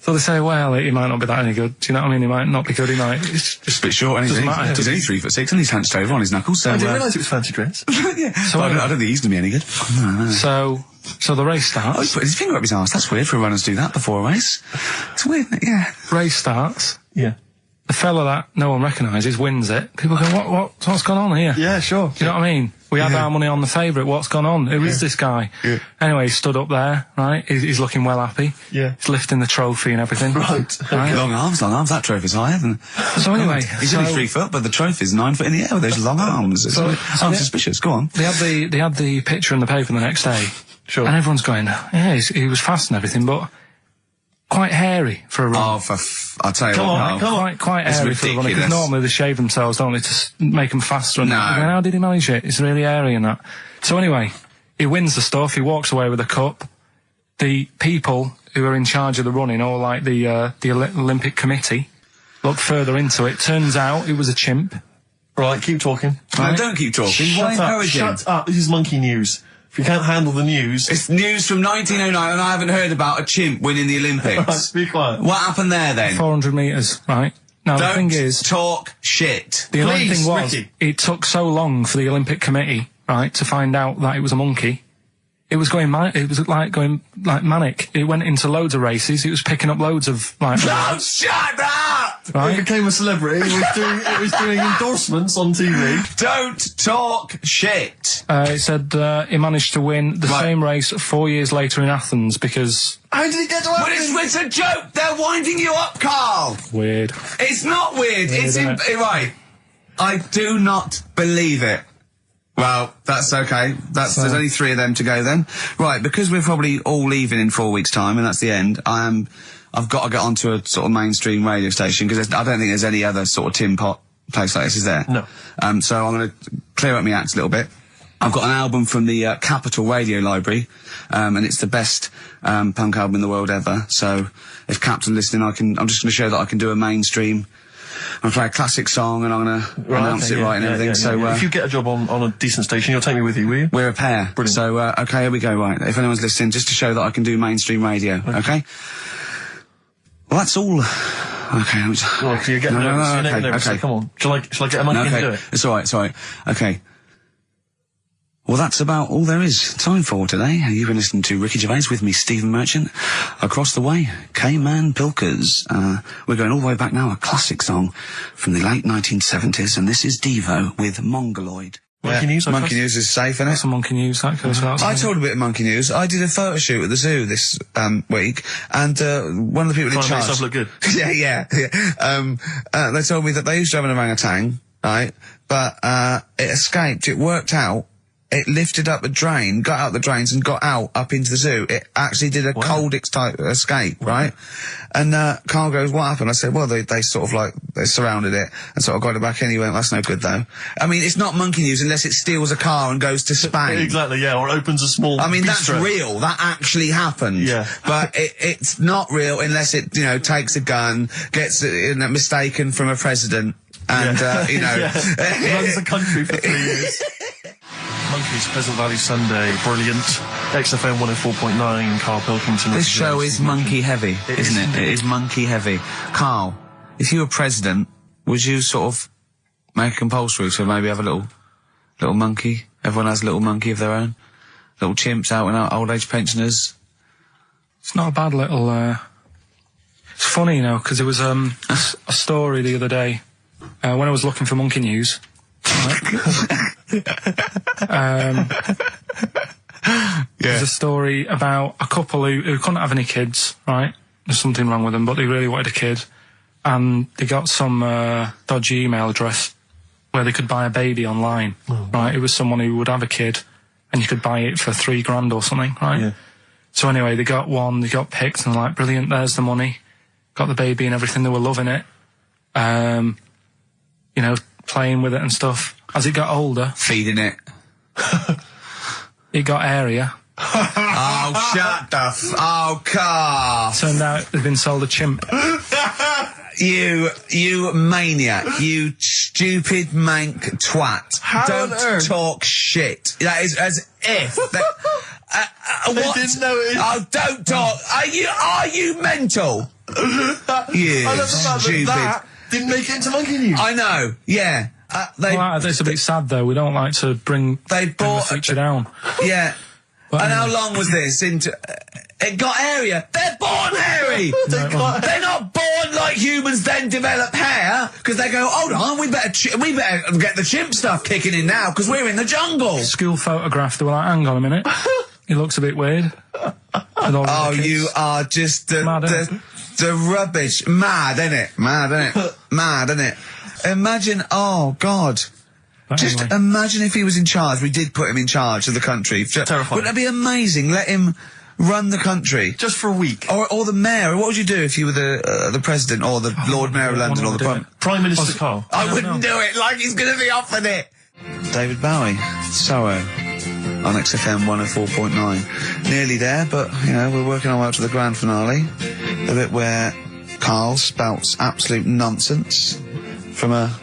So they say, well, he might not be that any good. Do you know what I mean? He might not be good. He might. It's just A bit short, and doesn't matter. he's only 3'6", and he's hunched over on his knuckles. So, I didn't realise it was fancy dress. yeah. So I don't think he's gonna be any good. No. So the race Oh, he starts. put his finger up his arse. That's weird for runners to do that before a race. It's weird, isn't it? Yeah. Race starts. Yeah. The fella that no one recognises wins it. People go, what's gone on here? Yeah, sure. Do you know what I mean? We had our money on the favourite. What's gone on? Who is this guy? Yeah. Anyway, he stood up there, right? He's looking well happy. Yeah. He's lifting the trophy and everything. Right. Long arms. That trophy's higher than... So anyway, He's only 3 foot, but the trophy's 9 foot in the air with those long arms. I'm suspicious. Go on. They had the picture in the paper the next day. Sure. And everyone's going, yeah, he was fast and everything, but quite hairy for a runner. I'll tell you what, Carl. Quite It's hairy for a runner, because ridiculous. normally they shave themselves, don't they, to make them faster. And No. how did he manage it? It's really hairy and that. So anyway, he wins the stuff, he walks away with a cup. The people who are in charge of the running, or like the Olympic Committee, look further into it. Turns out it was a chimp. Right, keep talking. No, don't keep talking. Why encourage him? Shut up. This is monkey news. If you can't handle the news... It's news from 1909 and I haven't heard about a chimp winning the Olympics. Right, be quiet. What happened there then? 400 metres, right? Now, Don't the thing is... talk shit. The only Please, thing was, Ricky. it took so long for the Olympic Committee, right, to find out that it was a monkey. It was going going manic. It went into loads of races. It was picking up loads of, like... No, shut up! He right? became a celebrity. It was doing endorsements on TV. Don't talk shit. It said he managed to win the same race 4 years later in Athens because... How did he get to But it's a joke. They're winding you up, Carl. Weird. It's not weird. It's isn't it? right. I do not believe it. Well, that's okay. There's only 3 of them to go then. Right, because we're probably all leaving in 4 weeks' time, and that's the end. I've got to get onto a sort of mainstream radio station because I don't think there's any other sort of tin pot place like this, is there? No. So I'm going to clear up my act a little bit. I've got an album from the Capitol Radio Library, and it's the best punk album in the world ever. So if Cap's listening, I'm just going to show that I can do a mainstream. I'm going to play a classic song and I'm going to announce it right and everything. So if you get a job on a decent station, you'll take me with you, will you? we're a pair. Brilliant. So, okay, here we go, right. If anyone's listening, just to show that I can do mainstream radio, okay? Well, that's all. Okay, I'm just... Oh, you're getting nervous. You're getting nervous. okay. So come on. Shall I get a monkey Okay, and do it? it's alright. Okay. Well, that's about all there is time for today. You've been listening to Ricky Gervais with me, Stephen Merchant. Across the way, K-Man Pilkers. We're going all the way back now, a classic song from the late 1970s, and this is Devo with Mongoloid. Monkey news, I Monkey trust. news is safe, isn't it? Some monkey news, that goes without I saying. told a bit of monkey news. I did a photo shoot at the zoo this week, and one of the people in Trying to make charge. yourself look good. yeah. They told me that they used to have an orangutan, right? But it escaped. It worked out. It lifted up a drain, got out the drains, and got out up into the zoo. It actually did a Coldix type escape, right? And Carl goes, "What happened?" I said, "Well, they sort of they surrounded it and sort of got it back in." He went, "That's no good, though." I mean, it's not monkey news unless it steals a car and goes to Spain. Exactly, yeah, or opens a small I mean, that's bistro. real. That actually happened. Yeah. But it's not real unless it, takes a gun, gets mistaken from a president, and, runs the country for 3 years. Monkeys, Pleasant Valley Sunday, brilliant. XFM 104.9, Karl Pilkington. This show is monkey heavy, isn't it? It is monkey heavy. Carl, if you were president, would you sort of make it compulsory to maybe have a little monkey? Everyone has a little monkey of their own? Little chimps out and out, old age pensioners? It's not a bad little... It's funny, because there was a story the other day when I was looking for monkey news. There's a story about a couple who couldn't have any kids, right? There's something wrong with them, but they really wanted a kid. And they got some dodgy email address where they could buy a baby online, right? It was someone who would have a kid, and you could buy it for $3,000 or something, right? Yeah. So anyway, they got one, they got picked, and they're like, brilliant, there's the money. Got the baby and everything, they were loving it. Playing with it and stuff. As it got older, Feeding it. it got airier. Oh, shut the oh, Carl. Turned out they'd been sold a chimp. You maniac, you stupid mank twat. on Don't earth? talk shit. That is as if... what? didn't know it. Oh, don't talk. Are you mental? You I love the fact stupid. that didn't make it into monkey news. I know, yeah. It's a bit sad though. We don't like to bring They the bought... feature down. Yeah. But And how anyway. long was this? It got hairier. They're born hairy. They're not born like humans then develop hair, because they go, hold on, we better get the chimp stuff kicking in now, because we're in the jungle. School photograph, they were like, hang on a minute. He looks a bit weird. Oh, you are just Mad, the rubbish. Mad, innit? Mad, innit? Imagine, oh, God. But Just anyway. imagine if he was in charge. We did put him in charge of the country. Terrifying. Wouldn't that be amazing? Let him run the country? Just for a week. Or the mayor? What would you do if you were the president or the Lord Mayor of London or the Prime Minister Karl. I wouldn't do it like he's going to be offered it. David Bowie, Sorrow, on XFM 104.9. Nearly there, but, you know, we're working our way up to the grand finale. The bit where Karl spouts absolute nonsense from a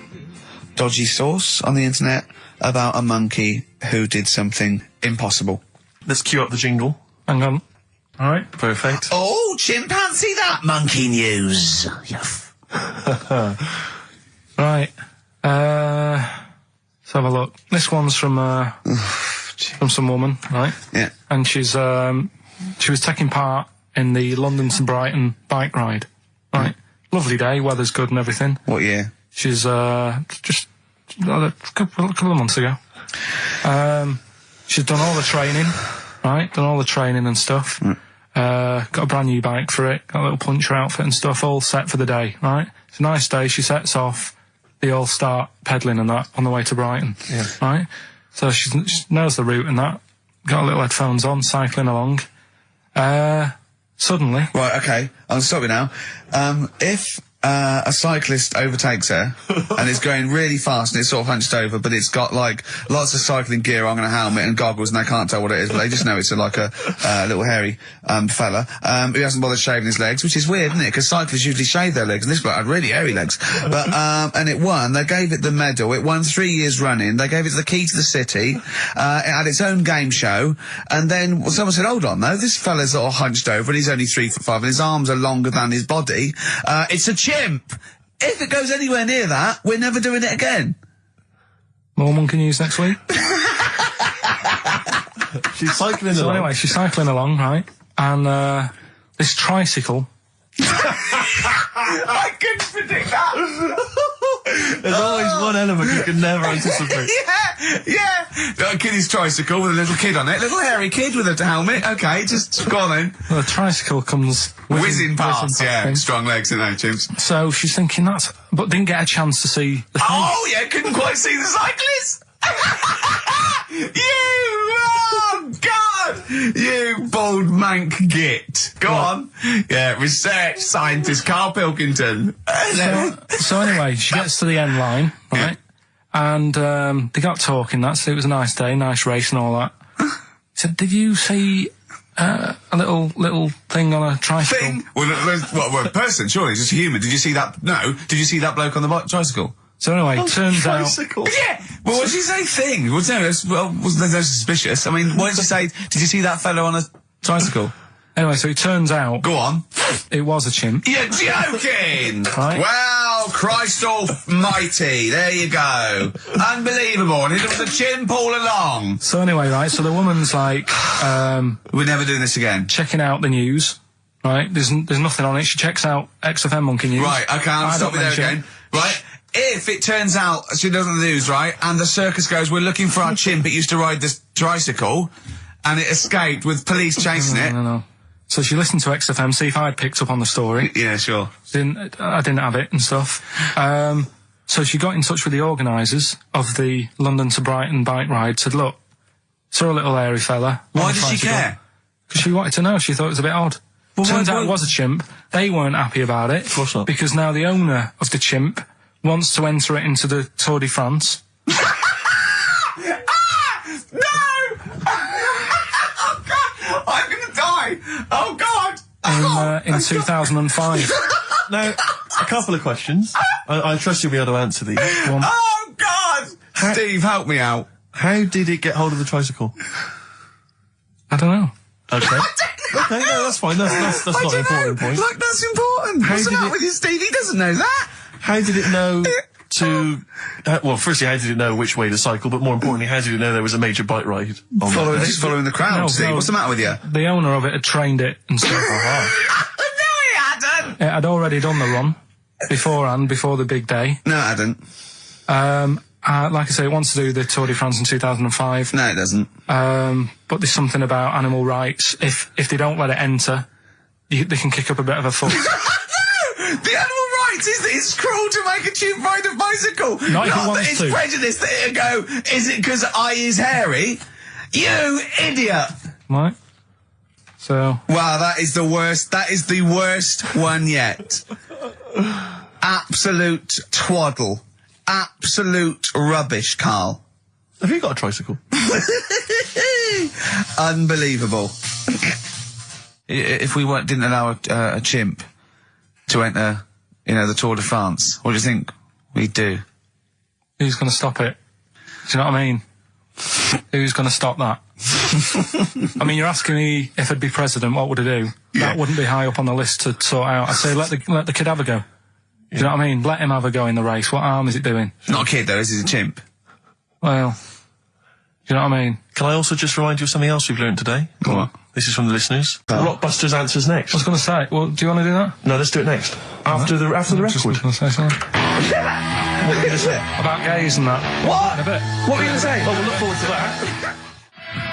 dodgy source on the internet about a monkey who did something impossible. Let's cue up the jingle. Hang on. All right. Perfect. Oh, chimpanzee that monkey news. Right. Let's have a look. This one's from some woman, right? Yeah. And she was taking part in the London to Brighton bike ride, right? Lovely day, weather's good and everything. What year? She's just a couple of months ago. She's done all the training, right? Done all the training and stuff. Got a brand new bike for it, got a little puncher outfit and stuff, all set for the day, right? It's a nice day, she sets off. They all start pedalling and that on the way to Brighton, right? So she knows the route and that. Got little headphones on, cycling along. Suddenly... Right, okay, I'll stop you now. If a cyclist overtakes her and is going really fast and it's sort of hunched over, but it's got like lots of cycling gear on and a helmet and goggles and they can't tell what it is, but they just know it's like a little hairy fella who hasn't bothered shaving his legs, which is weird, isn't it? Because cyclists usually shave their legs and this bloke had really hairy legs. But and it won. They gave it the medal. It won 3 years running. They gave it the key to the city. It had its own game show. And then someone said, hold on though, this fella's all hunched over and he's only 3'5" and his arms are longer than his body. It's a chimp. If it goes anywhere near that, we're never doing it again. More monkey news next week. She's cycling along. So anyway, she's cycling along, right? And this tricycle... I couldn't predict that. There's always one element you can never anticipate. Yeah. Got a kiddie's tricycle with a little kid on it. Little hairy kid with a helmet. Okay, just go on then. Well, the tricycle comes Whizzing past, thing. Strong legs, isn't they, chimps? So she's thinking that, but didn't get a chance to see the thing. Oh, yeah, couldn't quite see the cyclist. Oh, God! You bald mank git. Go on. Yeah, research scientist Karl Pilkington. So anyway, she gets to the end line, right? And they got talking, it was a nice day, nice race and all that. He said, did you see a little thing on a tricycle? Thing? Well, a person, surely, just a human. Did you see that? No. Did you see that bloke on the tricycle? So anyway, turns out... Yeah! Well, what did you say thing? Well, no, wasn't no suspicious. I mean, what did you say? Did you see that fellow on a tricycle? Anyway, so it turns out... Go on. It was a chimp. You're joking! Right. Well, Christ almighty, there you go. Unbelievable, and it was a chimp all along. So anyway, right, so the woman's like... We're never doing this again. Checking out the news, right? There's nothing on it. She checks out XFM Monkey News. Right, okay, I'll stop you there again. Right? If it turns out she does on the news, right, and the circus goes, we're looking for our chimp, it used to ride this tricycle, and it escaped with police chasing it. No. So she listened to XFM, see if I'd picked up on the story. Yeah, sure. I didn't have it and stuff. So she got in touch with the organisers of the London to Brighton bike ride, said, look, saw a little hairy fella. Why did she care? Because she wanted to know, she thought it was a bit odd. Well, turns out it was a chimp. They weren't happy about it. Of course not. Because now the owner of the chimp wants to enter it into the Tour de France. No! Oh, God! I'm gonna die! Oh, God! In 2005. Now, a couple of questions. I trust you'll be able to answer these. Oh, God! Steve, help me out. How did it get hold of the tricycle? I don't know. Okay. Okay, no, that's fine. That's not an important point. Look, that's important. What's the matter with you, Steve? He doesn't know that. How did it know to... well, firstly, how did it know which way to cycle? But more importantly, how did it know there was a major bike ride? Following the crowd, Steve. What's the matter with you? The owner of it had trained it and stuff. No, he hadn't. It had already done the run beforehand, before the big day. No, it hadn't. Like I say, it wants to do the Tour de France in 2005. No, it doesn't. But there's something about animal rights. If they don't let it enter, they can kick up a bit of a fuss. No! The animal rights is that it's cruel to make a chimp ride a bicycle. Not if it that wants it's to. prejudice that it'll go, is it because I is hairy? You idiot! Right. So. Wow, that is the worst. That is the worst one yet. Absolute twaddle. Absolute rubbish, Carl. Have you got a tricycle? Unbelievable. If we didn't allow a chimp to enter, the Tour de France, what do you think we'd do? Who's going to stop it? Do you know what I mean? Who's going to stop that? I mean, you're asking me if I'd be president, what would I do? Yeah. That wouldn't be high up on the list to sort out. I'd say let the kid have a go. Do you know what I mean? Let him have a go in the race. What harm is it doing? Not a kid though, this is a chimp. Well, do you know what I mean? Can I also just remind you of something else we've learned today? Go on. This is from the listeners. Rockbusters answers next. I was going to say, well, do you want to do that? No, let's do it next. After the record. I was going to say something. What were you going to say? About gays and that. What? In a bit. What were you going to say? Oh, we'll look forward to that.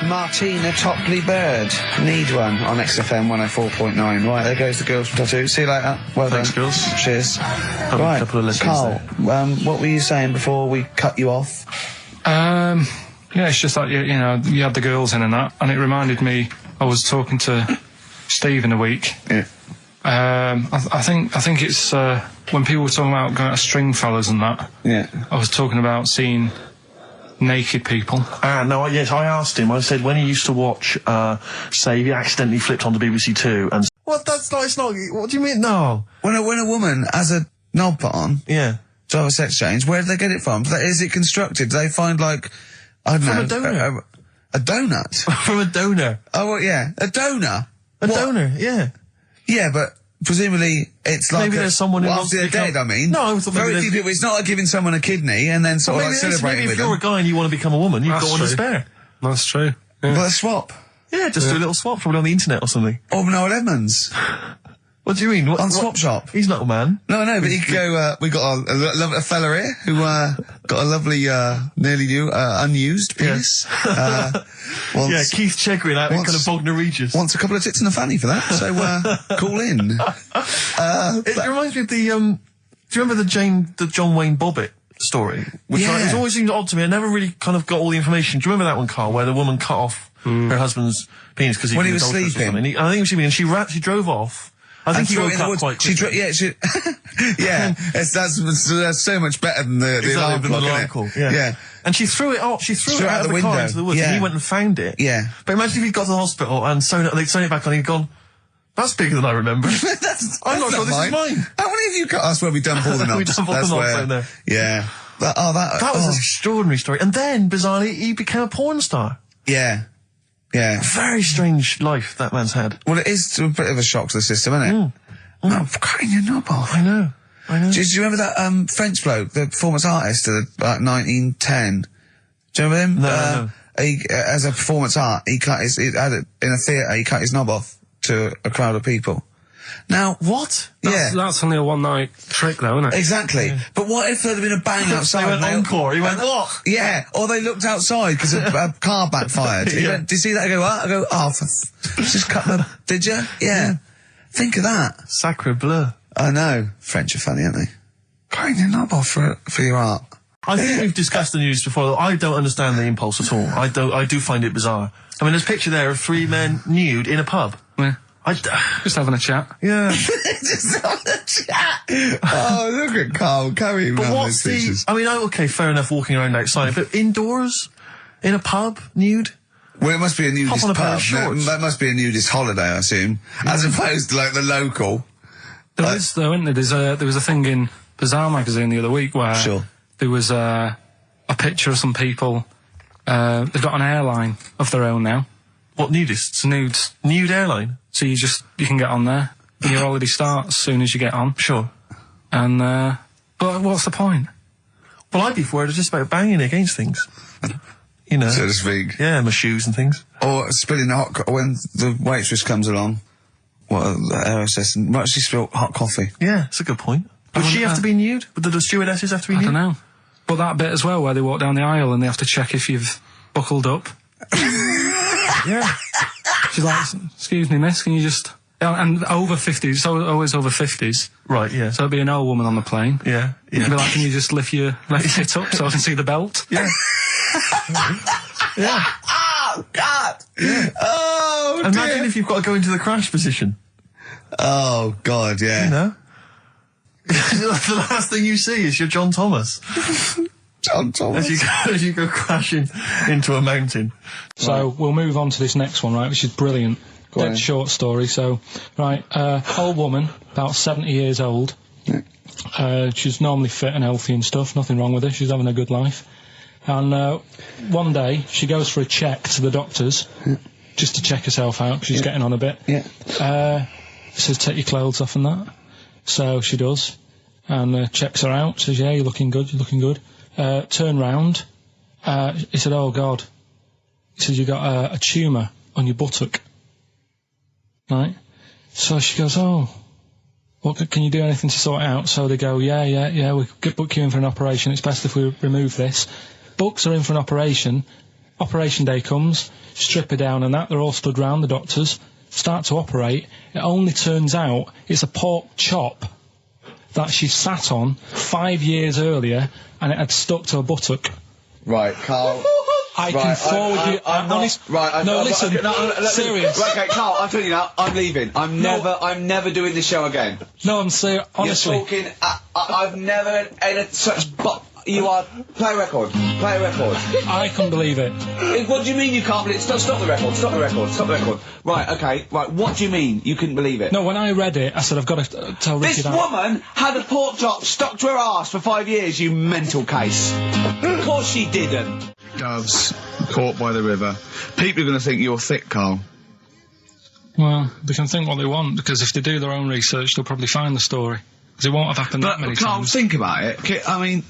Martina Topley Bird. Need one on XFM 104.9. Right, there goes the girls from Tattoo. See you later. Well Thanks, done. girls. Cheers. Right, a couple of listeners Carl, what were you saying before we cut you off? Yeah, it's just like, you had the girls in and that, and it reminded me, I was talking to Steve in a week. Yeah. I think it's, when people were talking about going to Stringfellas and that, Yeah. I was talking about seeing naked people. No, yes, I asked him, I said, when he used to watch, say, he accidentally flipped onto BBC Two and... What, it's not, what do you mean, no? When a woman has a knob put on Yeah. to have a sex change, where do they get it from? Is it constructed? Do they find, like, I don't know... From a donor. A donut? From a donor. Oh, well, yeah. A donor? A donor, yeah. Yeah, but presumably it's like... Maybe there's someone who wants after to they're become... dead, I mean. No, I thought maybe very few people. It's not like giving someone a kidney and then sort of like celebrating maybe with if you're them. a guy and you want to become a woman, you've That's got one to true. spare. That's true. Yeah. Well, a swap. Yeah, just do a little swap, probably on the internet or something. Or Noel Edmonds. What do you mean? On Swap Shop. He's not a man. No, but he could go, we got a fella here who, got a lovely, nearly new, unused penis. Yeah, Keith Chegwin out in kind of Bognor Regis. Wants a couple of tits and a fanny for that, so, call in. It reminds me of the, do you remember the John Wayne Bobbitt story? Which Yeah. it's always seemed odd to me. I never really kind of got all the information. Do you remember that one, Carl, where the woman cut off her husband's penis because When he was was adulterous or sleeping. something? I think he was sleeping, and she drove off. I think he threw it woke in the up woods. quite quickly. Yeah, that's so much better than the alarm Exactly, clock, clock, isn't it? yeah. And she threw it out. She threw it out of the window. car into the woods, Yeah. and he went and found it. Yeah. But imagine if he'd got to the hospital and they'd sewn it back on, he'd gone, that's bigger than I remember. I'm not sure this is mine. How many of you cut us where we dump all the knobs? We dump all the That's knobs where- out there. Yeah. That That was an extraordinary story. And then, bizarrely, he became a porn star. Yeah. Yeah. Very strange life that man's had. Well, it is a bit of a shock to the system, isn't it? Oh, cutting your knob off. I know. Do you remember that French bloke, the performance artist of about 1910? Do you remember him? No. He, as a performance art, he cut in a theatre, he cut his knob off to a crowd of people. Now, What? That's only a one-night trick, though, isn't it? Exactly. But what if there had been a bang outside? They went encore. He went, what? Yeah, or they looked outside because a car backfired. He went, did you see that? I go, what? I go, just cut the... Did you? Yeah. Think of that. Sacre bleu. I know. French are funny, aren't they? Cutting your knob off for your art. I think we've discussed the news before. I don't understand the impulse at all. I do find it bizarre. I mean, there's a picture there of 3 men nude in a pub. Yeah. Just having a chat. Yeah. Just on the chat. Oh, look at Carl carrying But around what's those the... pictures. I mean, okay, fair enough walking around outside, but indoors? In a pub? Nude? Well, it must be a nudist Hop on a pair pub. of shorts. That must be a nudist holiday, I assume. As opposed to, like, the local. There is, though, isn't there? There was a thing in Bazaar magazine the other week where there was a picture of some people. They've got an airline of their own now. What, nudists? Nudes. Nude airline? So you can get on there. And your holiday starts as soon as you get on. Sure. And, but what's the point? Well, I'd be worried just about banging against things. You know. so to speak. Yeah, my shoes and things. Or spilling when the waitress comes along. The aerosol, and might she spill hot coffee? Yeah, that's a good point. Would she have to be nude? Would the stewardesses have to be nude? I don't know. But that bit as well, where they walk down the aisle and they have to check if you've buckled up. Yeah. She's like, excuse me, miss, can you just... And over 50s, so always over 50s. Right, yeah. So it'd be an old woman on the plane. Yeah, yeah. It'd be like, can you just lift your left hip up so I can see the belt? Yeah. Yeah. Oh, God! Yeah. Oh, Oh, Imagine if you've got to go into the crash position. Oh, God, yeah. You know? The last thing you see is your John Thomas. John Thomas. As you go crashing into a mountain. So we'll move on to this next one, right, which is brilliant. Dead short story. So, right, old woman, about 70 years old. She's normally fit and healthy and stuff, nothing wrong with her, she's having a good life. And one day, she goes for a check to the doctors, just to check herself out, 'cause she's getting on a bit. Says, take your clothes off and that. So she does, and checks her out, says, yeah, you're looking good, you're looking good. Turn round, he said, oh God. He says, you got a tumour on your buttock. Right? So she goes, oh, can you do anything to sort it out? So they go, yeah, we could book you in for an operation, it's best if we remove this. Books are in for an operation, operation day comes, strip her down and that, they're all stood round, the doctors, start to operate. It only turns out it's a pork chop that she sat on 5 years earlier, and it had stuck to her buttock. Right, Carl. I can forward you. Serious. Right, okay, Carl, I'm telling you now, I'm leaving. I'm never doing this show again. No, I'm serious. Honestly. You're talking, I've never had such you are, play a record. I can't believe it. What do you mean you can't believe it? Stop the record. Right, okay, right, what do you mean you couldn't believe it? No, when I read it, I said, I've got to tell Ricky that. This woman had a pork chop stuck to her arse for 5 years, you mental case. Of course she didn't. Doves, caught by the river. People are going to think you're thick, Carl. Well, they can think what they want, because if they do their own research, they'll probably find the story. Because it won't have happened that many Carl, times. think about it. I mean,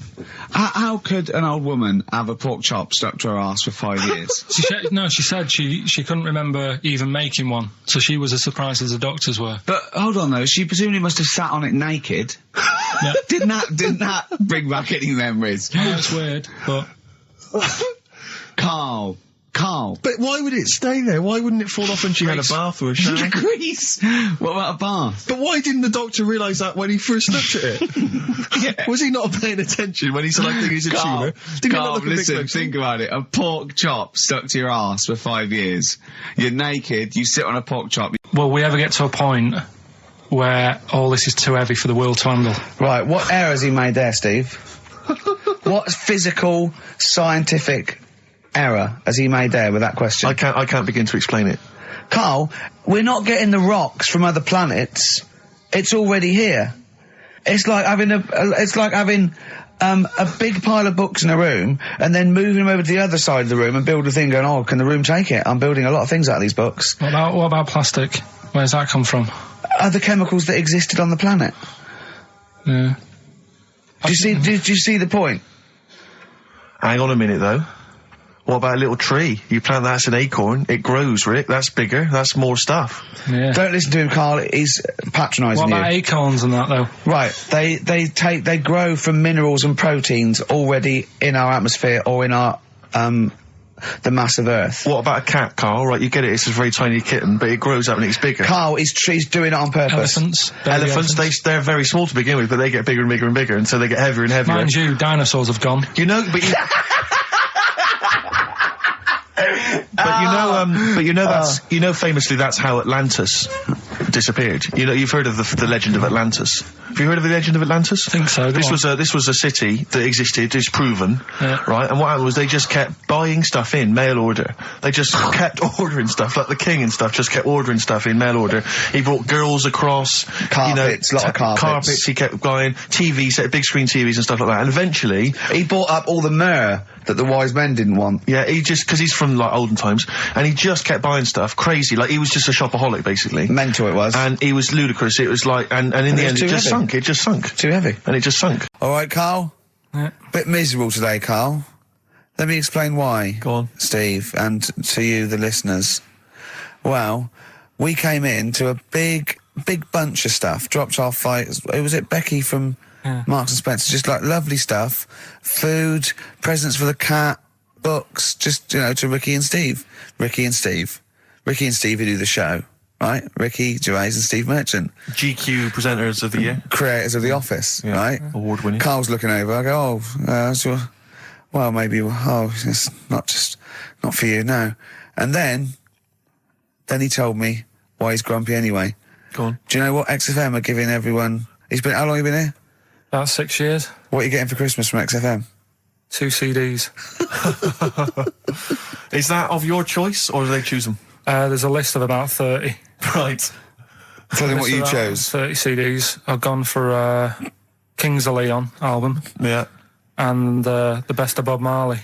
how could an old woman have a pork chop stuck to her arse for 5 years? She said she couldn't remember even making one, so she was as surprised as the doctors were. But hold on though, she presumably must have sat on it naked. Yeah. Didn't that bring back any memories? No, it's weird, but... Carl. But why would it stay there? Why wouldn't it fall off when she had a bath or a shower? Grease! What about a bath? But why didn't the doctor realise that when he first looked at it? Yeah. Was he not paying attention when he said, I think it's a tumour? Carl, listen, think about it. A pork chop stuck to your arse for 5 years. You're naked, you sit on a pork chop. Will we ever get to a point where all this is too heavy for the world to handle? Right, what error has he made there, Steve? What physical, scientific error has he made there with that question? I can't begin to explain it. Carl, we're not getting the rocks from other planets. It's already here. It's like having a big pile of books in a room and then moving them over to the other side of the room and build a thing going, oh, can the room take it? I'm building a lot of things out of these books. What about plastic? Where's that come from? Other chemicals that existed on the planet. Yeah. Do you see the point? Hang on a minute, though. What about a little tree? You plant that as an acorn, it grows, Rick. That's bigger. That's more stuff. Yeah. Don't listen to him, Carl. He's patronising you. What about acorns and that, though? Right. They grow from minerals and proteins already in our atmosphere or in our the mass of Earth. What about a cat, Carl? Right, you get it. It's a very tiny kitten, but it grows up and it's bigger. Carl, he's doing it on purpose. Elephants. They're very small to begin with, but they get bigger and bigger and bigger, and so they get heavier and heavier. Mind you, dinosaurs have gone. You know, but you... famously that's how Atlantis disappeared. You know, you've heard of the legend of Atlantis. Have you heard of the legend of Atlantis? I think so. This was a city that existed, is proven, right? And what happened was they just kept buying stuff in mail order. They just kept ordering stuff, like the king and stuff. Just kept ordering stuff in mail order. He brought girls across, carpets, lot of carpets. He kept buying TVs, big screen TVs and stuff like that. And eventually, he bought up all the myrrh that the wise men didn't want. Yeah, because he's from like olden times, and he just kept buying stuff, crazy. Like he was just a shopaholic, basically. Mental it was. And he was ludicrous. It was like, and in the end, it just sunk. It just sunk. Too heavy. And it just sunk. All right, Carl. Yeah. Bit miserable today, Carl. Let me explain why. Go on, Steve, and to you, the listeners. Well, we came in to a big bunch of stuff. Dropped off was it Becky from Marks and Spencer? Just like lovely stuff, food, presents for the cat, books. Just to Ricky and Steve who do the show. Right, Ricky Gervais and Steve Merchant. GQ presenters of the year. Creators of The Office, right? Award winning. Carl's looking over, I go, maybe, it's not for you, no. And then, then he told me why he's grumpy anyway. Go on. Do you know what XFM are giving everyone? How long have you been here? About 6 years. What are you getting for Christmas from XFM? 2 CDs. Is that of your choice, or do they choose them? There's a list of about 30. Right. Tell them what List you of about chose. 30 CDs. I've gone for Kings of Leon album Yeah. and the best of Bob Marley.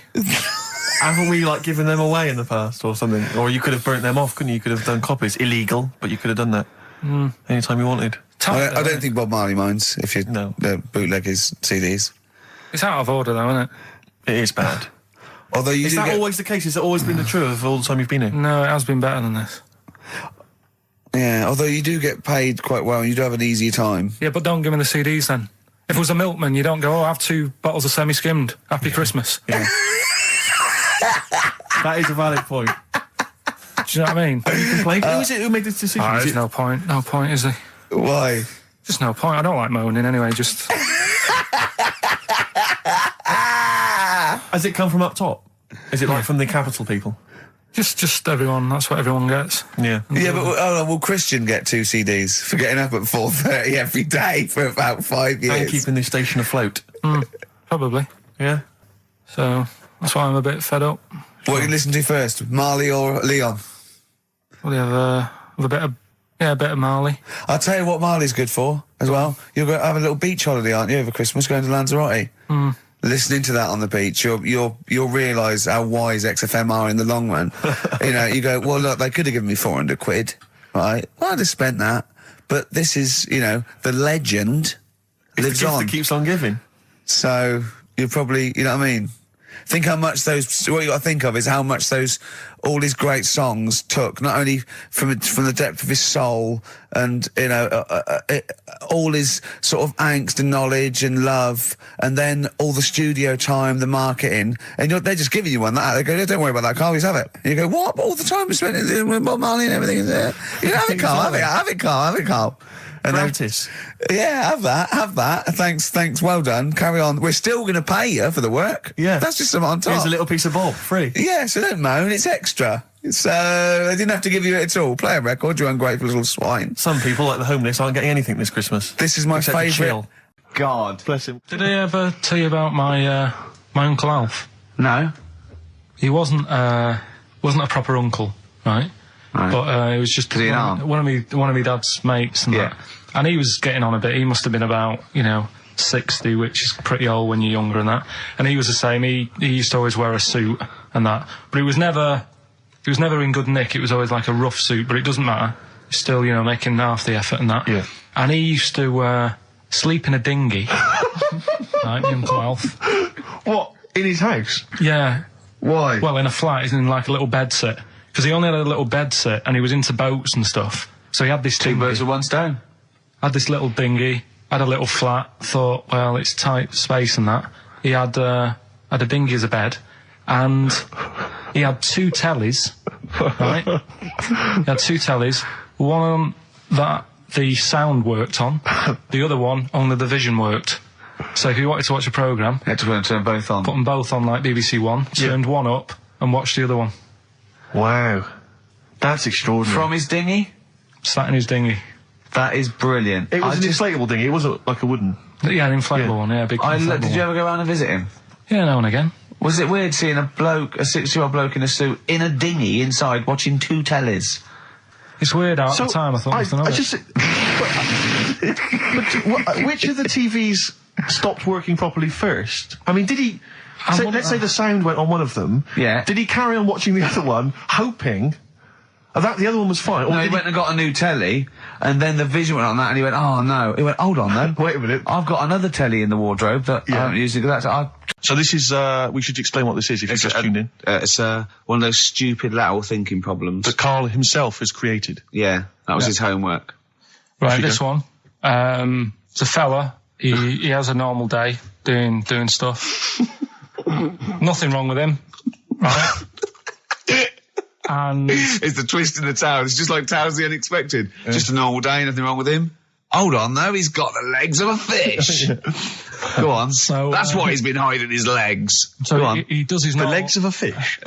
Haven't we, like, given them away in the past or something? Or you could have burnt them off, couldn't you? You could have done copies. Illegal, but you could have done that anytime you wanted. I don't think Bob Marley minds if you bootleg his CDs. It's out of order, though, isn't it? It is bad. Although you Is do that get, always the case? Has it always been the truth of all the time you've been here? No, it has been better than this. yeah, although you do get paid quite well and you do have an easier time. Yeah, but don't give me the CDs then. If it was a milkman, you don't go, I have 2 bottles of semi-skimmed. Happy Christmas. Yeah. That is a valid point. Do you know what I mean? You complain. Who is it who made this decision? Is There's it- no point. No point, is there? Why? Just no point. I don't like moaning anyway, just... Has it come from up top? Is it like from the capital people? Just everyone. That's what everyone gets. Yeah. Yeah, but will Christian get 2 CDs for getting up at 4:30 every day for about 5 years? And keeping this station afloat. Probably. Yeah. So that's why I'm a bit fed up. What you listen to first, Marley or Leon? Well, they have a bit of Marley. I'll tell you what Marley's good for as well. You're going to have a little beach holiday, aren't you, over Christmas, going to Lanzarote? Listening to that on the beach, you'll realise how wise XFM are in the long run. You know, you go, well, look, they could have given me 400 quid, right? Well, I'd have spent that. But this is, you know, the legend lives The gift on. that keeps on giving. So you're probably, you know what I mean? Think how much what you got to think of is how much all his great songs took, not only from the depth of his soul and, you know, all his sort of angst and knowledge and love, and then all the studio time, the marketing, and they're just giving you one like that. They go, don't worry about that, Carl, just have it. And you go, what? But all the time we spent with Bob Marley and everything is there. You know, have it, Carl, have it, Carl. And Practice. Yeah, have that. Thanks, well done. Carry on. We're still going to pay you for the work. Yeah. That's just something on top. Here's a little piece of Bob, free. Yeah, so don't moan, it's extra. So, they didn't have to give you it at all. Play a record, you ungrateful little swine. Some people, like the homeless, aren't getting anything this Christmas. This is my Except to favourite. chill. God. Bless him. Did I ever tell you about my Uncle Alf? No. He wasn't a proper uncle, right? Right. But he was just Was he an aunt? one of my dad's mates and Yeah. that. And he was getting on a bit. He must have been about, 60, which is pretty old when you're younger and that. And he was the same. He used to always wear a suit and that. But he was never in good nick. It was always like a rough suit, but it doesn't matter. He's still, making half the effort and that. Yeah. And he used to sleep in a dinghy. Right, my Uncle Alf. What? In his house? Yeah. Why? Well, in a flat, he's in like a little bed set. Because he only had a little bed set and he was into boats and stuff. So he had this 2 birds with one stone. had this little dinghy, had a little flat, thought, well, it's tight space and that. He had a dinghy as a bed, and he had 2 tellies, right? He had 2 tellies, one that the sound worked on, the other one only the vision worked. So if you wanted to watch a programme, You had to turn both on. put them both on like BBC One, turned one up and watched the other one. Wow. That's extraordinary. From his dinghy? Sat in his dinghy. That is brilliant. It was an inflatable dinghy, it wasn't like a wooden. Yeah, an inflatable one, yeah, a big inflatable Did you one. ever go around and visit him? Yeah, now and again. Was it weird seeing a 60-year-old bloke in a suit in a dinghy inside watching 2 tellies? It's weird out at the time, I thought nothing of it. But which of the TVs stopped working properly first? I mean, did he... let's say the sound went on one of them. Yeah. Did he carry on watching the other one, hoping that the other one was fine? Or No, he did went and got a new telly, and then the vision went on that, and he went, oh no. He went, hold on though. Wait a minute. I've got another telly in the wardrobe that I haven't used. So this is, we should explain what this is if you just tuned in. It's one of those stupid lateral thinking problems. That Karl himself has created. Yeah, that was his homework. Right, this one. It's a fella. He has a normal day doing stuff. Nothing wrong with him. Right. And It's the twist in the towel. It's just like Towers the Unexpected. Just a normal day, nothing wrong with him. Hold on though, he's got the legs of a fish. Go on. So, That's why he's been hiding his legs. So Go on. he does his The normal- legs of a fish.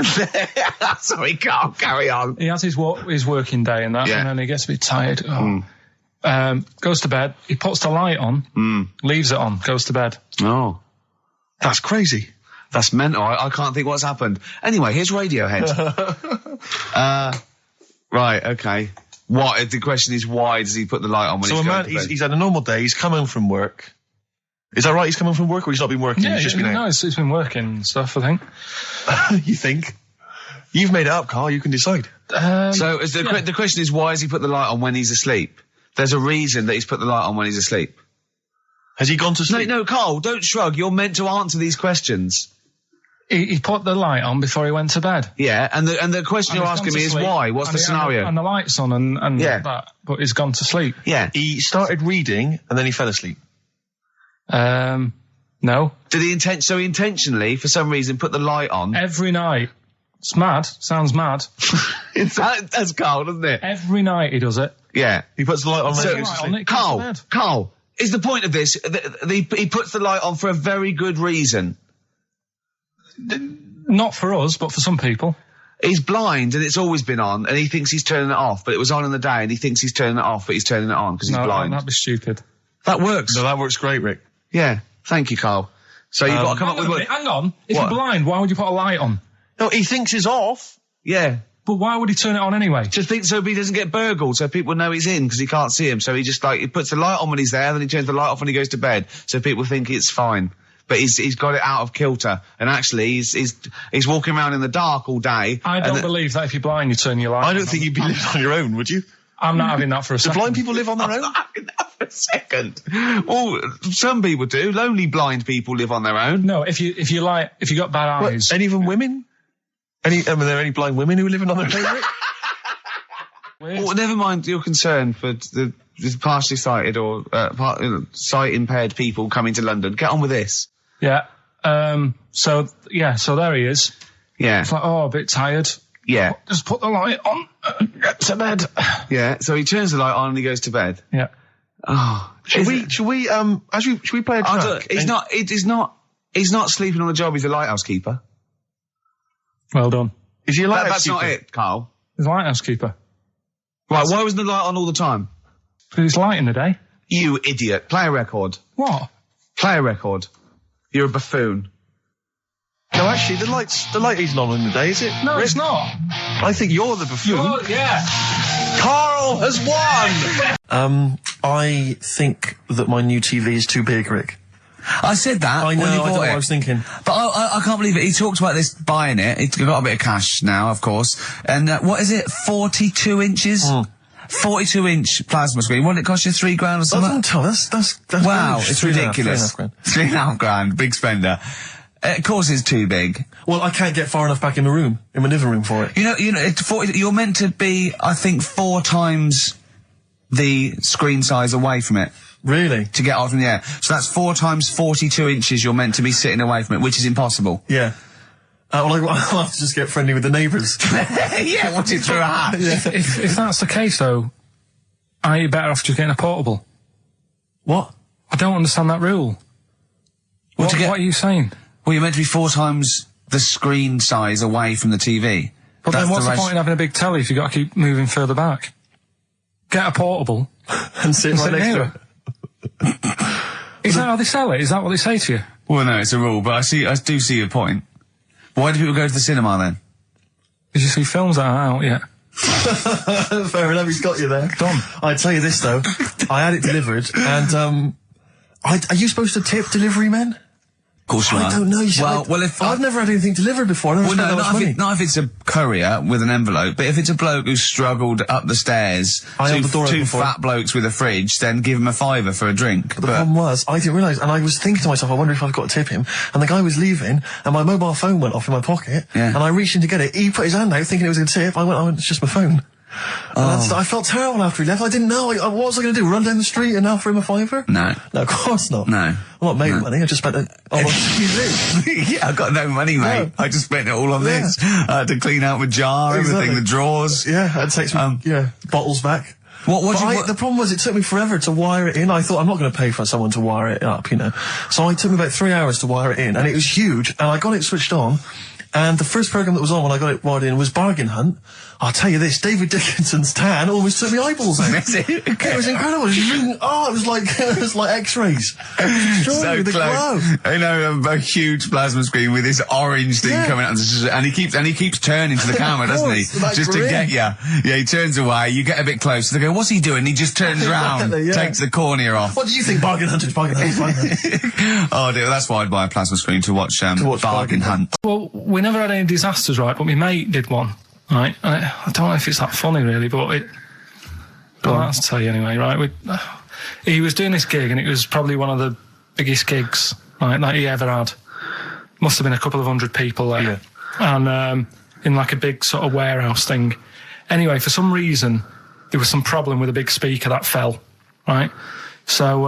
Sorry, Carl, carry on. He has his working day and that, Yeah. and then he gets a bit tired. Goes to bed. He puts the light on, leaves it on, goes to bed. Oh. That's crazy. That's mental. I can't think what's happened. Anyway, here's Radiohead. Right, okay. The question is, why does he put the light on when So he's a going man, to bed? he's had a normal day, he's come home from work. Is that right? He's come home from work, or he's not been working? Yeah, he's just been out? no, it's been working and stuff, I think. You think? You've made it up, Carl. You can decide. So the question is, why has he put the light on when he's asleep? There's a reason that he's put the light on when he's asleep. Has he gone to sleep? No, Carl, don't shrug. You're meant to answer these questions. He put the light on before he went to bed. Yeah, and the question And you're he's asking gone me to is sleep, why? What's the scenario? And the light's on and Yeah. that, but he's gone to sleep. Yeah. He started reading, and then he fell asleep. No. Did he intentionally, for some reason, put the light on? Every night. It's mad. Sounds mad. That's Carl, doesn't it? Every night he does it. Yeah. He puts the light on when So, he goes to light sleep. on it, goes to bed. Carl, is the point of this, he puts the light on for a very good reason. Not for us, but for some people. He's blind and it's always been on and he thinks he's turning it off, but it was on in the day and he thinks he's turning it off, but he's turning it on because he's blind. That'd be stupid. That works. No, that works great, Rick. Yeah. Thank you, Carl. So you've got to come up with what... Hang on. If What? you're blind, why would you put a light on? No, he thinks it's off. Yeah. But why would he turn it on anyway? Just think so he doesn't get burgled, so people know he's in because he can't see him. So he just he puts the light on when he's there, then he turns the light off when he goes to bed, so people think it's fine. But he's got it out of kilter, and actually he's walking around in the dark all day. I don't believe that if you're blind, you turn your light on. I don't think you'd be living on your own, would you? I'm not having that for a Do second. blind people live on their own? For a second. Well, some people do. Lonely blind people live on their own. No, if you got bad eyes. Any even women? Are there any blind women who are living on their own, Rick? Well, never mind your concern for the partially sighted or sight impaired people coming to London. Get on with this. Yeah. So there he is. Yeah. It's like, a bit tired. Yeah. Just put the light on. Get to bed. Yeah. So he turns the light on and he goes to bed. Yeah. Oh. Should we play a track? He's not sleeping on the job. He's a lighthouse keeper. Well done. Is he a lighthouse That's not keeper? it, Carl. He's a lighthouse keeper. Right. Why wasn't the light on all the time? Because it's light in the day. You idiot. Play a record. What? Play a record. You're a buffoon. No, actually, the light isn't on in the day, is it? No, it's not. I think you're the buffoon. Yeah. Carl has won! I think that my new TV is too big, Rick. I said that I know, when he I don't know bought what it. I was thinking. But I can't believe it. He talks about this buying it. He's got a bit of cash now, of course. And what is it? 42 inches? 42-inch plasma screen. What did it cost you? $3 grand or something? That's Wow, rubbish. it's 3.5 ridiculous. grand. $3.5 grand. Big spender. Of course it's too big. Well, I can't get far enough back in my living room for it. You know, you're meant to be, I think, 4 times the screen size away from it. Really? To get out from the air. So that's 4 times 42 inches you're meant to be sitting away from it, which is impossible. Yeah. Well, I'll have to just get friendly with the neighbours. Yeah, watch it through a hat. If that's the case, though, are you better off just getting a portable? What? I don't understand that rule. What are you saying? Well, you're meant to be 4 times the screen size away from the TV. But then what's the point in having a big telly if you've got to keep moving further back? Get a portable. And sit right next to it. Is that how they sell it? Is that what they say to you? Well, no, it's a rule, but I do see your point. Why do people go to the cinema then? Did you see films that are out yet? Fair enough, he's got you there. Done. I'd tell you this, though. I had it delivered, and, are you supposed to tip delivery men? Of course you are. I don't know. I've never had anything delivered before. I never spent that much money. Not if it's a courier with an envelope, but if it's a bloke who's struggled up the stairs, two fat blokes with a fridge, then give him a £5 for a drink. But the problem was, I didn't realise, and I was thinking to myself, I wonder if I've got to tip him. And the guy was leaving, and my mobile phone went off in my pocket, and I reached in to get it. He put his hand out, thinking it was a tip. I went, it's just my phone. And I felt terrible after he left. I didn't know. What was I going to do? Run down the street and offer him a £5? No. No, of course not. No. I'm not made of money. I just spent it on what you do. Yeah, I've got no money, mate. No. I just spent it all on this. I had to clean out my jar, everything, the drawers. Yeah, I'd take some bottles back. The problem was it took me forever to wire it in. I thought I'm not going to pay for someone to wire it up, So it took me about 3 hours to wire it in, and it was huge, and I got it switched on. And the first programme that was on when I got it wired in was Bargain Hunt. I'll tell you this, David Dickinson's tan almost took me eyeballs out. It was incredible. It was like X-rays. So close. A huge plasma screen with this orange thing coming out, and he keeps turning to the camera, doesn't he? Just to get you. Yeah, he turns away. You get a bit closer. They go, "What's he doing?" He just turns around, takes the cornea off. What do you think? Bargain Hunt is Bargain Hunt. Oh dear, that's why I'd buy a plasma screen to watch Bargain Hunt. Well, we never had any disasters, right? But my mate did one. Right, I don't know if it's that funny really, but I'll tell you anyway, right? He was doing this gig, and it was probably one of the biggest gigs, right, that he ever had. Must have been a couple of 100 people there, and in like a big sort of warehouse thing. Anyway, for some reason, there was some problem with a big speaker that fell, right? So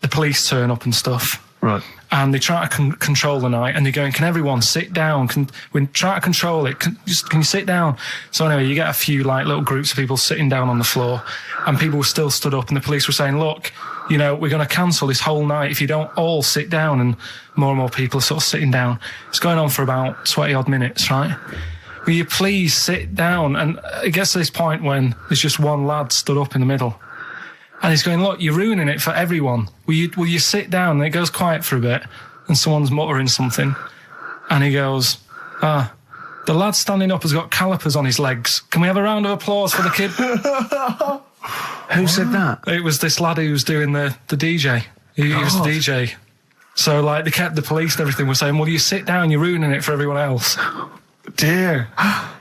the police turn up and stuff. Right. And they try to control the night, and they're going, "Can everyone sit down? We try to control it. Can you sit down?" So anyway, you get a few like little groups of people sitting down on the floor, and people were still stood up, and the police were saying, "Look, we're going to cancel this whole night if you don't all sit down." And more people are sort of sitting down. It's going on for about 20 odd minutes, right? Will you please sit down? And it gets to this point when there's just one lad stood up in the middle. And he's going, "Look, you're ruining it for everyone. Will you sit down?" And it goes quiet for a bit, and someone's muttering something. And he goes, "The lad standing up has got calipers on his legs. Can we have a round of applause for the kid?" Who said that? It was this lad who was doing the DJ. He was the DJ. So, like, they kept the police and everything were saying, "Well, you sit down, you're ruining it for everyone else." Dear.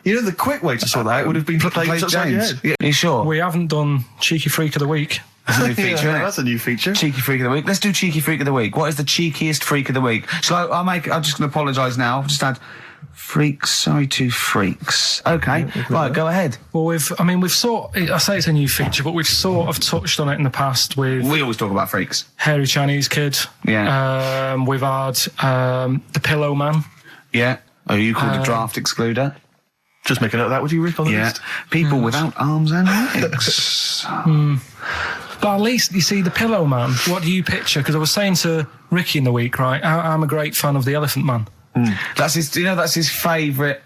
The quick way to sort that out would have been to play James. Yeah, you sure? We haven't done Cheeky Freak of the Week. That's a new feature, isn't it? That's a new feature. Cheeky Freak of the Week. Let's do Cheeky Freak of the Week. What is the cheekiest freak of the week? I'm just going to apologise now. I've just had freaks. Sorry to freaks. Okay. Right, go ahead. Well, I say it's a new feature, but we've sort of touched on it in the past with... We always talk about freaks. Hairy Chinese kid. Yeah. We've had the Pillow Man. Yeah. Oh, you called a draft excluder? Just make a note of that, would you, Rick, on the list? People without arms and legs. But at least, you see, the Pillow Man, what do you picture? Because I was saying to Ricky in the week, right, I'm a great fan of the Elephant Man. That's his favourite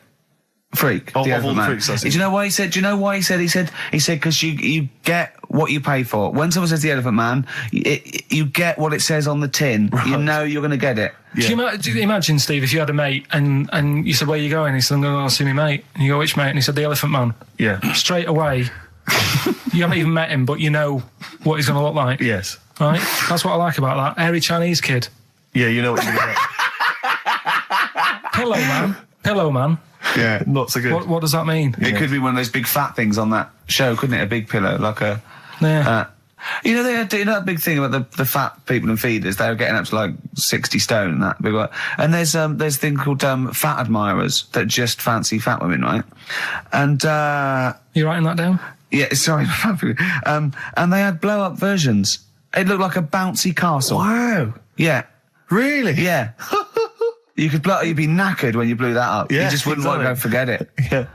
freak. Of all the freaks, that's it. Do you know why he said? He said because you get what you pay for. When someone says the Elephant Man, you get what it says on the tin. Right. You know you're going to get it. Yeah. Do you imagine, Steve, if you had a mate and you said, "Where are you going?" He said, "I'm going to go see my mate." And you go, "Which mate?" And he said, "The Elephant Man." Yeah. Straight away, you haven't even met him, but you know what he's going to look like. Yes. Right? That's what I like about that. Hairy Chinese kid. Yeah, you know what you're going to get. Pillow Man. Yeah. Not so good. What does that mean? It could be one of those big fat things on that show, couldn't it? A big pillow, like a... Yeah. They had that big thing about the fat people and feeders. They were getting up to like 60 stone and that big one. And there's a thing called fat admirers that just fancy fat women, right? And you writing that down? Yeah, sorry. And they had blow up versions. It looked like a bouncy castle. Wow. Yeah. Really? Yeah. You'd be knackered when you blew that up. Yeah, you just wouldn't want to go forget it. Yeah.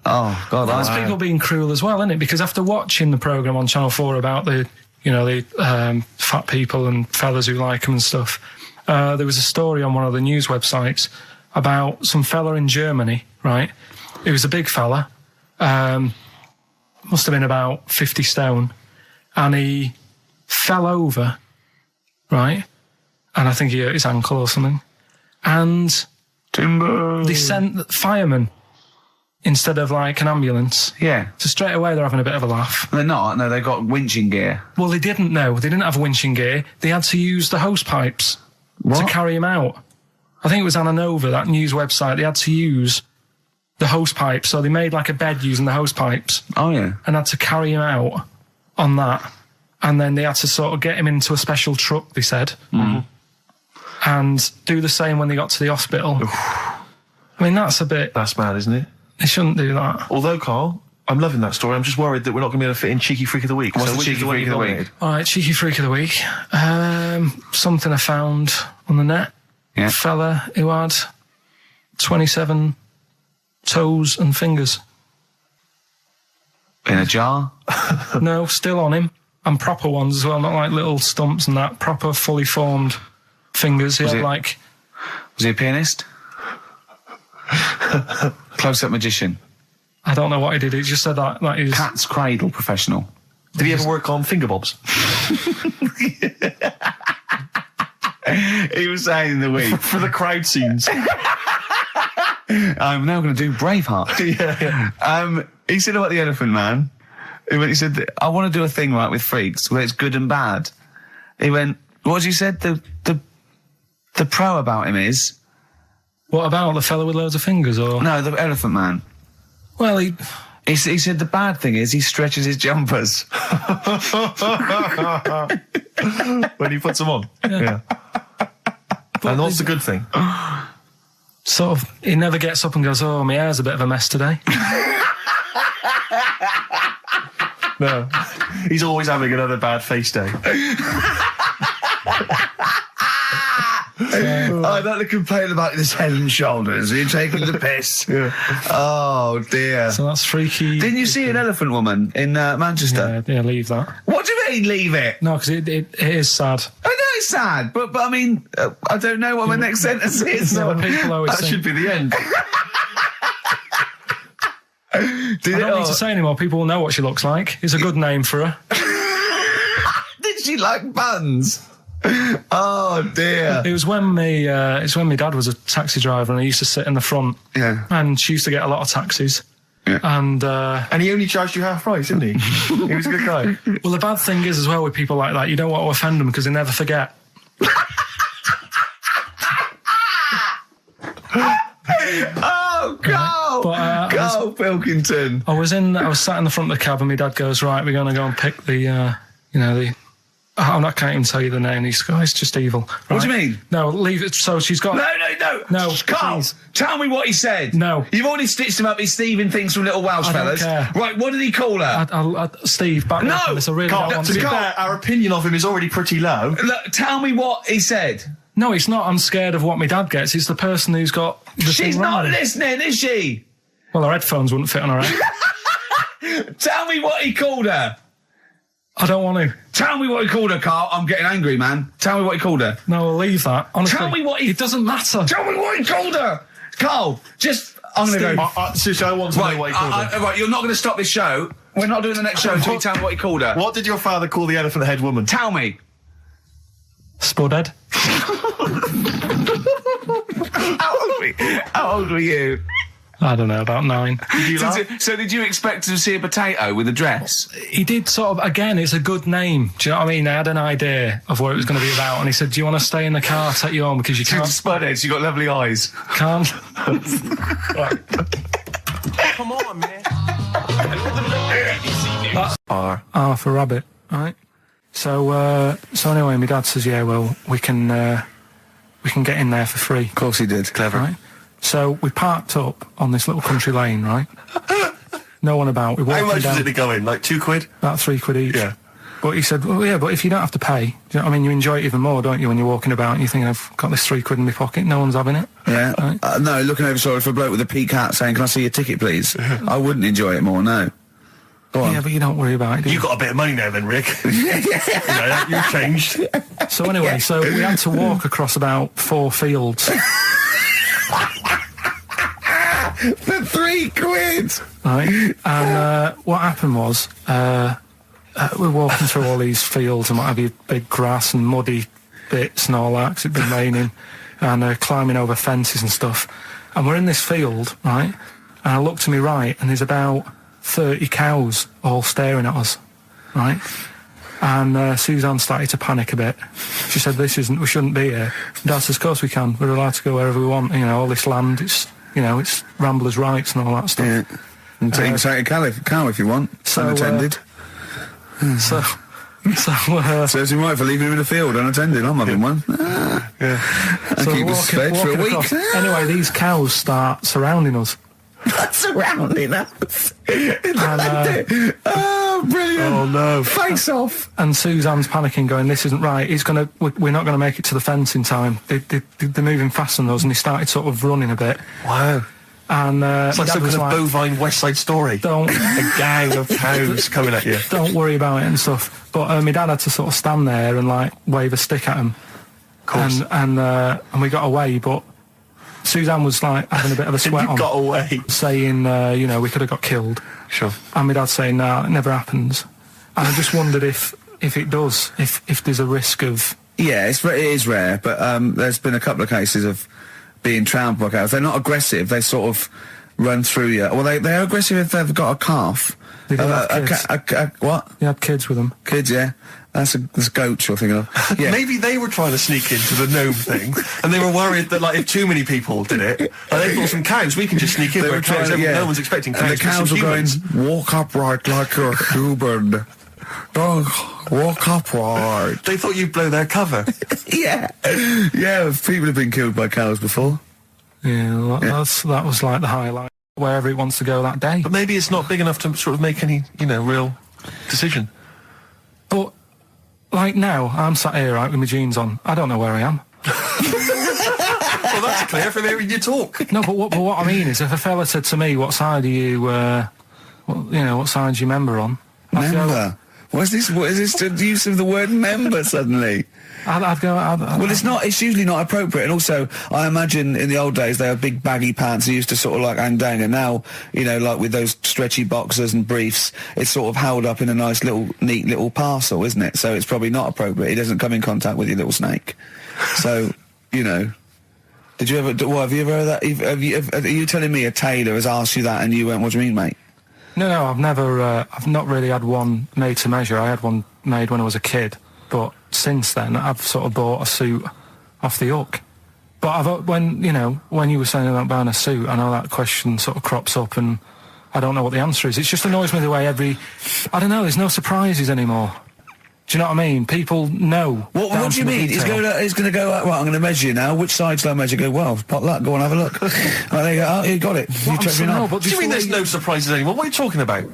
Oh God! That's people being cruel as well, isn't it? Because after watching the programme on Channel 4 about the fat people and fellas who like them and stuff, there was a story on one of the news websites about some fella in Germany. Right, it was a big fella, must have been about 50 stone, and he fell over, right, and I think he hurt his ankle or something, and timber. They sent firemen instead of like an ambulance. Yeah. So straight away they're having a bit of a laugh. They're not. No, they've got winching gear. Well, they didn't know. They didn't have winching gear. They had to use the hose pipes to carry him out. I think it was Anna Nova, that news website. They had to use the hose pipes. So they made like a bed using the hose pipes. Oh, yeah. And had to carry him out on that. And then they had to sort of get him into a special truck, they said. Mm. And do the same when they got to the hospital. I mean, that's mad, isn't it? They shouldn't do that. Although, Carl, I'm loving that story. I'm just worried that we're not going to be able to fit in Cheeky Freak of the Week. What's the Cheeky Freak of the Week? All right, Cheeky Freak of the Week. Something I found on the net. Yeah. A fella who had 27 toes and fingers. In a jar? No, still on him. And proper ones as well, not like little stumps and that. Proper, fully formed fingers. He had like... Was he a pianist? Close-up magician? I don't know what he did. He just said that he's... Cat's cradle professional? Did he ever work on finger bobs? He was saying in the week. For the crowd scenes. I'm now going to do Braveheart. Yeah. He said about the Elephant Man. He said, I want to do a thing right with freaks where it's good and bad. He went, what did you said? The pro about him is... What about the fella with loads of fingers, or...? No, the Elephant Man. Well, He said the bad thing is he stretches his jumpers. When he puts them on. Yeah. And what's the good thing? Sort of, he never gets up and goes, oh, my hair's a bit of a mess today. No. He's always having another bad face day. I don't complain about his head and shoulders. You're taking the piss. Yeah. Oh, dear. So that's freaky. Didn't you see an elephant woman in Manchester? Yeah, leave that. What do you mean, leave it? No, because it is sad. I know it's sad, but I mean, I don't know what my next sentence is. No, people always That think, should be the end. I don't need to say anymore. People will know what she looks like. It's a good name for her. Did she like buns? Oh dear. It was when my dad was a taxi driver and he used to sit in the front. Yeah. And she used to get a lot of taxis. Yeah. And he only charged you half price, didn't he? He was a good guy. well, the bad thing is as well with people like that, you don't want to offend them because they never forget. Oh, go! But, go, Pilkington! I was sat in the front of the cab and my dad goes, right, we're going to go and pick I can't even tell you the name. These guys, just evil. Right? What do you mean? No, leave it. So she's got... No, Carl, please. tell me what he said. No. You've already stitched him up his Stephen things from Little Welsh I don't fellas. care. Right, what did he call her? Steve, back me up on this. I really don't want To be to. fair, our opinion of him is already pretty low. Look, tell me what he said. No, it's not. I'm scared of what my dad gets. It's the person who's got the She's thing not wrong. listening, is she? Well, her headphones wouldn't fit on her head. Tell me what he called her. I don't want to. Tell me what he called her, Carl. I'm getting angry, man. Tell me what he called her. No, I'll leave that. Honestly, Tell me what he... It doesn't matter. Tell me what he called her. Carl, just... I'm going to go... Seriously, I want to know what he called her. Right, you're not going to stop this show. We're not doing the next show until you tell me what he called her. What did your father call the elephant head woman? Tell me. Spudhead. How old were you? I don't know, about 9. So did you expect to see a potato with a dress? He did sort of, again, it's a good name. Do you know what I mean? I had an idea of what it was going to be about, and he said, do you want to stay in the car, I'll take you home, because you can't... Spudheads, you got lovely eyes. Can't. Right. Come on, man. That's R for rabbit, right? So anyway, my dad says, yeah, well, we can get in there for free. Of course he did. Clever. Right? So we parked up on this little country lane, right? No one about. We walked How much down, did it go in? Like £2? about £3 each. Yeah. But he said, well, yeah, but if you don't have to pay, do you know what I mean? You enjoy it even more, don't you, when you're walking about and you think, I've got this £3 in my pocket, no one's having it. Yeah. Right? No, looking over sorry for a bloke with a peak hat saying, can I see your ticket, please? I wouldn't enjoy it more, no. Go on. Yeah, but you don't worry about it, do you? You got a bit of money now then, Rick. You've changed. So anyway, so we had to walk across about 4 fields. For £3! Right? And what happened was, we're walking through all these fields and what have you, big grass and muddy bits and all that, 'cause it'd been raining, and climbing over fences and stuff. And we're in this field, right? And I look to my right, and there's about 30 cows all staring at us, right? And Suzanne started to panic a bit. She said, we shouldn't be here. Dad says, of course we can. We're allowed to go wherever we want. You know, all this land, it's ramblers' rights and all that stuff. Yeah. And take a cow if you want, unattended. Serves him right for leaving him in the field unattended. I'm having one. Yeah. And keep us fed for a week. Anyway, these cows start surrounding us. Surrounding us. Oh, brilliant. Oh, no. Face off. And Suzanne's panicking, going, this isn't right. We're not going to make it to the fence in time. They're moving faster than us, and he started sort of running a bit. Wow. And It's like my dad some was kind of like, bovine West Side Story. don't A gang of cows coming at you. don't worry about it and stuff. But my dad had to sort of stand there and like wave a stick at him. Course. And we got away, but Suzanne was like having a bit of a sweat You on, got away. saying, you know, we could have got killed. Sure. And my dad saying, no, it never happens. And I just wondered if it does, if there's a risk of... Yeah, it is rare, but there's been a couple of cases of being trampled by cows. They're not aggressive, they sort of run through you. Well, they're aggressive if they've got a calf. They do have kids. What? They had kids with them. Kids, yeah. That's a goat you're thinking of. Yeah. Maybe they were trying to sneak into the gnome thing, and they were worried that, like, if too many people did it, like, they thought some cows, we can just sneak in They where were cows, trying, yeah. no one's expecting cows. And the cows but were some going, humans. walk upright like you're a human. Don't walk upright. They thought you'd blow their cover. Yeah. Yeah, people have been killed by cows before. Yeah, that was like the highlight, wherever it wants to go that day. But maybe it's not big enough to sort of make any, real decision. But, like now, I'm sat here, right, with my jeans on. I don't know where I am. Well, that's clear from hearing you talk. No, but what I mean is, if a fella said to me, what side are you, what side do you member on? I'd go- Member. What is this the use of the word member suddenly? I'd go... Well, it's usually not appropriate, and also, I imagine in the old days they had big baggy pants that used to sort of like hang down, and now, like with those stretchy boxers and briefs, it's sort of held up in a nice neat little parcel, isn't it? So it's probably not appropriate. It doesn't come in contact with your little snake. So, did you ever, have you ever heard that? Are you telling me a tailor has asked you that and you went, what do you mean, mate? No, I've never, I've not really had one made to measure. I had one made when I was a kid, but since then I've sort of bought a suit off the hook. But when you were saying about buying a suit, I know that question sort of crops up and I don't know what the answer is. It just annoys me the way I don't know, there's no surprises anymore. Do you know what I mean? People know. What do you mean? He's going to go, right, I'm going to measure you now. Which side shall I measure? Go, well, pot luck, go and have a look. Right, there you go. Oh, you got it. You checked me no, out. but What do you mean there's no surprises anymore? What are you talking about?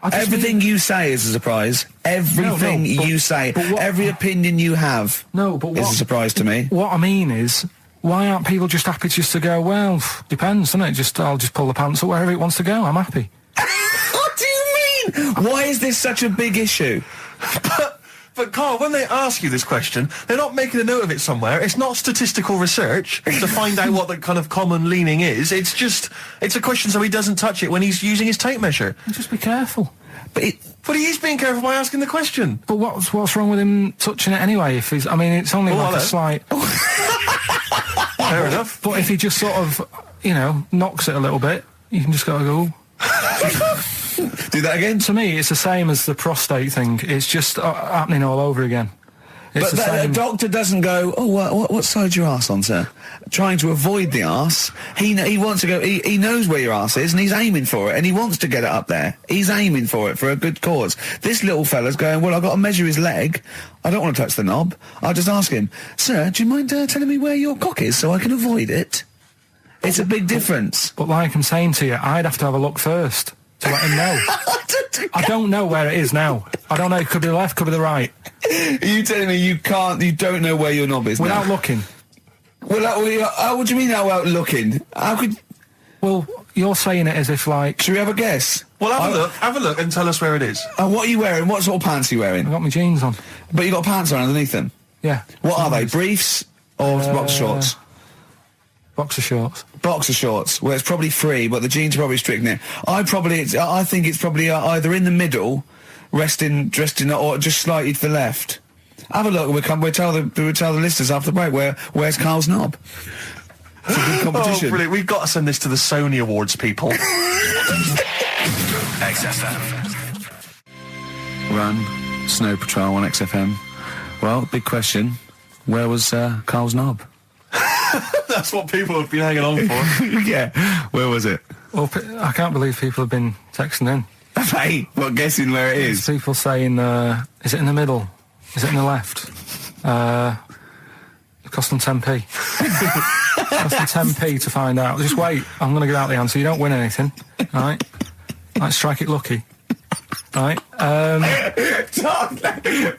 Everything you say is a surprise. Everything you say. Every opinion you have is a surprise to me. What I mean is, why aren't people just happy just to go, well, depends, doesn't it? I'll just pull the pants up wherever it wants to go. I'm happy. What do you mean? Why is this such a big issue? But Carl, when they ask you this question, they're not making a note of it somewhere. It's not statistical research to find out what the kind of common leaning is. It's a question so he doesn't touch it when he's using his tape measure. Just be careful. But he is being careful by asking the question. But what's wrong with him touching it anyway? If it's only like a slight... Fair enough. But if he just sort of, knocks it a little bit, you can just go... Do that again? To me, it's the same as the prostate thing. It's just happening all over again. It's But the doctor doesn't go, oh, what side's your arse on, sir? Trying to avoid the arse. He wants to go, he knows where your arse is and he's aiming for it and he wants to get it up there. He's aiming for it for a good cause. This little fella's going, well, I've got to measure his leg. I don't want to touch the knob. I'll just ask him, sir, do you mind telling me where your cock is so I can avoid it? It's a big difference. But like I'm saying to you, I'd have to have a look first to let him know. I don't know where it is now. I don't know. It could be the left, could be the right. Are you telling me you don't know where your knob is without now? looking? Well, what do you mean without looking? How could... Well, you're saying it as if like... Should we have a guess? Well, have a look and tell us where it is. What are you wearing? What sort of pants are you wearing? I've got my jeans on. But you got pants on underneath them? Yeah. What are they? Briefs or boxer shorts? Boxer shorts. Boxer shorts. Well, it's probably free, but the jeans are probably strict in it. I think it's probably either in the middle, dressed in, or just slightly to the left. Have a look. We'll tell the listeners after the break where's Carl's knob. It's a good competition. Oh, brilliant! We've got to send this to the Sony Awards people. XFM. Run, Snow Patrol on XFM. Well, big question. Where was Carl's knob? That's what people have been hanging on for. Yeah. Where was it? Well, I can't believe people have been texting in. Hey, guessing where it is? People saying, is it in the middle? Is it in the left? It cost them 10p. It cost them 10p to find out. Just wait, I'm going to get out the answer. You don't win anything, right? Like, strike it lucky. Right?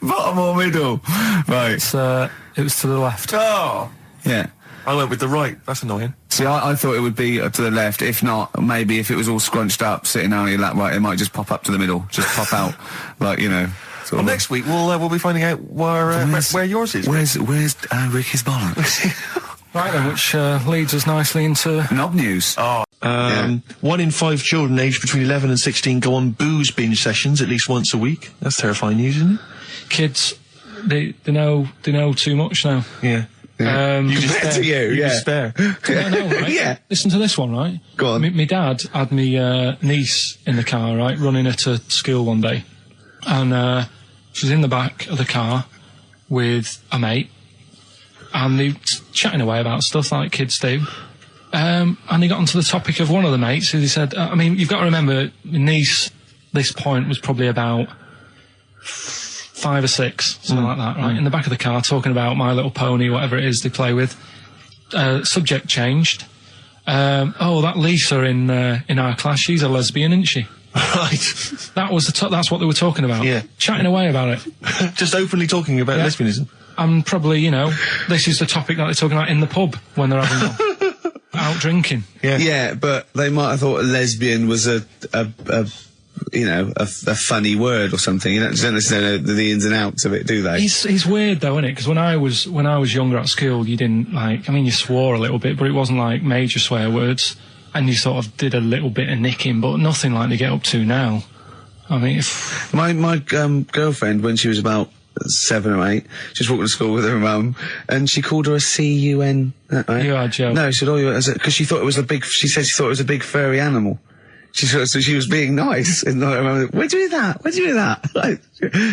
Bottom or middle? Right. It was to the left. Oh. Yeah. I went with the right. That's annoying. See, I thought it would be to the left. If not, maybe if it was all scrunched up, sitting out on your lap, right, it might just pop up to the middle, just pop out, like, you know. Well, next week we'll be finding out where yours is. Where's Ricky's bollocks? Right then, which leads us nicely into knob news. 1 in 5 children aged between 11 and 16 go on booze binge sessions at least once a week. That's terrifying news, isn't it? kids. They know too much now. Yeah. You just spare. You just spare. I know, right? Yeah. Listen to this one, right? Go on. My dad had me niece in the car, right, running her to school one day, and she was in the back of the car with a mate, and they were chatting away about stuff like kids do. And he got onto the topic of one of the mates, who he said, I mean, you've got to remember, my niece, this point, was probably about 5 or 6, something like that, right? In the back of the car, talking about My Little Pony, whatever it is they play with. Subject changed. Oh, that Lisa in our class, she's a lesbian, isn't she? Right. That was that's what they were talking about. Yeah. Chatting away about it. Just openly talking about lesbianism. And probably, you know, this is the topic that they're talking about in the pub when they're having out drinking. Yeah. Yeah, but they might have thought a lesbian was a funny word or something. You don't necessarily know the ins and outs of it, do they? It's weird though, isn't it? Because when I was younger at school, you didn't you swore a little bit, but it wasn't like major swear words, and you sort of did a little bit of nicking, but nothing like they get up to now. I mean, my girlfriend, when she was about 7 or 8, just walking to school with her mum, and she called her a C-U-N. Right? You are joking. No, she said, because she thought it was she said she thought it was a big furry animal. So she was being nice, and I remember, where'd you hear that? Where'd you hear that? Like,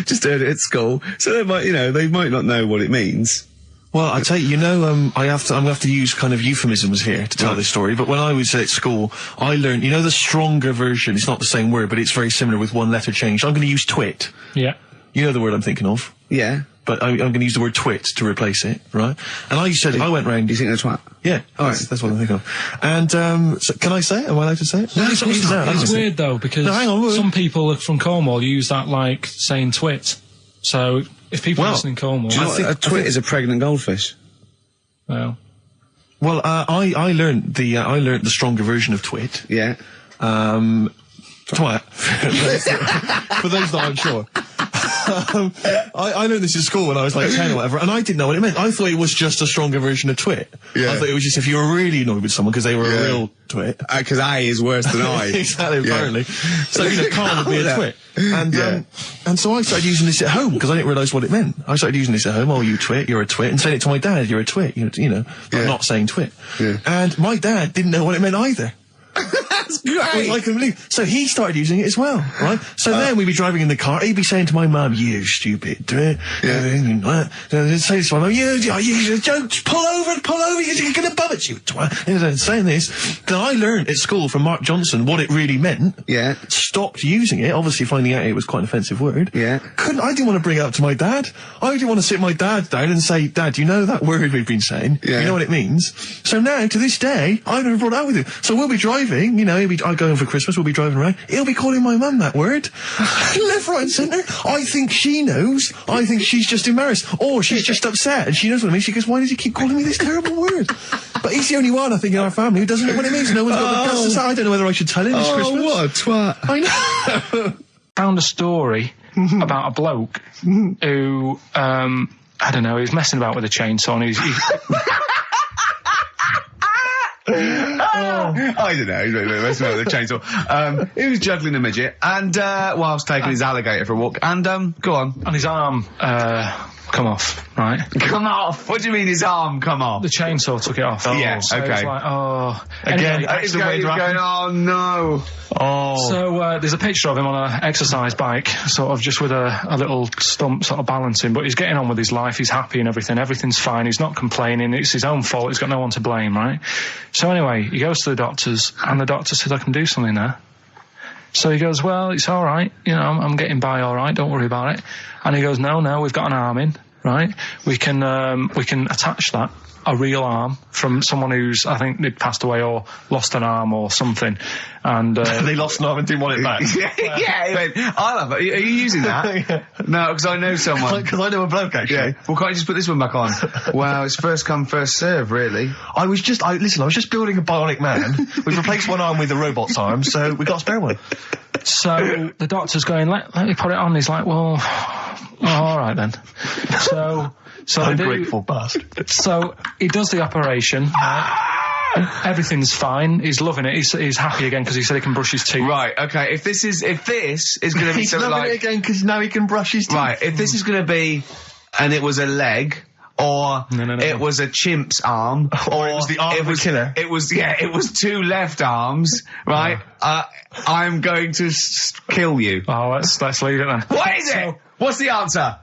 just heard it at school. So they might not know what it means. Well, I tell you, I'm gonna have to use kind of euphemisms here to tell this story, but when I was at school, I learned, the stronger version, it's not the same word, but it's very similar with one letter changed. I'm gonna use twit. yeah. You know the word I'm thinking of. Yeah. But I'm going to use the word twit to replace it, right? And I went round. Do you think that's twat? Yeah. All right. That's what I'm thinking of. And, so can I say it? Am I allowed to say it? No, it's weird though, because some people from Cornwall use that like saying twit. So if people listen in Cornwall, do you know what a twit is? A pregnant goldfish. Well, I learned the stronger version of twit. Yeah. Twat. For those that aren't sure. I learned this in school when I was like 10 or whatever, and I didn't know what it meant. I thought it was just a stronger version of twit. Yeah. I thought it was just if you were really annoyed with someone because they were a real twit. Because I is worse than I. Exactly, apparently. So, Carl would be a twit. And so I started using this at home because I didn't realise what it meant. I started using this at home. Oh, you twit, you're a twit. And saying it to my dad, you're a twit. But not saying twit. Yeah. And my dad didn't know what it meant either. That's great. I can believe. So he started using it as well, right? So then we'd be driving in the car. He'd be saying to my mum, "You stupid twit." Say to my mum, "You don't pull over. You're going to bum it, you twat." Saying this. Then I learned at school from Mark Johnson what it really meant. Yeah. Stopped using it. Obviously, finding out it was quite an offensive word. Yeah. I didn't want to bring it up to my dad. I didn't want to sit my dad down and say, "Dad, you know that word we've been saying? Yeah. You know what it means?" So now, to this day, I've never brought it up with him. So we'll be driving. I'll go home for Christmas, we'll be driving around. He'll be calling my mum that word. Left, right and centre. I think she knows. I think she's just embarrassed. Or she's just upset and she knows what it means. She goes, "Why does he keep calling me this terrible word?" But he's the only one, I think, in our family who doesn't know what it means. No one's got the guts to say. I don't know whether I should tell him this Christmas. Oh, what a twat. I know. found a story about a bloke who, I don't know, he was messing about with a chainsaw and he's I don't know. Let's go with the chainsaw. He was juggling a midget, and whilst taking his alligator for a walk. And go on. and his arm come off, right? Come off. What do you mean his arm come off? The chainsaw took it off. Yeah, So okay. it's like, Again, Anyway, He's going, oh no. Oh. so there's a picture of him on an exercise bike, sort of just with a little stump sort of balancing, but he's getting on with his life, he's happy and everything's fine, he's not complaining, it's his own fault, he's got no one to blame, right? So anyway, he goes to the doctors, and the doctor said, "I can do something there." So he goes, "Well, it's all right, I'm getting by all right, don't worry about it." And he goes, no, we've got an arm in, right? We can attach that, a real arm from someone who's, I think, they'd passed away or lost an arm or something. And They lost an arm and didn't want it back. I'll have it. Are you using that? No, because I know someone. Because I know a bloke, actually. Yeah. Well, can't you just put this one back on? Wow, it's first come, first serve, really. I was just building a bionic man. We've replaced one arm with a robot's arm, so we got a spare one. So the doctor's going, let me put it on. He's like, well, all right then. So Ungrateful bastard. So he does the operation. And everything's fine. He's loving it. He's happy again because he said he can brush his teeth. Right. Okay. If this is going to be He's something loving like it again because now he can brush his teeth. right, if this is going to be, and it was a leg. Or No. it was a chimp's arm, or it was the arm of a killer. It was 2 left arms, right? I'm going to kill you. Oh, let's leave it then. What is it? What's the answer?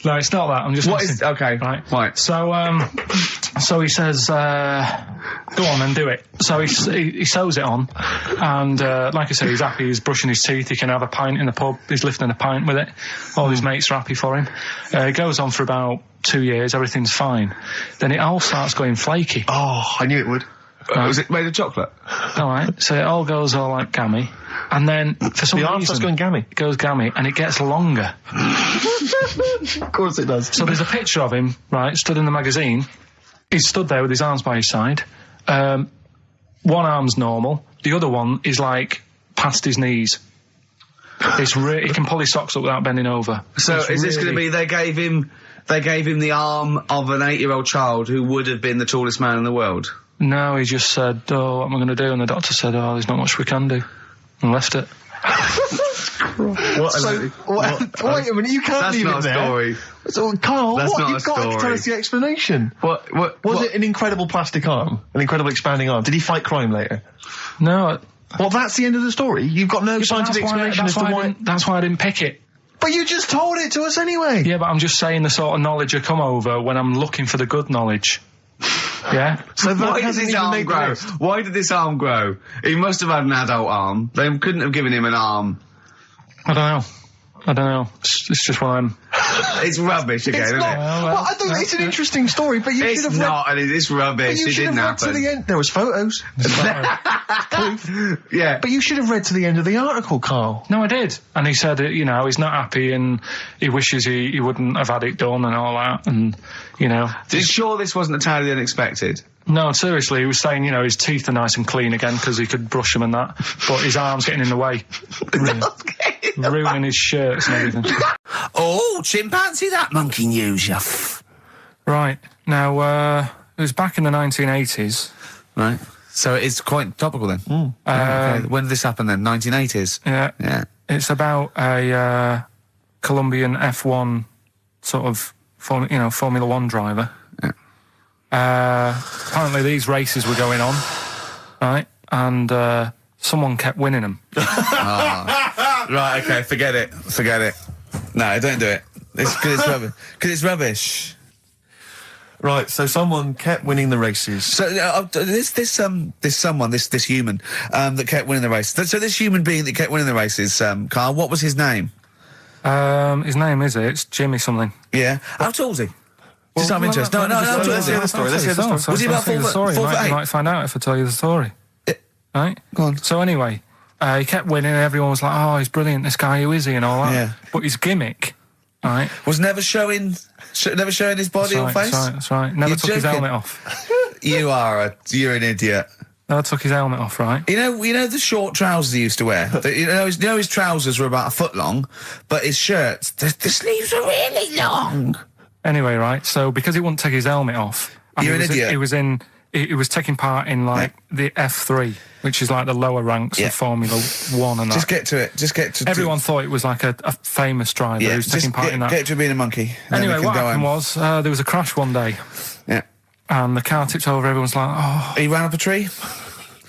No, it's not that. I'm just. What is? Okay, right. So he says, "Go on and do it." So he sews it on, and like I said, he's happy. He's brushing his teeth. He can have a pint in the pub. He's lifting a pint with it. All his mates are happy for him. It goes on for about 2 years. Everything's fine. Then it all starts going flaky. Oh, I knew it would. Was it made of chocolate? All right. So it all goes all like gammy, and then for some The arm reason starts going gammy. it goes gammy, and it gets longer. Of course it does. So there's a picture of him, right, stood in the magazine. He's stood there with his arms by his side. One arm's normal. The other one is like past his knees. He can pull his socks up without bending over. So It's is this really- going to be they gave him the arm of an 8-year-old child who would have been the tallest man in the world? No, he just said, "Oh, what am I going to do?" And the doctor said, "Oh, there's not much we can do," and left it. Wait a minute, you can't That's leave not it a there. story. So, Carl, That's not you've a got to story. tell us the explanation. What Was it an incredible plastic arm? An incredible expanding arm? Did he fight crime later? No. Well, that's the end of the story. You've got no scientific explanation as to why... That's why I didn't pick it. But you just told it to us anyway. Yeah, but I'm just saying the sort of knowledge I come over when I'm looking for the good knowledge. Yeah? So that Why did hasn't his even arm made the grow? list. Why did this arm grow? He must have had an adult arm. They couldn't have given him an arm. I don't know. It's just one of them. It's rubbish again, It's isn't not. it? Well, I don't. It's an interesting story, but you It's should have read. not, and it's rubbish. But you It should didn't have read to happen. the end. There was photos. Yeah. But you should have read to the end of the article, Carl. No, I did. And he said, he's not happy and he wishes he wouldn't have had it done and all that. And, Are you sure this wasn't entirely unexpected? No, seriously, he was saying, his teeth are nice and clean again because he could brush them and that. But his arm's getting in the way. Ruining his shirts and everything. Oh, chimpanzee, that monkey news, you Right. Now, it was back in the 1980s. Right. So it's quite topical then. Okay. When did this happen then? 1980s? Yeah. Yeah. It's about a Colombian F1 sort of, Formula One driver. Apparently these races were going on, right? And someone kept winning them. Right, okay, forget it. No, don't do it. It's because it's rubbish. Because it's rubbish. Right. So someone kept winning the races. So this human that kept winning the race. So this human being that kept winning the races, Carl, what was his name? His name it's Jimmy something. Yeah. How tall was he? Just out of interest. No, how tall was he? Let's hear the story. Was he about 4 foot You 8? might find out if I tell you the story. Right? Go on. So anyway, he kept winning and everyone was like, oh, he's brilliant, this guy, who is he, and all that. Yeah. But his gimmick, right? Was never showing his body or face? That's right. Never You're took his joking. helmet off. You're an idiot. Never took his helmet off, right? You know the short trousers he used to wear? His trousers were about a foot long, but his shirts, the sleeves were really long. Anyway, right, so because he wouldn't take his helmet off... and You're an idiot. He was taking part in, the F3, which is like the lower ranks of Formula 1 and that. Just get to it. Everyone thought it was like a famous driver who was taking part in that. Get to being a monkey. Anyway, what happened was, there was a crash one day. Yeah. And the car tipped over, everyone's like, oh... He ran up a tree?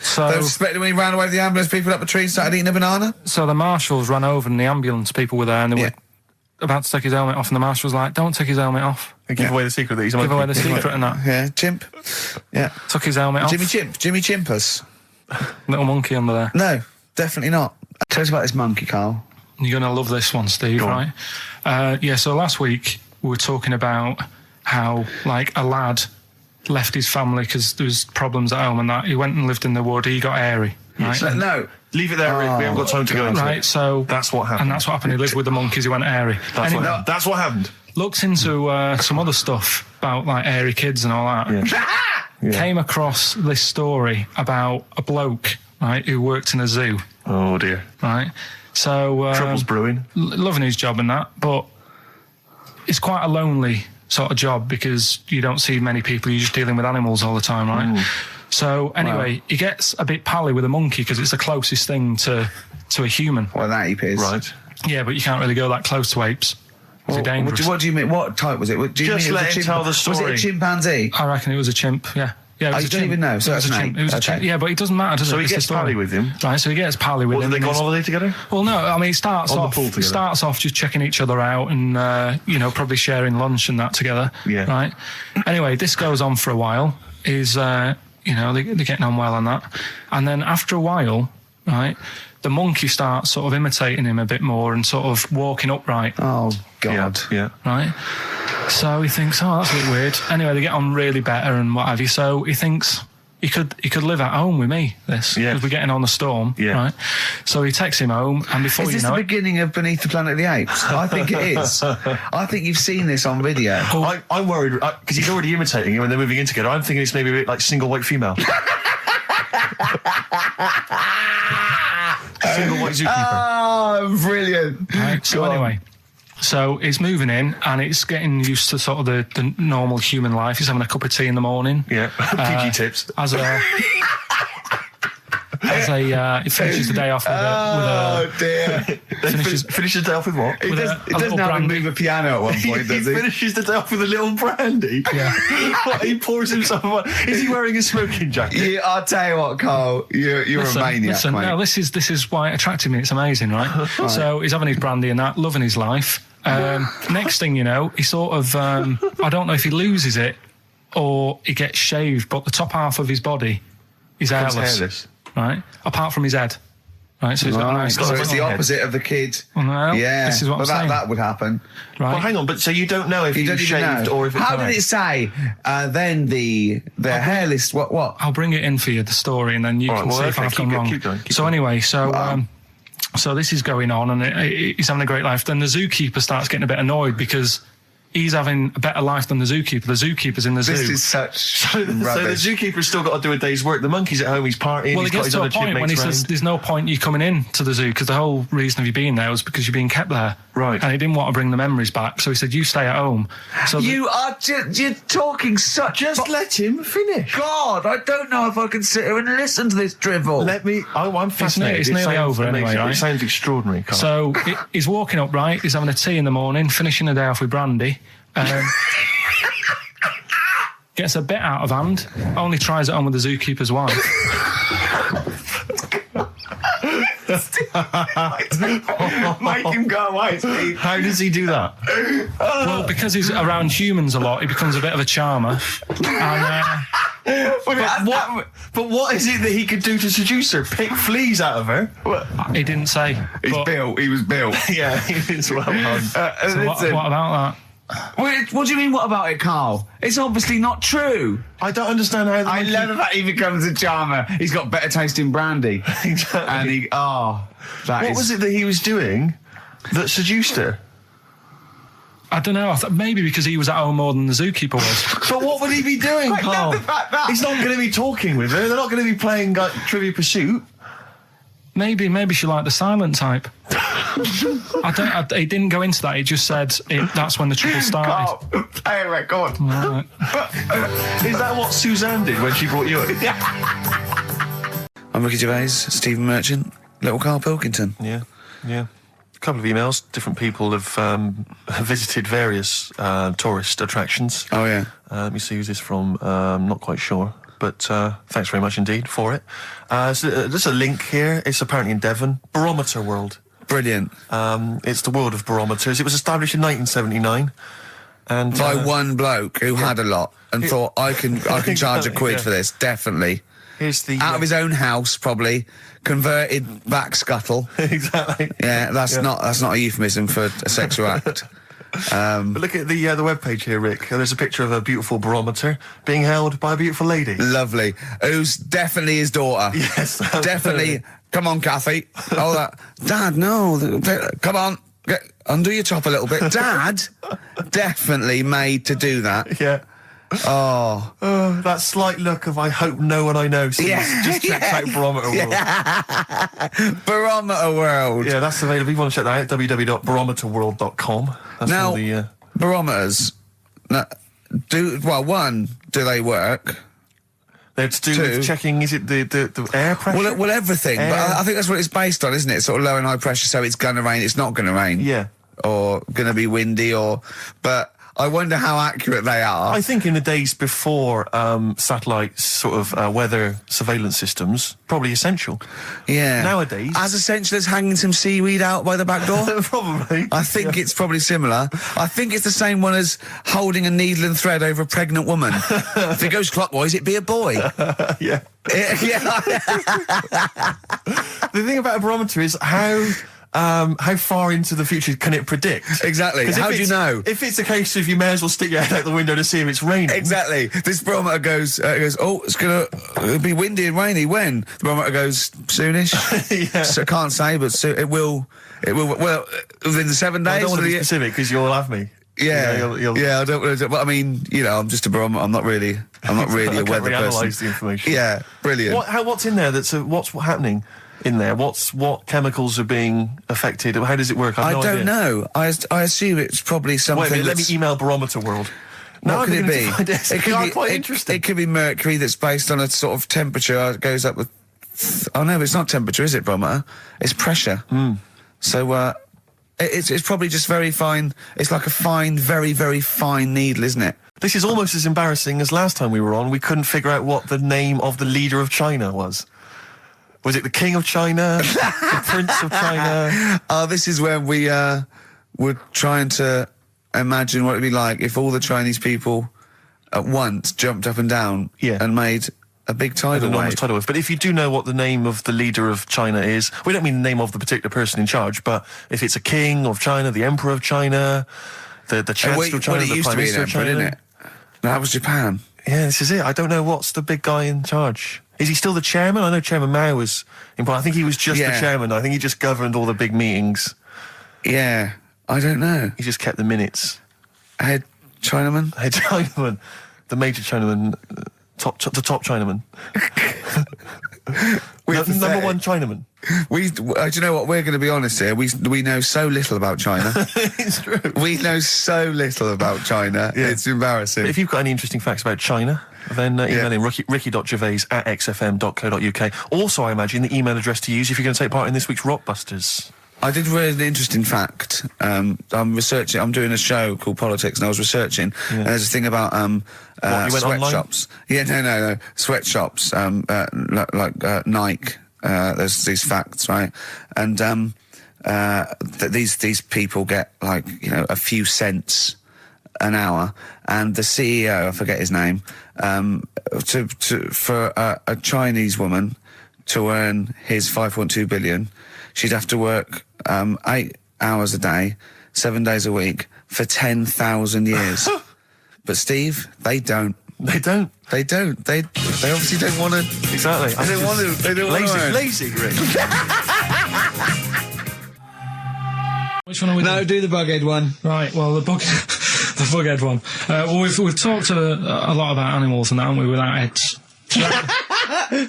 So... They were suspecting when he ran away with the ambulance people up a tree and started eating a banana? So the marshals ran over and the ambulance people were there and they were about to take his helmet off and the marshal was like, don't take his helmet off. Give away the secret that he's a monkey. Give away the secret and that. Yeah, chimp. Yeah. Took his helmet off. Jimmy Chimpers. Little monkey under there. No, definitely not. Tell us about this monkey, Carl. You're going to love this one, Steve, right? So last week we were talking about how, a lad left his family because there was problems at home and that. He went and lived in the wood. He got airy. Right? No. Leave it there, Rick. We haven't got time to go into Right, it. so That's what happened. And that's what happened. He lived with the monkeys. He went airy. That's what happened. Looked into some other stuff about like airy kids and all that. Yeah. Came across this story about a bloke, right, who worked in a zoo. Oh dear. Right. So Trouble's brewing. Loving his job and that, but it's quite a lonely sort of job because you don't see many people. You're just dealing with animals all the time, right? So anyway, he gets a bit pally with a monkey because it's the closest thing to a human. Well, that ape is. Right. Yeah, but you can't really go that close to apes. They're dangerous. What do you mean? What type was it? Do you Just mean let him tell the Was it story. a chimpanzee? I reckon it was a chimp. Yeah. Yeah, it was you a don't chimp. even know, so it was that's a an chimp. ape. It was a Okay. chimp. Yeah, but it doesn't matter, does it? So he It's the gets story. pally with him. Right, so he gets pally with Well, him. have they and gone he's- holiday together? Well, no, I mean, it starts On the off pool together. just checking each other out and, probably sharing lunch and that together. Yeah. Right? Anyway, this goes on for a while. They're getting on well on that. And then after a while, right, the monkey starts sort of imitating him a bit more and sort of walking upright. Oh, God. Yeah. Right? So he thinks, oh, that's a bit weird. Anyway, they get on really better and what have you. So he thinks he could live at home with me, this. Yeah. Because we're getting on the storm. Yeah. Right? So he takes him home and before Is you this know the it... beginning of Beneath the Planet of the Apes? I think it is. I think you've seen this on video. I'm worried because he's already imitating him and they're moving in together. I'm thinking it's maybe a bit like single white female. Single white zookeeper. Oh, brilliant. Right, so anyway, so it's moving in and it's getting used to sort of the normal human life. He's having a cup of tea in the morning. Yeah. PG tips. He finishes the day off with Oh, dear. Finishes the day off with what? He with does, a he doesn't little have him brandy. move a piano at one point, does he? Finishes the day off with a little brandy. Yeah. What, he pours himself one. Is he wearing a smoking jacket? I'll tell you what, Carl. You're a maniac, mate. No, this is why it attracted me. It's amazing, right? So he's having his brandy and that, loving his life. Next thing you know, he sort of I don't know if he loses it or he gets shaved, but the top half of his body is hairless. Right? Apart from his head. Right, so he's got a nice So it's the head. opposite of the kid. Well, Yeah, this is what I'm saying. that would happen. Right. Well, hang on, but so you don't know if You he don't was even shaved know. or if it's How did it say? Then the hairless. What? I'll bring it in for you, the story, and then you All right, can well, see if okay, I've gone keep wrong. going. So anyway, so this is going on, and he's having a great life. Then the zookeeper starts getting a bit annoyed because he's having a better life than the zookeeper. The zookeeper's in the zoo. This is such So the rubbish. zookeeper's still got to do a day's work. The monkey's at home, he's partying, well, he's it got gets his to a other point when he chipmates says round. there's no point you coming in to the zoo because the whole reason of you being there was because you're being kept there. Right. And he didn't want to bring the memories back, so he said, you stay at home. So You are you're talking such. Just let him finish. God, I don't know if I can sit here and listen to this drivel. Let me. I'm fascinated. it's It nearly sounds over anyway, amazing. right? It sounds extraordinary, Carl. So he's walking up, right? He's having a tea in the morning, finishing the day off with brandy. Gets a bit out of hand. Only tries it on with the zookeeper's wife. Make him go away, Steve. How does he do that? Well, because he's around humans a lot, he becomes a bit of a charmer. And, But what is it that he could do to seduce her? Pick fleas out of her? he didn't say. He's but- built. He was built. Yeah, it's well done. so what about that? What do you mean? What about it, Carl? It's obviously not true. I don't understand how. I love the fact he becomes a charmer. He's got better taste in brandy. Exactly. And he. Oh, What was it that he was doing that seduced her? I don't know. Maybe because he was at home more than the zookeeper was. But what would he be doing, I Carl? love the fact that- He's not going to be talking with her. They're not going to be playing like, Trivia Pursuit. Maybe she liked the silent type. He didn't go into that. He just said that's when the trouble started. Carl, play a record. Right. Is that what Suzanne did when she brought you in? I'm Ricky Gervais, Stephen Merchant, little Karl Pilkington. Yeah. A couple of emails. Different people have visited various tourist attractions. Oh, yeah. Let me see who's this from. Not quite sure. But thanks very much indeed for it. So there's a link here. It's apparently in Devon. Barometer World. Brilliant. It's the world of barometers. It was established in 1979. And By one bloke who had a lot and thought, I can charge a quid for this, definitely. here's the Out of his own house, probably. Converted back scuttle. exactly. Yeah, that's not a euphemism for a sexual act. But look at the webpage here, Rick. There's a picture of a beautiful barometer being held by a beautiful lady. Lovely. Who's definitely his daughter. Yes, Definitely. Come on, Kathy. Oh, that. Dad, no. Come on. Undo your top a little bit. Dad, definitely made to do that. Yeah. Oh. That slight look of I hope no one I know sees. Just check out Barometer World. Barometer World. Yeah, that's available. If you want to check that out, www.barometerworld.com. That's Now, all the, barometers, one, do they work? they're to do with checking, is it the air pressure? Well, everything. But I think that's what it's based on, isn't it? Sort of low and high pressure, so it's going to rain, it's not going to rain. Yeah. Or going to be windy, but I wonder how accurate they are. I think in the days before satellite sort of weather surveillance systems, probably essential. Yeah. Nowadays. As essential as hanging some seaweed out by the back door? Probably. I think it's probably similar. I think it's the same one as holding a needle and thread over a pregnant woman. If it goes clockwise, it'd be a boy. Yeah. Yeah. The thing about a barometer is how far into the future can it predict? Exactly. How do you know? If it's a case of you may as well stick your head out the window to see if it's raining. Exactly. This barometer goes, oh, it'll be windy and rainy. When? The barometer goes, soonish. Yeah. So I can't say, but it will, well, within the 7 days. I don't want to be the- specific because you'll have me. Yeah, You'll yeah. I don't. But I mean, I'm just a barometer. I'm not really a I weather can't really person. analyse the information. Yeah, brilliant. What's in there? What's happening in there? What chemicals are being affected? How does it work? I have no don't idea. know. I assume it's probably something. Wait a minute, let me that's- email Barometer World. What could it be? It could be quite interesting. It could be mercury that's based on a sort of temperature. It goes up with. Oh no, it's not temperature, is it, barometer? It's pressure. So it's probably just very fine. It's like a fine, very, very fine needle, isn't it? This is almost as embarrassing as last time we were on. We couldn't figure out what the name of the leader of China was. Was it the King of China? The Prince of China? Oh, this is when we were trying to imagine what it'd be like if all the Chinese people at once jumped up and down and made a big tidal enormous wave. tidal wave. But if you do know what the name of the leader of China is, we don't mean the name of the particular person in charge, but if it's a king of China, the emperor of China, the chancellor of China, well, it the used to prime be minister an of emperor, China. didn't it? No, that was Japan. Yeah, this is it. I don't know what's the big guy in charge. Is he still the chairman? I know Chairman Mao was important. I think he was just the chairman. I think he just governed all the big meetings. Yeah, I don't know. He just kept the minutes. Head Chinaman? Head Chinaman. The major Chinaman. The top Chinaman. Number one Chinaman. Do you know what? We're going to be honest here. We know so little about China. It's true. We know so little about China. Yeah. It's embarrassing. But if you've got any interesting facts about China, then email in ricky.gervais@xfm.co.uk. Also, I imagine the email address to use if you're going to take part in this week's Rockbusters. I did read an interesting fact. I'm doing a show called Politics, and I was researching, and there's a thing about you went sweatshops. Yeah, no. Sweatshops, like Nike. There's these facts, right? And that these people get a few cents an hour, and the CEO, I forget his name, for a Chinese woman to earn his 5.2 billion, she'd have to work 8 hours a day, 7 days a week for 10,000 years. But Steve, they don't. They don't. They don't. They obviously don't want to. Exactly. They don't want to. They don't want to. Lazy, Rick. Which one are we doing? No, do the bughead one. Right, well, the bughead one. Well, we've talked a lot about animals and that, haven't we, without heads.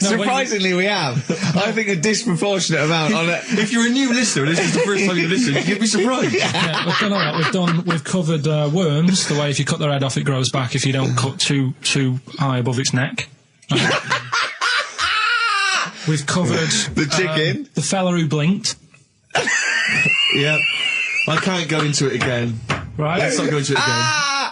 Surprisingly, we have. I think a disproportionate amount on it. If you're a new listener, this is the first time you listen, you'd be surprised. Yeah, we've done all that. We've covered worms, the way if you cut their head off, it grows back if you don't cut too high above its neck. We've covered The chicken. the fella who blinked. Yeah. I can't go into it again. Right. Let's not go into it again.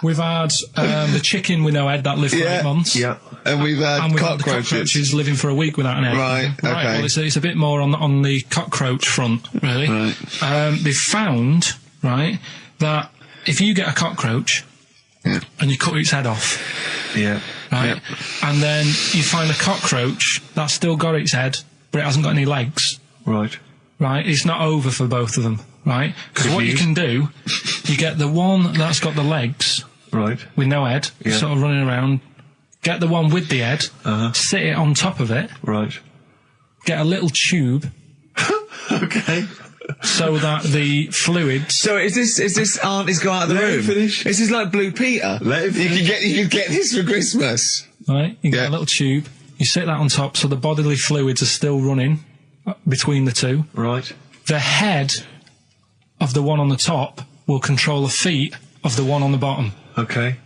We've had the chicken with no head that lived for 8 months. Yeah. And we've had And we've had the cockroaches. cockroaches living for a week without an egg. Right, okay. Well, it's a bit more on the cockroach front, really. Right. They've found, right, that if you get a cockroach and you cut its head off, right, and then you find a cockroach that's still got its head, but it hasn't got any legs, Right. right, it's not over for both of them, right? Because what you can do, you get the one that's got the legs, Right. with no head, sort of running around, get the one with the head, sit it on top of it, Right. get a little tube, Okay. so that the fluids... So is this auntie's go out of the Let him room? finish. This is like Blue Peter. Let him finish. You could get this for Christmas. Right, you get Yeah. a little tube, you sit that on top so the bodily fluids are still running between the two. Right. The head of the one on the top will control the feet of the one on the bottom. Okay.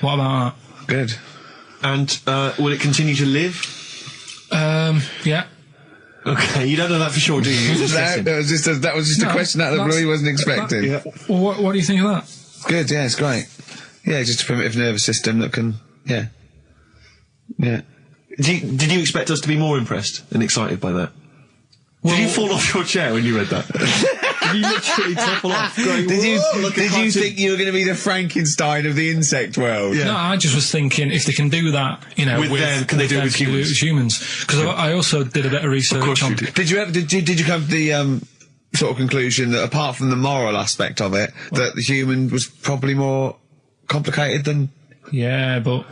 What about Good. And will it continue to live? that? Yeah. Okay, you don't know that for sure, do you? You're just guessing. That was just a No, question out of the blue he wasn't expecting. Well, what do you think of that? Good, yeah, it's great. Yeah, just a primitive nervous system that can, yeah. Did you expect us to be more impressed and excited by that? Did you fall off your chair when you read that? Did you literally topple off? Going, Did you "Whoa, look at think cartoon." you were going to be the Frankenstein of the insect world? Yeah. No, I just was thinking if they can do that, you know, With them, can they do it with humans? Because I also did a bit of research course on. you did. Did you come to the sort of conclusion that apart from the moral aspect of it, that the human was probably more complicated than? Yeah, but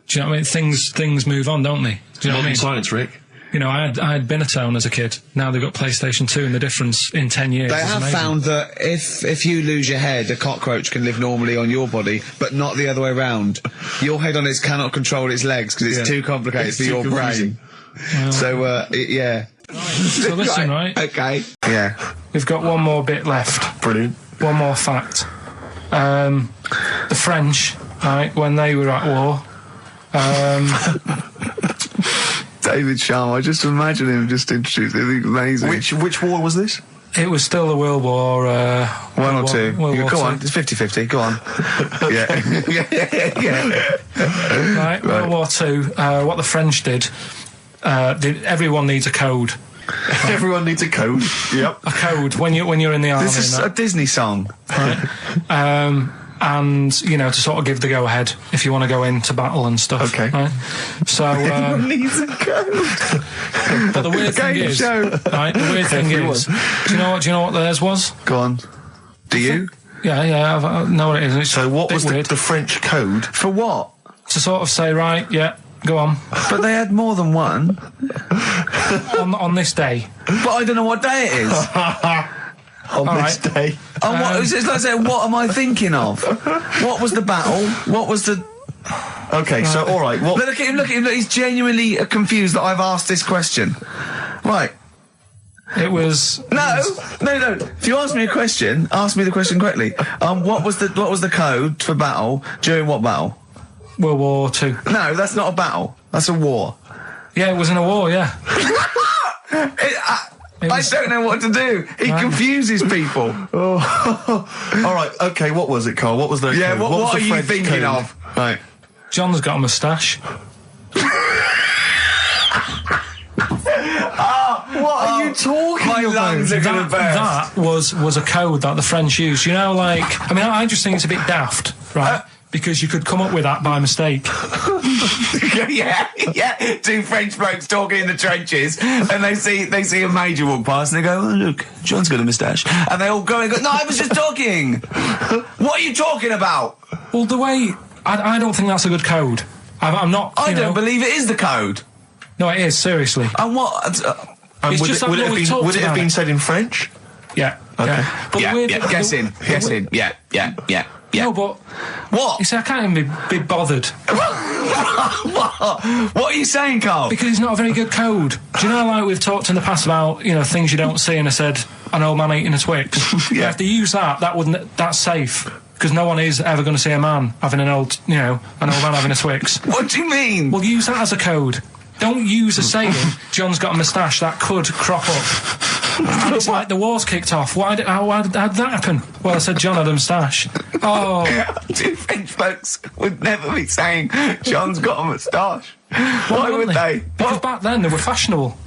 do you know what I mean? Things move on, don't they? Do you know what I Modern mean? science, Rick. You know, I had Binatown as a kid. Now they've got PlayStation 2, and the difference in 10 years. They is have amazing. found that if you lose your head, a cockroach can live normally on your body, but not the other way around. Your head on it cannot control its legs because it's too complicated It's for too your confusing. brain. Well, So, yeah. so listen, right? Okay. Yeah. We've got one more bit left. Brilliant. One more fact. The French, right, when they were at war, David Sharma, I just imagine him just introduced it. It's amazing. Which war was this? it was still the World War... One or two. World War Go II. on, it's 50-50. Go on. yeah. Right, World War II, what the French did, everyone needs a code. Everyone needs a code. Yep. A code when you're in the army. This is and a Disney song. that. And, you know, to sort of give the go-ahead if you want to go into battle and stuff. Okay. Right? So, Needs a code. but the weird thing Game is, show. right, the weird thing is, do you know what theirs was? Go on. Do you? Yeah, I know what it is. It's So what a bit was weird. the French code? For what? To sort of say, right, yeah, go on, But they had more than one. on this day. But I don't know what day it is. On All this right. day. And what, it's like saying, what am I thinking of? What was the battle? What was the... Okay, so alright, what... Look at him, look, he's genuinely confused that I've asked this question. Right. It was... No. If you ask me a question, ask me the question correctly. What was the code for battle during what battle? World War II. No, that's not a battle. That's a war. Yeah, it was in a war, yeah. I don't know what to do. He confuses people. Alright, okay, what was it, Carl? What was the Yeah, code? what was are the you French thinking code? of? Right. John's got a moustache. What are you talking My about? lungs are gonna burst. That was a code that the French used. You know, like, I mean, I just think it's a bit daft, right? Because you could come up with that by mistake. yeah. Two French blokes talking in the trenches, and they see a major walk past, and they go, "Oh, look, John's got a moustache," and they all go and go, "No, I was just talking. What are you talking about?" Well, the way... I don't think that's a good code. I'm not... I you don't know- believe it is the code. No, it is, seriously. And what? And It's would just it, like would it what have we been, talked would it have about been it. said in French? Yeah. Okay. Yeah. But the weird, Guess in. Yeah. No, but... What? You see, I can't even be bothered. What are you saying, Carl? Because it's not a very good code. Do you know, like, we've talked in the past about, you know, things you don't see, and I said, an old man eating a Twix. Yeah. If they use that's safe. Because no one is ever going to see a man having an old man having a Twix. What do you mean? Well, use that as a code. Don't use a saying, John's got a moustache, that could crop up. It's like the war's kicked off. How did that happen? Well, I said John had a moustache. Oh. Two French folks would never be saying John's got a moustache. Why would they? Because back then they were fashionable.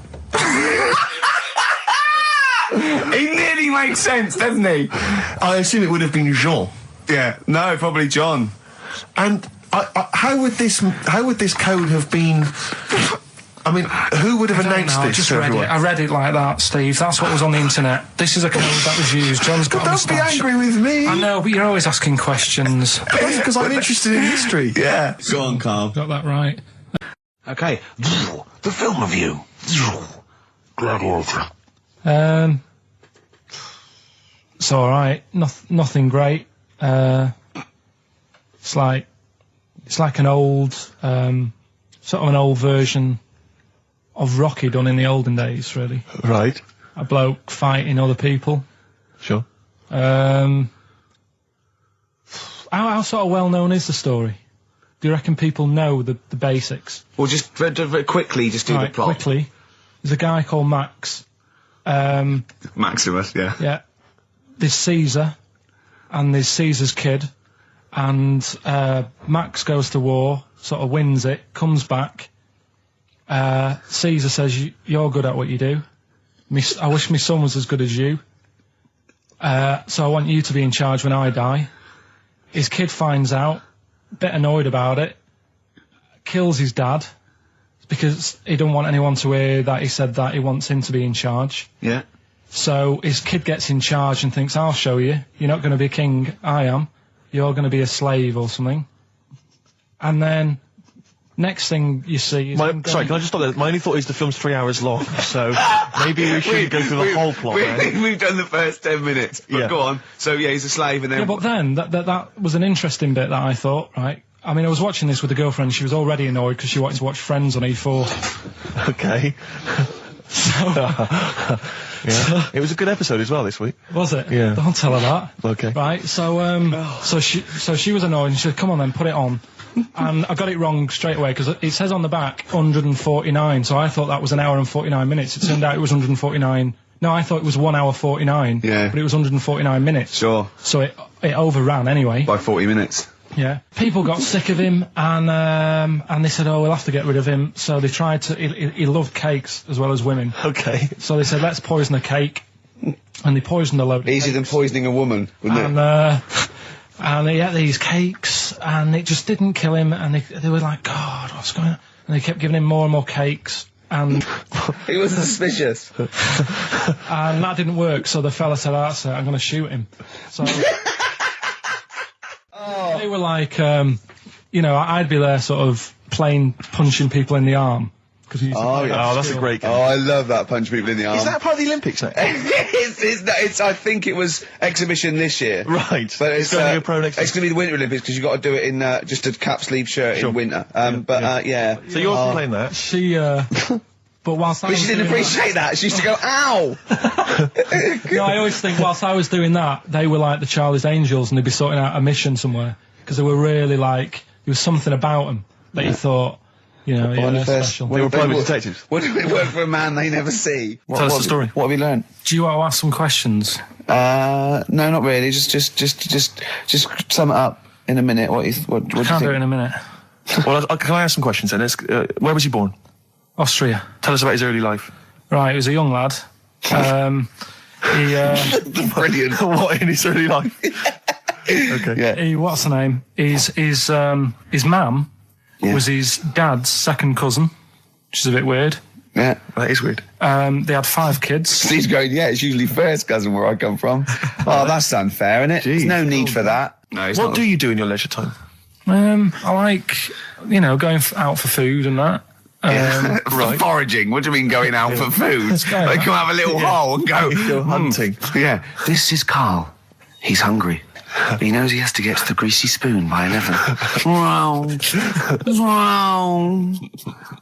He nearly makes sense, doesn't he? I assume it would have been Jean. Yeah. No, probably John. And how would this code have been I mean, who would have announced I this just to read everyone? it. I read it like that, Steve. That's what was on the internet. This is a code that was used. John's got a Don't be moustache. angry with me. I know, but you're always asking questions. That's because I'm interested in history. Yeah. Go on, Carl. Got that right. Okay, the film review. Gladiator. It's all right. Nothing great. It's like an old, sort of an old version of Rocky done in the olden days, really. Right. A bloke fighting other people. Sure. How sort of well known is the story? Do you reckon people know the basics? Well, just very quickly, just do the Right, plot. quickly. There's a guy called Max. Maximus, yeah. Yeah. There's Caesar, and there's Caesar's kid, and Max goes to war, sort of wins it, comes back. Caesar says, you're good at what you do. I wish my son was as good as you. So I want you to be in charge when I die. His kid finds out, a bit annoyed about it, kills his dad, because he don't want anyone to hear that he said that he wants him to be in charge. Yeah. So his kid gets in charge and thinks, I'll show you. You're not going to be a king, I am. You're going to be a slave or something. And then, next thing you see is... Sorry, can I just stop there? My only thought is the film's 3 hours long, so maybe we shouldn't go through the whole plot, man. We've done the first 10 minutes, but Yeah. go on. So, yeah, he's a slave, and then... Yeah, but then, that was an interesting bit that I thought, right? I mean, I was watching this with a girlfriend. She was already annoyed because she wanted to watch Friends on E4. Okay. Yeah. It was a good episode as well this week. Was it? Yeah. Don't tell her that. Okay. Right, so she was annoyed and she said, come on then, put it on. And I got it wrong straight away because it says on the back 149, so I thought that was an hour and 49 minutes. It turned out it was 149. No, I thought it was 1 hour 49. Yeah. But it was 149 minutes. Sure. So it overran anyway. By 40 minutes. Yeah. People got sick of him and they said, oh, we'll have to get rid of him. So they tried to, he loved cakes as well as women. Okay. So they said, let's poison a cake. And they poisoned a load of Easier than cakes. poisoning a woman, wouldn't it? And he ate these cakes and it just didn't kill him. And they were like, God, what's going on? And they kept giving him more and more cakes. And He was suspicious. and that didn't work. So the fella said, that's it, I'm going to shoot him. So they were like, I'd be there sort of punching people in the arm. Oh, yeah. Oh, that's a great game. Oh, I love that, punch people in the arm. Is that part of the Olympics now? it's I think it was exhibition this year. Right. But It's going to be a pro next It's going to be the Winter Olympics because you've got to do it in just a cap sleeve shirt in winter. Yeah. So you're playing that? She, but whilst I But was she didn't doing appreciate that. She used to go, ow! No, I always think whilst I was doing that, they were like the Charlie's Angels and they'd be sorting out a mission somewhere. Because they were really like, there was something about them that you thought, they're special. They were private detectives. What if it work for a man they never see? Tell us the story. What have you learned? Do you want to ask some questions? No, not really. Just sum it up in a minute. What do you Can't think? do it in a minute. Well, can I ask some questions then? Where was he born? Austria. Tell us about his early life. Right, he was a young lad. Brilliant. What in his early life? Okay. Yeah. What's the name? His mum was his dad's second cousin, which is a bit weird. Yeah. That is weird. They had 5 kids. Steve's going, yeah, it's usually first cousin where I come from. Oh, that's unfair, isn't it? There's no need for that. No, it's What not. do you do in your leisure time? I like, going out for food and that. For foraging. What do you mean going out for food? They come have a little hole and go Hunting. Yeah. This is Carl. He's hungry. He knows he has to get to the greasy spoon by 11. Wow. Wow.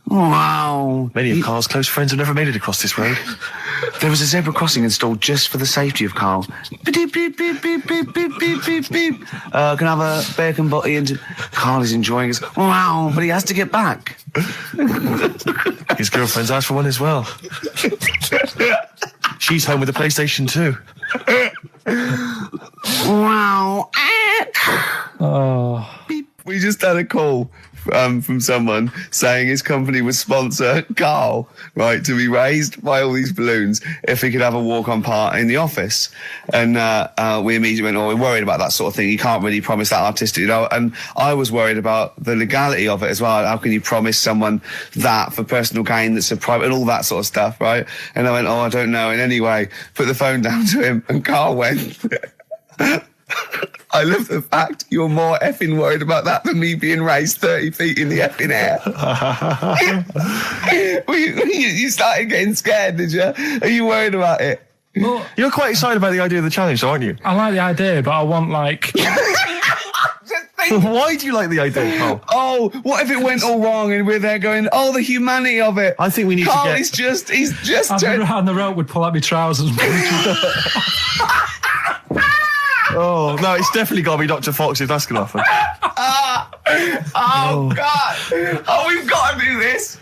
Wow. Many of Carl's close friends have never made it across this road. There was a zebra crossing installed just for the safety of Carl. Beep, beep, beep, beep, beep, beep, beep, beep, beep. Can I have a bacon butty and... Carl is enjoying his... Wow, but he has to get back. His girlfriend's asked for one as well. She's home with a PlayStation 2. Wow. Oh. We just had a call from someone saying his company would sponsor Karl, right, to be raised by all these balloons if he could have a walk-on part in the office. And we immediately went, we're worried about that sort of thing. You can't really promise that artistic, and I was worried about the legality of it as well. How can you promise someone that for personal gain that's a private, and all that sort of stuff, right? And I went, I don't know. And anyway, put the phone down to him, and Karl went... I love the fact you're more effing worried about that than me being raised 30 feet in the effing air. You started getting scared, did you? Are you worried about it? Well, you're quite excited about the idea of the challenge, aren't you? I like the idea, but I want, like... Why do you like the idea, Karl? Oh, what if it went all wrong and we're there going, the humanity of it. I think we need Karl, to get... he's just... And the rope would pull out my trousers. Oh, no, it's definitely got to be Dr. Fox if that's going to happen. God. Oh, we've got to do this.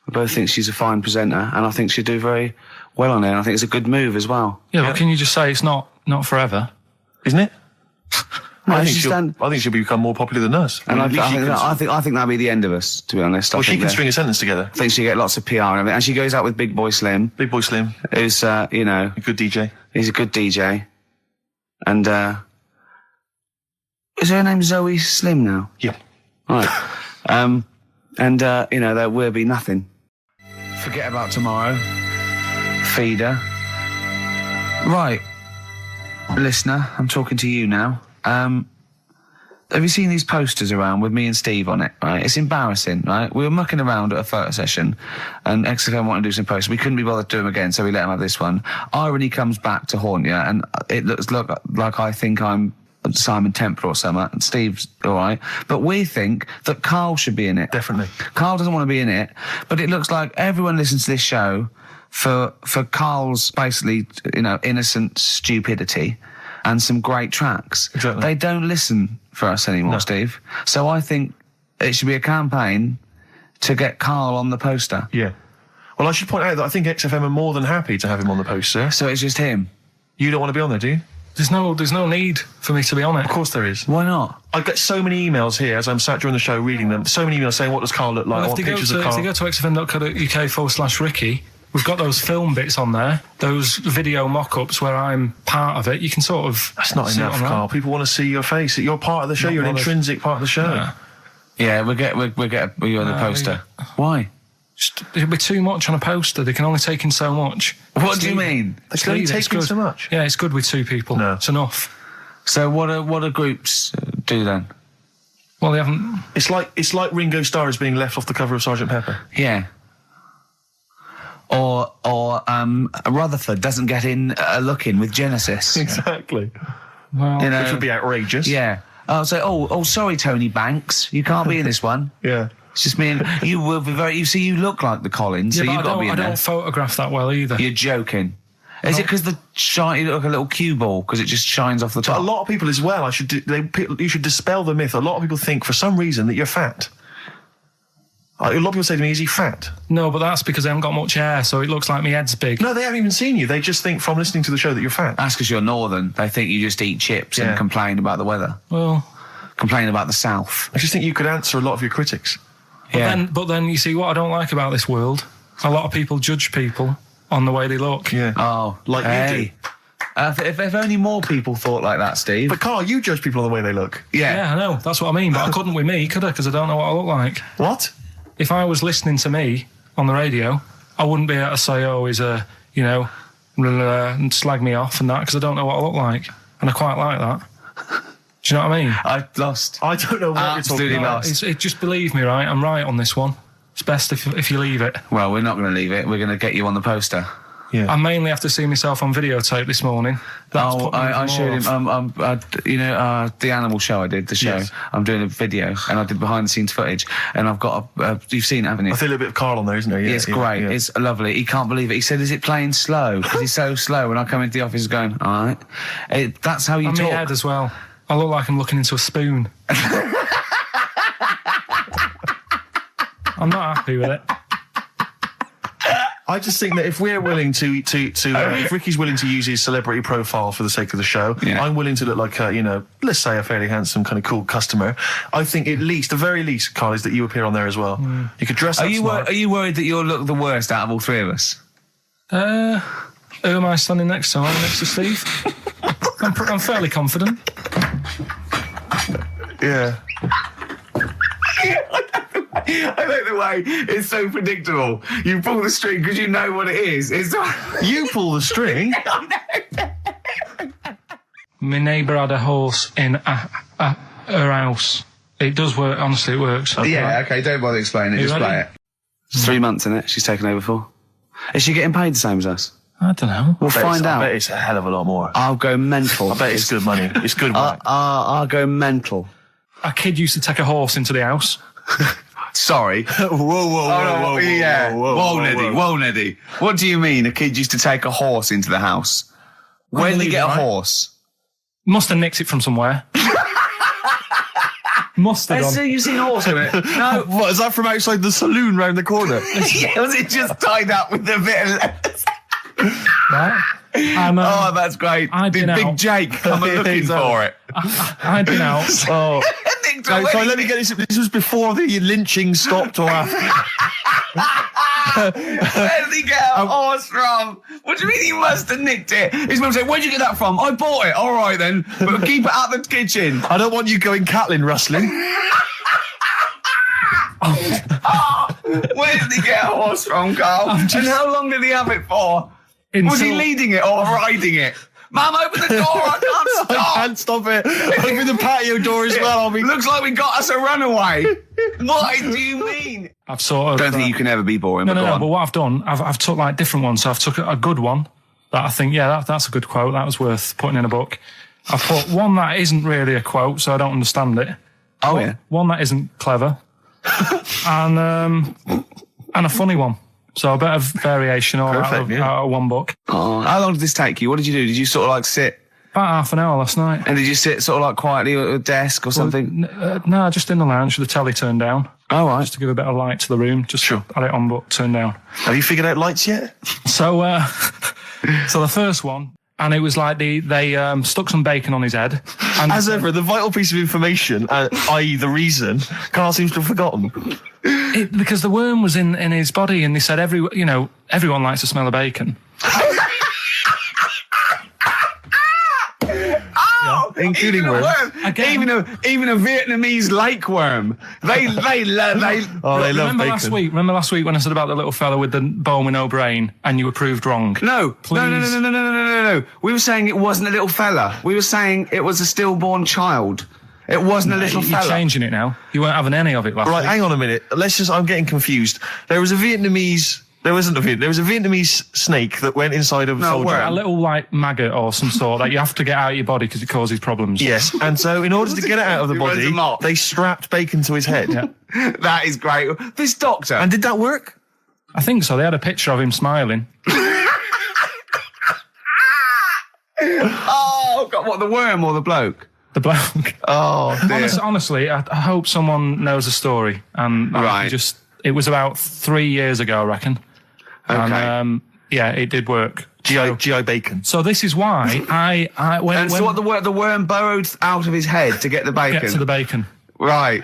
I both think she's a fine presenter, and I think she'd do very well on it, and I think it's a good move as well. Yeah, but can you just say it's not forever? Isn't it? No, I think she'll become more popular than us. And I think that'll be the end of us, to be honest. Well, she can string a sentence together. I think she'll get lots of PR and everything. And she goes out with Big Boy Slim. Big Boy Slim. Who's, A good DJ. He's a good DJ. And, is her name Zoe Slim now? Yeah. Right. There will be nothing. Forget about tomorrow. Feeder. Right. Listener, I'm talking to you now. Have you seen these posters around with me and Steve on it, right? It's embarrassing, right? We were mucking around at a photo session and XFM wanted to do some posters. We couldn't be bothered to do them again, so we let them have this one. Irony comes back to haunt you, and it looks like I think I'm Simon Temper or something, and Steve's all right. But we think that Karl should be in it. Definitely. Karl doesn't want to be in it, but it looks like everyone listens to this show for Karl's basically, innocent stupidity and some great tracks. Exactly. They don't listen for us anymore, Steve. So I think it should be a campaign to get Karl on the poster. Yeah. Well, I should point out that I think XFM are more than happy to have him on the poster. So it's just him. You don't want to be on there, do you? There's no need for me to be on it. Of course there is. Why not? I get so many emails here as I'm sat during the show reading them. So many emails saying, what does Karl look like? Well, I want pictures of Karl. If they go to xfm.co.uk/Ricky, we've got those film bits on there, those video mock-ups where I'm part of it. You can sort of... That's not enough, Karl. People want to see your face. You're part of the show. You're an intrinsic part of the show. Yeah, we'll get you on the poster. Why? It'll be too much on a poster. They can only take in so much. What do you mean? They can only take in so much? Yeah, it's good with two people. No. It's enough. So what do groups do then? Well, they haven't... It's like Ringo Starr is being left off the cover of Sgt. Pepper. Yeah. Or Rutherford doesn't get in a look in with Genesis. Exactly. Well, which would be outrageous. Yeah. Oh, sorry, Tony Banks, you can't be in this one. Yeah. It's just me and you will be very. You look like the Collins, yeah, so you've got to be in there. I don't photograph that well either. You're joking. Is it because you look like a little cue ball because it just shines off the top? But a lot of people as well. You should dispel the myth. A lot of people think for some reason that you're fat. A lot of people say to me, "Is he fat?" No, but that's because I haven't got much hair, so it looks like my head's big. No, they haven't even seen you. They just think from listening to the show that you're fat. That's because you're northern. They think you just eat chips and complain about the weather. Well, complain about the south. I just think you could answer a lot of your critics. But then you see what I don't like about this world. A lot of people judge people on the way they look. Yeah. Oh, like you do. If only more people thought like that, Steve. But Karl, you judge people on the way they look. Yeah, I know. That's what I mean. But I couldn't with me, could I? Because I don't know what I look like. What? If I was listening to me on the radio, I wouldn't be able to say, he's a, and slag me off and that, because I don't know what I look like. And I quite like that. Do you know what I mean? I've lost. I don't know what you're talking about. Just believe me, right? I'm right on this one. It's best if you leave it. Well, we're not going to leave it. We're going to get you on the poster. Yeah. I mainly have to see myself on videotape this morning. I showed him. The animal show I did, the show. Yes. I'm doing a video, and I did behind the scenes footage, and I've got you've seen it, haven't you? I feel a little bit of Karl on there, isn't there? Yeah, it's great. Yeah. It's lovely. He can't believe it. He said, "Is it playing slow?" Because he's so slow. When I come into the office, going, "All right." That's how you talk. My head as well. I look like I'm looking into a spoon. I'm not happy with it. I just think that if we're willing if Ricky's willing to use his celebrity profile for the sake of the show, I'm willing to look like a, let's say a fairly handsome kind of cool customer. I think the very least, Carl, is that you appear on there as well. You could dress up smart. Are you worried that you'll look the worst out of all three of us? Who am I standing next to? I'm next to Steve. I'm fairly confident. Yeah. I like the way it's so predictable. You pull the string because you know what it is. You pull the string? My neighbour had a horse in her house. It does work, honestly, it works. Okay, don't bother explaining it, just play it. It's 3 months, isn't it? She's taken over for. Is she getting paid the same as us? I don't know. We'll find out. I bet it's a hell of a lot more. I'll go mental. I bet it's good money. It's good work. I'll go mental. A kid used to take a horse into the house. Sorry. Whoa, Neddy. What do you mean a kid used to take a horse into the house? Where did he get a horse? Must have nicked it from somewhere. Must have done. You've seen a horse in it? No. What, is that from outside the saloon round the corner? Was it just tied up with a bit of lettuce? Right. That's great. Big Jake coming looking for it. I'd been out. So let me get this. This was before the lynching stopped or after. Where did he get a horse from? What do you mean he must have nicked it? His mum said, where'd you get that from? I bought it. All right then, but keep it out the kitchen. I don't want you going cattling rustling. Where did he get a horse from, Carl? And how long did he have it for? Was he leading it or riding it? Mum, open the door, I can't stop. I can't stop it. Open the patio door as well. Looks like we got us a runaway. What do you mean? I've sort of... Don't think you can ever be boring, No, but what I've done, I've took like different ones. So I've took a good one that I think, that's a good quote. That was worth putting in a book. I've put one that isn't really a quote, so I don't understand it. Oh, yeah. One that isn't clever. and a funny one. So a bit of variation out of one book. Oh, how long did this take you? What did you do? Did you sort of like sit? About half an hour last night. And did you sit sort of like quietly at a desk or something? No, just in the lounge with the telly turned down. Oh, right. Just to give a bit of light to the room. Just had it on but turned down. Have you figured out lights yet? So the first one, and it was like they stuck some bacon on his head. And as ever, the vital piece of information, i.e. the reason, Carl seems to have forgotten. Because the worm was in his body, and they said everyone likes the smell of bacon. Including worms. Even a Vietnamese lake worm. They love bacon. Remember last week when I said about the little fella with the bone with no brain, and you were proved wrong? No. We were saying it wasn't a little fella. We were saying it was a stillborn child. It wasn't a little fella. You're changing it now. You weren't having any of it last week. Right, hang on a minute. I'm getting confused. There was a Vietnamese snake that went inside of a soldier. A little like maggot or some sort that you have to get out of your body because it causes problems. Yes, and so in order to get it out of the body, they strapped bacon to his head. Yeah. That is great. This doctor. And did that work? I think so. They had a picture of him smiling. Oh, God, what, the worm or the bloke? The bloke. Oh, dear. Honestly, I hope someone knows the story. And it was about 3 years ago, I reckon. Okay. And, it did work. GI bacon. So this is why so what the worm burrowed out of his head to get the bacon? Get to the bacon. Right.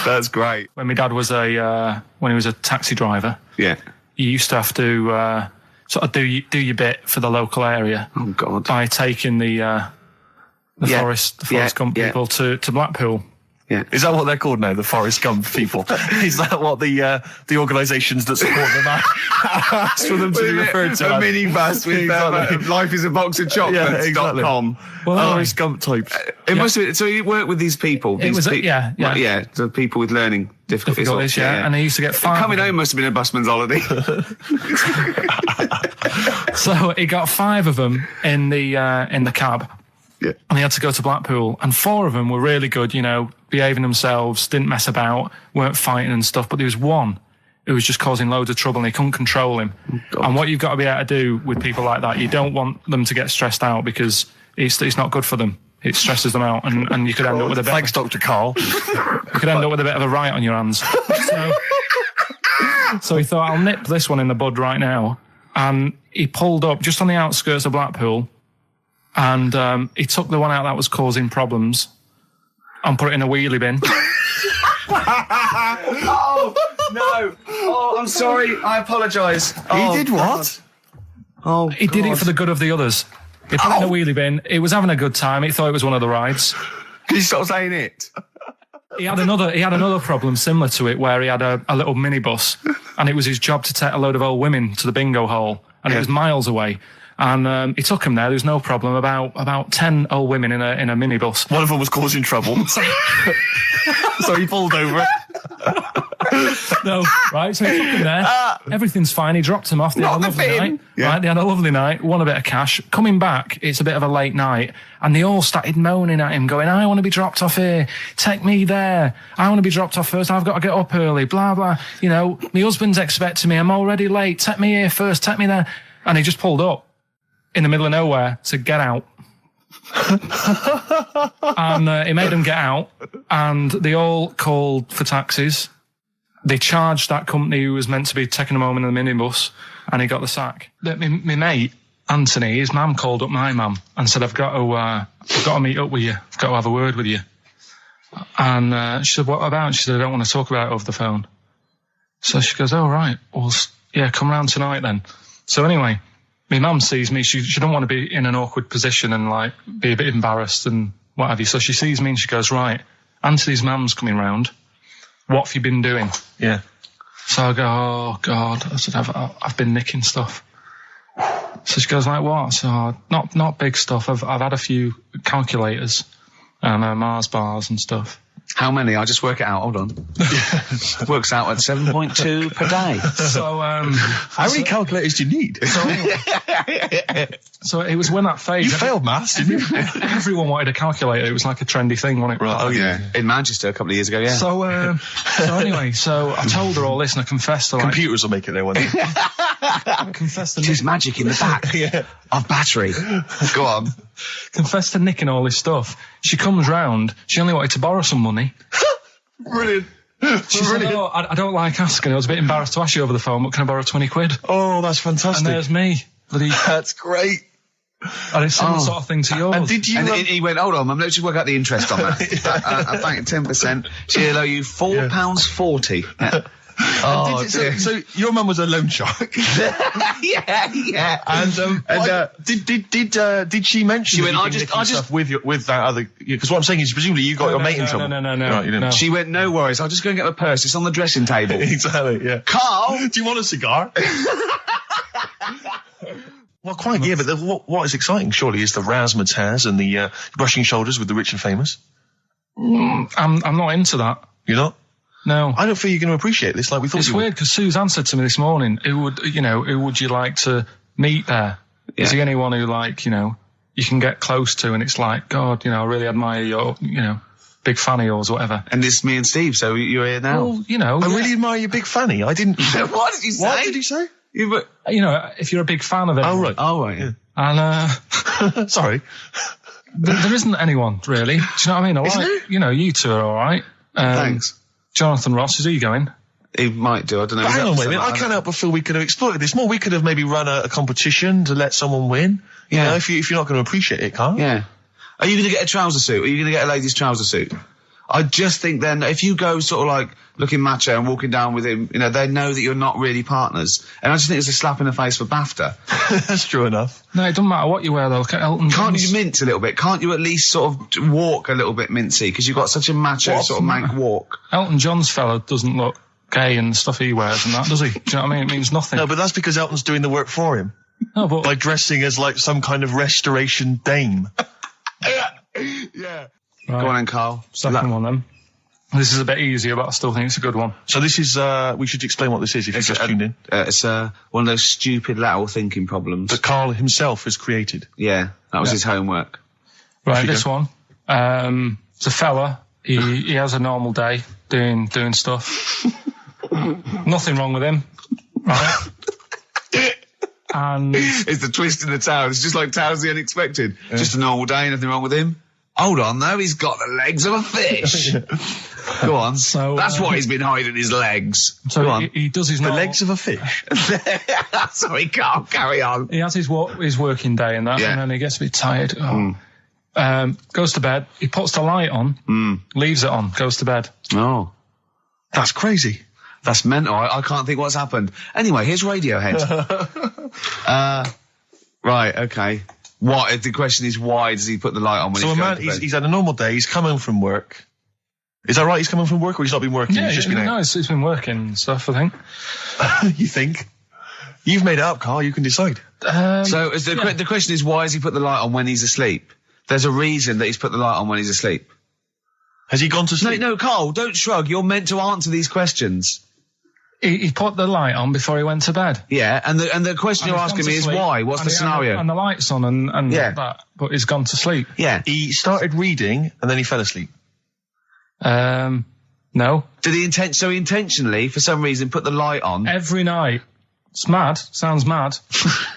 That's great. When my dad was when he was a taxi driver. Yeah. You used to have to sort of do your bit for the local area. Oh God! By taking the Forrest Gump people to Blackpool. Yeah. Is that what they're called now? The Forrest Gump people? Is that what the organisations that support them asked for them to be referred to? A minibus with life is a box of chocolates.com. Forrest Gump types. It must have been, so you work with these people. The people with learning difficulties. And they used to get 5. Coming home must have been a busman's holiday. So he got 5 of them in the cab. Yeah. And he had to go to Blackpool, and 4 of them were really good, behaving themselves, didn't mess about, weren't fighting and stuff, but there was one who was just causing loads of trouble and he couldn't control him. Oh, and what you've got to be able to do with people like that, you don't want them to get stressed out because it's not good for them. It stresses them out, and you could end up with a bit... Thanks, Dr. Karl. You could end up with a bit of a riot on your hands. So... So he thought, I'll nip this one in the bud right now. And he pulled up just on the outskirts of Blackpool, and he took the one out that was causing problems and put it in a wheelie bin. Oh, no. Oh, I'm sorry. I apologise. He did what? Oh, He did it for the good of the others. He put it in a wheelie bin. He was having a good time. He thought it was one of the rides. Can you stop saying it? He had another problem similar to it, where he had a little minibus, and it was his job to take a load of old women to the bingo hall, and it was miles away. And he took him there. There was no problem. About 10 old women in a minibus. One of them was causing trouble. So he pulled over. No, right? So he took him there. Everything's fine. He dropped him off. They had a lovely night. Yeah. Right? They had a lovely night. Won a bit of cash. Coming back, it's a bit of a late night, and they all started moaning at him, going, "I want to be dropped off here. Take me there. I want to be dropped off first. I've got to get up early. Blah blah. You know, my husband's expecting me. I'm already late. Take me here first. Take me there." And he just pulled up in the middle of nowhere, said, "Get out." And he made them get out, and they all called for taxis. They charged that company who was meant to be taking him home in the minibus, and he got the sack. My mate, Anthony, his mum called up my mum and said, I've got to meet up with you. I've got to have a word with you. And she said, what about? She said, I don't want to talk about it over the phone. So she goes, oh, right. Well, yeah, come round tonight then. So anyway, my mum sees me. She don't want to be in an awkward position and, like, be a bit embarrassed and what have you. So she sees me and she goes, right, Anthony's mum's coming round. What have you been doing? Yeah. So I go, oh, God. I said, I've been nicking stuff. So she goes, like what? So, not big stuff. I've had a few calculators and Mars bars and stuff. How many? I'll just work it out. Hold on. Works out at 7.2 per day. So, how many calculators do you need? So it was when that phase. You failed maths, didn't you? Everyone wanted a calculator. It was like a trendy thing, wasn't it? Right. Oh, yeah. In Manchester a couple of years ago, yeah. So anyway, so I told her all this and I confessed to, like, computers will make it there one day. confessed to There's magic in the back of battery. Go on. Confessed to nicking all this stuff. She comes round. She only wanted to borrow some money. Brilliant. She said, oh, I don't like asking. I was a bit embarrassed to ask you over the phone, but can I borrow 20 quid? Oh, that's fantastic. And there's me. That's great. And it's similar sort of thing to yours. And did you? And he went, hold on, Mum, let's just work out the interest on that. I bank 10%. She'll owe you £4.40. Yeah. Oh, so your mum was a loan shark. yeah. And did she mention? She went, I just with that other, because what I'm saying is presumably you got your mate in trouble. No. Right, you didn't. No. She went, no worries, I'll just go and get my purse. It's on the dressing table. Exactly. Yeah. Carl, do you want a cigar? Well, quite, yeah, but what is exciting, surely, is the razzmatazz and the brushing shoulders with the rich and famous. I'm not into that. You're not? No. I don't feel you're going to appreciate this like we thought It's you would. weird, because Suzanne said to me this morning, who would you like to meet there? Yeah. Is there anyone who, like, you can get close to and it's like, God, I really admire your, big fan of yours or whatever. And it's me and Steve, so you're here now. Well, I really admire your big fanny. I didn't... What did you say? What did he say? If you're a big fan of it. Oh, right. Oh, right, yeah. And, sorry. There isn't anyone, really. Do you know what I mean? You two are all right. Thanks. Jonathan Ross, is he going? He might do, I don't know. But hang on, wait a minute. I can't help but feel we could have exploited this more. We could have maybe run a competition to let someone win. Yeah. If you're not going to appreciate it, Carl. Yeah. Are you going to get a trouser suit? Are you going to get a ladies' trouser suit? I just think then, if you go sort of like looking macho and walking down with him, they know that you're not really partners. And I just think it's a slap in the face for BAFTA. That's true enough. No, it doesn't matter what you wear, though. Look at Elton John. Can't you mince a little bit? Can't you at least sort of walk a little bit mincy? Because you've got such a macho sort of mank walk. Elton John's fella doesn't look gay and stuff he wears and that, does he? Do you know what I mean? It means nothing. No, but that's because Elton's doing the work for him. No, but... by dressing as like some kind of restoration dame. Yeah. Right. Go on then, Carl. Second one then. This is a bit easier, but I still think it's a good one. So this is, we should explain what this is if you've just tuned in. It's one of those stupid lateral thinking problems. That Carl himself has created. Yeah, that was his homework. Right, this one. It's a fella. He has a normal day doing stuff. Nothing wrong with him. Right? And it's the twist in the tale. It's just like Tales the Unexpected. Yeah. Just a normal day, nothing wrong with him. Hold on, though, he's got the legs of a fish. Go on. So, that's why he's been hiding his legs. So Go on. he does his The normal. legs of a fish. Sorry, Carl, carry on. He has his working day and that, Yeah. and then he gets a bit tired. Goes to bed. He puts the light on, leaves it on, goes to bed. Oh. That's crazy. That's mental. I can't think what's happened. Anyway, here's Radiohead. Right, okay. What? The question is, why does he put the light on when So he's a going man, to bed? he's had a normal day, he's come home from work. Is that right? He's come home from work, or he's not been working? Yeah, he's just been out? no, it's been working and stuff, I think. You think? You've made it up, Carl. You can decide. So is the question is, why has he put the light on when he's asleep? There's a reason that he's put the light on when he's asleep. Has he gone to sleep? No, Carl, don't shrug. You're meant to answer these questions. He put the light on before he went to bed. Yeah, and the question you're And he's asking gone me to is sleep, why? What's and the he- scenario? And the light's on and Yeah. that, but he's gone to sleep. Yeah. He started reading, and then he fell asleep. No. Did he intentionally, for some reason, put the light on? Every night. It's mad. Sounds mad.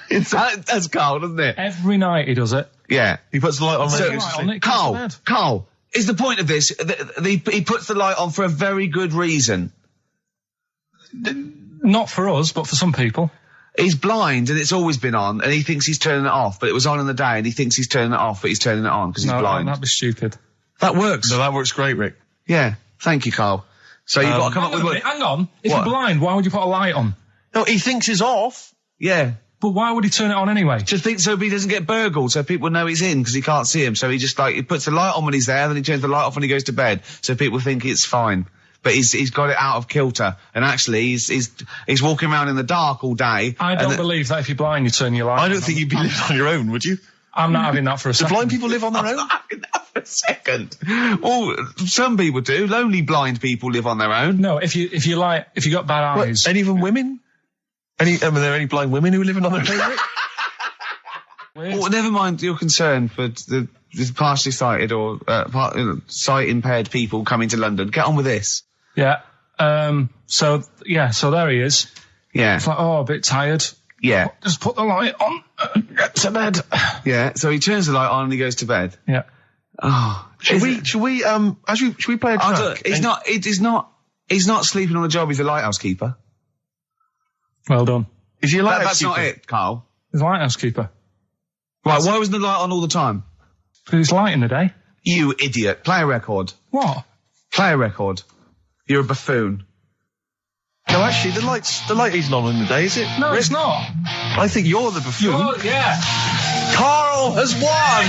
That's Carl, doesn't it? Every night he does it. Yeah. He puts the light on when So, he goes to sleep. Carl, is the point of this, he puts the light on for a very good reason. Not for us, but for some people. He's blind and it's always been on and he thinks he's turning it off, but it was on in the day and he thinks he's turning it off, but he's turning it on because he's blind. That'd be stupid. That works. No, that works great, Rick. Yeah. Thank you, Carl. So you've got to come up with what... Hang on. If What? you're blind, why would you put a light on? No, he thinks he's off. Yeah. But why would he turn it on anyway? Just think so he doesn't get burgled, so people know he's in because he can't see him. So he just he puts the light on when he's there, then he turns the light off when he goes to bed, so people think it's fine. But he's got it out of kilter, and actually he's walking around in the dark all day. I don't believe that if you're blind, you turn your light on. I don't think you'd be living on your own, would you? I'm not having that for a Do second. blind people live on their own? For a second. Well, some people do. Lonely blind people live on their own. No, if you got bad eyes. Any of them women? Are there any blind women who are living on their own? Rick? Well, never mind your concern for the partially sighted or sight impaired people coming to London. Get on with this. Yeah. So there he is. Yeah. It's like, a bit tired. Yeah. Just put the light on. Get to bed. Yeah. So he turns the light on and he goes to bed. Yeah. Oh. Should we play a track? He's not sleeping on the job. He's a lighthouse keeper. Well done. Is he a lighthouse That's not keeper? it, Carl. He's a lighthouse keeper. Right. Why wasn't the light on all the time? Because it's light in the day. You idiot. Play a record. What? Play a record. You're a buffoon. No, actually, the light isn't on in the day, is it? No, Rick? it's not. I think you're the buffoon. Yeah. Carl has won!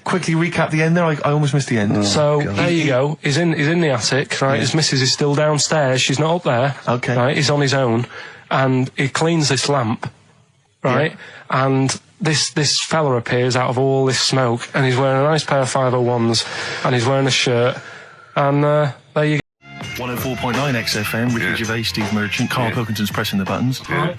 Quickly recap the end there. I almost missed the end. So there you go. He's in the attic, right? His missus is still downstairs. She's not up there. Okay. Right? He's on his own, and he cleans this lamp, right? And this fella appears out of all this smoke, and he's wearing a nice pair of 501s, and he's wearing a shirt, and there you go. 104.9 XFM, Ricky Gervais, Steve Merchant, Karl Pilkington's pressing the buttons. Right.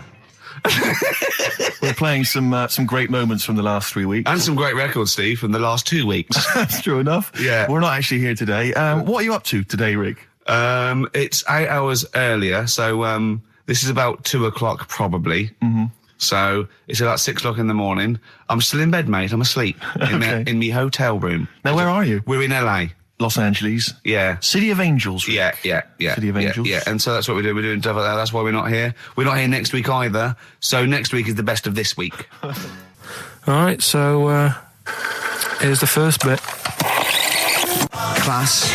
We're playing some great moments from the last 3 weeks. And some great records, Steve, from the last 2 weeks. That's true enough. Yeah. We're not actually here today. What are you up to today, Rick? It's 8 hours earlier, so this is about 2 o'clock probably. Mm-hmm. So it's about 6 o'clock in the morning. I'm still in bed, mate. I'm asleep in me hotel room. Now, where are you? We're in LA. Los Angeles. Yeah. City of Angels. Rick. Yeah. City of Angels. Yeah. And so that's what we're doing. We're doing stuff like that. That's why we're not here. We're not here next week either. So next week is the best of this week. All right. So here's the first bit. Class.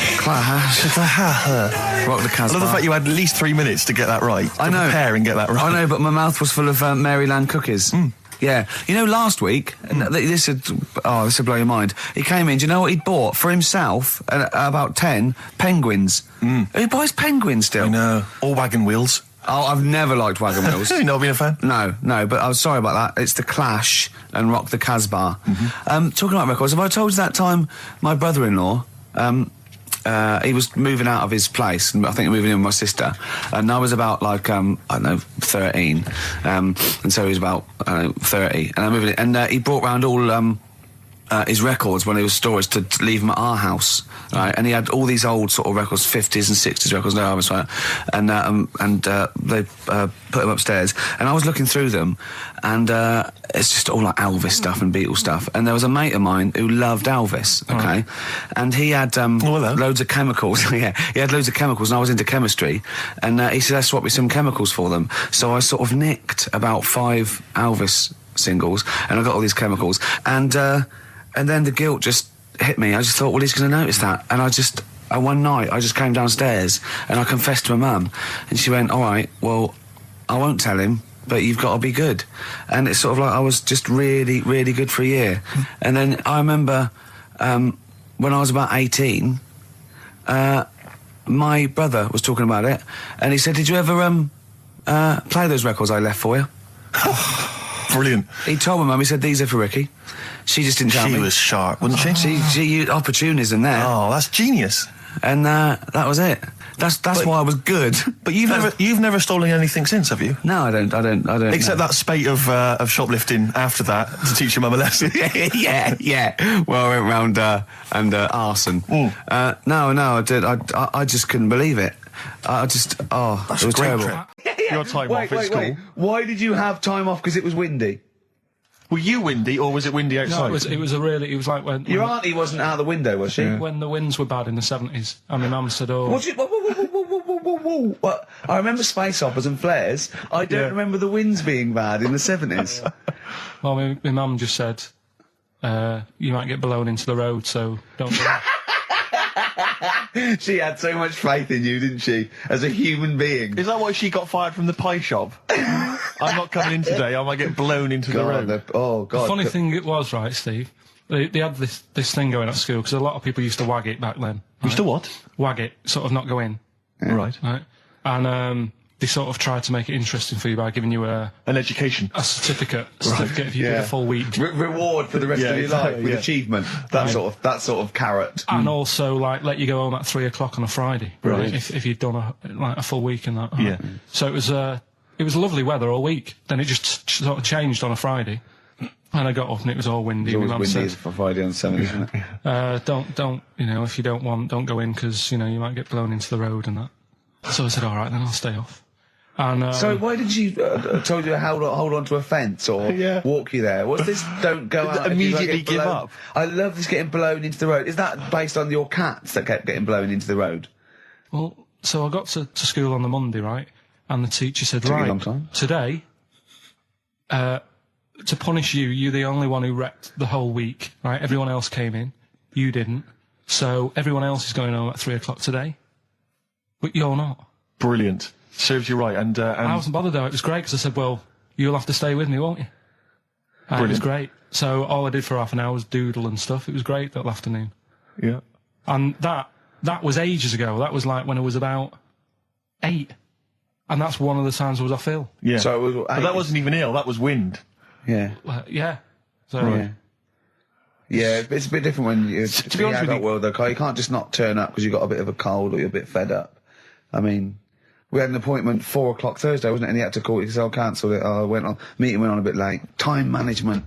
Rock the Casbah. I love the fact you had at least 3 minutes to get that right. I know. Prepare and get that right. I know, but my mouth was full of Maryland cookies. Yeah. You know, last week, this would blow your mind. He came in, do you know what he'd bought? For himself, about 10 penguins. Who buys penguins still? I know. All wagon wheels. Oh, I've never liked wagon wheels. Have you not been a fan? No, but I was sorry about that. It's The Clash and Rock the Casbah. Talking about records, have I told you that time my brother-in-law, he was moving out of his place, and I think moving in with my sister, and I was about like, I don't know, 13, and so he was about, 30, and I'm moving in, and he brought round all his records when he was storage to leave them at our house, right? And he had all these old sort of records, 50s and 60s records, no albums, right? And they put them upstairs, and I was looking through them, and it's just all like Elvis stuff and Beatles stuff. And there was a mate of mine who loved Elvis, okay? And he had loads of chemicals. Yeah, he had loads of chemicals, and I was into chemistry, and he said, "Let's swap me some chemicals for them." So I sort of nicked about 5 Elvis singles, and I got all these chemicals, and then the guilt just hit me. I just thought, well, he's going to notice that. And one night, I just came downstairs and I confessed to my mum. And she went, all right, well, I won't tell him, but you've got to be good. And it's sort of like I was just really, really good for a year. And then I remember when I was about 18, my brother was talking about it. And he said, did you ever play those records I left for you? Brilliant. He told my mum, he said, these are for Ricky. She just didn't tell me. She was sharp, wasn't she? She used opportunism there. Oh, that's genius. And that was it. That's why I was good. But you've never stolen anything since, have you? No, I don't. Except that spate of shoplifting after that to teach your mum a lesson. yeah. Well, I went round and arson. No, I did. I just couldn't believe it. That's it was terrible. Your time off at school. Wait. Why did you have time off? Because it was windy. Were you windy, or was it windy outside? No, it was like when... Your auntie wasn't out the window, was she? When the winds were bad in the 70s, and my mum said, oh... Whoa. What? I remember space operas and flares. I don't remember the winds being bad in the 70s. Well, my mum just said, you might get blown into the road, so don't do that. She had so much faith in you, didn't she? As a human being. Is that why she got fired from the pie shop? I'm not coming in today, I might get blown into the road. God. The funny thing it was, right, Steve, they had this thing going at school, because a lot of people used to wag it back then. Right? Used to what? Wag it, sort of not go in. Yeah. Right. And they sort of tried to make it interesting for you by giving you an education. A certificate if you did a full week. Reward for the rest of your life with achievement. That sort of carrot. And also, like, let you go home at 3 o'clock on a Friday. Right. If you'd done a full week and that. Yeah. So it was lovely weather all week. Then it just sort of changed on a Friday. And I got up and it was all windy. It's always windy for Friday on 7, isn't it? Don't, if you don't go in, because, you might get blown into the road and that. So I said, all right, then I'll stay off. And, so why did you told you to hold on to a fence or walk you there? What's this? Don't go out. Immediately give up. I love this getting blown into the road. Is that based on your cats that kept getting blown into the road? Well, so I got to school on the Monday, right? And the teacher said, Took you a long time. Today, to punish you, you're the only one who wrecked the whole week, right? Everyone else came in, you didn't. So everyone else is going home at 3 o'clock today, but you're not. Brilliant. Serves you right. And I wasn't bothered though. It was great because I said, well, you'll have to stay with me, won't you? And it was great. So all I did for half an hour was doodle and stuff. It was great that afternoon. Yeah. And that was ages ago. That was like when I was about 8. And that's one of the times I was off ill. Yeah. So it was, but that wasn't even ill. That was wind. Yeah. Yeah. So, right. Yeah, it's a bit different when you're to be honest with you, world though, Carl. You can't just not turn up because you've got a bit of a cold or you're a bit fed up. I mean, we had an appointment 4 o'clock Thursday, wasn't it? And he had to call it because I cancelled it. Meeting went on a bit late. Time management.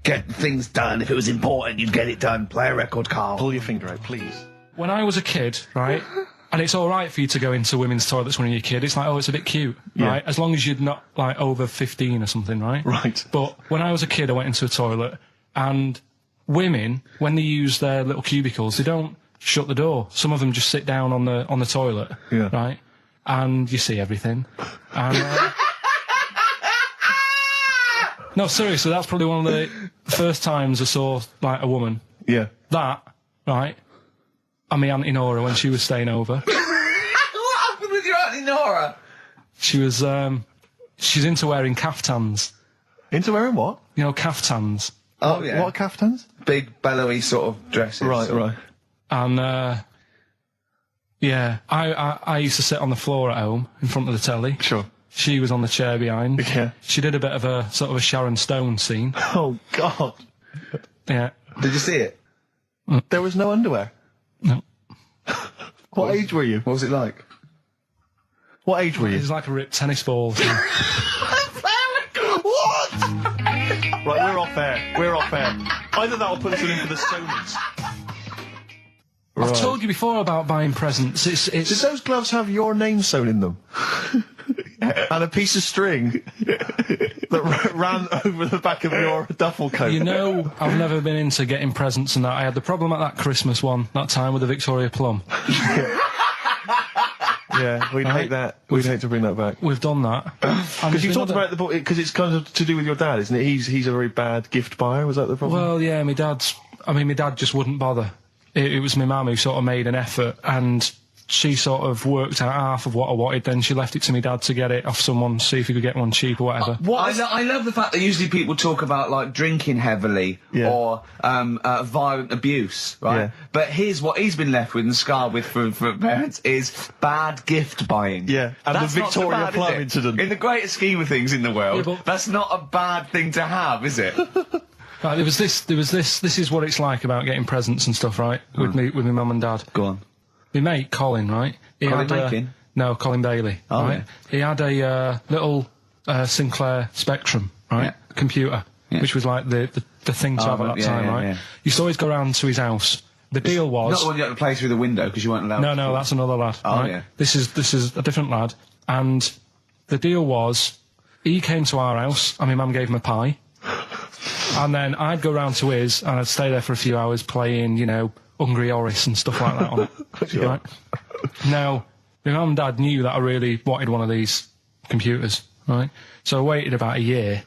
Get things done. If it was important, you'd get it done. Play a record, Carl. Pull your finger out, please. When I was a kid, right, and it's all right for you to go into women's toilets when you're a kid. It's like, oh, it's a bit cute, right? As long as you're not, like, over 15 or something, right? Right. But when I was a kid, I went into a toilet, and women, when they use their little cubicles, they don't shut the door. Some of them just sit down on the toilet, right? And you see everything. And, no, seriously, that's probably one of the first times I saw, like, a woman. Yeah. That, right? And my Auntie Nora when she was staying over. What happened with your Auntie Nora? She was, she's into wearing caftans. Into wearing what? You know, caftans. Oh, yeah. What caftans? Big, bellowy sort of dresses. Right. And, yeah, I used to sit on the floor at home in front of the telly. Sure. She was on the chair behind. Yeah. She did a bit of a sort of a Sharon Stone scene. Oh, God. Yeah. Did you see it? There was no underwear? No. What age were you? What was it like? What age were you? It was like a ripped tennis ball. What? Right, we're off air. We're off air. Either that or put us in for the Sonys. I've told you before about buying presents. Did those gloves have your name sewn in them? And a piece of string that ran over the back of your duffel coat? You know, I've never been into getting presents and that. I had the problem at that Christmas one, that time with the Victoria Plum. Yeah, we'd hate that. We'd hate to bring that back. We've done that. Because you talked about the book, because it's kind of to do with your dad, isn't it? He's a very bad gift buyer, was that the problem? Well, yeah, my dad just wouldn't bother. It was my mum who sort of made an effort, and she sort of worked out half of what I wanted, then she left it to my dad to get it off someone, see if he could get one cheap or whatever. I love the fact that usually people talk about, like, drinking heavily or violent abuse, right? Yeah. But here's what he's been left with and scarred with from parents is bad gift buying. Yeah, and that's the Victoria Plum incident. In the greatest scheme of things in the world, that's not a bad thing to have, is it? Right, there was this, this is what it's like about getting presents and stuff, right? With my mum and dad. Go on. My mate, Colin, right? Colin Mackin? No, Colin Bailey. Oh, right? Yeah. He had a little Sinclair Spectrum, right? Computer, which was like the thing to have at that time, right? Yeah. Used to always go round to his house. The deal was... Not the one you had to play through the window because you weren't allowed to. No, that's another lad. Oh, right? yeah. This is a different lad. And the deal was, he came to our house and my mum gave him a pie. And then I'd go round to his and I'd stay there for a few hours playing, you know, Hungry Horace and stuff like that on it. Sure. Right? Now, my mum and dad knew that I really wanted one of these computers, right? So I waited about a year.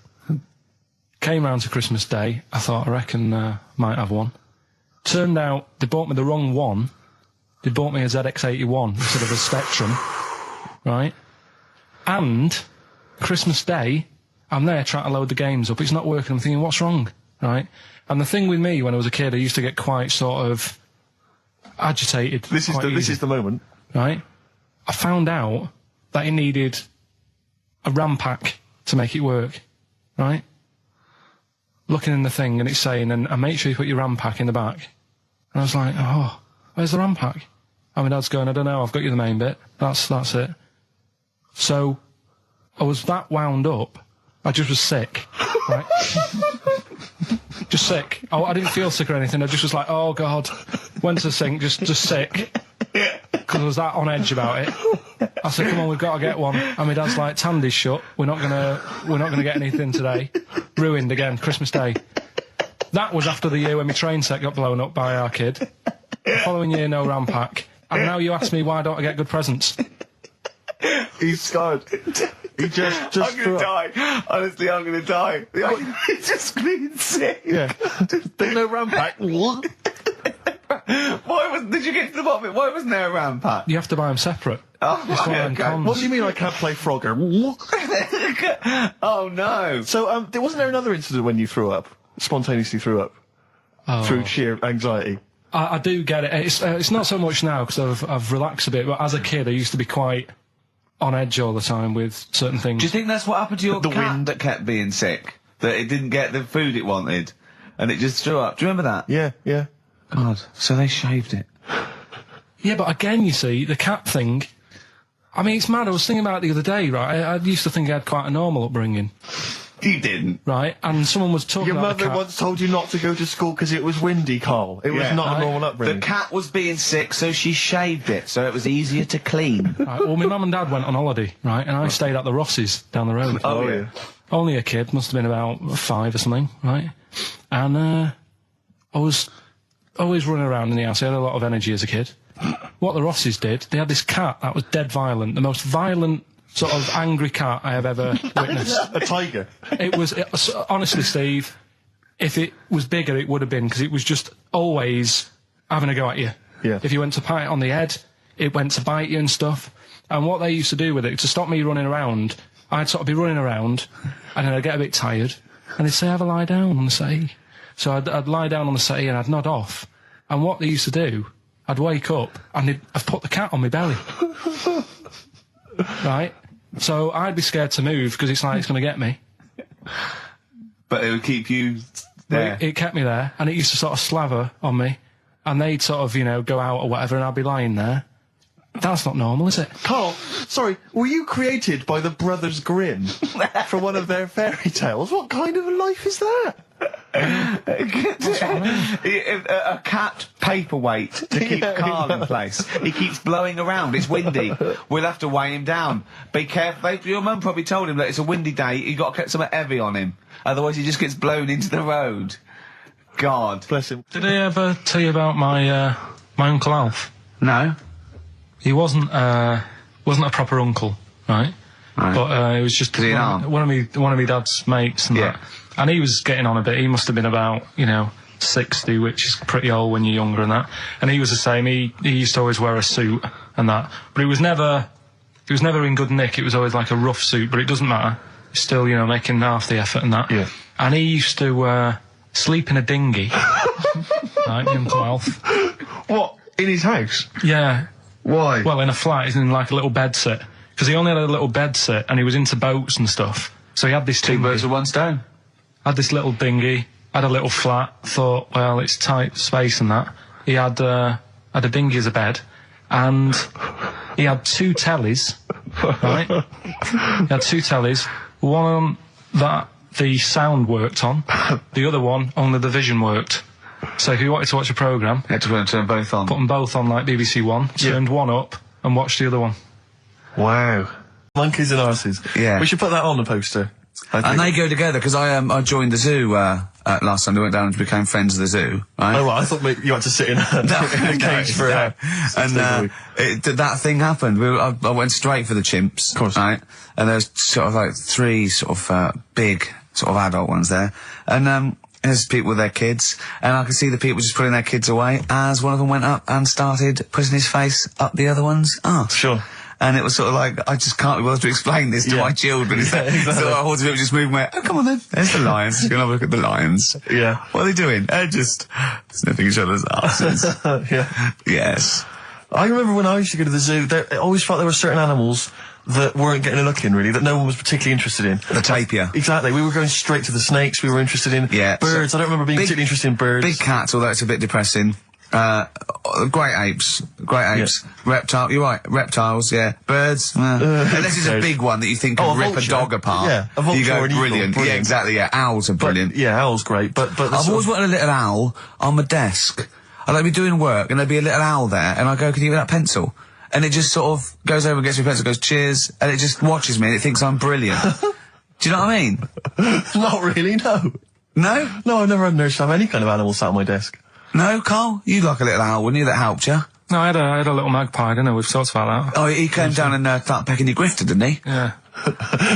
Came round to Christmas Day. I thought, I reckon might have one. Turned out they bought me the wrong one. They bought me a ZX81 instead of a Spectrum, right? And Christmas Day, I'm there trying to load the games up. It's not working. I'm thinking, what's wrong, right? And the thing with me, when I was a kid, I used to get quite sort of agitated. This is the moment, right? I found out that it needed a RAM pack to make it work, right? Looking in the thing and it's saying, and make sure you put your RAM pack in the back. And I was like, oh, where's the RAM pack? And my dad's going, I don't know, I've got you the main bit. That's it. So I was that wound up. I just was sick, right? Just sick. I didn't feel sick or anything. I just was like, oh God. Went to the sink, just sick. Because I was that on edge about it. I said, come on, we've got to get one. And my dad's like, Tandy's shut. We're not gonna get anything today. Ruined again, Christmas Day. That was after the year when my train set got blown up by our kid. The following year, no RAM pack. And now you ask me why don't I get good presents? He's scarred. He just I'm gonna die. Honestly, I'm gonna die. He's just being sick. Yeah. There's no RAM pack. Did you get to the bottom of it? Why wasn't there a RAM pack? You have to buy them separate. Oh, okay. What do you mean I can't play Frogger? Oh no. So, wasn't there another incident when you threw up? Spontaneously threw up? Through sheer anxiety? I do get it. It's not so much now because I've relaxed a bit, but as a kid I used to be quite on edge all the time with certain things. Do you think that's what happened to your cat that kept being sick? That it didn't get the food it wanted and it just threw up? Do you remember that? Yeah. God, so they shaved it. Yeah, but again, you see, the cat thing, I mean, it's mad. I was thinking about it the other day, right? I used to think I had quite a normal upbringing. You didn't. Right? And someone was talking about the cat. Your mother once told you not to go to school because it was windy, Carl. It was not a normal upbringing. The cat was being sick, so she shaved it, so it was easier to clean. Right, well, my mum and dad went on holiday, right? And I stayed at the Rosses down the road. Oh, yeah. Only a kid, must have been about 5 or something, right? And I was always running around in the house. I had a lot of energy as a kid. What the Rosses did, they had this cat that was dead violent, the most violent sort of angry cat I have ever witnessed. A tiger? It was, honestly, Steve, if it was bigger, it would have been, because it was just always having a go at you. Yeah. If you went to pat it on the head, it went to bite you and stuff. And what they used to do with it, to stop me running around, I'd sort of be running around, and then I'd get a bit tired, and they'd say, have a lie down on the settee. So I'd lie down on the settee and I'd nod off. And what they used to do, I'd wake up and I'd put the cat on my belly. Right? So I'd be scared to move because it's like it's going to get me. But it would keep you there. It kept me there, and it used to sort of slaver on me, and they'd sort of, you know, go out or whatever, and I'd be lying there, That's not normal, is it? Carl, sorry, were you created by the Brothers Grimm for one of their fairy tales? What kind of a life is that? A cat paperweight to keep Karl in place. He keeps blowing around. It's windy. We'll have to weigh him down. Be careful. Your mum probably told him that it's a windy day. You got to get something heavy on him. Otherwise, he just gets blown into the road. God Bless him. Did I ever tell you about my Uncle Alf? No. He wasn't a proper uncle, right? But he was just Was he an aunt? one of me dad's mates and Yeah. that. And he was getting on a bit. He must have been about, 60, which is pretty old when you're younger and that. And he was the same. He used to always wear a suit and that. But he was never in good nick. It was always like a rough suit, but it doesn't matter. He's still, making half the effort and that. Yeah. And he used to sleep in a dinghy. Right, the Uncle Alf. What? In his house? Yeah. Why? Well, in a flat, he's in like a little bed sit. Because he only had a little bed sit and he was into boats and stuff. So he had this Two birds with one stone. Had this little dinghy, had a little flat, thought, well, it's tight space and that. He had a dinghy as a bed, and he had 2 tellies, right? He had 2 tellies, one that the sound worked on, the other one only the vision worked. So if you wanted to watch a programme, You had to turn both on. put them both on like BBC One, turned one up and watched the other one. Wow. Monkeys and arses. Yeah. We should put that on the poster. I think. And they go together, because I joined the zoo last time. I went down and became friends of the zoo, right? Oh, well, I thought maybe you had to sit in a cage for no. And that thing happened. I went straight for the chimps, Of course. right? And there's sort of like 3 sort of big sort of adult ones there, and there's people with their kids, and I could see the people just putting their kids away as one of them went up and started putting his face up the other one's arse. Sure. And it was sort of like, I just can't be bothered to explain this to my children. Yeah, exactly. So I wanted to just move my, oh, come on then, there's the lions. You're gonna have a look at the lions. Yeah. What are they doing? They're just sniffing each other's asses. Yeah. Yes. I remember when I used to go to the zoo, I always felt there were certain animals that weren't getting a look in, really, that no one was particularly interested in. The tapir. Exactly. We were going straight to the snakes we were interested in. Yeah. Birds. I don't remember being particularly interested in birds. Big cats, although it's a bit depressing. Great apes. Reptile, you're right, reptiles, yeah. Birds, unless it's a big one that you think can rip a dog apart. Yeah, a vulture you go, or an eagle, brilliant. Yeah, exactly, yeah. Owls are brilliant. Yeah, owl's great, but I've always wanted a little owl on my desk. I'd like be doing work and there'd be a little owl there, and I go, can you give me that pencil? And it just sort of goes over and gets me a pencil, goes, cheers, and it just watches me and it thinks I'm brilliant. Do you know what I mean? Not really, no. No? No, I've never had nurse to have any kind of animal sat on my desk. No, Carl? You'd like a little owl, wouldn't you, that helped you? No, I had a little magpie, didn't I? We've talked about that. Oh, he came down and started pecking your grifter, didn't he? Yeah.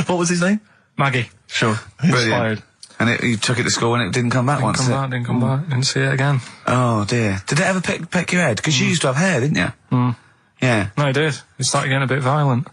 What was his name? Maggie. Sure. Brilliant. Inspired. And you took it to school and it didn't come back once. Didn't come back, didn't see it again. Oh dear. Did it ever peck your head? Because you used to have hair, didn't you? Yeah. No, it did. It started getting a bit violent.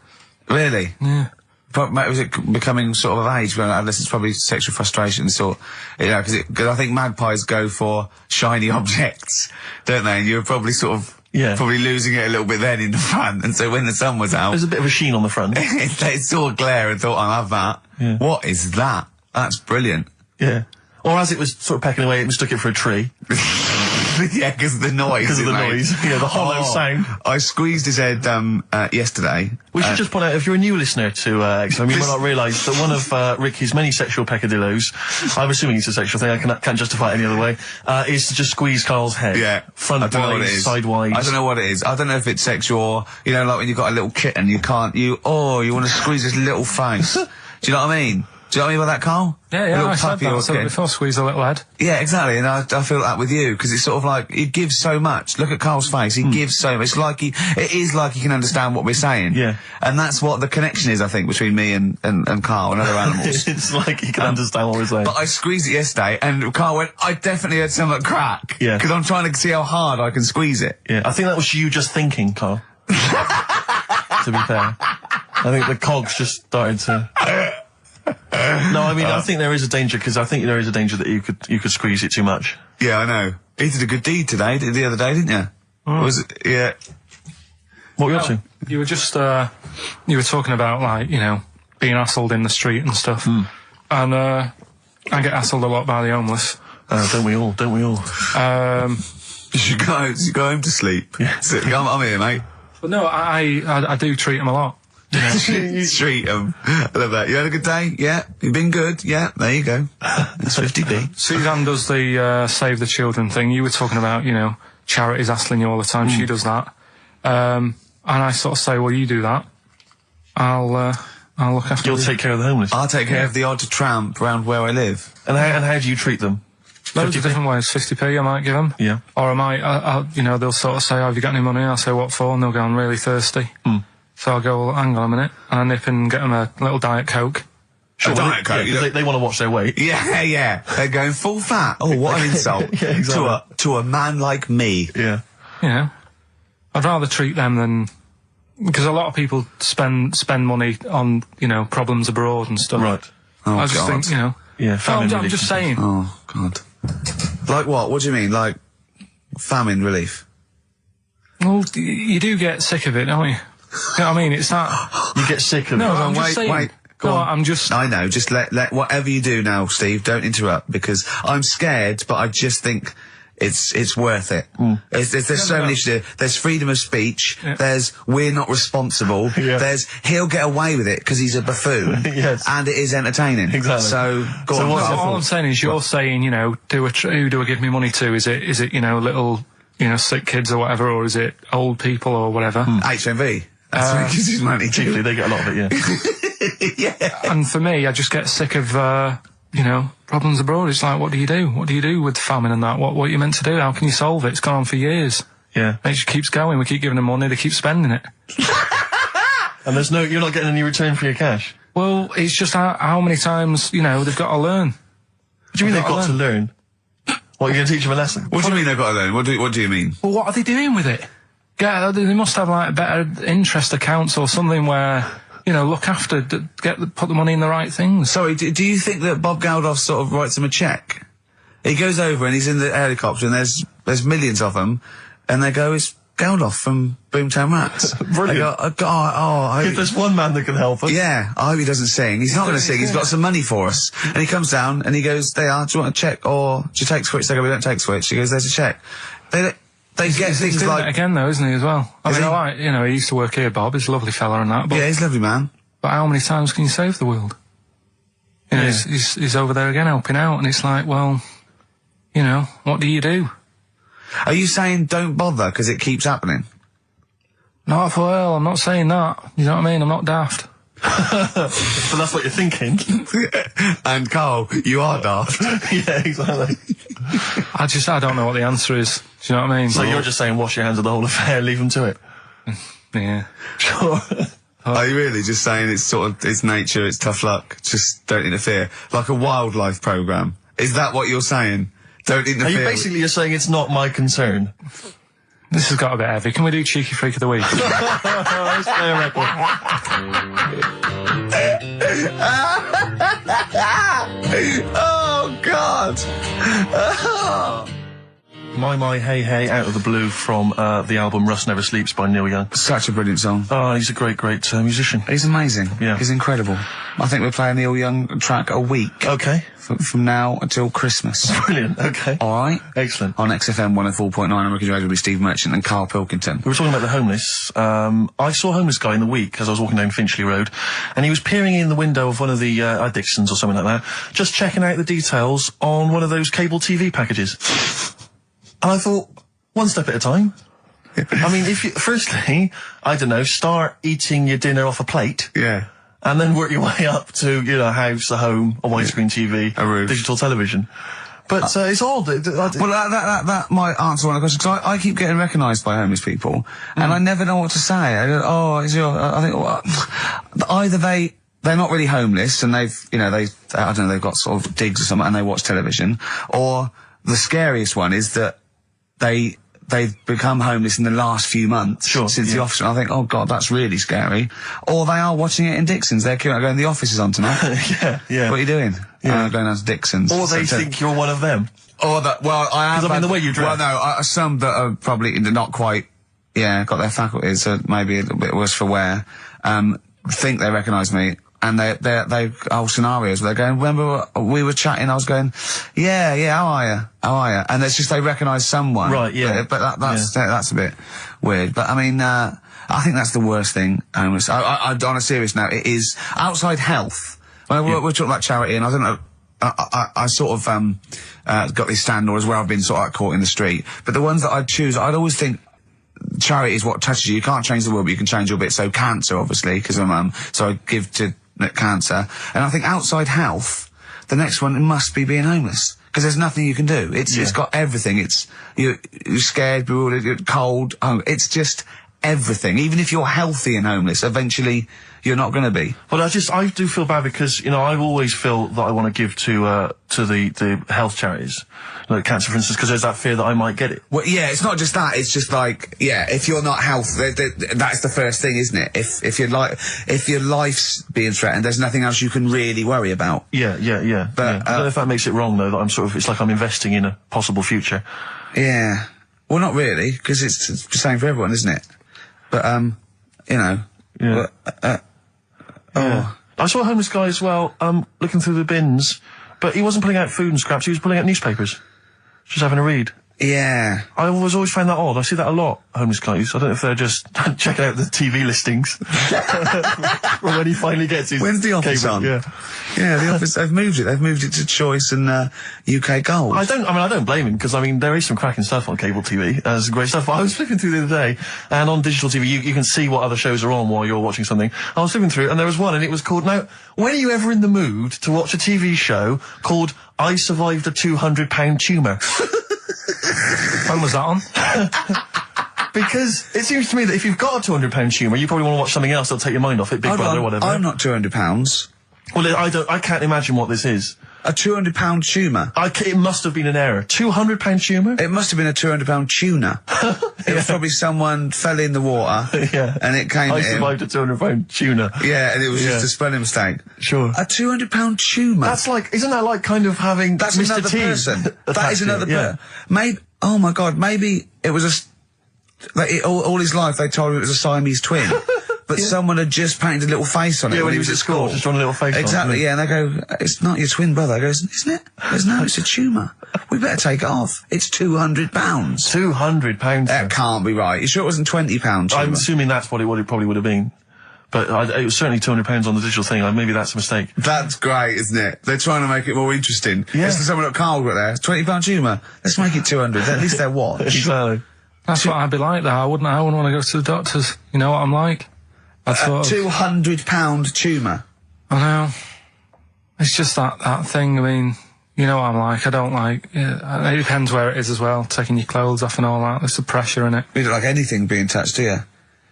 Really? Yeah. But was it becoming sort of age when it's probably sexual frustration sort, because I think magpies go for shiny objects, don't they? And you were probably sort of probably losing it a little bit then in the front, and so when the sun was out, There's a bit of a sheen on the front. they saw a glare and thought, I'll have that. Yeah. What is that? That's brilliant. Yeah. Or as it was sort of pecking away, it mistook it for a tree. Yeah, because of the noise. Because of the noise. Yeah, the hollow sound. I squeezed his head yesterday. We should just point out, if you're a new listener to XFM, you might not realise that one of Ricky's many sexual peccadillos, I'm assuming it's a sexual thing, I can't justify it any other way, is to just squeeze Carl's head. Yeah. Front I don't know what it wise, is. sidewise. I don't know what it is. I don't know if it's sexual or, like when you've got a little kitten, you want to squeeze his little face. Do you know what I mean? Do you know what I mean by that, Carl? Yeah, I said that before, squeeze a little head. Yeah, exactly, and I feel that with you, because it's sort of like, he gives so much. Look at Carl's face, he gives so much. It is like he can understand what we're saying. Yeah. And that's what the connection is, I think, between me and Carl and other animals. It's like he can understand what we're saying. But I squeezed it yesterday, and Carl went, I definitely had something crack. Yeah. Because I'm trying to see how hard I can squeeze it. Yeah, I think that was you just thinking, Carl. To be fair. I think the cogs just started to... No, I mean, I think there is a danger, because I think there is a danger that you could squeeze it too much. Yeah, I know. He did a good deed today, the other day, didn't you? Was it? Yeah. What were you up to? You were just, you were talking about, like, being hassled in the street and stuff. And, I get hassled a lot by the homeless. Don't we all? You should go home to sleep. Yeah. I'm here, mate. But no, I do treat them a lot. You know? You treat them. I love that. You had a good day? Yeah. You've been good? Yeah. There you go. That's 50p. Suzanne does the Save the Children thing. You were talking about, you know, charities hassling you all the time. She does that. And I sort of say, well, you do that. I'll look after You'll take care of the homeless. I'll take care of the odd tramp around where I live. And how do you treat them? Loads of different ways. 50p I might give them. Yeah. Or I might, you know, they'll sort of say, oh, have you got any money? I'll say, what for? And they'll go, I'm really thirsty. So I'll go, well, hang on a minute. And I nip and get them a little Diet Coke. Sure, Diet Coke. Yeah, they want to watch their weight. Yeah, yeah. They're going full fat. Oh, what an insult. Yeah, exactly. To a man like me. Yeah. You know, I'd rather treat them than... Because a lot of people spend money on, you know, problems abroad and stuff. Right. Oh, I just God. think, you know... Yeah, famine I'm relief. just saying. Oh, God. Like what? What do you mean? Like famine relief? Well, you do get sick of it, don't you? You know what I mean? It's not... You get sick of No, it. I'm just saying. Wait. Go No, on. I'm just... I know. Just let whatever you do now, Steve, don't interrupt, because I'm scared, but I just think it's worth it. There's so many issues. There's freedom of speech. Yeah. There's we're not responsible. Yeah. There's he'll get away with it because he's a buffoon. Yes. And it is entertaining. Exactly. So go So on. what's Carl. your All I'm saying is you're saying, you know, who do I give me money to? Is it, you know, little, you know, sick kids or whatever, or is it old people or whatever? HMV. That's where he gives his money to. Particularly, they get a lot of it, yeah. Yeah. And for me, I just get sick of, you know, problems abroad. It's like, what do you do? What do you do with famine and that? What are you meant to do? How can you solve it? It's gone on for years. Yeah. And it just keeps going. We keep giving them money. They keep spending it. And you're not getting any return for your cash. Well, it's just how many times, you know, they've got to learn. What do you mean they've got to learn? What, you're going to teach them a lesson? What do you mean they've got to learn? What do you mean? Well, what are they doing with it? Yeah, they must have like better interest accounts or something where, you know, look after, put the money in the right things. Sorry, do you think that Bob Geldof sort of writes him a cheque? He goes over and he's in the helicopter and there's millions of them, and they go, it's Geldof from Boomtown Rats. Brilliant. They go, I If hope there's one man that can help us. yeah, I hope he doesn't sing. He's not going to sing. He's got some money for us. And he comes down and he goes, do you want a cheque or do you take Switch? They go, we don't take Switch. He goes, there's a cheque. They get He's things doing like... it again though, isn't he, as well? I Is mean, he? I like, you know, he used to work here, Bob. He's a lovely fella and that, but... Yeah, he's a lovely man. But how many times can you save the world? You know, he's over there again helping out, and it's like, well, you know, what do you do? Are you saying don't bother because it keeps happening? Not for well, I'm not saying that. You know what I mean? I'm not daft. So that's what you're thinking. And Carl, you are daft. Yeah, exactly. I don't know what the answer is. Do you know what I mean? So you're just saying wash your hands of the whole affair, leave them to it. Yeah. Sure. Are you really just saying it's nature, it's tough luck, just don't interfere? Like a wildlife programme. Is that what you're saying? Don't interfere. Are you basically just saying it's not my concern? This has got a bit heavy. Can we do Cheeky Freak of the Week? Let's play a record. Oh, God! My Hey Hey out of the blue from the album Rust Never Sleeps by Neil Young. Such a brilliant song. Oh, he's a great musician. He's amazing. Yeah. He's incredible. I think we're playing Neil Young track a week Okay. from now until Christmas. Brilliant. Okay. Alright? Excellent. On XFM 104.9, I'm Ricky Gervais with Steve Merchant and Karl Pilkington. We were talking about the homeless. I saw a homeless guy in the week as I was walking down Finchley Road, and he was peering in the window of one of the Dixons or something like that, just checking out the details on one of those cable TV packages. And I thought, one step at a time. I mean, firstly, I don't know, start eating your dinner off a plate. Yeah. And then work your way up to, you know, a house, a home, a widescreen TV, A roof. digital television. But it's odd. Well, that might answer one of the questions, because I keep getting recognised by homeless people, and I never know what to say. I go, I think, well, either they're not really homeless, and they've got sort of digs or something, and they watch television, or the scariest one is that they've become homeless in the last few months since the office. And I think, oh God, that's really scary. Or they are watching it in Dixon's. They're going, the office is on tonight. yeah. What are you doing? Yeah. Going down to Dixon's. Or they think you're one of them. Or that, well, I am. 'Cause I mean, the way you dress. Well, no, some that are probably not quite, got their faculties, so maybe a little bit worse for wear, think they recognise me. And they whole scenarios where they're going, remember we were chatting, I was going, yeah, how are you? And it's just they recognise someone. Right, yeah. But that's a bit weird. But I mean, I think that's the worst thing. On a serious note, it is outside health. Well, we're talking about charity, and I don't know. I sort of got this standard as where I've been sort of like caught in the street. But the ones that I'd choose, I'd always think charity is what touches you. You can't change the world, but you can change your bit. So cancer, obviously, because I'm so I give to cancer. And I think outside health, the next one must be being homeless. Because there's nothing you can do. It's got everything. You're scared, bewildered, cold. It's just everything. Even if you're healthy and homeless, eventually you're not going to be. Well, I do feel bad because, you know, I always feel that I want to give to the health charities, like cancer, for instance, because there's that fear that I might get it. Well, yeah, it's not just that. It's just like, yeah, if you're not healthy, that's the first thing, isn't it? If your life's being threatened, there's nothing else you can really worry about. Yeah. But I don't know if that makes it wrong though. That it's like I'm investing in a possible future. Yeah. Well, not really, because it's the same for everyone, isn't it? But you know. Yeah. I saw a homeless guy as well, looking through the bins, but he wasn't pulling out food and scraps, he was pulling out newspapers. Just having a read. Yeah. I always found that odd. I see that a lot, homeless guys. I don't know if they're just checking out the TV listings. When he finally gets his When's The Office cable, on? Yeah, The Office, they've moved it. They've moved it to Choice and UK Gold. I don't blame him, because, I mean, there is some cracking stuff on cable TV. There's great stuff. I was flipping through the other day, and on digital TV, you can see what other shows are on while you're watching something. I was flipping through, and there was one, and it was called, now, when are you ever in the mood to watch a TV show called I Survived a 200-pound tumour? When was that on? Because it seems to me that if you've got a 200-pound tumour, you probably want to watch something else that'll take your mind off it, Big Brother or whatever. I'm not £200. Well, I can't imagine what this is. A £200 tumour? It must have been an error. £200 tumour? It must have been a £200 tuna. It was probably someone fell in the water. Yeah. And it came I survived a £200 tuna. Yeah, and it was just a spelling mistake. Sure. A £200 tumour? That's like, isn't that like kind of having That's Mr. another T person. That is another person. Maybe, oh my God, maybe it was all his life they told him it was a Siamese twin. But someone had just painted a little face on it when he was at school. Just drawn a little face exactly, on it. Yeah, and they go, it's not your twin brother. He goes, isn't it? He goes, no, it's a tumour. We better take it off. It's £200. £200. That can't be right. You sure it wasn't £20? I'm assuming that's what it probably would have been. But it was certainly £200 on the digital thing. Maybe that's a mistake. That's great, isn't it? They're trying to make it more interesting. Yeah. It's someone at Carl got there. £20 tumour. Let's make it 200. At least they're what? Exactly. That's what I'd be like though. I wouldn't want to go to the doctors. You know what I'm like? A £200 tumour. I know. It's just that thing. I mean, you know what I'm like. I don't like. It depends where it is as well. Taking your clothes off and all that. There's the pressure in it. You don't like anything being touched, do you?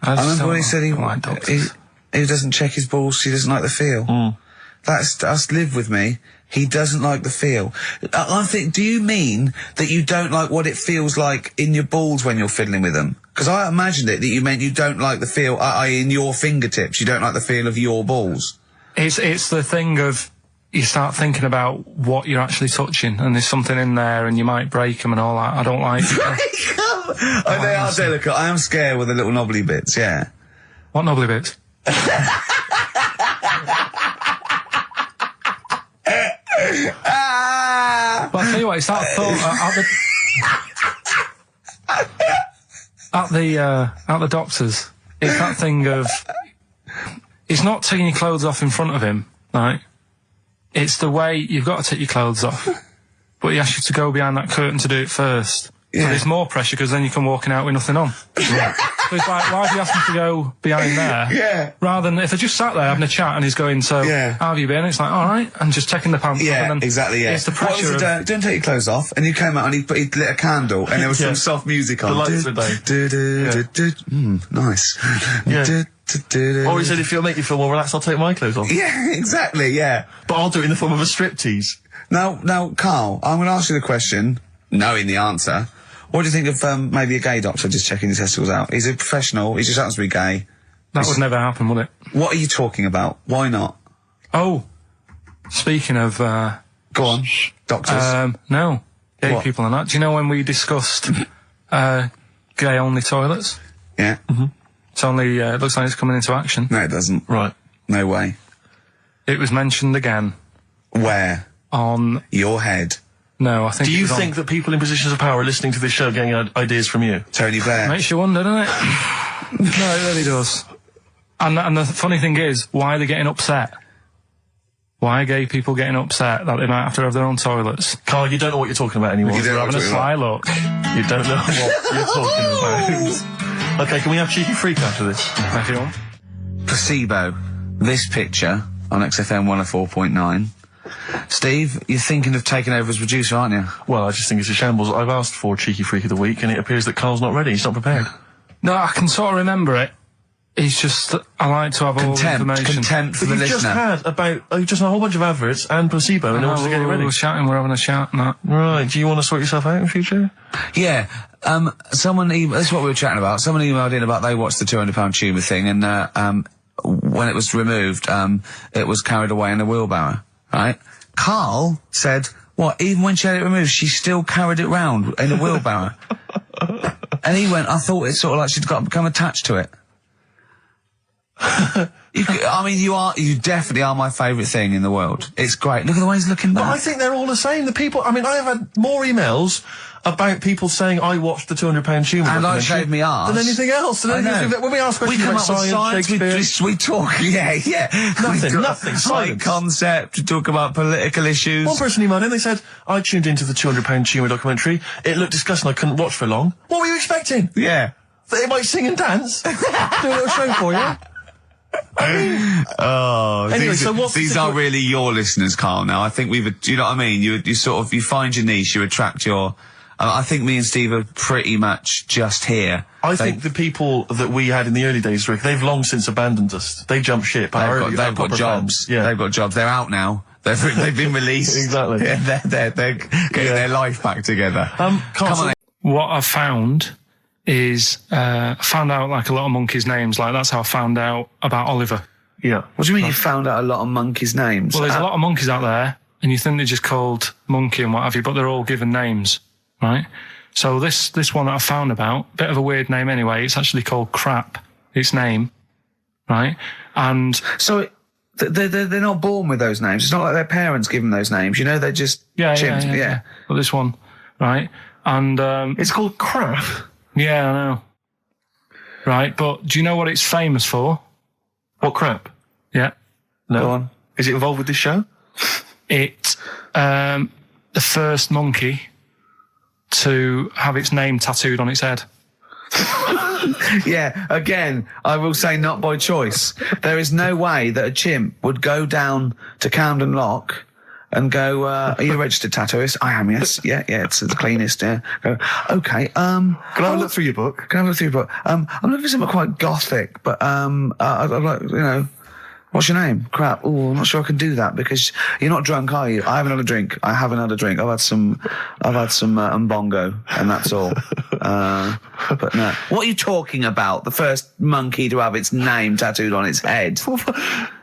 I remember when he said he doesn't check his balls. He doesn't like the feel. That's live with me. He doesn't like the feel. I think, do you mean that you don't like what it feels like in your balls when you're fiddling with them? Because I imagined it that you meant you don't like the feel, in your fingertips. You don't like the feel of your balls. It's the thing of, you start thinking about what you're actually touching, and there's something in there, and you might break them and all that. I don't like Break them? They are delicate. I am scared with the little knobbly bits, yeah. What knobbly bits? But I'll tell you what, it's that thought at the doctor's. It's that thing of, it's not taking your clothes off in front of him, right? It's the way you've got to take your clothes off, but he asks you to go behind that curtain to do it first. Yeah. So there's more pressure because then you come walking out with nothing on. Right. So it's like, why have you asked him to go behind there? Yeah. Rather than if I just sat there having a chat and he's going, so how have you been? It's like, all right, and just taking the pants off. And then exactly. Yeah. It's the pressure. What was don't take your clothes off, and you came out and he lit a candle, and there was some soft music on. The lights were down. Nice. Yeah. Or he said, if it'll make you feel more relaxed, I'll take my clothes off. Yeah, exactly. Yeah. But I'll do it in the form of a striptease. Now, Carl, I'm going to ask you the question, knowing the answer. What do you think of maybe a gay doctor just checking his testicles out? He's a professional. He just happens to be gay. That would never happen, would it? What are you talking about? Why not? Oh, speaking of... Go on. Doctors. No. Gay people and that. Do you know when we discussed gay-only toilets? Yeah. Mm-hmm. It's only... it looks like it's coming into action. No, it doesn't. Right. No way. It was mentioned again. Where? On... Your head. No, I think. Do you think that people in positions of power are listening to this show getting ideas from you? Tony Blair. Makes you wonder, doesn't it? No, it really does. And the funny thing is, why are they getting upset? Why are gay people getting upset that they might have to have their own toilets? Carl, you don't know what you're talking about anymore. They're having a sly look. You don't know what you're talking about. Okay, can we have Cheeky Freak after this? If you want. Placebo. This picture on XFM 104.9. Steve, you're thinking of taking over as producer, aren't you? Well, I just think it's a shambles. I've asked for Cheeky Freak of the Week, and it appears that Carl's not ready. He's not prepared. No, I can sort of remember it. It's just that I like to have all the information. Contempt for the You've listener. just had a whole bunch of adverts and placebo in order to get it ready. We're shouting, we're having a shout and that. Right, do you want to sort yourself out in future? Yeah. This is what we were chatting about. Someone emailed in about they watched the £200 tumour thing, and when it was removed, it was carried away in a wheelbarrow, right? Carl said, what, even when she had it removed, she still carried it round in a wheelbarrow? And he went, I thought it's sort of like she'd become attached to it. You definitely are my favourite thing in the world. It's great. Look at the way he's looking back. But I think they're all the same. The people, I have had more emails about people saying I watched the £200 tumour and I shaved me arse than anything else. When we ask questions about science, we talk, nothing. Science concept, we talk about political issues. One person emailed in, they said, I tuned into the £200 tumour documentary. It looked disgusting, I couldn't watch for long. What were you expecting? Yeah. That it might sing and dance? Do a little show for you? Anyway, so these are really your listeners, Carl. Now, I think you know what I mean? You sort of, you find your niche, you attract your, I think me and Steve are pretty much just here. I think the people that we had in the early days, Rick, they've long since abandoned us. They jumped ship. They've got jobs. Yeah. They've got jobs. They're out now. They've been released. Exactly. Yeah, they're getting their life back together. Come on. What I've found is, found out like a lot of monkeys' names. Like that's how I found out about Oliver. Yeah. What do you mean you found out a lot of monkeys' names? Well, there's a lot of monkeys out there, and you think they're just called Monkey and what have you, but they're all given names, right? So this one that I found about, bit of a weird name anyway, it's actually called Crap, its name, right? And so they're not born with those names. It's not like their parents give them those names, you know, they're just chimps. Yeah. Well, this one, right? And it's called Crap. Yeah, I know. Right, but do you know what it's famous for? What, crap? Yeah. No. Go on. Is it involved with this show? It's the first monkey to have its name tattooed on its head. Yeah, again, I will say not by choice. There is no way that a chimp would go down to Camden Lock and go, are you a registered tattooist? I am, yes. Yeah, it's the cleanest, yeah. Go, okay, Can I have a look through your book? Can I have a look through your book? I'm looking for something quite gothic, but, I'd like, you know, what's your name? Crap. Oh, I'm not sure I can do that because you're not drunk, are you? I haven't had a drink. I haven't had a drink. I've had some Mbongo, and that's all. But no. What are you talking about? The first monkey to have its name tattooed on its head.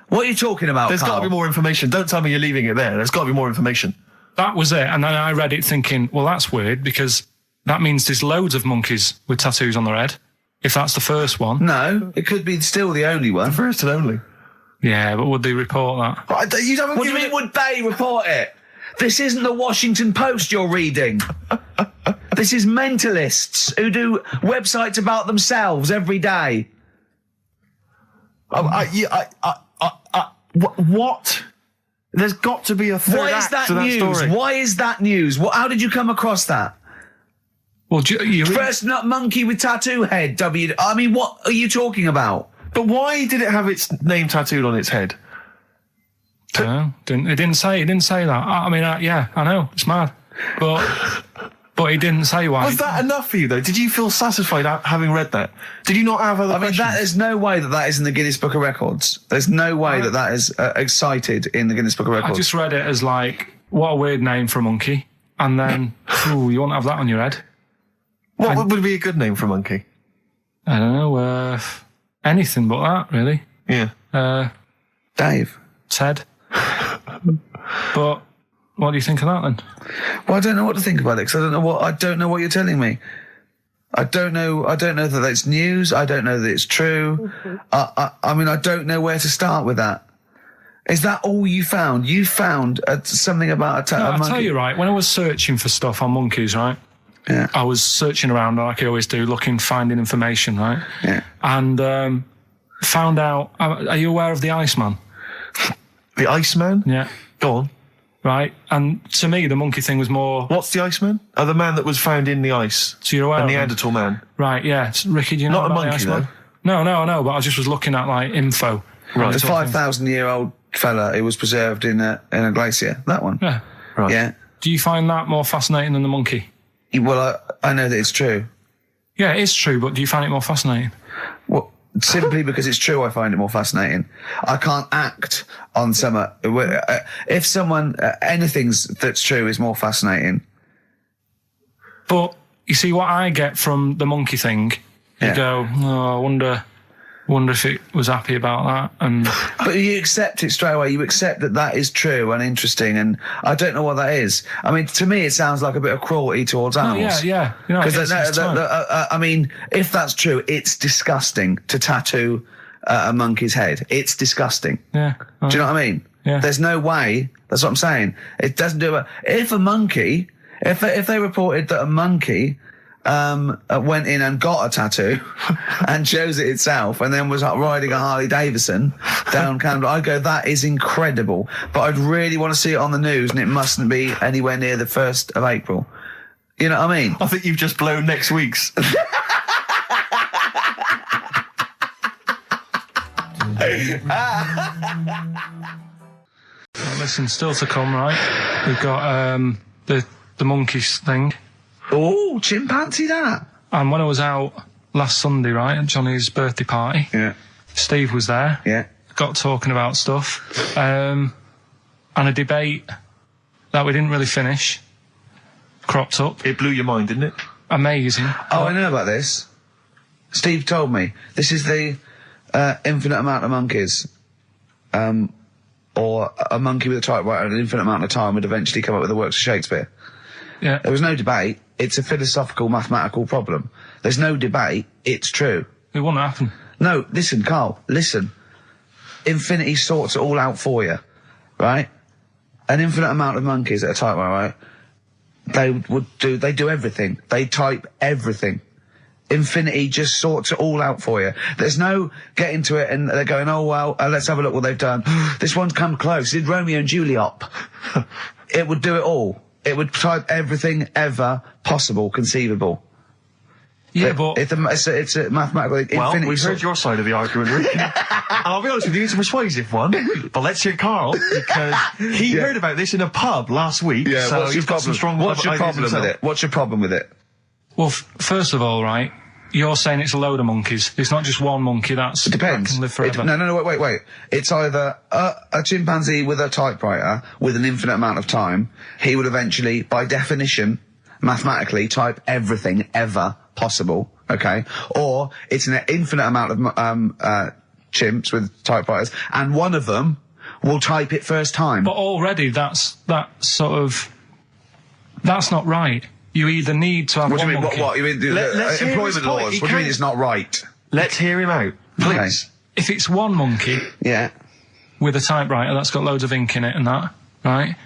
What are you talking about, There's got to be more information. Don't tell me you're leaving it there. There's got to be more information. That was it. And then I read it thinking, well, that's weird because that means there's loads of monkeys with tattoos on their head. If that's the first one. No, it could be still the only one. The first and only. Yeah, but would they report that? What do you mean, would they report it? This isn't the Washington Post you're reading. This is mentalists who do websites about themselves every day. What? There's got to be a third act to that story. Why is that news? How did you come across that? Well, first nut monkey with tattoo head. I mean, what are you talking about? But why did it have its name tattooed on its head? No, it didn't say that. I mean, yeah, I know, it's mad. But he didn't say why. Was that enough for you, though? Did you feel satisfied having read that? Did you not have other questions? There's no way that is in the Guinness Book of Records. There's no way that is cited in the Guinness Book of Records. I just read it as like, what a weird name for a monkey. And then, you won't have that on your head. What would be a good name for a monkey? I don't know, anything but that, really. Yeah. Dave. Ted. But what do you think of that then? Well, I don't know what to think about it because I don't know what you're telling me. I don't know that it's news. I don't know that it's true. I mean, I don't know where to start with that. Is that all you found? You found something about a monkey? I'll tell you, right, when I was searching for stuff on monkeys, right, I was searching around like I always do, finding information, right? Yeah. And found out. Are you aware of the Iceman? The Iceman? Yeah. Go on. Right. And to me, the monkey thing was more. What's the Iceman? Oh, the man that was found in the ice. So you're aware? A of him? Neanderthal man. Right. Yeah. Ricky, do you know Not a about the monkey Iceman? though. No. But I just was looking at like info. Right. The 5,000-year-old fella who was preserved in a glacier. That one. Yeah. Right. Yeah. Do you find that more fascinating than the monkey? Well, I know that it's true. Yeah, it is true, but do you find it more fascinating? Well, simply because it's true, I find it more fascinating. I can't act on some. If someone anything's that's true is more fascinating. But you see, what I get from the monkey thing, you go, oh, I wonder if it was happy about that. And but you accept it straight away. You accept that is true and interesting, and I don't know what that is. I mean, to me, it sounds like a bit of cruelty towards animals. Yeah. Because I mean, if that's true, it's disgusting to tattoo a monkey's head. It's disgusting. Yeah. Do you know what I mean? Yeah. There's no way. That's what I'm saying. It doesn't do it. If they reported that a monkey went in and got a tattoo and chose it itself and then was riding a Harley Davidson down Canada, I'd go, that is incredible. But I'd really want to see it on the news, and it mustn't be anywhere near the 1st of April. You know what I mean? I think you've just blown next week's. Well, listen, still to come, right? We've got the monkeys thing. Oh, chimpanzee that. And when I was out last Sunday, right, at Johnny's birthday party, Steve was there. Yeah. Got talking about stuff. And a debate that we didn't really finish cropped up. It blew your mind, didn't it? Amazing. Oh, I know about this. Steve told me. This is the infinite amount of monkeys. Or a monkey with a typewriter at an infinite amount of time would eventually come up with the works of Shakespeare. Yeah. There was no debate. It's a philosophical, mathematical problem. There's no debate. It's true. It wouldn't happen. No, listen, Carl, listen. Infinity sorts it all out for you, right? An infinite amount of monkeys at a typewriter, right? They do everything. They type everything. Infinity just sorts it all out for you. There's no getting to it and they're going, oh, well, let's have a look what they've done. This one's come close. Did Romeo and Juliet. It would do it all. It would type everything ever possible, conceivable. Yeah, but it's a mathematical infinity. Well, we've heard your side of the argument, Rick. And I'll be honest with you, it's a persuasive one. But let's hear Carl, because he heard about this in a pub last week. Yeah, so what's your he's got some problem? strong What's your ideas problem with himself. it? What's your problem with it? well, first of all, right, you're saying it's a load of monkeys. It's not just one monkey. It Depends. that can live forever. No, wait. It's either a chimpanzee with a typewriter with an infinite amount of time. He would eventually, by definition, mathematically, type everything ever possible. Okay, or it's an infinite amount of chimps with typewriters, and one of them will type it first time. But already, that's not right. You either need to have What do one you mean? monkey. What? You mean Let's hear his employment point. laws? He What do you mean can't- it's not right? Let's hear him out, please. If it's one monkey Yeah. with a typewriter that's got loads of ink in it and that, right?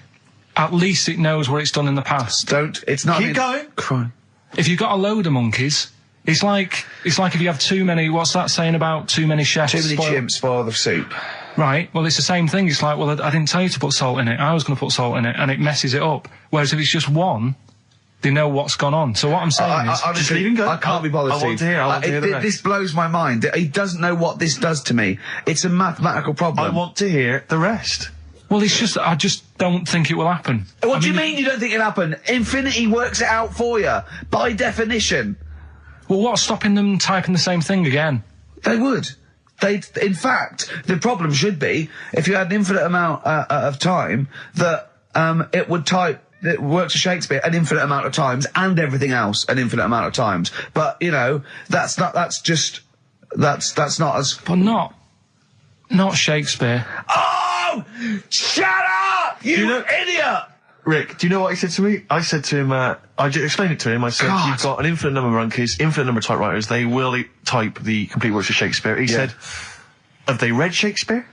At least it knows what it's done in the past. It's not. Keep going. Crime. If you've got a load of monkeys, it's like if you have too many. What's that saying about too many chefs? Too many chimps spoil the soup. Right. Well, it's the same thing. It's like, well, I didn't tell you to put salt in it. I was going to put salt in it, and it messes it up. Whereas if it's just one, they know what's gone on. So what I'm saying is, just leave him go. I can't be bothered. I want to hear. I want to hear the rest. This blows my mind. He doesn't know what this does to me. It's a mathematical problem. I want to hear the rest. well, it's just I just don't think it will happen. What do you mean you don't think it'll happen? Infinity works it out for you by definition. Well, what's stopping them typing the same thing again? They would. In fact, the problem should be if you had an infinite amount of time that it would type. It works for Shakespeare an infinite amount of times and everything else an infinite amount of times. But you know, that's not as. But not Shakespeare. Oh, shut up, you idiot! Rick, do you know what he said to me? I said to him, I explained it to him. I said, God. you've got an infinite number of monkeys, infinite number of typewriters. They will type the complete works of Shakespeare. He said, have they read Shakespeare?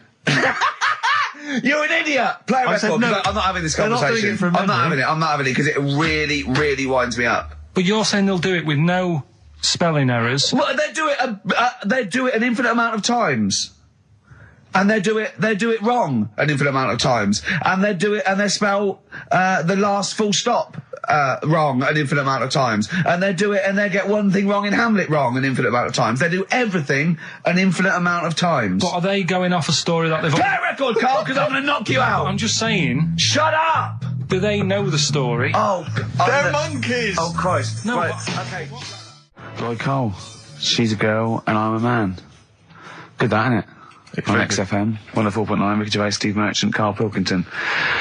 You're an idiot! Play a I record. said, no, I'm not having this they're not doing conversation. it from I'm not memory. having it because it really, really winds me up. But you're saying they'll do it with no spelling errors. Well, they do it an infinite amount of times. And they do it wrong an infinite amount of times. And they spell the last full stop wrong an infinite amount of times. And they do it and they get one thing wrong in Hamlet wrong an infinite amount of times. They do everything an infinite amount of times. But are they going off a story that they've... Play a record, Carl, because I'm going to knock you out. I'm just saying... Shut up! Do they know the story? Oh, They're monkeys! Oh, Christ. No, right. Okay. Roy Cole. She's a girl and I'm a man. Good that, innit? On XFM, 104.9, Ricky Gervais, Steve Merchant, Karl Pilkington.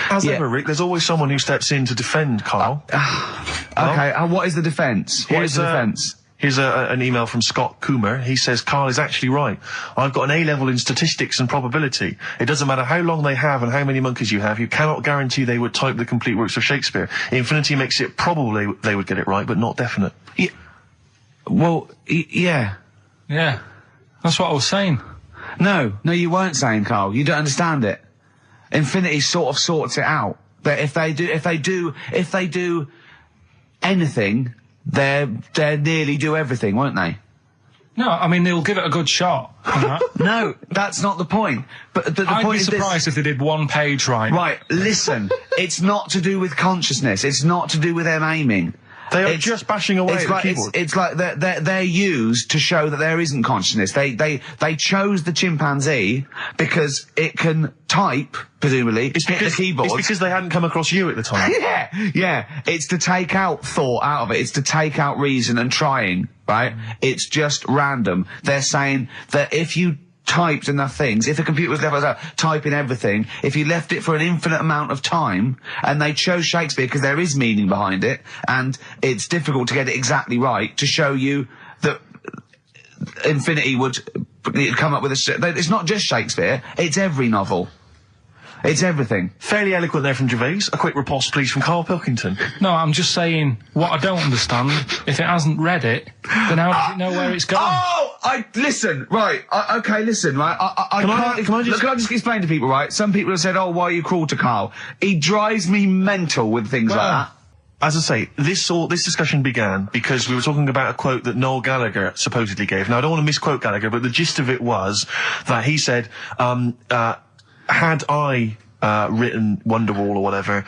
As ever, Rick, there's always someone who steps in to defend Carl. Okay, what is the defence? What is the defence? Here's an email from Scott Coomer. He says, Carl is actually right. I've got an A-level in statistics and probability. It doesn't matter how long they have and how many monkeys you have, you cannot guarantee they would type the complete works of Shakespeare. Infinity makes it probably they would get it right, but not definite. Yeah. Well, yeah. Yeah. That's what I was saying. No, you weren't saying, Carl. You don't understand it. Infinity sort of sorts it out. That if they do anything, they nearly do everything, won't they? No, I mean, they'll give it a good shot. No, that's not the point. But the I'd point be is surprised if they did one page right. Right, listen. It's not to do with consciousness. It's not to do with them aiming. They are just bashing away at the keyboard. It's like they're used to show that there isn't consciousness. They chose the chimpanzee because it can type, presumably, hit the keyboard. It's because they hadn't come across you at the time. Yeah. It's to take out thought out of it. It's to take out reason and trying, right? It's just random. They're saying that if you typed enough things, if the computer was left typing everything, if you left it for an infinite amount of time, and they chose Shakespeare because there is meaning behind it, and it's difficult to get it exactly right, to show you that Infinity would come up with it's not just Shakespeare, it's every novel. It's everything. Fairly eloquent there from Gervais. A quick riposte, please, from Karl Pilkington. No, I'm just saying, what I don't understand, if it hasn't read it, then how does it know where it's going? Listen, right, listen, right, Can I just explain to people, right? Some people have said, why are you cruel to Carl? He drives me mental with things like that. As I say, this discussion began because we were talking about a quote that Noel Gallagher supposedly gave. Now, I don't want to misquote Gallagher, but the gist of it was that he said, had I written Wonderwall or whatever,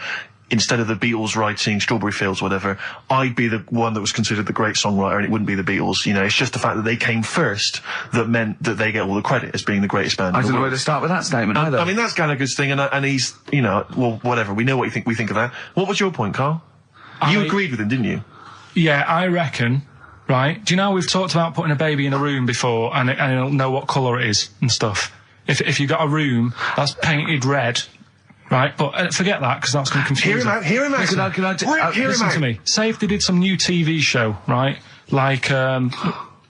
instead of the Beatles writing Strawberry Fields or whatever, I'd be the one that was considered the great songwriter and it wouldn't be the Beatles. You know, it's just the fact that they came first that meant that they get all the credit as being the greatest band. I don't know where to start with that statement either. I mean, that's Gallagher's thing and he's, you know, well, whatever. We know what we think of that. What was your point, Carl? You agreed with him, didn't you? Yeah, I reckon, right? Do you know we've talked about putting a baby in a room before and it'll know what colour it is and stuff? If you got a room that's painted red, right? But forget that because that's going to confuse Hear him out. Listen to me. Say if they did some new TV show, right? Like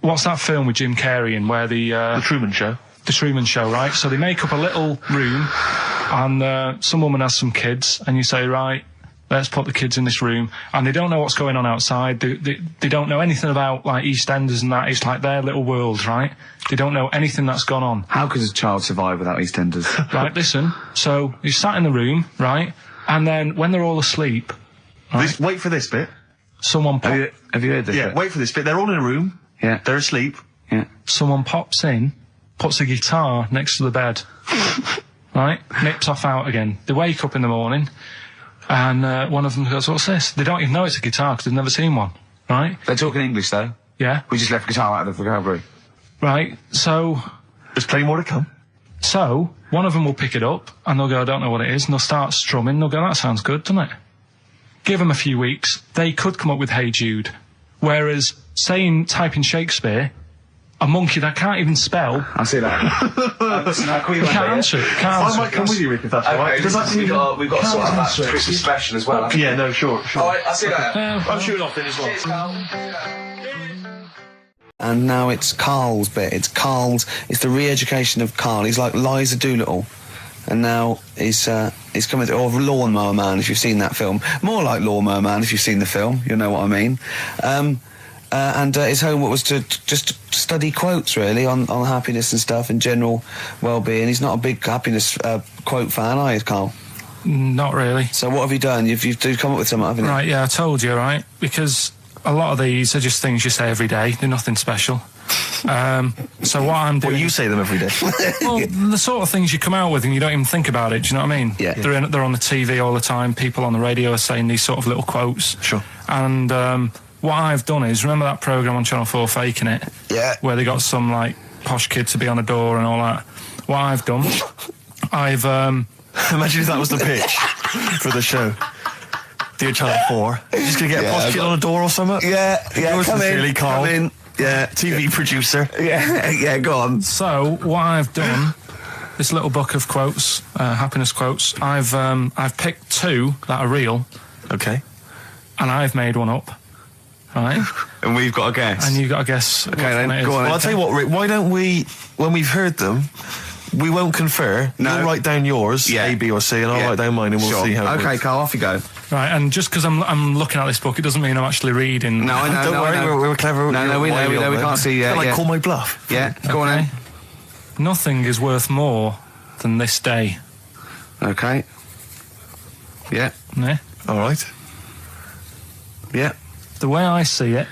what's that film with Jim Carrey in where the Truman Show. The Truman Show, right? So they make up a little room, and some woman has some kids, and you say, right, let's put the kids in this room, and they don't know what's going on outside. They don't know anything about like EastEnders and that. It's like their little world, right? They don't know anything that's gone on. How could a child survive without EastEnders? Right, listen. So you sat in the room, right, and then when they're all asleep, right, wait for this bit. Someone have you heard this? Yeah, bit? wait for this bit. They're all in a room. Yeah, they're asleep. Yeah. Someone pops in, puts a guitar next to the bed, right, nips off out again. They wake up in the morning. And one of them goes, what's this? They don't even know it's a guitar because they've never seen one, right? They're talking English, though. Yeah. We just left guitar out of the vocabulary. Right, so... There's plenty more to come. So, one of them will pick it up, and they'll go, I don't know what it is, and they'll start strumming, they'll go, that sounds good, doesn't it? Give them a few weeks, they could come up with Hey Jude. Whereas, typing Shakespeare, a monkey that can't even spell... I see that. Listen, can't answer it. I might come with you, Rick, if that's all right. We've got to sort out that Christmas special as well. Yeah, no, sure. All right, I see that. I'm shooting off then as well. Cheers, Carl. And now it's Carl's bit. It's the re-education of Carl. He's like Liza Doolittle. And now he's coming to, or Lawnmower Man, if you've seen that film. More like Lawnmower Man, if you've seen the film. You'll know what I mean. And his homework was to just study quotes, really, on happiness and stuff and general well-being. He's not a big happiness quote fan, are you, Carl? Not really. So what have you done? You've come up with something, haven't you? Right, yeah, I told you, right? Because a lot of these are just things you say every day. They're nothing special. So what I'm doing... Well, you say them every day. Well, the sort of things you come out with and you don't even think about it, do you know what I mean? Yeah. They're on the TV all the time, people on the radio are saying these sort of little quotes. Sure. And what I've done is, remember that programme on Channel 4, Faking It? Yeah. Where they got some, like, posh kid to be on a door and all that. What I've done, I've... Imagine if that was the pitch for the show. Dear Channel 4, you're just going to get a posh kid on a door or something? Yeah, Yours come sincerely, in, Carl. come in. Yeah. TV producer. Yeah, go on. So, what I've done, this little book of quotes, happiness quotes, I've picked 2 that are real, Okay. and I've made one up, right? And we've got a guess. And you've got to guess which then, one it is. go on. Well, I'll tell you what, Rick, why don't we, when we've heard them, we won't confer. No. You'll write down yours, Yeah. A, B or C, and I'll Yeah. write down mine and we'll Sure. see how it Okay, works. Carl, off you go. Right, and just because I'm looking at this book, it doesn't mean I'm actually reading. No, I know. Don't no, I worry, know. we're clever. No, we know, we can't see yet. Like, Yeah. call my bluff. Yeah, go on Okay. then. Nothing is worth more than this day. Okay. Yeah, Yeah? All right. yeah. The way I see it,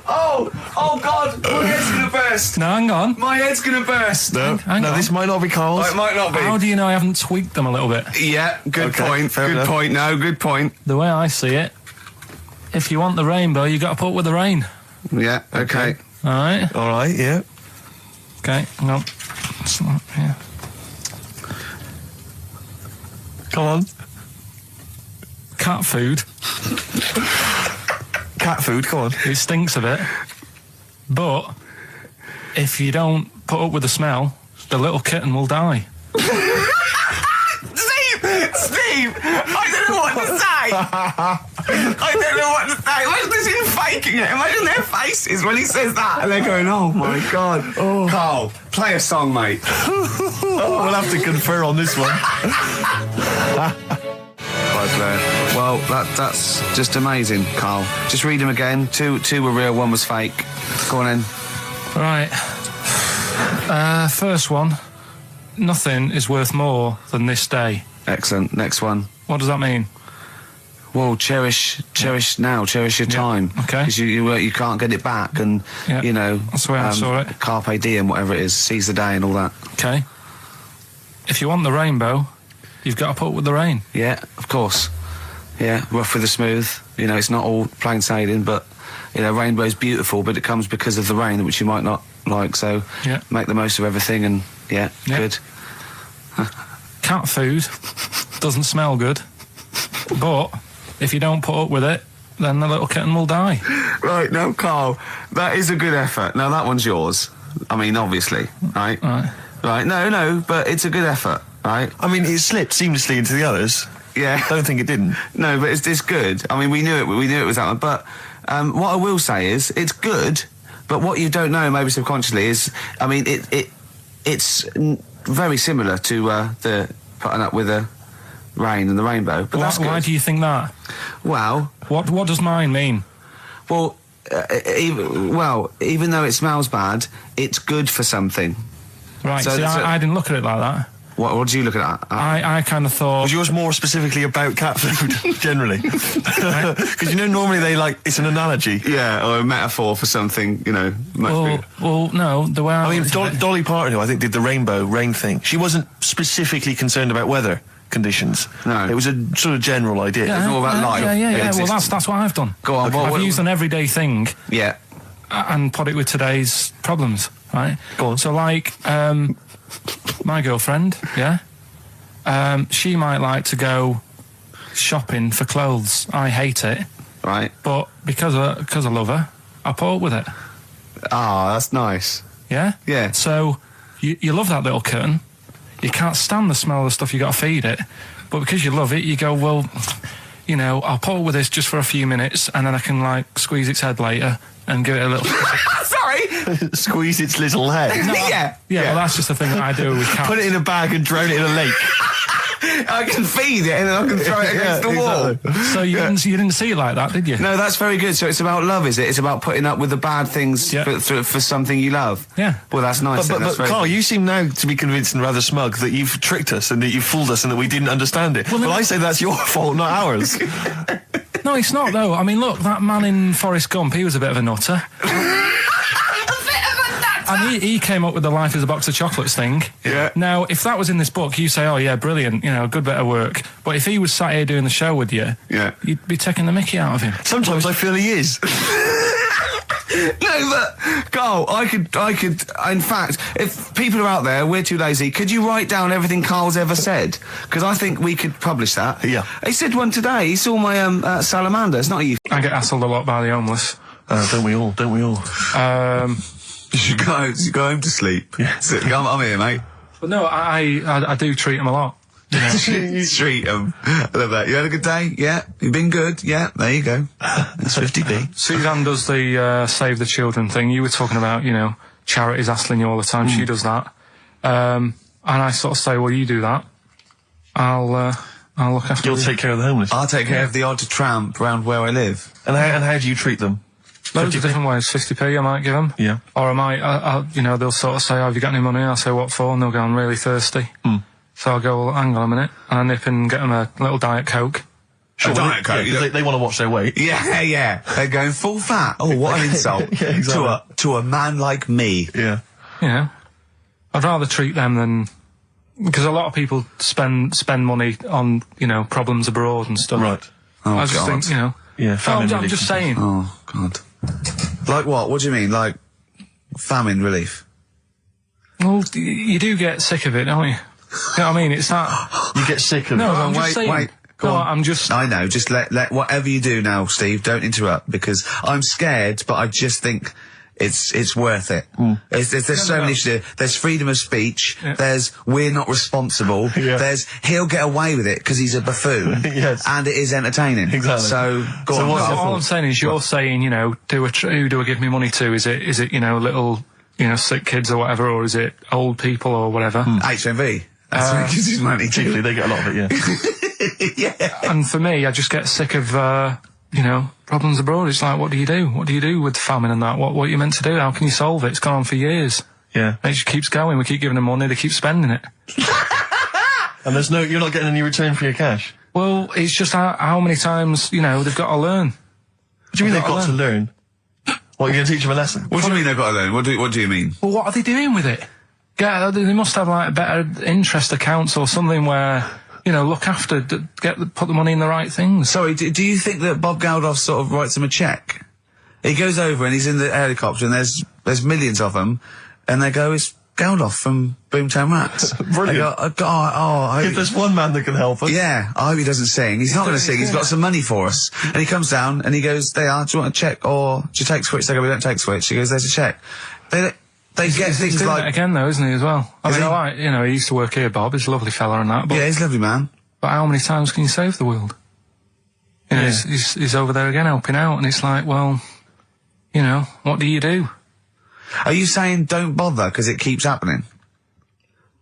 Oh God, my head's gonna burst. now hang on. My head's gonna burst. No, Hang no, on. this might not be Carl's. Oh, it might not be. How do you know I haven't tweaked them a little bit? Yeah, good Okay, point. fair Good enough. point. No, good point. The way I see it, if you want the rainbow, you got to put up with the rain. Yeah, okay. All right? All right, yeah. Okay, hang on. It's not, yeah. Come on. Cat food, Cat food, come on. it stinks a bit. But if you don't put up with the smell, the little kitten will die. Steve, I don't know what to say. I don't know what to say. Imagine this in faking it. Imagine their faces when he says that, and they're going, "Oh my God." Oh. Carl, play a song, mate. We'll have to confer on this one. Well, that's just amazing, Carl. Just read them again. Two were real, one was fake. Go on in. Right. First one. Nothing is worth more than this day. Excellent. Next one. What does that mean? Well, cherish now, cherish your time. Okay. Because you can't get it back, and Yeah, you know that's the way I saw it. Carpe diem, whatever it is, seize the day and all that. Okay. If you want the rainbow, you've got to put up with the rain. Yeah, of course. Yeah, rough with the smooth. You know, it's not all plain sailing, but you know, rainbow's beautiful, but it comes because of the rain, which you might not like. So Yeah. make the most of everything, and yeah. Good. Cat food doesn't smell good, but if you don't put up with it, then the little kitten will die. Right, no, Carl, that is a good effort. Now that one's yours. I mean, obviously, right? Right. Right. No, but it's a good effort, right? I mean, it slipped seamlessly into the others. Yeah. I don't think it didn't. No, but it's good. I mean, we knew it was that one. But what I will say is, it's good. But what you don't know, maybe subconsciously, is, I mean, it's very similar to the putting up with the rain and the rainbow. But that's good. Why do you think that? Well, What does mine mean? well, even though it smells bad, it's good for something. Right, So- see, so- I didn't look at it like that. What do you look at? I kind of thought... Was yours more specifically about cat food, generally? Because you know, normally it's an analogy. Yeah, or a metaphor for something, you know. Well, no, the way I I mean, looked at it- Dolly Parton, who I think did the rainbow rain thing, she wasn't specifically concerned about weather conditions. No. It was a sort of general idea. It's all about life. Yeah. Well, Existence. that's what I've done. Go on, I've what- used an everyday thing Yeah. and put it with today's problems, right? Go on. So, like, my girlfriend, yeah, she might like to go shopping for clothes. I hate it, Right. but because I love her, I put up with it. Ah, that's nice. Yeah? Yeah. So, you love that little kitten. You can't stand the smell of the stuff, you got to feed it. But because you love it, you go, well, you know, I'll put up with this just for a few minutes, and then I can, like, squeeze its head later and give it a little... Sorry. Squeeze its little head. Yeah. Yeah, well, that's just the thing that I do with cats. Put it in a bag and drown it in a lake. I can feed it and then I can throw it against the wall. So you didn't see it like that, did you? No, that's very good. So it's about love, is it? It's about putting up with the bad things for something you love. Yeah. Well, that's nice. But Carl, you seem now to be convinced and rather smug that you've tricked us and that you've fooled us and that we didn't understand it. Well, I say that's your fault, not ours. No, it's not, though. I mean, look, that man in Forrest Gump, he was a bit of a nutter. And he came up with the life is a box of chocolates thing. Yeah. Now, if that was in this book, you say, oh, yeah, brilliant, you know, good bit of work. But if he was sat here doing the show with you, you'd be taking the mickey out of him. Sometimes I feel he is. No, but Carl, I could. In fact, if people are out there, we're too lazy. Could you write down everything Carl's ever said? Because I think we could publish that. Yeah. He said one today. He saw my salamander. It's not you. I get hassled a lot by the homeless. Don't we all? Don't we all? You should go home to sleep. Yeah. I'm here, mate. But no, I do treat him a lot. You know? You treat him. I love that. You had a good day? Yeah. You've been good? Yeah. There you go. That's 50p. Suzanne does the Save the Children thing. You were talking about, you know, charities hassling you all the time. She does that. And I sort of say, well, you do that. I'll look after you. You'll take care of the homeless. I'll take care of the odd tramp around where I live. And how do you treat them? Loads of different ways. 50p I might give them. Yeah. Or I might, you know, they'll sort of say, oh, have you got any money? I'll say, what for? And they'll go, I'm really thirsty. So I'll go, well, hang on a minute. And I nip and get them a little Diet Coke. Sure, Diet Coke? Yeah, they want to watch their weight. Yeah. They're going full fat. Oh, what an insult. Yeah, exactly. To a man like me. Yeah. You know, I'd rather treat them than... Because a lot of people spend money on, you know, problems abroad and stuff. Right. Oh, I just think, you know... Yeah, famine I'm relief. just saying. Oh, God. Like what? What do you mean? Like famine relief? Well, you do get sick of it, don't you? You know what I mean? It's that... You get sick of No, it. I'm just saying. Wait. Go on. I'm just... I know. Just let whatever you do now, Steve, don't interrupt, because I'm scared, but I just think it's worth it. There's so many issues. There's freedom of speech. Yeah. There's we're not responsible. Yeah. There's he'll get away with it because he's a buffoon. Yes. And it is entertaining. Exactly. So go So on. what's Carl. All I'm saying is you're saying, you know, who do I give me money to? Is it, you know, little, you know, sick kids or whatever, or is it old people or whatever? HMV. That's where he gives his money to. Chiefly, they get a lot of it, yeah. Yeah. And for me, I just get sick of, you know, problems abroad. It's like, what do you do? What do you do with famine and that? What are you meant to do? How can you solve it? It's gone on for years. Yeah. And it just keeps going. We keep giving them money. They keep spending it. And you're not getting any return for your cash. Well, it's just how many times, you know, they've got to learn. What do you mean they've got to learn? What, you're going to teach them a lesson? What do you mean they've got to learn? What do you mean? Well, what are they doing with it? Yeah, they must have like better interest accounts or something where, you know, look after, put the money in the right things. Sorry, do you think that Bob Geldof sort of writes him a cheque? He goes over and he's in the helicopter and there's millions of them, and they go, it's Geldof from Boomtown Rats. Brilliant. They go, If there's one man that can help us. yeah, I hope he doesn't sing. He's not going to sing. He's got some money for us. And he comes down and he goes, do you want a cheque or do you take Switch? They go, we don't take Switch. He goes, there's a cheque. They get He's things doing like... it again though, isn't he, as well? I Is mean, he? I like, you know, he used to work here, Bob. He's a lovely fella and that. But, Yeah, he's a lovely man. but how many times can you save the world? You know, Yeah. he's over there again helping out, and it's like, well, you know, what do you do? Are you saying don't bother because it keeps happening?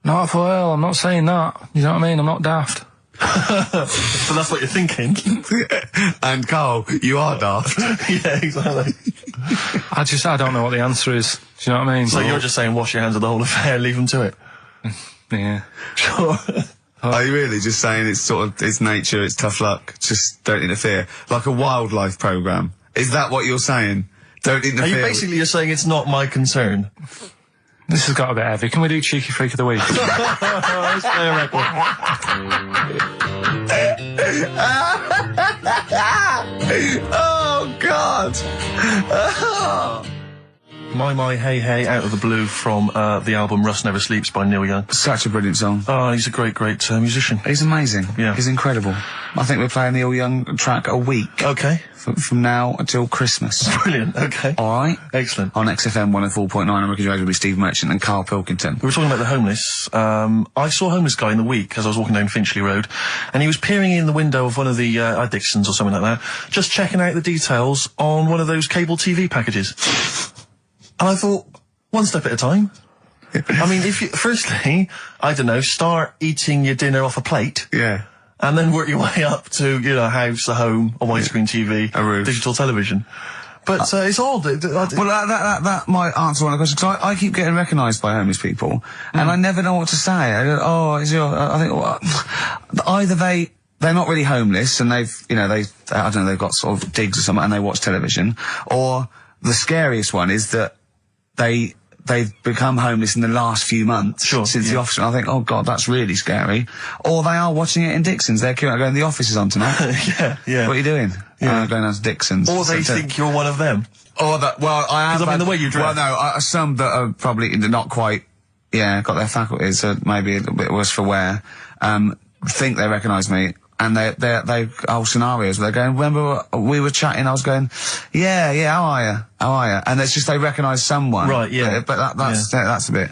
Not well, I'm not saying that. You know what I mean? I'm not daft. So that's what you're thinking. And Carl, you are daft. Yeah, exactly. I don't know what the answer is. Do you know what I mean? So you're just saying wash your hands of the whole affair, leave them to it. Yeah. Sure. Are you really just saying it's nature, it's tough luck, just don't interfere? Like a wildlife programme. Is that what you're saying? Don't interfere. Are you basically you're saying it's not my concern? This has got a bit heavy. Can we do Cheeky Freak of the Week? That's fair record. Oh, God! My, hey, hey, out of the blue from the album Rust Never Sleeps by Neil Young. Such a brilliant song. Oh, he's a great musician. He's amazing. Yeah. He's incredible. I think we're playing Neil Young track a week. Okay. From now until Christmas. Brilliant, okay. Alright? Excellent. On XFM 104.9, I'm Ricky Dragon with Steve Merchant and Karl Pilkington. We were talking about the homeless. I saw a homeless guy in the week as I was walking down Finchley Road, and he was peering in the window of one of the Dixons or something like that, just checking out the details on one of those cable TV packages. And I thought, one step at a time. I mean, firstly, I don't know, start eating your dinner off a plate. Yeah. And then work your way up to, a house, a home, a widescreen TV, a roof, digital television. But it's odd. Well, that might answer one of the questions. Because I keep getting recognised by homeless people, and I never know what to say. I go, I think, well, either they're not really homeless, and they've got sort of digs or something, and they watch television, or the scariest one is that they've become homeless in the last few months since the office. And I think, oh God, that's really scary. Or they are watching it in Dixon's. They're going, the office is on tonight. Yeah. What are you doing? Going down to Dixon's. Or they think you're one of them. Or that, well, I am. Because I mean, the way you dress. Well, no, some that are probably not quite, got their faculties, so maybe a little bit worse for wear, think they recognise me. And they whole scenarios where they're going, remember we were chatting, I was going, yeah, how are you? And it's just they recognise someone. Right, yeah. But that's a bit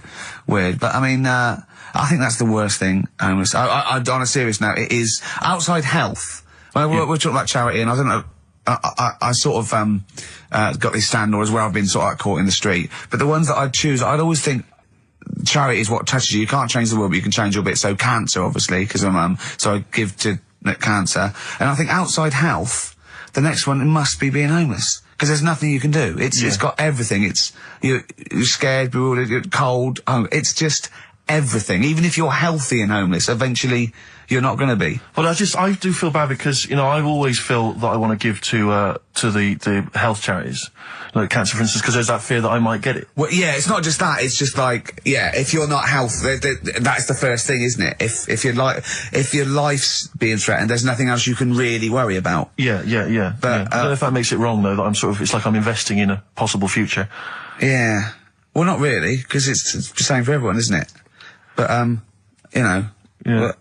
weird. But I mean, I think that's the worst thing. On a serious note, it is outside health. Well, we're talking about charity, and I don't know, I sort of, got these standards where I've been sort of caught in the street. But the ones that I'd choose, I'd always think, charity is what touches you. You can't change the world, but you can change your bit. So cancer, obviously, because I'm so I give to cancer. And I think outside health, the next one must be being homeless. Because there's nothing you can do. It's got everything. You're scared, bewildered, you're cold. It's just everything. Even if you're healthy and homeless, eventually you're not going to be. Well, I do feel bad because, I always feel that I want to give to the health charities. Like cancer, for instance, because there's that fear that I might get it. Well, yeah, it's not just that. It's just like, if you're not healthy, that's the first thing, isn't it? If your life's being threatened, there's nothing else you can really worry about. Yeah. But, I don't know if that makes it wrong, though, that it's like I'm investing in a possible future. Yeah. Well, not really, because it's the same for everyone, isn't it? But, Yeah.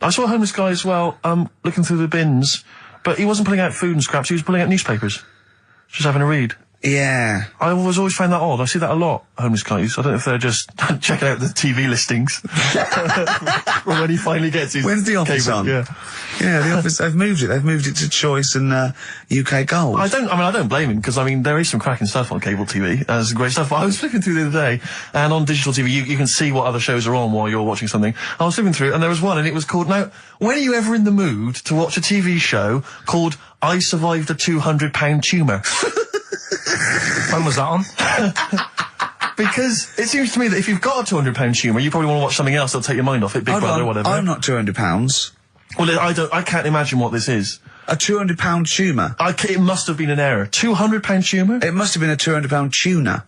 I saw a homeless guy as well, looking through the bins, but he wasn't pulling out food and scraps, he was pulling out newspapers. Just having a read. Yeah. I always found that odd. I see that a lot, homeless guys. I don't know if they're just checking out the TV listings. Or when he finally gets his When's the office cable, on? Yeah, the office, they've moved it. They've moved it to Choice and, UK Gold. I don't blame him, because there is some cracking stuff on cable TV. There's great stuff. But I was flipping through the other day, and on digital TV, you can see what other shows are on while you're watching something. I was flipping through, and there was one, and it was called, now, when are you ever in the mood to watch a TV show called I Survived a 200-pound tumour? When was that on? Because it seems to me that if you've got a 200-pound tumour, you probably want to watch something else that'll take your mind off it, Big Brother or whatever. I'm not 200 pounds. Well, I can't imagine what this is. A 200-pound tumour? It must have been an error. 200-pound tumour? It must have been a 200-pound tuna.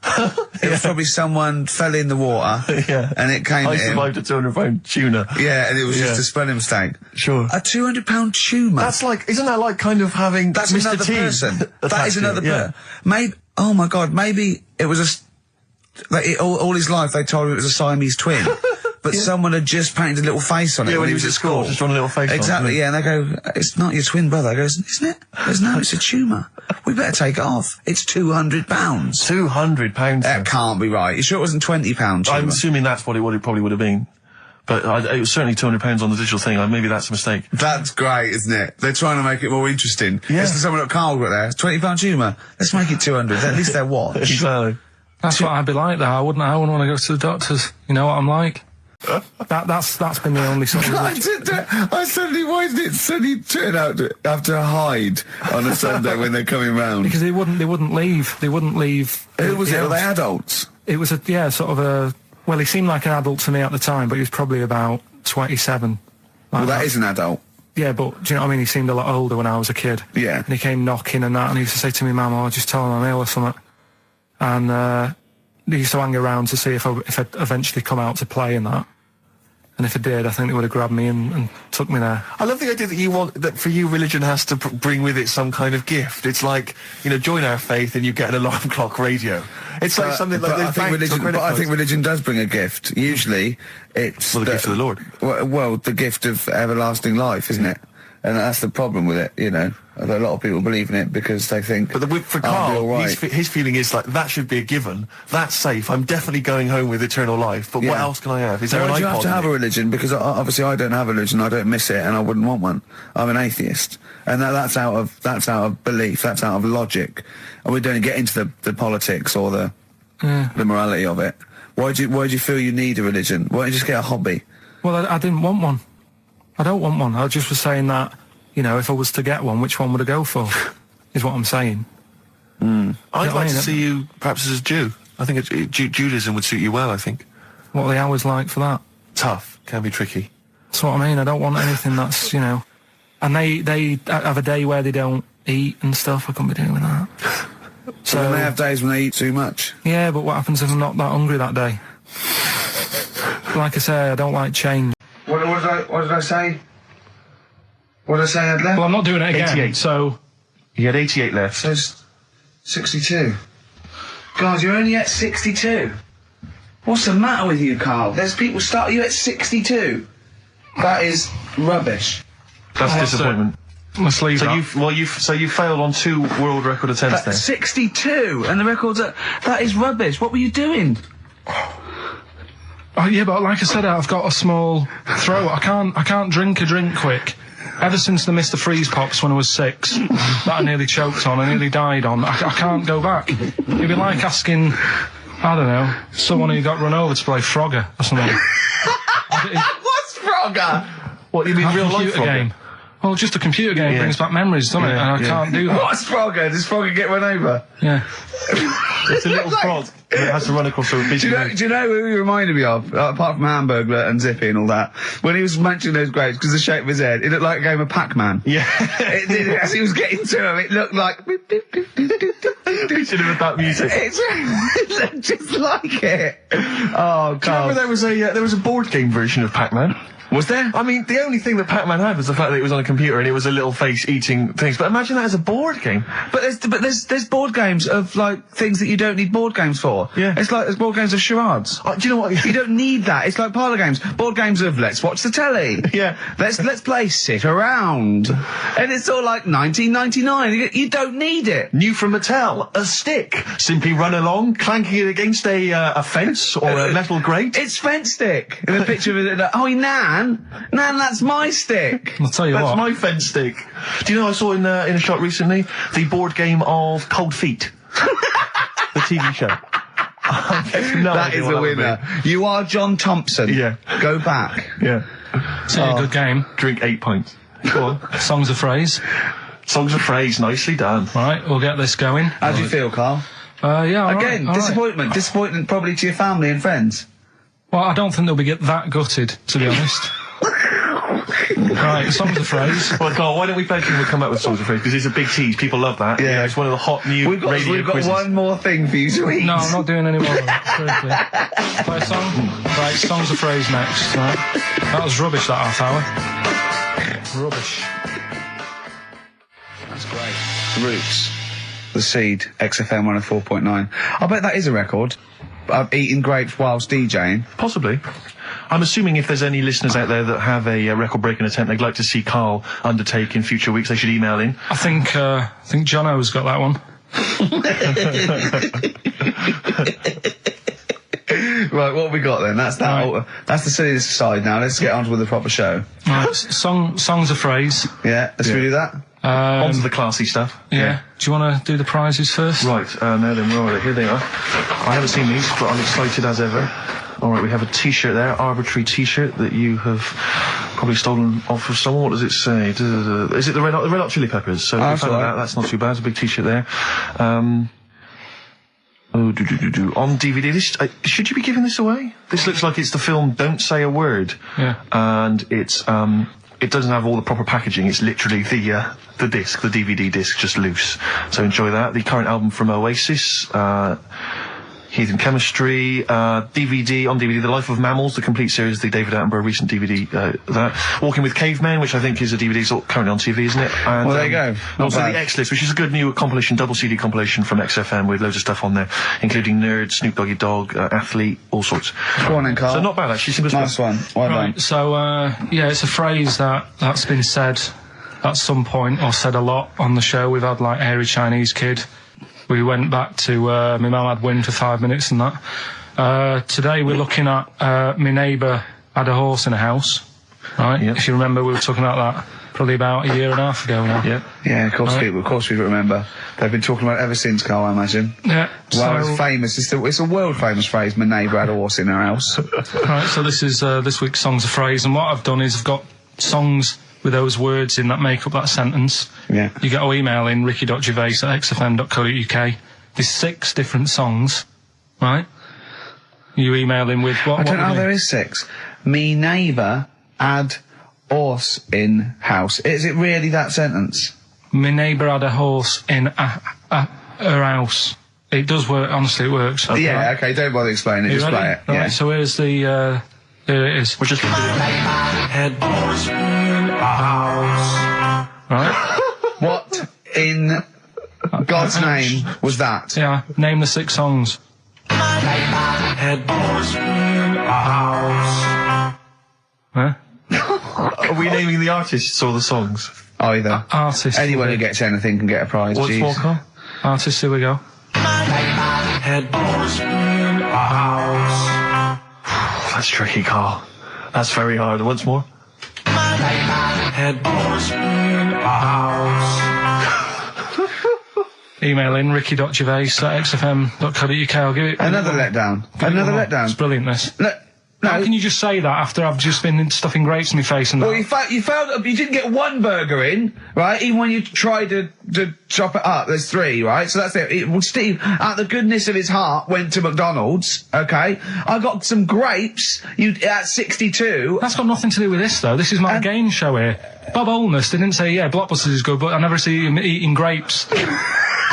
It was probably someone fell in the water. Yeah. And it came I survived a 200-pound tuna. Yeah, and it was just a spelling mistake. Sure. A 200-pound tumour? Isn't that like kind of having That's Mr. another T person. That is another person. Yeah. Maybe, oh my God, maybe it was all his life they told him it was a Siamese twin. But someone had just painted a little face on it when he was at school. Just drawn a little face on it. Exactly, yeah, and they go, it's not your twin brother. I goes, isn't it? Goes, no, it's a tumour. We better take it off. It's £200. £200? That can't be right. You sure it wasn't £20 tumour? I'm assuming that's what it probably would have been. But it was certainly £200 on the digital thing. Maybe that's a mistake. That's great, isn't it? They're trying to make it more interesting. Yeah. It's someone at Carl got there. £20 tumour. Let's make it 200. At least they're watch. Exactly. That's what I'd be like, though. I wouldn't want to go to the doctors. You know what I'm like? That's been the only sort of... I suddenly, why did it suddenly turn out to have to hide on a Sunday when they're coming round? Because they wouldn't leave. They wouldn't leave. Who was it? Were they adults? It was well, he seemed like an adult to me at the time, but he was probably about 27. Well, that is an adult. Yeah, but do you know what I mean? He seemed a lot older when I was a kid. Yeah. And he came knocking and that, and he used to say to me, Mum, I'll just tell him I'm ill or something. And, they used to hang around to see if I'd eventually come out to play and that. And if I did, I think they would have grabbed me and took me there. I love the idea that for you, religion has to bring with it some kind of gift. It's like, join our faith and you get an alarm clock radio. It's like something like I think religion does bring a gift. Usually, it's the gift of the Lord. Well, the gift of everlasting life, isn't it? And that's the problem with it, A lot of people believe in it because they think... But for Karl, his feeling is like, that should be a given. That's safe. I'm definitely going home with eternal life. But what else can I have? Is there an iPod? You have to have a religion? Because obviously I don't have a religion. I don't miss it, and I wouldn't want one. I'm an atheist, and that's out of belief. That's out of logic. And we don't get into the politics or the the morality of it? Why do you feel you need a religion? Why don't you just get a hobby? Well, I didn't want one. I don't want one. I just was saying that, you know, if I was to get one, which one would I go for? Is what I'm saying. I'd like to see you perhaps as a Jew. I think Judaism would suit you well, I think. What are the hours like for that? Tough. Can be tricky. That's what I mean. I don't want anything that's, you know... And they have a day where they don't eat and stuff. I couldn't be doing that. So they have days when they eat too much? Yeah, but what happens if I'm not that hungry that day? Like I say, I don't like change. What did I say? What did I say I had left? Well, I'm not doing it again, 88. so... You had 88 left. So it's 62. God, you're only at 62. What's the matter with you, Carl? There's people start you at 62. That is rubbish. That's disappointment. Let's leave that. You failed on 2 world record attempts there. 62, and the records that is rubbish. What were you doing? Oh, yeah, but like I said, I've got a small throat. I can't drink a drink quick. Ever since the Mr. Freeze Pops when I was 6, that I nearly choked on, I nearly died on, I can't go back. It'd be like asking, I don't know, someone who got run over to play Frogger or something. What's Frogger? What, you mean real life computer game? Well, just a computer game brings back memories, doesn't it? And I can't do that. What's Frogger? Does Frogger get run over? Yeah. It's a little frog that has to run across a busy road. Do you know who he reminded me of? Apart from Hamburglar and Zippy and all that. When he was munching those grapes, because the shape of his head, it looked like a game of Pac-Man. Yeah. It did, as he was getting to him, it looked like... We should have had that music. It looked just like it. Oh, God. Do you remember there was a board game version of Pac-Man? Was there? I mean, the only thing that Pac-Man had was the fact that it was on a computer and it was a little face eating things. But imagine that as a board game. But there's board games of, like, things that you don't need board games for. Yeah. It's like there's board games of charades. Do you know what? You don't need that. It's like parlour games. Board games of let's watch the telly. Yeah. Let's play sit around. And it's all like 1999. You don't need it. New from Mattel, a stick. Simply run along, clanking it against a fence or a metal grate. It's fence stick. And a picture of it. Like, oh, Nan, that's my stick. I'll tell you That's what. my fence stick. Do you know I saw in a shop recently the board game of Cold Feet, the TV show. That is a winner. You are John Thompson. Yeah. Go back. Yeah. It's a good game. Drink 8 pints. Go on. Songs of phrase. Songs of phrase, nicely done. Right, we'll get this going. How do you feel, Carl? Yeah, all Again, right, all disappointment. right. Disappointment probably to your family and friends. Well, I don't think they'll be that gutted, to be honest. Right, songs of phrase. Well, Carl, why don't we bet we'll come up with songs of phrase, because it's a big tease, people love that. Yeah. It's one of the hot new We've got quizzes. one more thing for you to eat. No, I'm not doing any more of that, seriously. Play a song? Right, songs of phrase next, right? That was rubbish, that half hour. Rubbish. That's great. Roots. The Seed, XFM 104.9. I bet that is a record. I've eaten grapes whilst DJing. Possibly. I'm assuming if there's any listeners out there that have a record-breaking attempt they'd like to see Carl undertake in future weeks, they should email in. I think Jono's got that one. Right, what have we got then? That's that. Right. That's the silliness side now. Let's get on with the proper show. Right, songs of phrase. Yeah, let's we do that. On to the classy stuff. Yeah. Do you want to do the prizes first? Right, now then, where are they? Here they are. I haven't seen these, but I'm excited as ever. Alright, we have a t-shirt there, arbitrary t-shirt that you have probably stolen off of someone. What does it say? Is it the Red Hot Chili Peppers? So that's found right. that's not too bad. It's a big t-shirt there. On DVD. Should you be giving this away? This looks like it's the film Don't Say a Word. Yeah. And it's it doesn't have all the proper packaging. It's literally the disc, the DVD disc, just loose. So enjoy that. The current album from Oasis, Heathen Chemistry, DVD, on DVD, The Life of Mammals, the complete series, the David Attenborough recent DVD, that. Walking with Cavemen, which I think is a DVD, it's currently on TV, isn't it? And, Well, there you go. Not Also bad. the X-List, which is a good new compilation, double CD compilation from XFM with loads of stuff on there, including Nerd, Snoop Doggy Dogg, Athlete, all sorts. Go on then, Carl. So not bad, actually. Simple as Nice one. Well done. Right, so, yeah, it's a phrase that's been said at some point, or said a lot on the show. We've had, like, Hairy Chinese Kid. We went back to, my mum had wind for 5 minutes and that. Today we're looking at, my neighbour had a horse in a house, right? Yep. If you remember, we were talking about that. probably about a year and a half ago now. Yeah. Yeah, of course, people remember. They've been talking about it ever since, Carl, I imagine. Yeah. Well, it's famous. It's a world famous phrase. My neighbour had a horse in her house. Right, so this is this week's Songs of Phrase, and what I've done is I've got songs with those words in that make up that sentence. Yeah. You get to email in ricky.gervais@xfm.co.uk. There's 6 different songs, right? You email in with what? I don't what know, there is 6. Me neighbour had horse in house. Is it really that sentence? My neighbour had a horse in her house. It does work, honestly, it works. Okay. Yeah, okay, don't bother explaining it, You just ready? play it. Right, Yeah. so here's the, here it is. We're just gonna do Head horse in a house. Right? What in God's name was that? Yeah, name the 6 songs. Head horse in a house. Huh? Are we naming the artists or the songs? Either. Artists. Anyone who gets anything can get a prize. What's Jeez. more, Carl? Artists, here we go. Head horse in a house. That's tricky, Carl. That's very hard. Once more. Head horse in a house. Email in ricky.gervais@xfm.co.uk. I'll give it Another letdown. Another It's letdown. brilliant, this. No. How can you just say that after I've just been stuffing grapes in my face and that? Well, you failed. You didn't get one burger in, right? Even when you tried to chop it up, there's 3, right? So that's it. Well, Steve, out of the goodness of his heart, went to McDonald's. Okay, I got some grapes. You at 62. That's got nothing to do with this, though. This is my game show here. Bob Holness didn't say, yeah, Blockbusters is good, but I never see him eating grapes.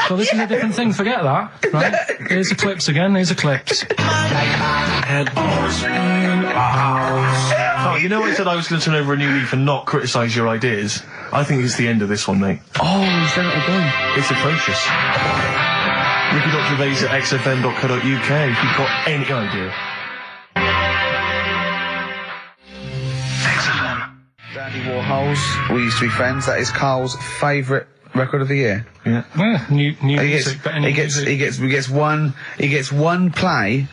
So this is a different thing. Forget that. Right? Here's the clips again. Here's the clips. Head horse in a house. Oh, you know I said I was going to turn over a new leaf and not criticise your ideas? I think it's the end of this one, mate. Oh, he's done it again. It's atrocious. ricky.gervais@xfm.co.uk if you've got any idea. Dandy Warhols. We used to be friends. That is Carl's favourite record of the year. Yeah. Yeah, new He music, but any gets music. one play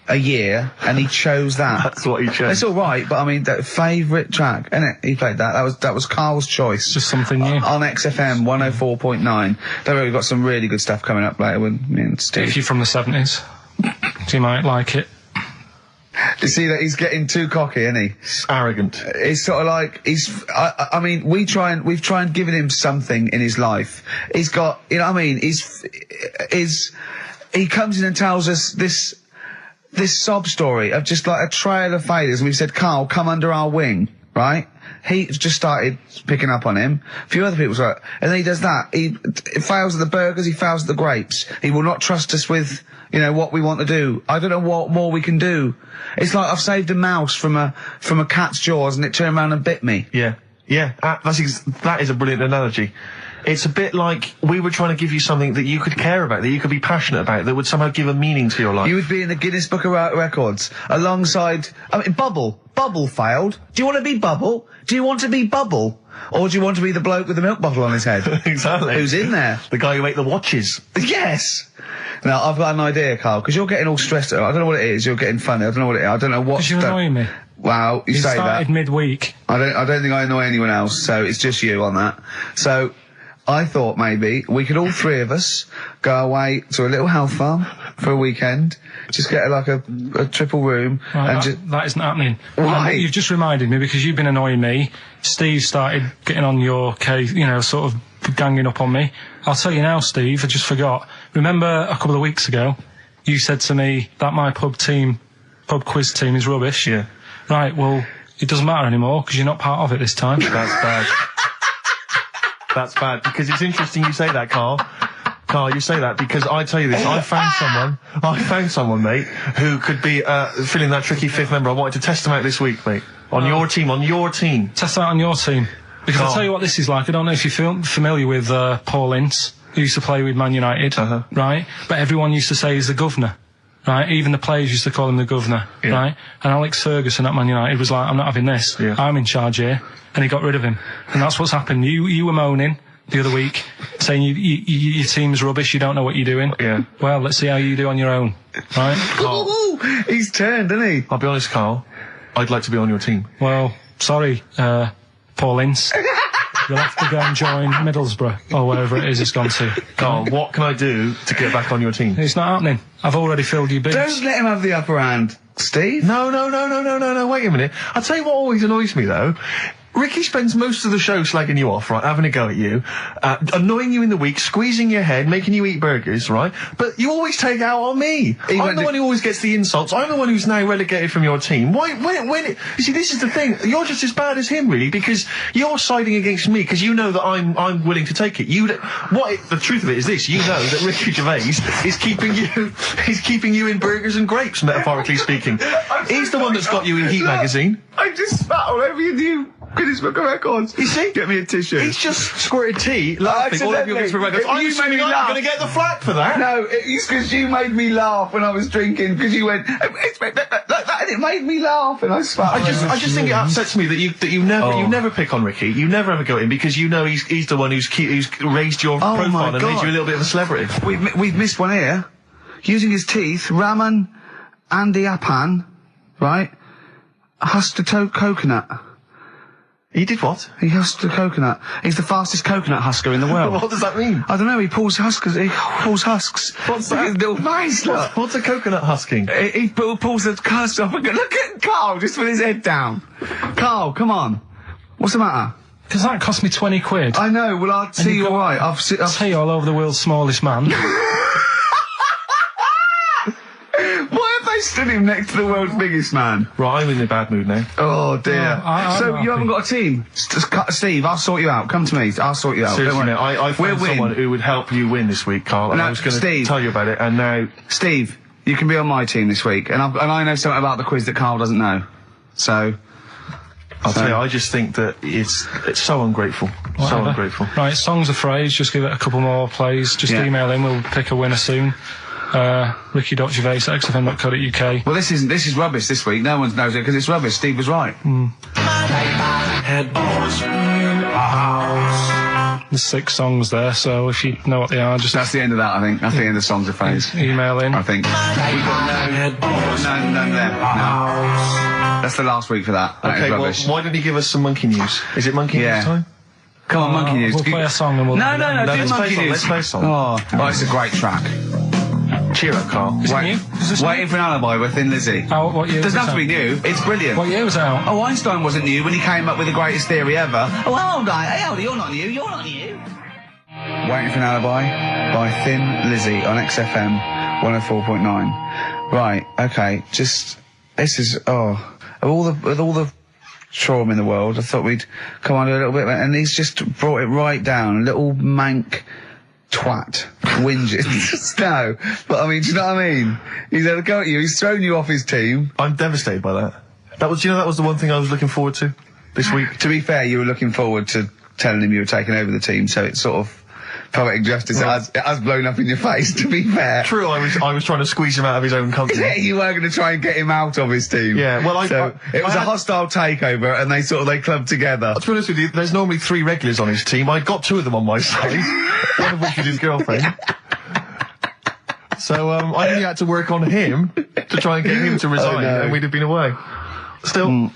a year, and he chose that. That's what he chose. It's all right, but I mean, that favourite track, innit? He played that. That was Carl's choice. Just something new. On XFM 104.9. Don't worry, we've got some really good stuff coming up later with me and Steve. If you're from the 70s, you might like it. You see that he's getting too cocky, isn't he? Arrogant. It's sort of like I mean, we've tried giving him something in his life. He's got, you know what I mean? He comes in and tells us this sob story of just like a trail of failures, and we've said, Carl, come under our wing, right? He just started picking up on him. A few other people's like, and then he does that. He fails at the burgers, he fails at the grapes. He will not trust us with, you know, what we want to do. I don't know what more we can do. It's like I've saved a mouse from a cat's jaws and it turned around and bit me. Yeah. Yeah. That is a brilliant analogy. It's a bit like we were trying to give you something that you could care about, that you could be passionate about, that would somehow give a meaning to your life. You would be in the Guinness Book of Records alongside, I mean, Bubble. Bubble failed. Do you want to be Bubble? Do you want to be Bubble? Or do you want to be the bloke with the milk bottle on his head? Exactly. Who's in there? The guy who ate the watches. Yes! Now, I've got an idea, Carl, because you're getting all stressed out. I don't know what it is. You're getting funny. I don't know what it is. I don't know what... Because you're annoying me. Wow, you say started that. midweek. I don't think I annoy anyone else, so it's just you on that. So, I thought maybe we could all 3 of us go away to a little health farm for a weekend, just get like a triple room, Right, and that isn't happening. Why? You've just reminded me, because you've been annoying me. Steve started getting on your case, you know, sort of ganging up on me. I'll tell you now, Steve, I just forgot. Remember a couple of weeks ago, you said to me that my pub quiz team is rubbish. Yeah. Right, well, it doesn't matter anymore, because you're not part of it this time. That's bad. That's bad, because it's interesting you say that, Carl. Carl, you say that because I tell you this, I found someone, mate, who could be filling that tricky 5th member. I wanted to test him out this week, mate. On your team. Test that on your team. Because I'll tell you what this is like. I don't know if you're familiar with Paul Ince, who used to play with Man United, right? But everyone used to say he's the governor, right? Even the players used to call him the governor, right? And Alex Ferguson at Man United was like, I'm not having this. Yeah. I'm in charge here. And he got rid of him. And that's what's happened. You were moaning the other week, saying your team's rubbish, you don't know what you're doing. Yeah. Well, let's see how you do on your own, right? Ooh, he's turned, isn't he? I'll be honest, Carl, I'd like to be on your team. Well, sorry, Paul Ince. you'll have to go and join Middlesbrough or wherever it is it's gone to. Carl, what can I do to get back on your team? It's not happening. I've already filled your boots. Don't let him have the upper hand, Steve. No, wait a minute. I'll tell you what always annoys me, though. Ricky spends most of the show slagging you off, right, having a go at you, annoying you in the week, squeezing your head, making you eat burgers, right? But you always take it out on me. I'm the one who always gets the insults. I'm the one who's now relegated from your team. Why, you see, this is the thing. You're just as bad as him, really, because you're siding against me, because you know that I'm willing to take it. The truth of it is this, you know that Ricky Gervais is keeping you in burgers and grapes, metaphorically speaking. He's the one that's got you in Heat magazine. I just spat all over your new Guinness Book of Records. You see? Get me a tissue. He's just squirted tea, laughing all over your Guinness Book of Records. I'm assuming I'm going to get the flak for that. No, it's because you made me laugh when I was drinking, because you went, it's like that, and it made me laugh, and I spat. I just think it upsets me that you never pick on Ricky. You never ever go at him because you know he's the one who's raised your profile and made you a little bit of a celebrity. We've missed one here. Using his teeth, Raman Andiapan, right? Husked a coconut. He did what? He husked a coconut. He's the fastest coconut husker in the world. What does that mean? I don't know. He pulls husks. What's that? His little face. What's a coconut husking? He pulls the husk off and look at Carl just with his head down. Carl, come on. What's the matter? Because that cost me 20 quid. I know. Well, I'll see you all right. I've tea all over the world's smallest man. Why have they stood him next to the world's biggest man? Right, I'm in a bad mood now. Oh dear. So you haven't got a team? Steve, I'll sort you out. Come to me. I'll sort you out. Seriously, no, I found someone who would help you win this week, Carl. And I was going to tell you about it, and now... Steve, you can be on my team this week, and I know something about the quiz that Carl doesn't know. So... I'll tell you, I just think that it's so ungrateful. Whatever. So ungrateful. Right, songs of phrase, just give it a couple more plays. Just email in, we'll pick a winner soon. Ricky.gervais@xfm.co.uk. Well, this is rubbish this week. No one knows it because it's rubbish. Steve was right. There's 6 songs there, so if you know what they are, just... That's the end of that, I think. That's the end of songs of phrase. Email in. I think. We've got none there. No. That's the last week for that. Okay, well, why didn't he give us some monkey news? Is it monkey news time? Come on, monkey news. We'll play a song and we'll... No, do let's monkey news. Let's play a song. Oh, it's a great track. Cheer up, Carl. Is it new? Is this Waiting for an Alibi with Thin Lizzy. What year Doesn't was have to be new. It's brilliant. What year was it out? Oh, Einstein wasn't new when he came up with the greatest theory ever. Oh, hold on. Hey, hold on. You're not new. You're not new. Waiting for an Alibi by Thin Lizzy on XFM 104.9. Right, okay, this is, with all the trauma in the world, I thought we'd come on a little bit, and he's just brought it right down, little mank twat, whinges. No, but I mean, do you know what I mean? He's had a go at you, he's thrown you off his team. I'm devastated by that. That was the one thing I was looking forward to this week. To be fair, you were looking forward to telling him you were taking over the team, so it's sort of poetic justice. It has blown up in your face, to be fair. True, I was trying to squeeze him out of his own company. Yeah, you were going to try and get him out of his team. Yeah, well, it was a hostile takeover, and they clubbed together. To be honest with you, there's normally 3 regulars on his team. I got 2 of them on my side, one of which is his girlfriend. So I only had to work on him to try and get him to resign, and we'd have been away. Still.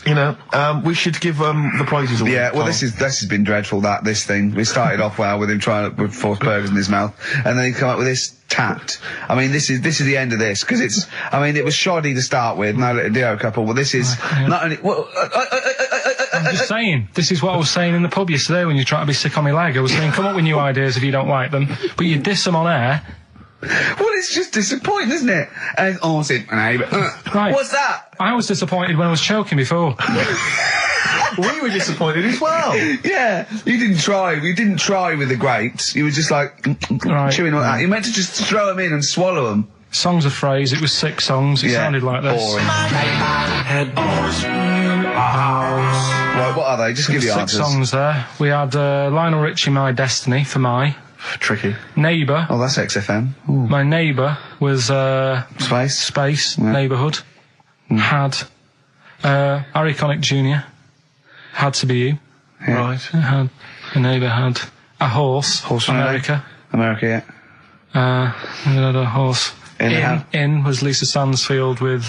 You know, we should give the prizes away. Yeah, well, this has been dreadful. This thing. We started off well with him trying to force burgers in his mouth, and then he come up with this tat. I mean, this is the end of this because it's. I mean, it was shoddy to start with. No little duo couple. Well, this is not only. Well, I'm just saying. This is what I was saying in the pub yesterday when you try to be sick on my leg. I was saying, come up with new ideas if you don't like them, but you diss them on air. Well, it's just disappointing, isn't it? And right. What's that? I was disappointed when I was choking before. We were disappointed as well. Yeah, you didn't try. You didn't try with the grapes. You were just like chewing on that. You meant to just throw them in and swallow them. Songs of phrase. It was 6 songs. It sounded like this. Boring. Right, what are they? Just give the answers. 6 songs there. We had Lionel Richie, My Destiny, for my. Tricky. Neighbour. Oh, that's XFM. Ooh. My Neighbour was Space. Neighbourhood. Had Harry Connick Jr. Had to be you. Yeah. Right. Had a Neighbour had a horse. Horse from America. America, yeah. We had a horse. In was Lisa Stansfield with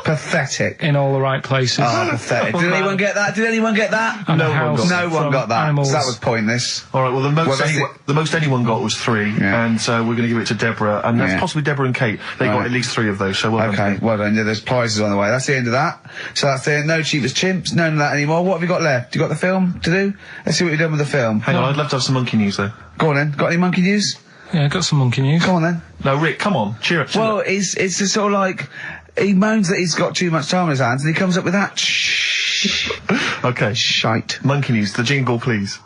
Pathetic. In All the Right Places. Oh, pathetic. Did anyone get that? Did anyone get that? And No a one house got that. Animals. So that was pointless. All right, well, the most anyone got was 3, Yeah. and we're going to give it to Deborah, and that's Yeah. possibly Deborah and Kate. They got Right. at least 3 of those, so well done. Okay, well done. Yeah, there's prizes on the way. That's the end of that. So that's the no cheapest chimps, none of that anymore. What have you got left? You got the film to do? Let's see what you've done with the film. Hang on, I'd love to have some monkey news, though. Go on then. Got any monkey news? Yeah, got some monkey news. Go on then. No, Rick, come on, cheer up. Well, it's just sort of like he moans that he's got too much time on his hands, and he comes up with that Okay. shite. Monkey news, the jingle, please.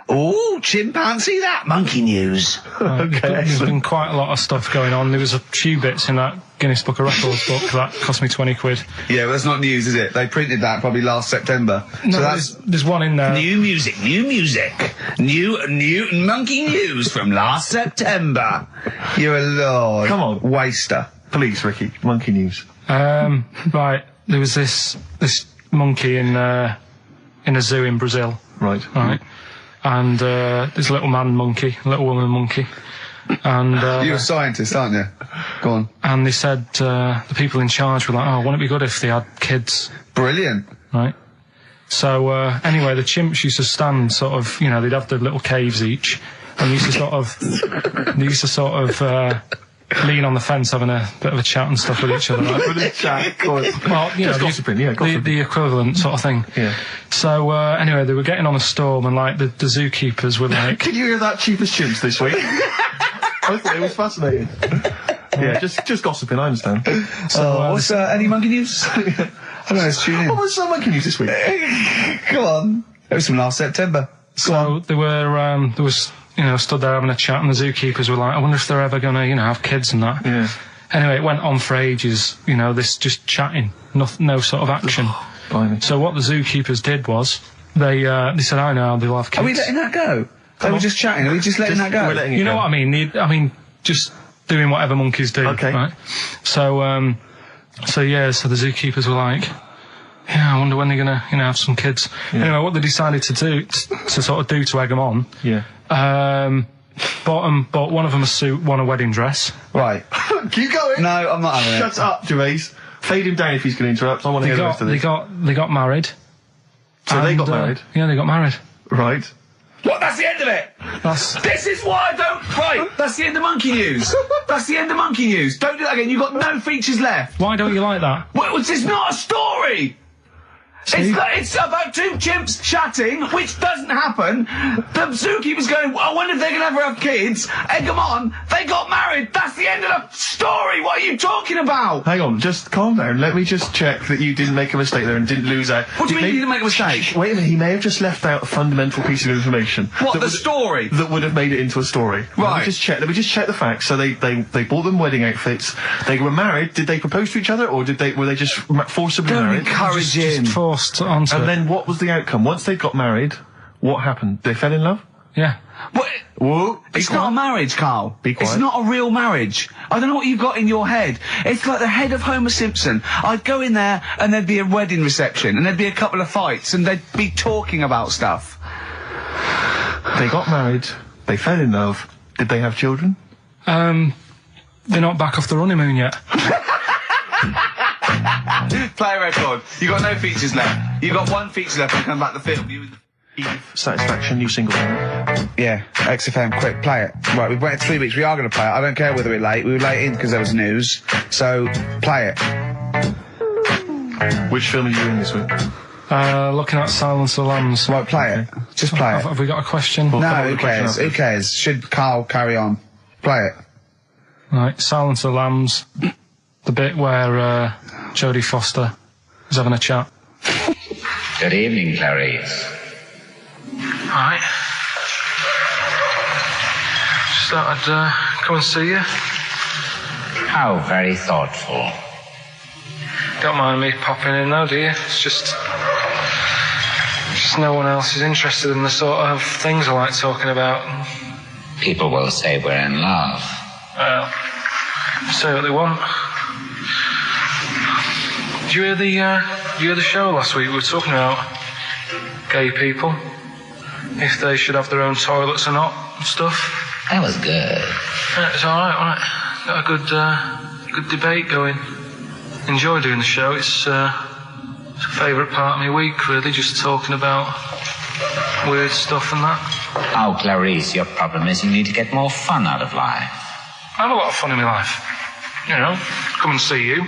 Oh, chimpanzee, that monkey news. There's been quite a lot of stuff going on. There was a few bits in that Guinness Book of Records book that cost me 20 quid. Yeah, well, that's not news, is it? They printed that probably last September. No, so that's there's one in there. new music, new monkey news from last September. You're a lord. Come on. Waster. Please, Ricky, monkey news. Right, there was this monkey in a zoo in Brazil. Right. Right. And there's a little man monkey, a little woman monkey. And You're a scientist, aren't you? Go on. and they said the people in charge were like, oh, wouldn't it be good if they had kids? Brilliant. Right. So anyway, the chimps used to stand sort of, you know, they'd have their little caves each, and they used to sort of lean on the fence having a bit of a chat and stuff with each other. Right? With a chat, go on. Well, you know, gossiping, yeah, gossiping. the equivalent sort of thing. Yeah. So anyway, they were getting on a storm, and like the zookeepers were like, Can you hear that cheapest chimps this week? I thought it was fascinating. Yeah, just gossiping, I understand. What's any monkey news? I don't know, let's tune in. What was monkey news this week? Come on. It was from last September. so they were there was, you know, stood there having a chat, and the zookeepers were like, I wonder if they're ever gonna, you know, have kids and that. Yeah. Anyway, it went on for ages, you know, this just chatting, no sort of action. Blimey. So what the zookeepers did was they said, I know they'll have kids. Are we letting that go? They were just chatting. Are we just letting that go? We're letting it You know go. what I mean? Just doing whatever monkeys do. Okay. Right? So the zookeepers were like, yeah, I wonder when they're gonna, you know, have some kids. Yeah. Anyway, what they decided to do, to egg them on, Yeah. bought one of them a suit, one a wedding dress. Right. Keep going. No, I'm not having it. Shut up, Gervais. Fade him down if he's going to interrupt. I want to hear the rest of this. They got married. So they got married? Yeah, they got married. Right. What? That's the end of it. This is why I don't. Right. That's the end of monkey news. That's the end of monkey news. Don't do that again. You've got no features left. Why don't you like that? Well, it's not a story. It's about 2 chimps chatting, which doesn't happen. The zookeeper's going, I wonder if they're going to ever have kids. Egg them on. They got married. That's the end of the story. What are you talking about? Hang on, just calm down. Let me just check that you didn't make a mistake there and didn't lose out. What do you mean you didn't make a mistake? Wait a minute, he may have just left out a fundamental piece of information. What, that the would- story? That would have made it into a story. Right. Let me just check the facts. So they bought them wedding outfits. They were married. Did they propose to each other, or were they just forcibly Don't married? encourage him. Just forced onto And it. then what was the outcome? Once they got married, what happened? They fell in love? Yeah. What? Whoa. It's not a marriage, Carl. Be It's quiet. not a real marriage. I don't know what you've got in your head. It's like the head of Homer Simpson. I'd go in there and there'd be a wedding reception and there'd be a couple of fights and they'd be talking about stuff. They got married. They fell in love. Did they have children? They're not back off the honeymoon yet. Play a record. You got no features left. You got 1 feature left and come back to the film. You and Satisfaction, new single. Yeah, XFM, quick, play it. Right, we've waited 3 weeks, we are going to play it. I don't care whether we're late. We were late in because there was news. So, play it. Which film are you in this week? Looking at Silence of the Lambs. Right, play it. Just play it. Have we got a question? Well, come No, on who with the question cares? after. Who cares? Should Carl carry on? Play it. Right, Silence of the Lambs. The bit where Jodie Foster is having a chat. Good evening, Clarice. Right. Just thought I'd come and see you. How very thoughtful. Don't mind me popping in though, do you? It's just no one else is interested in the sort of things I like talking about. People will say we're in love. Well, say what they want. Did you hear the show last week? We were talking about gay people, if they should have their own toilets or not, and stuff. That was good. Yeah, it's alright, wasn't it? got a good debate going. Enjoy doing the show. It's a favourite part of my week, really, just talking about weird stuff and that. Oh, Clarice, your problem is you need to get more fun out of life. I have a lot of fun in my life. You know, come and see you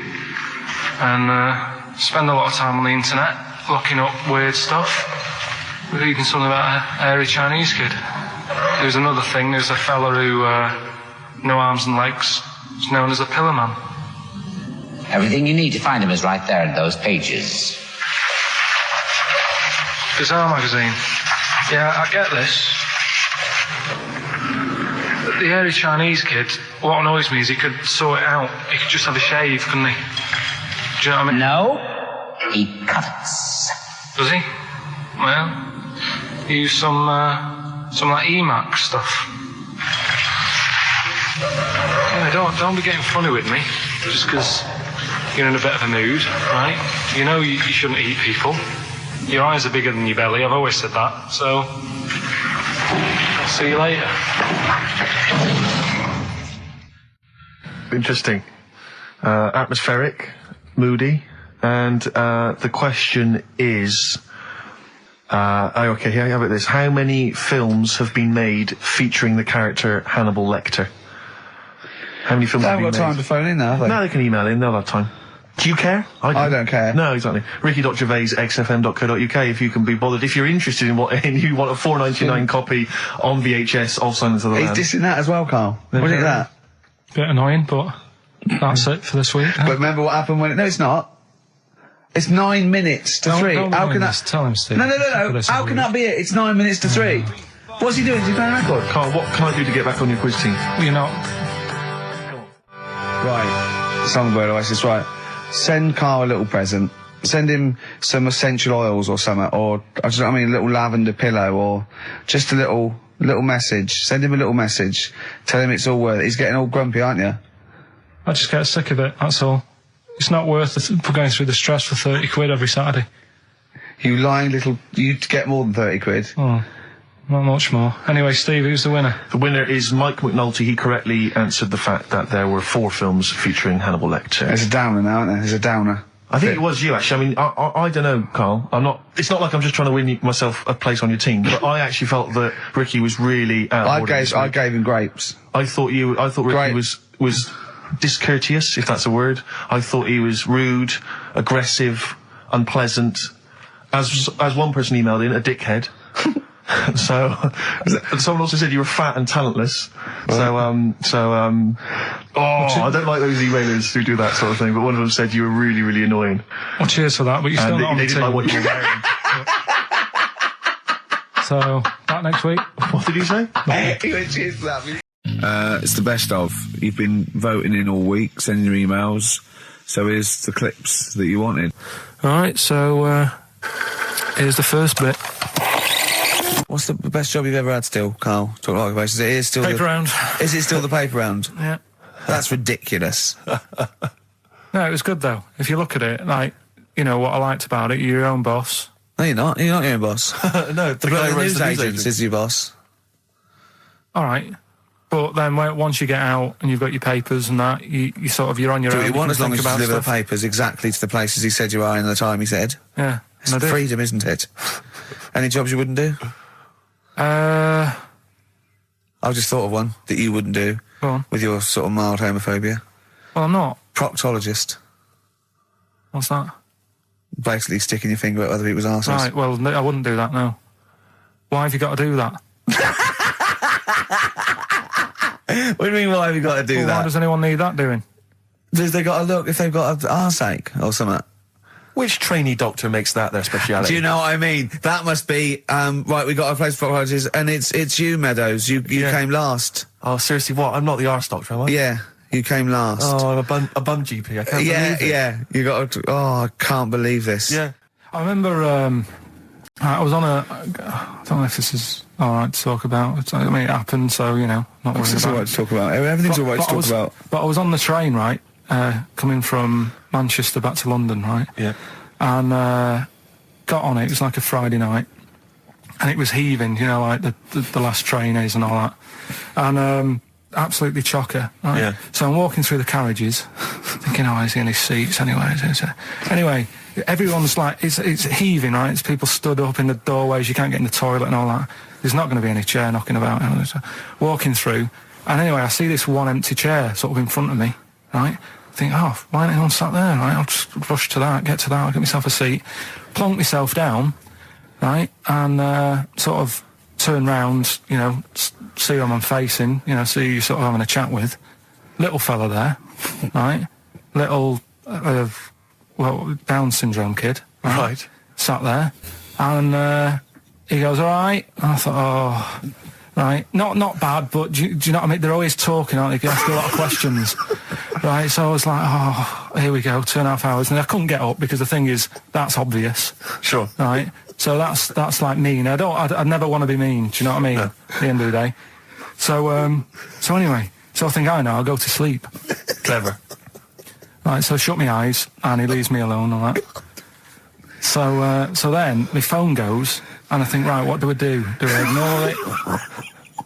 and spend a lot of time on the internet looking up weird stuff. Reading something about a hairy Chinese kid. There's another thing, there's a fella who, no arms and legs, is known as a pillar man. Everything you need to find him is right there in those pages. Bizarre magazine. Yeah, I get this. The hairy Chinese kid, what annoys me is he could sort it out. He could just have a shave, couldn't he? Do you know what I mean? No, he cuts. Does he? Well, he used some like Emacs stuff. Yeah, don't be getting funny with me, just because you're in a bit of a mood, right? You know you shouldn't eat people. Your eyes are bigger than your belly, I've always said that, so I'll see you later. Interesting. Atmospheric, moody, and the question is... okay, here, how about this? How many films have been made featuring the character Hannibal Lecter? How many films have been made? They haven't got time to phone in now, have they? No, they can email in, they'll have time. Do you care? I don't care. No, exactly. Ricky.Gervais, XFM.co.uk, if you can be bothered. If you're interested in and you want a $4.99 copy on VHS of Silence of the Lambs. He's dissing that as well, Carl. What is that? Bit annoying, but that's it for this week. But remember what happened when... No, it's not. It's 9 minutes to 3. How can that... Tell him, Steve. No. How can that be it? It's 9 minutes to 3. What's he doing? Is he playing a record? Carl, what can I do to get back on your quiz team? You're not. Right. Songbird Oasis, right. Send Carl a little present. Send him some essential oils or something, or, I mean, a little lavender pillow, or just a little message. Send him a little message. Tell him it's all worth it. He's getting all grumpy, aren't you? I just get sick of it, that's all. It's not worth going through the stress for 30 quid every Saturday. You lying little... You'd get more than 30 quid. Oh, not much more. Anyway, Steve, who's the winner? The winner is Mike McNulty. He correctly answered the fact that there were 4 films featuring Hannibal Lecter. There's a downer now, isn't there? There's a downer. I think it was you, actually. I mean, I don't know, Carl. It's not like I'm just trying to win myself a place on your team, but I actually felt that Ricky was really out of order. I gave him grapes. I thought Ricky was discourteous, if that's a word. I thought he was rude, aggressive, unpleasant. As one person emailed in, a dickhead. So, someone also said you were fat and talentless. I don't like those emailers who do that sort of thing, but one of them said you were really, really annoying. Well, cheers for that, but you're still not on the team. They didn't like what you were wearing. So, back next week. What did you say? Cheers for that. It's the best of. You've been voting in all week, sending your emails, so here's the clips that you wanted. Alright, so, here's the first bit. What's the best job you've ever had still, Carl? Talk like basis. It is still paper round. Is it still the paper round? Yeah. That's ridiculous. No, it was good though. If you look at it, like, you know, what I liked about it, you're your own boss. No, you're not. You're not your own boss. No, the news agent is your boss. Alright. But then once you get out and you've got your papers and that, you sort of, you're on your own. Do what you want as long as you deliver stuff. the papers exactly to the places he said you are in the time he said. Yeah. It's freedom, isn't it? Any jobs you wouldn't do? I've just thought of one that you wouldn't do. Go on. With your sort of mild homophobia. Well, I'm not. Proctologist. What's that? Basically sticking your finger at other people's arses. Right, well, I wouldn't do that, no. Why have you got to do that? What do you mean, why have you got to do that? Why does anyone need that doing? Because they got to look if they've got an arseache or something. Which trainee doctor makes that their speciality? Do you know what I mean? That must be, right, we got a place for proctologists, and it's you, Meadows. You came last. Oh, seriously, what? I'm not the arse doctor, am I? Yeah, you came last. Oh, I'm a bum GP, I can't believe it. Yeah, you got to, I can't believe this. Yeah. I remember, I was on I don't know if this is alright to talk about. I mean, it happened, so, you know, not worried about it. It's alright to talk about. Everything's alright to talk about. But I was on the train, right, coming from Manchester back to London, right? Yeah. And got on it was like a Friday night, and it was heaving, you know, like the last train is and all that. And absolutely chocker. Right? Yeah. So I'm walking through the carriages, thinking, oh, is he in his seats anyway? Anyway, everyone's like, it's heaving, right? It's people stood up in the doorways, you can't get in the toilet and all that. There's not going to be any chair knocking about. You know, so walking through, and anyway, I see this one empty chair sort of in front of me, right? I think, oh, why ain't anyone sat there, right? I'll just rush to that, get to that, I'll get myself a seat, plonk myself down, right? And sort of turn round, you know, see who I'm facing, you know, see who you're sort of having a chat with. Little fella there, right? Little, Down syndrome kid. Right. Sat there. And he goes, all right. And I thought, oh, right. Not bad, but do you know what I mean? They're always talking, aren't they? You ask a lot of questions. Right, so I was like, oh, here we go, 2.5 hours. And I couldn't get up because the thing is, that's obvious. Sure. Right? So that's like mean. I'd never want to be mean, do you know what I mean? No. At the end of the day. So anyway, so I think I know, I'll go to sleep. Clever. Right, so I shut my eyes and he leaves me alone and all that. So then my phone goes and I think, right, what do I do? Do I ignore it?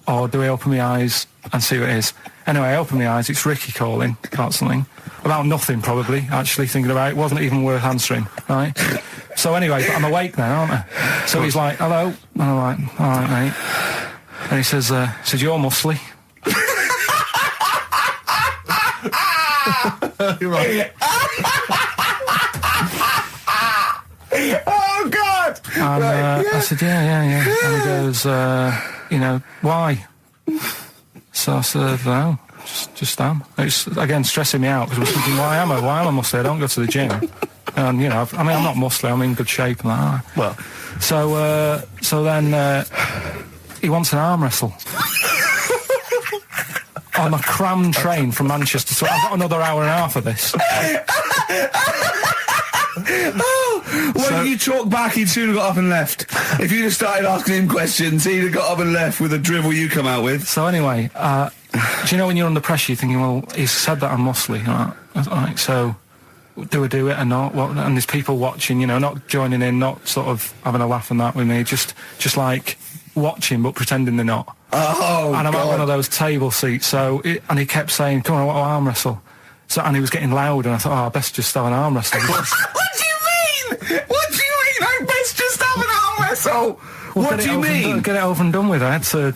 Or do I open my eyes and see what it is? Anyway, I open my eyes, it's Ricky calling about something. About nothing, probably, actually, thinking about it. It wasn't even worth answering, right? So anyway, but I'm awake now, aren't I? So he's like, hello? And I'm like, all right, mate. And he says, you're muscly. You're right. Oh, God! And I said, yeah. And he goes, you know, why? So I said, no, just am. It's, again, stressing me out, because I was thinking, why am I muscly? I don't go to the gym. And, you know, I'm not muscly, I'm in good shape and that. Well. So then, he wants an arm wrestle. On a crammed train from Manchester, so I've got another hour and a half of this. When you talk back, he'd soon have got up and left. If you'd have started asking him questions, he'd have got up and left with the drivel you come out with. So anyway, do you know when you're under pressure, you're thinking, well, he's said that I'm muscly, right? So do I do it or not? And there's people watching, you know, not joining in, not sort of having a laugh and that with me, just like watching but pretending they're not. Oh, and I'm God. at one of those table seats, and he kept saying, come on, I want to arm wrestle. So, and he was getting loud, and I thought, I best just have an arm wrestle. What do you mean? What do you mean? I best just have an arm wrestle. What do you mean? Get it over and done with. I had to.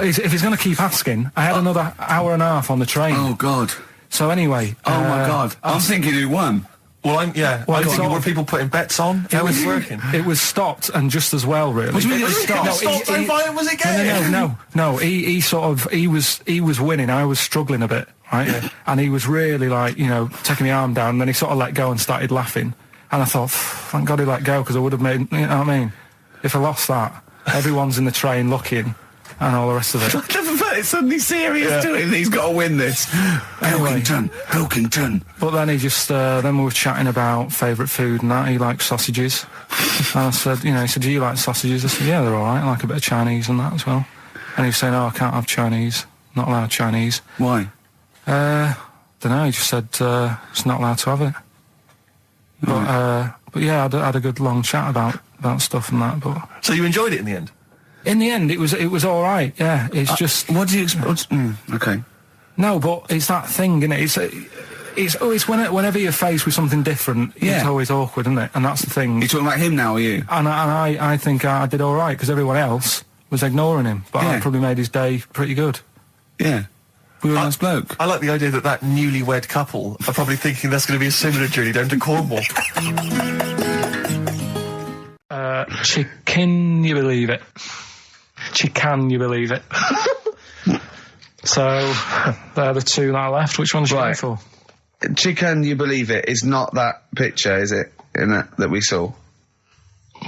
If he's going to keep asking, I had another hour and a half on the train. Oh, God. So anyway. Oh, my God. I'm thinking who won. Well, I'm thinking, were people putting bets on? How was it working? It was stopped, and just as well, really. Was it stopped? Stopped and was it game? No. He was winning. I was struggling a bit, right? Yeah. And he was really like, you know, taking my arm down, and then he sort of let go and started laughing. And I thought, thank God he let go, because I would have made, you know what I mean? If I lost that, everyone's in the train looking, and all the rest of it. I never felt it's suddenly serious to him. He's got to win this. Anyway, Pilkington. But then he just, then we were chatting about favourite food and that. He likes sausages. And I said, you know, he said, do you like sausages? I said, yeah, they're all right. I like a bit of Chinese and that as well. And he was saying, oh, I can't have Chinese. Not allowed Chinese. Why? Don't know. He just said, it's not allowed to have it. But yeah, I had a good long chat about stuff and that. But so you enjoyed it in the end? In the end, it was all right. Yeah, it's just. What do you expect? Okay. No, but it's that thing, isn't it? It's whenever you're faced with something different, it's always awkward, isn't it? And that's the thing. You're talking about him now, are you? And I think I did all right because everyone else was ignoring him, but I probably made his day pretty good. Yeah. We were a nice bloke. I like the idea that newlywed couple are probably thinking that's going to be a similar journey down to Cornwall. Can you believe it? Can you believe it? So, they're the two that are left. Which one's you going for? Can you believe it? Is not that picture, is it? That we saw.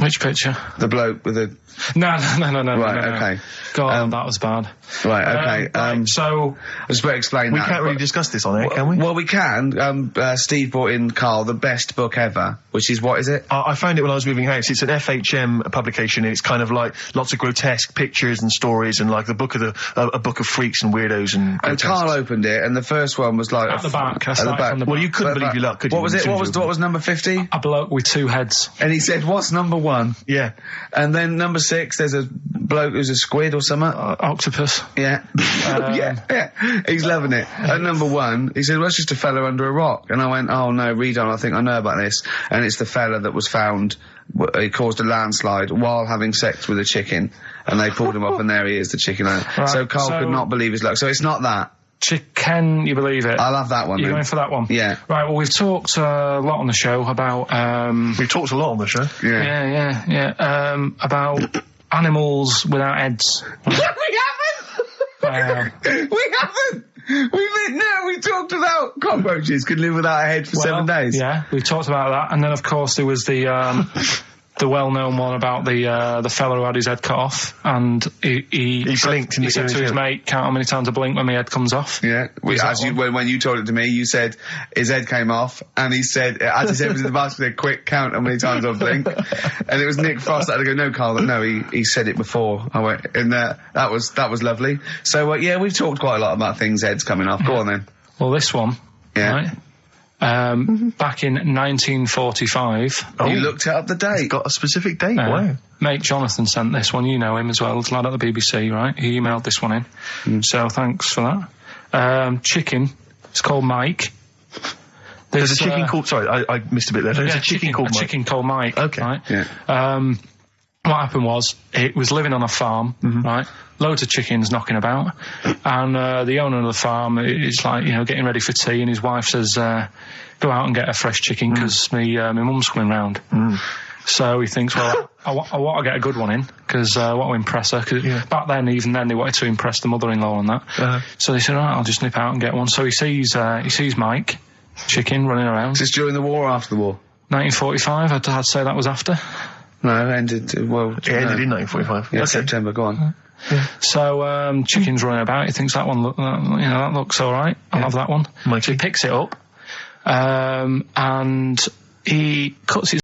Which picture? The bloke with the... No. Right, okay. God, that was bad. Right, okay. So... I just better explain we that. We can't really discuss this on air, can we? Well, we can. Steve brought in, Karl, the best book ever, which is, what is it? I found it when I was moving house. It's an FHM publication, and it's kind of like lots of grotesque pictures and stories, and like a book of freaks and weirdos and... And Karl opened it, and the first one was like... At the back. At the back. Well, you couldn't believe your luck, could you? What was it? What was number 50? A bloke with two heads. And he said, what's number 1? 1. Yeah. And then number 6, there's a bloke who's a squid or something. Octopus. Yeah. yeah. He's loving it. At number 1, he said, well, it's just a fella under a rock. And I went, oh no, read on, I think I know about this. And it's the fella that was found, he caused a landslide while having sex with a chicken. And they pulled him off, and there he is, the chicken owner. Right, so Carl could not believe his luck. So it's not that. Can you believe it? I'll have that one. You're then. going for that one? Yeah. Right, well, we've talked a lot on the show about... We've talked a lot on the show. Yeah. About animals without heads. We haven't! We haven't! We talked about cockroaches could live without a head for 7 days. Yeah, we talked about that. And then, of course, there was the well-known one about the fella who had his head cut off, and he blinked. He said to his mate, "Count how many times I blink when my head comes off." Yeah, when you told it to me, you said his head came off, and he said, as he said, was in the basket, he said, "Quick, count how many times I blink." And it was Nick Frost that had to go, "No, Carl, no, he said it before." I went, and that was lovely. So yeah, we've talked quite a lot about things heads coming off. Go on then. Well, this one, yeah. Right? Back in 1945. You looked up the date. Got a specific date. Wow. Mate Jonathan sent this one. You know him as well. Lad at the BBC, right? He emailed this one in. So thanks for that. Chicken. It's called Mike. There's a chicken called... Sorry, I missed a bit there. There's a chicken called Mike. A chicken called Mike. Okay. Right? Yeah. What happened was, it was living on a farm, right? Loads of chickens knocking about. And the owner of the farm is like, getting ready for tea, and his wife says, go out and get a fresh chicken, because my mum's coming round. So he thinks, well, I want to get a good one in, because I want to impress her. Cause back then, even then, they wanted to impress the mother-in-law and that. So they said, all right, I'll just nip out and get one. So he sees Mike, chicken, running around. Is this during the war or after the war? 1945, I'd say that was after. No, it ended, It ended in 1945. Yeah, September, go on. Yeah. So, chicken's running about, he thinks that one, that looks alright, I'll have that one. Mikey. So he picks it up, and he cuts his